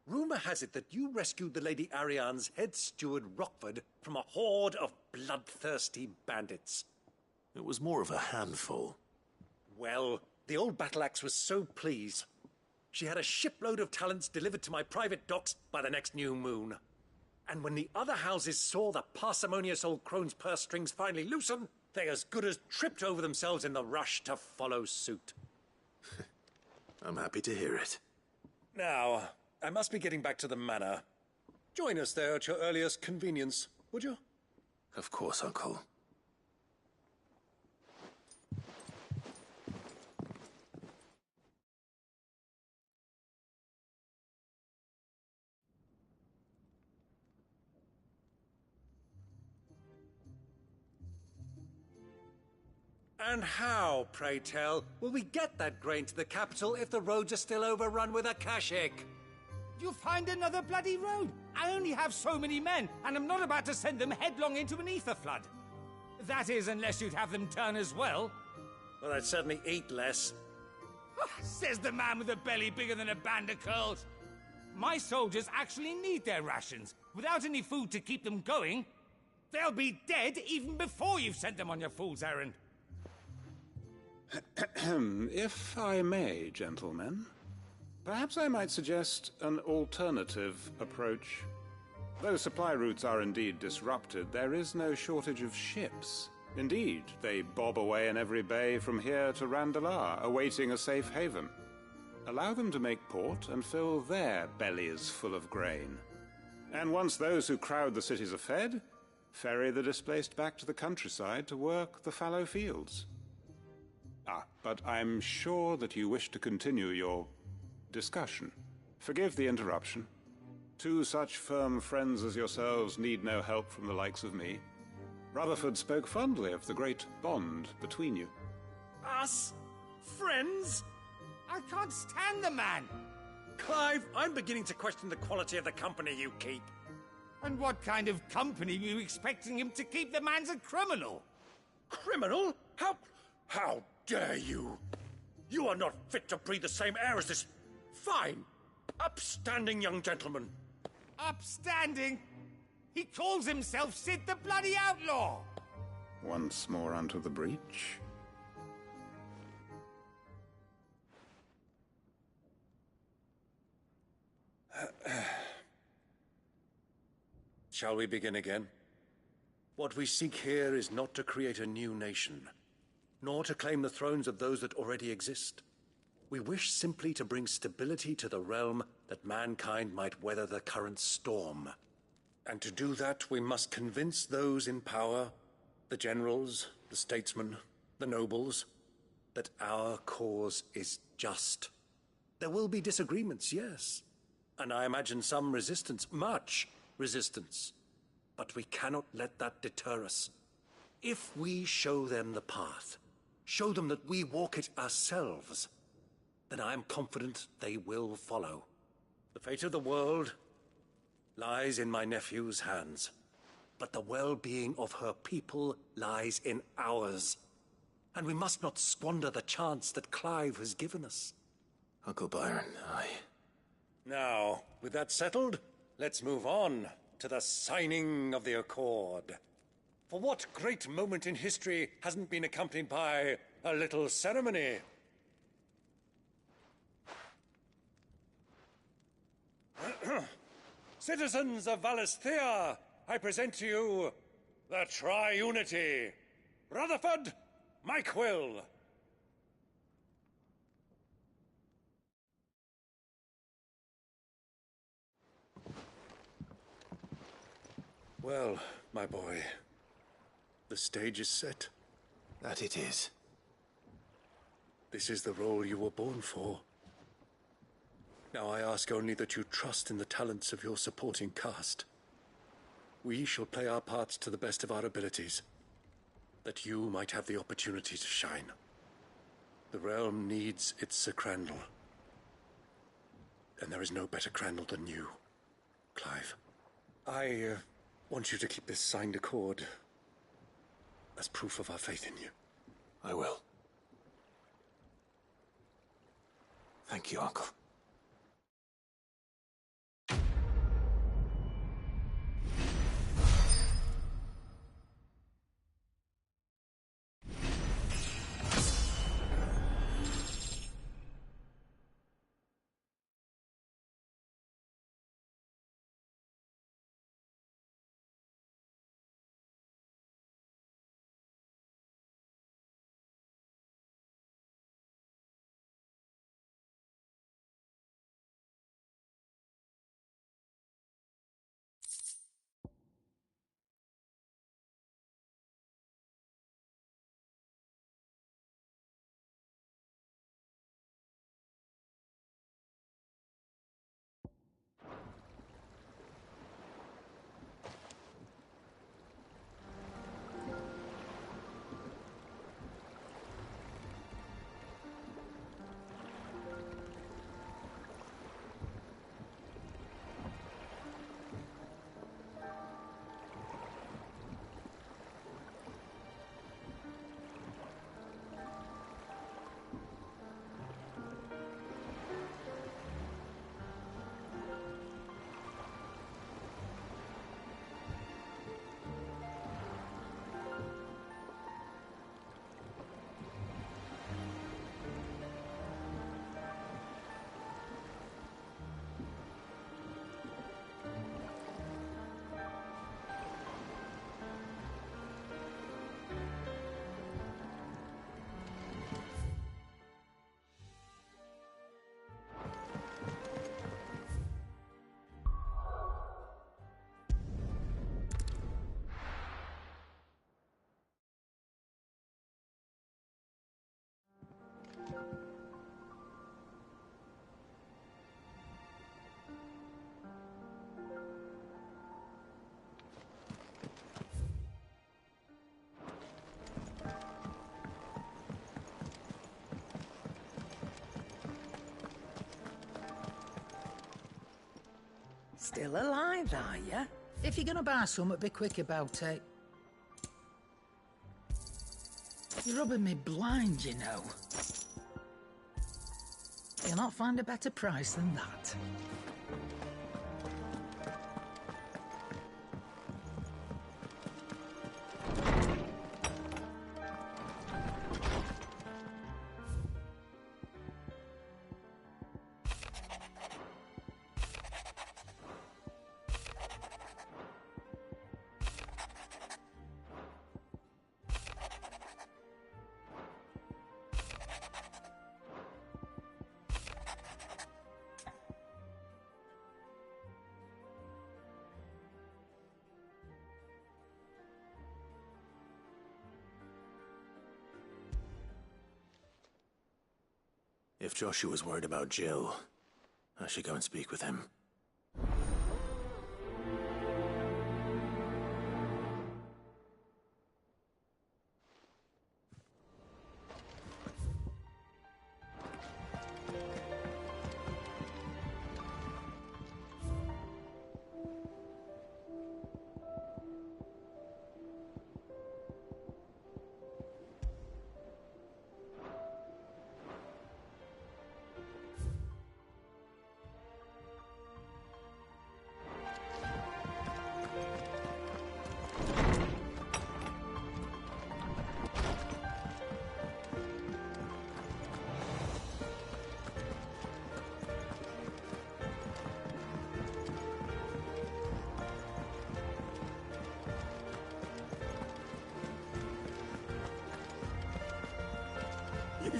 Rumor has it that you rescued the Lady Ariane's head steward Rockford from a horde of bloodthirsty bandits. It was more of a handful. Well, the old battle axe was so pleased. She had a shipload of talents delivered to my private docks by the next new moon. And when the other houses saw the parsimonious old crone's purse strings finally loosen, they as good as tripped over themselves in the rush to follow suit. I'm happy to hear it. Now, I must be getting back to the manor. Join us there at your earliest convenience, would you? Of course, Uncle. And how, pray tell, will we get that grain to the capital if the roads are still overrun with Akashic? You'll find another bloody road. I only have so many men, and I'm not about to send them headlong into an ether flood. That is, unless you'd have them turn as well. Well, I'd certainly eat less. Says the man with a belly bigger than a band of curls. My soldiers actually need their rations. Without any food to keep them going, they'll be dead even before you've sent them on your fool's errand. If I may, gentlemen, perhaps I might suggest an alternative approach. Though supply routes are indeed disrupted, there is no shortage of ships. Indeed, they bob away in every bay from here to Randalar, awaiting a safe haven. Allow them to make port and fill their bellies full of grain. And once those who crowd the cities are fed, ferry the displaced back to the countryside to work the fallow fields. But I'm sure that you wish to continue your discussion. Forgive the interruption. 2 such firm friends as yourselves need no help from the likes of me. Rutherford spoke fondly of the great bond between you. Us? Friends? I can't stand the man! Clive, I'm beginning to question the quality of the company you keep. And what kind of company were you expecting him to keep? The man's a criminal! Criminal? How dare you? You are not fit to breathe the same air as this fine, upstanding young gentleman. Upstanding? He calls himself Sid the Bloody Outlaw! Once more unto the breach. Shall we begin again? What we seek here is not to create a new nation, nor to claim the thrones of those that already exist. We wish simply to bring stability to the realm that mankind might weather the current storm. And to do that, we must convince those in power, the generals, the statesmen, the nobles, that our cause is just. There will be disagreements, yes. And I imagine some resistance, much resistance. But we cannot let that deter us. If we show them the path, show them that we walk it ourselves, then I am confident they will follow. The fate of the world lies in my nephew's hands, but the well-being of her people lies in ours. And we must not squander the chance that Clive has given us. Uncle Byron, Now, with that settled, let's move on to the signing of the Accord. For what great moment in history hasn't been accompanied by a little ceremony? Citizens of Valisthea, I present to you the Tri-Unity. Rutherford, Mike Will. Well, my boy, the stage is set. That it is. This is the role you were born for. Now I ask only that you trust in the talents of your supporting cast. We shall play our parts to the best of our abilities, that you might have the opportunity to shine. The realm needs its Sir Crandall. And there is no better Crandall than you, Clive. I want you to keep this signed accord as proof of our faith in you. I will. Thank you, Uncle. Still alive, are ya? If you're gonna buy some, be quick about it. You're rubbing me blind, you know. You'll not find a better price than that. If Joshua's worried about Jill, I should go and speak with him.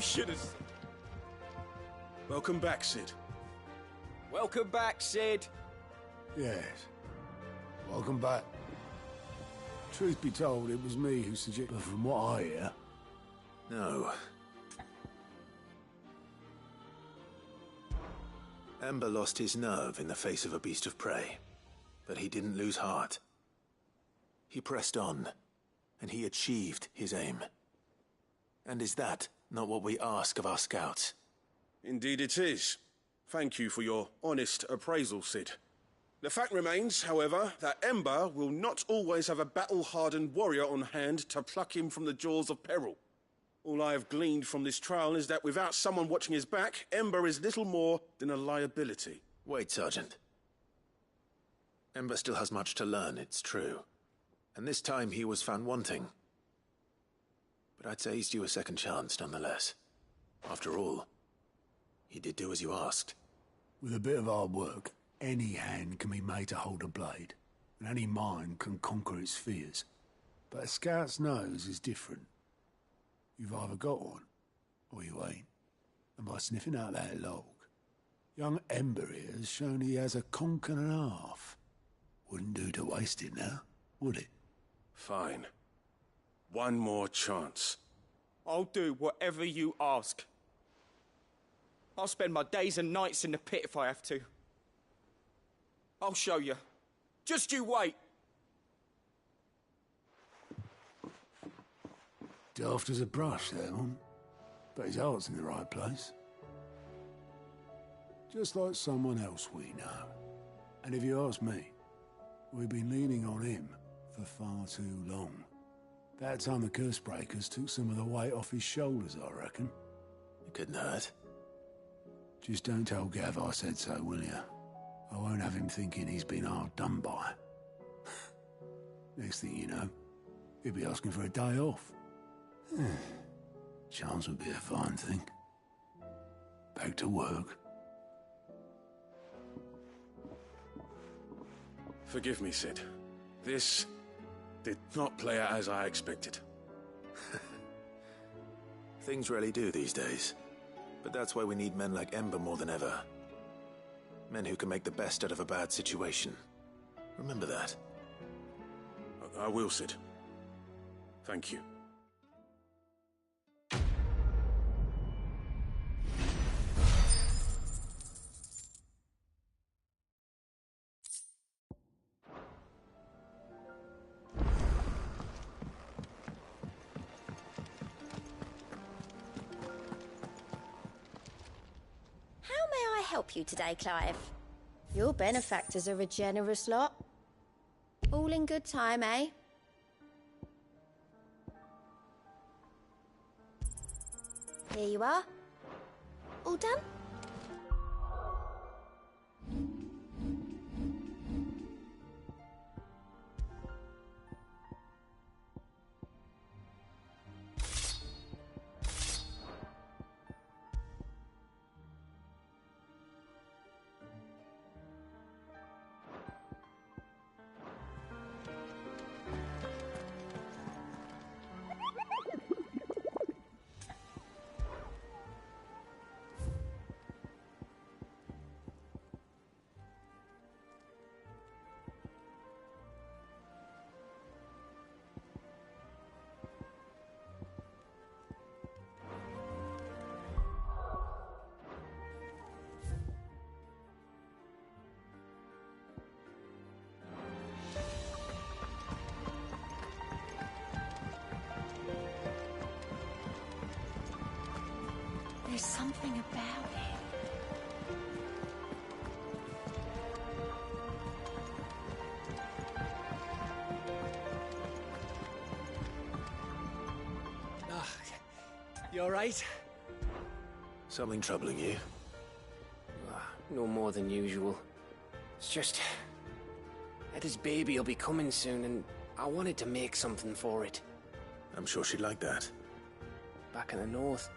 You should have... Welcome back, Sid. Welcome back, Sid. Yes. Welcome back. Truth be told, it was me who suggested... But from what I hear... No. Ember lost his nerve in the face of a beast of prey, but he didn't lose heart. He pressed on, and he achieved his aim. And is that not what we ask of our scouts? Indeed it is. Thank you for your honest appraisal, Sid. The fact remains, however, that Ember will not always have a battle-hardened warrior on hand to pluck him from the jaws of peril. All I have gleaned from this trial is that without someone watching his back, Ember is little more than a liability. Wait, Sergeant. Ember still has much to learn, it's true. And this time he was found wanting. But I'd say he's due a second chance, nonetheless. After all, he did do as you asked. With a bit of hard work, any hand can be made to hold a blade, and any mind can conquer its fears. But a scout's nose is different. You've either got one, or you ain't. And by sniffing out that log, young Ember here has shown he has a conch and a half. Wouldn't do to waste it now, would it? Fine. One more chance. I'll do whatever you ask. I'll spend my days and nights in the pit if I have to. I'll show you. Just you wait. Daft as a brush, that one. But his heart's in the right place. Just like someone else we know. And if you ask me, we've been leaning on him for far too long. That time the curse breakers took some of the weight off his shoulders, I reckon. It couldn't hurt. Just don't tell Gav I said so, will you? I won't have him thinking he's been hard done by. Next thing you know, he'll be asking for a day off. Chance would be a fine thing. Back to work. Forgive me, Sid. This did not play out as I expected. Things really do these days. But that's why we need men like Ember more than ever. Men who can make the best out of a bad situation. Remember that. I will, Sid. Thank you. Help you today, Clive. Your benefactors are a generous lot. All in good time, eh? Here you are. All done? There's something about it. You alright? Something troubling you? No more than usual. It's just... Eda's baby will be coming soon, and I wanted to make something for it. I'm sure she'd like that. Back in the north,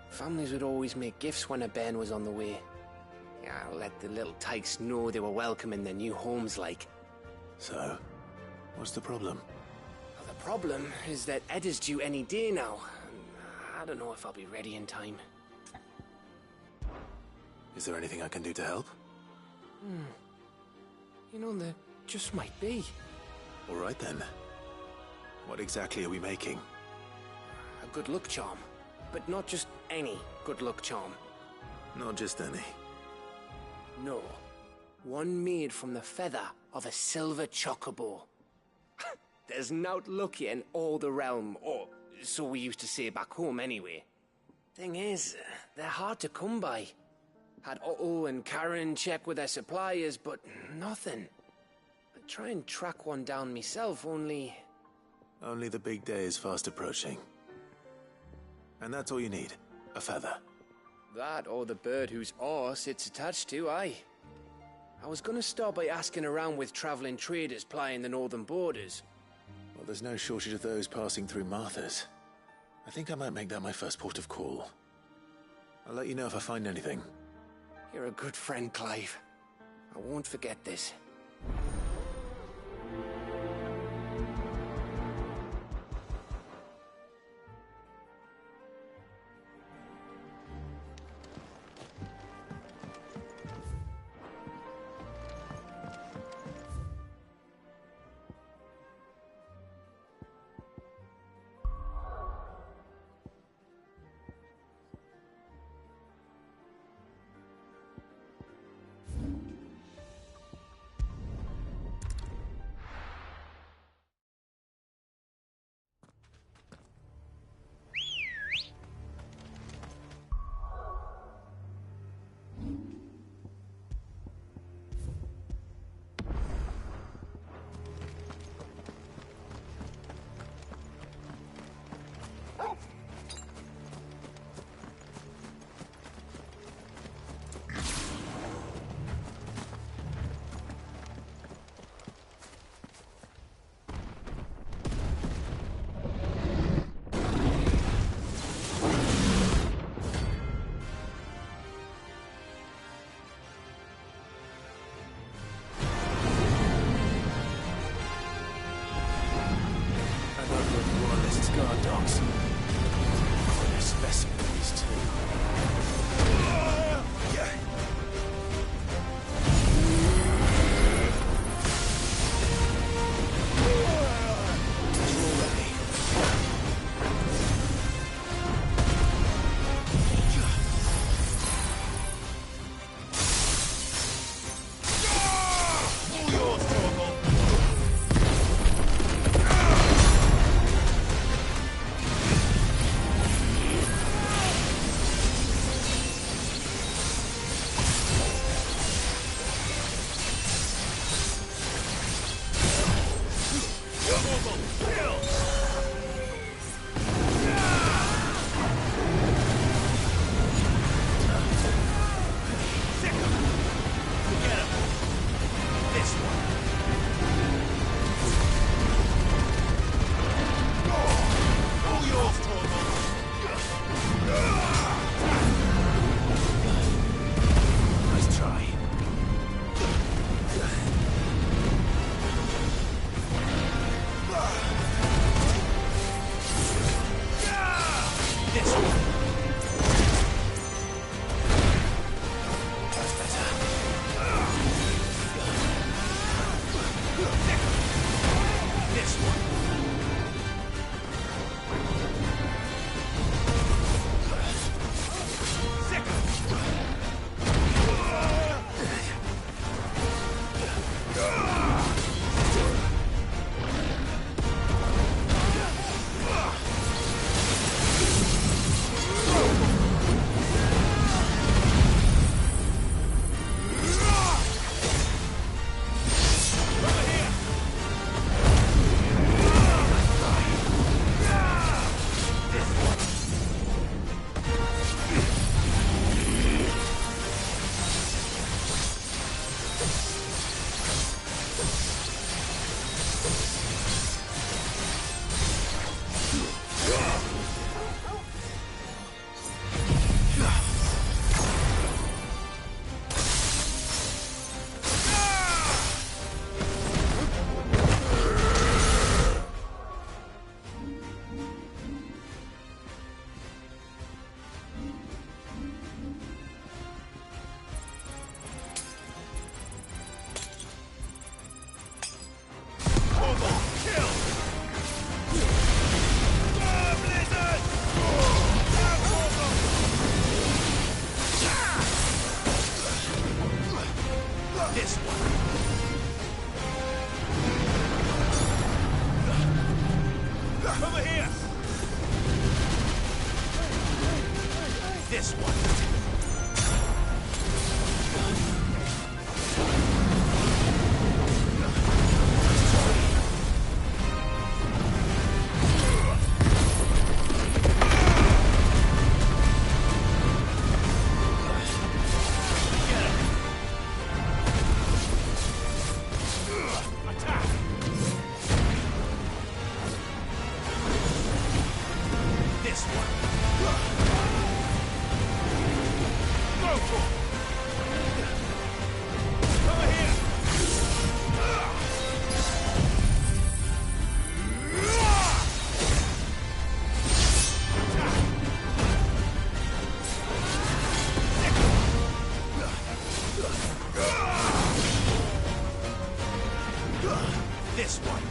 families would always make gifts when a bairn was on the way. Yeah, let the little tykes know they were welcome in their new homes, like. So, what's the problem? Well, the problem is that Eda's due any day now. I don't know if I'll be ready in time. Is there anything I can do to help? You know, there just might be. All right then. What exactly are we making? A good luck charm. But not just any good luck charm. Not just any. No. One made from the feather of a silver chocobo. There's naught luckier in all the realm, or so we used to say back home anyway. Thing is, they're hard to come by. Had Otto and Karen check with their suppliers, but nothing. I try and track one down myself, only... Only the big day is fast approaching. And that's all you need, a feather. That or the bird whose horse it's attached to, aye. I was gonna start by asking around with traveling traders plying the northern borders. Well, there's no shortage of those passing through Martha's. I think I might make that my first port of call. I'll let you know if I find anything. You're a good friend, Clive. I won't forget this. This one. This one.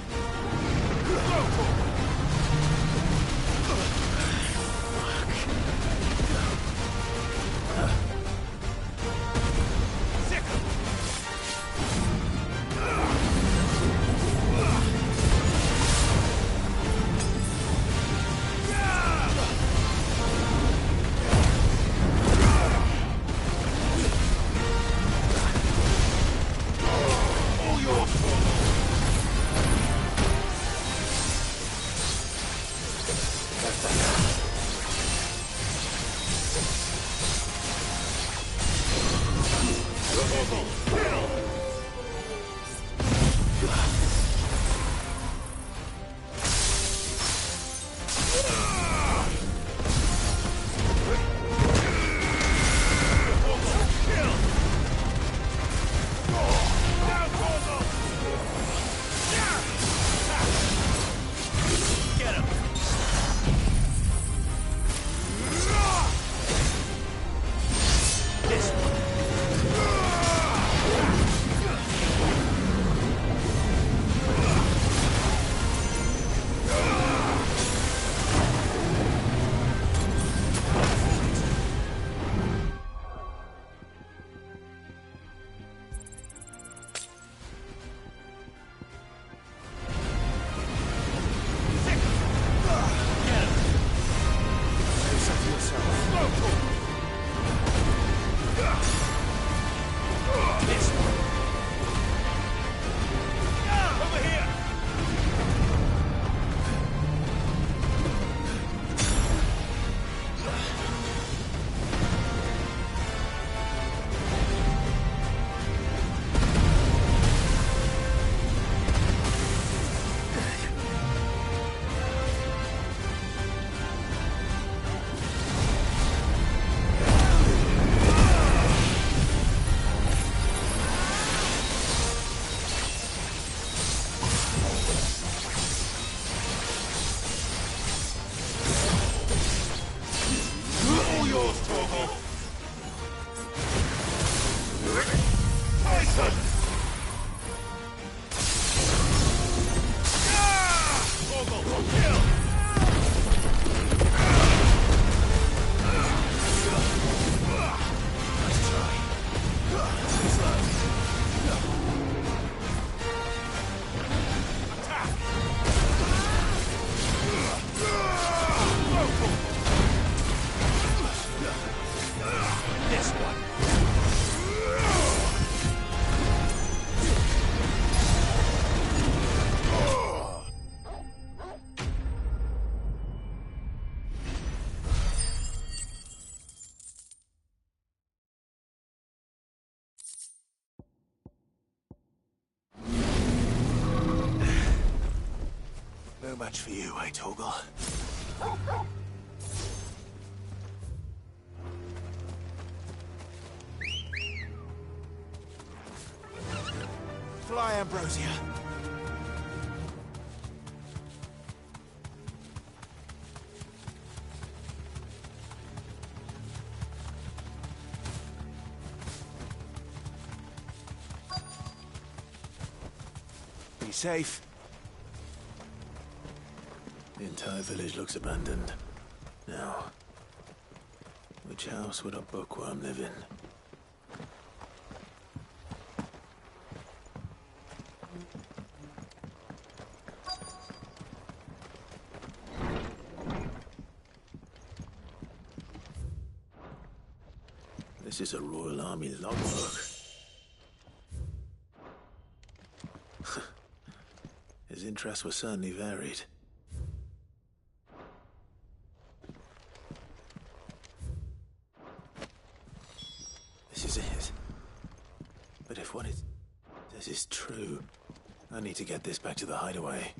No match for you, eh, Torgal? Fly, Ambrosia. Be safe. The entire village looks abandoned. Now, which house would a bookworm live in? This is a Royal Army logbook. His interests were certainly varied. This is it. But if what it says is true, I need to get this back to the hideaway.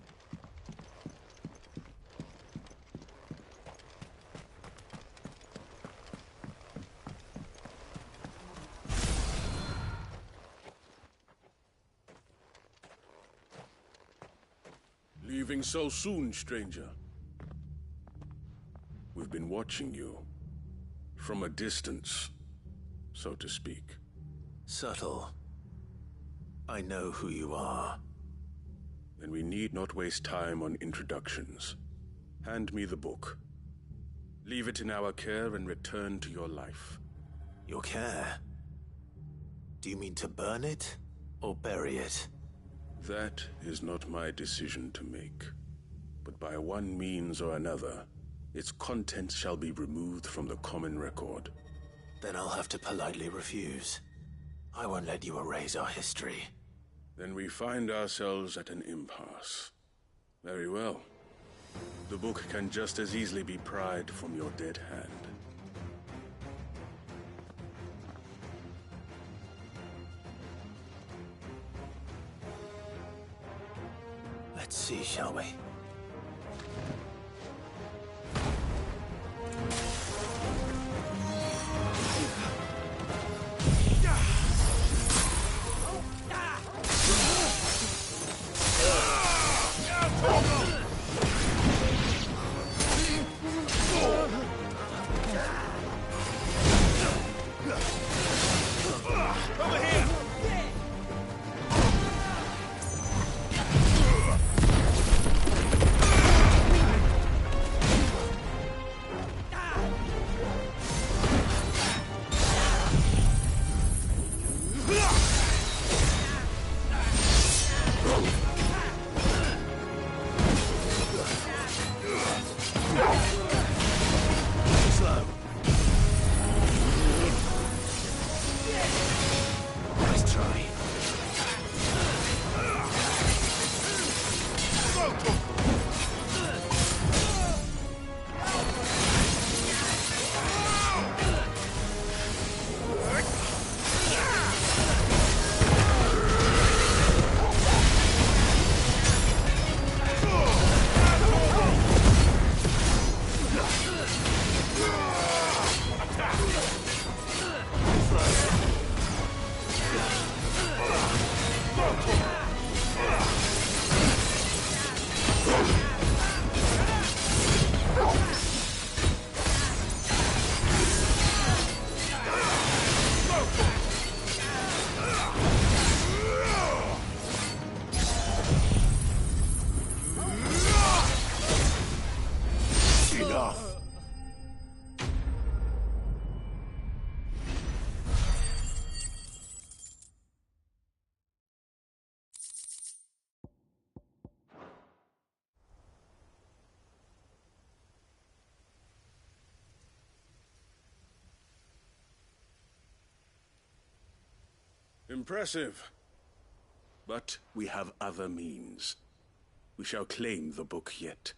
Leaving so soon, stranger? We've been watching you. From a distance, so to speak. Subtle. I know who you are. Then we need not waste time on introductions. Hand me the book. Leave it in our care and return to your life. Your care? Do you mean to burn it, or bury it? That is not my decision to make. But by one means or another, its contents shall be removed from the common record. Then I'll have to politely refuse. I won't let you erase our history. Then we find ourselves at an impasse. Very well. The book can just as easily be pried from your dead hand. Let's see, shall we? Impressive. But we have other means. We shall claim the book yet.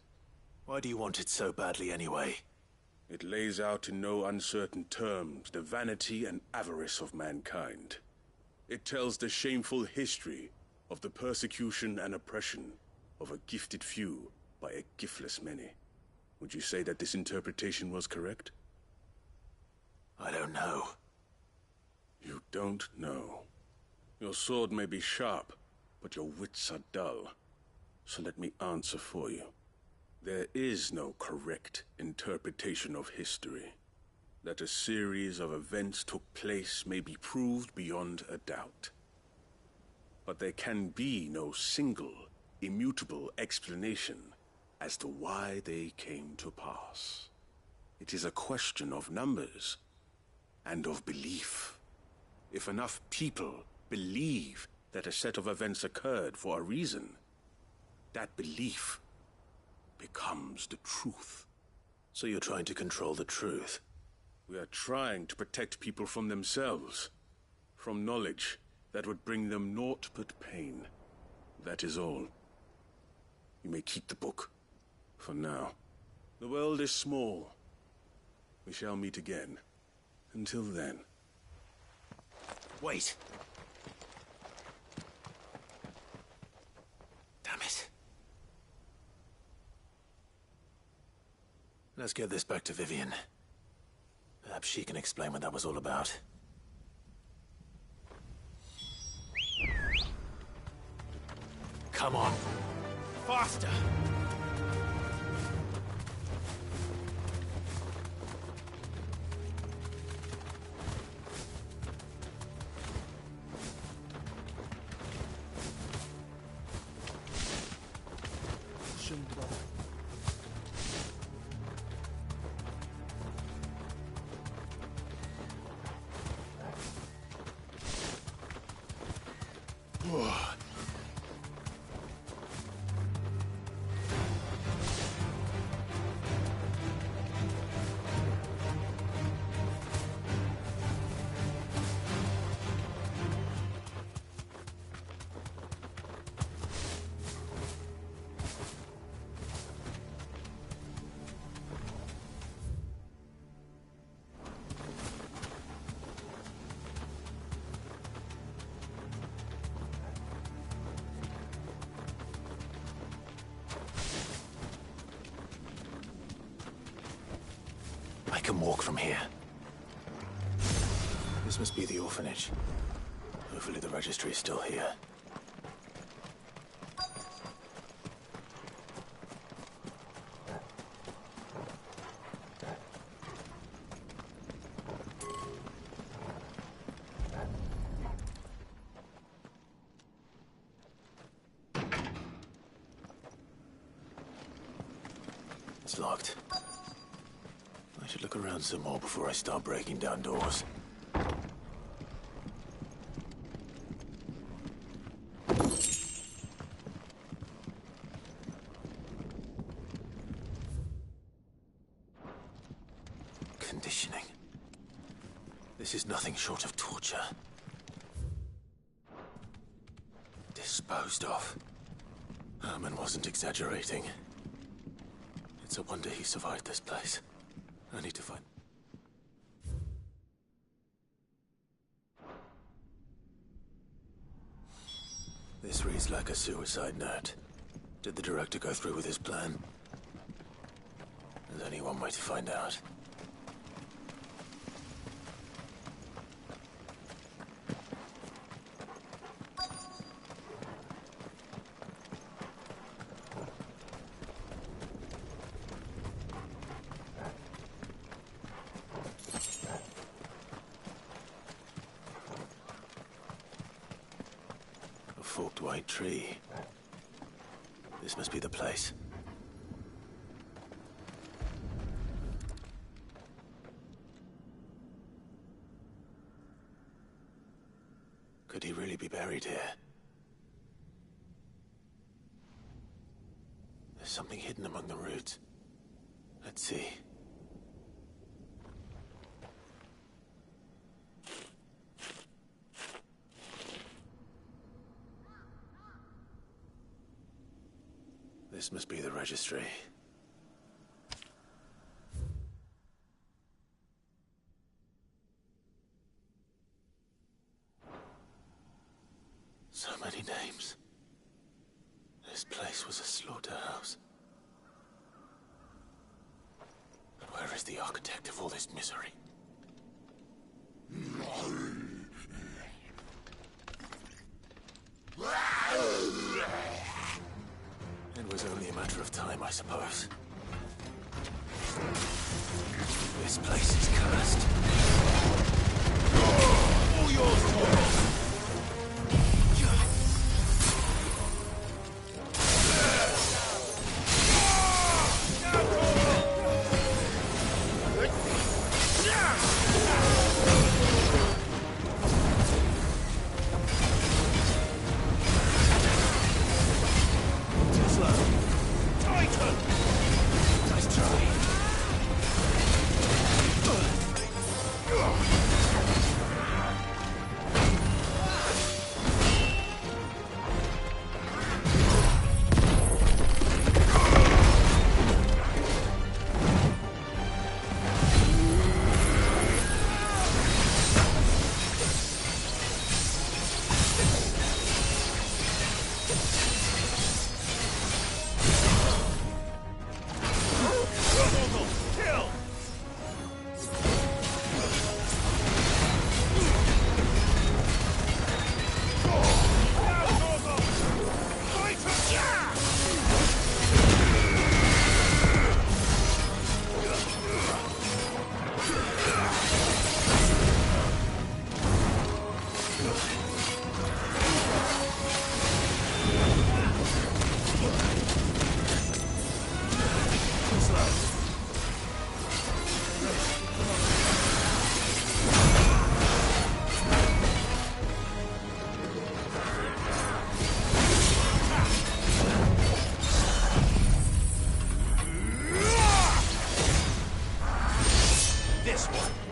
Why do you want it so badly anyway? It lays out in no uncertain terms the vanity and avarice of mankind. It tells the shameful history of the persecution and oppression of a gifted few by a giftless many. Would you say that this interpretation was correct? I don't know. You don't know. Your sword may be sharp, but your wits are dull. So let me answer for you. There is no correct interpretation of history. That a series of events took place may be proved beyond a doubt. But there can be no single, immutable explanation as to why they came to pass. It is a question of numbers and of belief. If enough people believe that a set of events occurred for a reason, that belief becomes the truth. So you're trying to control the truth? We are trying to protect people from themselves. From knowledge that would bring them naught but pain. That is all. You may keep the book. For now. The world is small. We shall meet again. Until then. Wait! Damn it. Let's get this back to Vivian. Perhaps she can explain what that was all about. Come on. Faster! I can walk from here. This must be the orphanage. Hopefully the registry is still here. It's locked. I should look around some more before I start breaking down doors. Conditioning. This is nothing short of torture. Disposed of. Herman wasn't exaggerating. It's a wonder he survived this place. I need to find... This reads like a suicide note. Did the director go through with his plan? There's only one way to find out. Forked white tree. This must be the place. Could he really be buried here? There's something hidden among the roots. Let's see. This must be the registry. So many names. This place was a slaughterhouse. But where is the architect of all this misery? It was only a matter of time, I suppose. This place is cursed. All yours, Nice try. this one.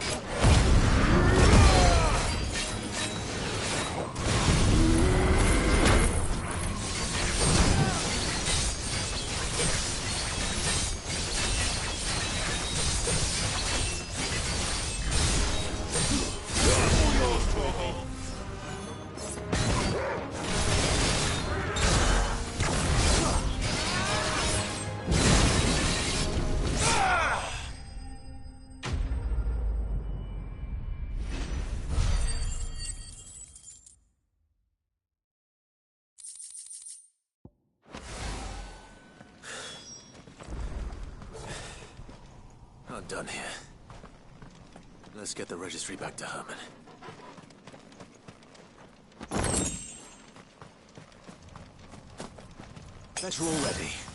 I'm done here. Let's get the registry back to Herman. Bet you're all ready.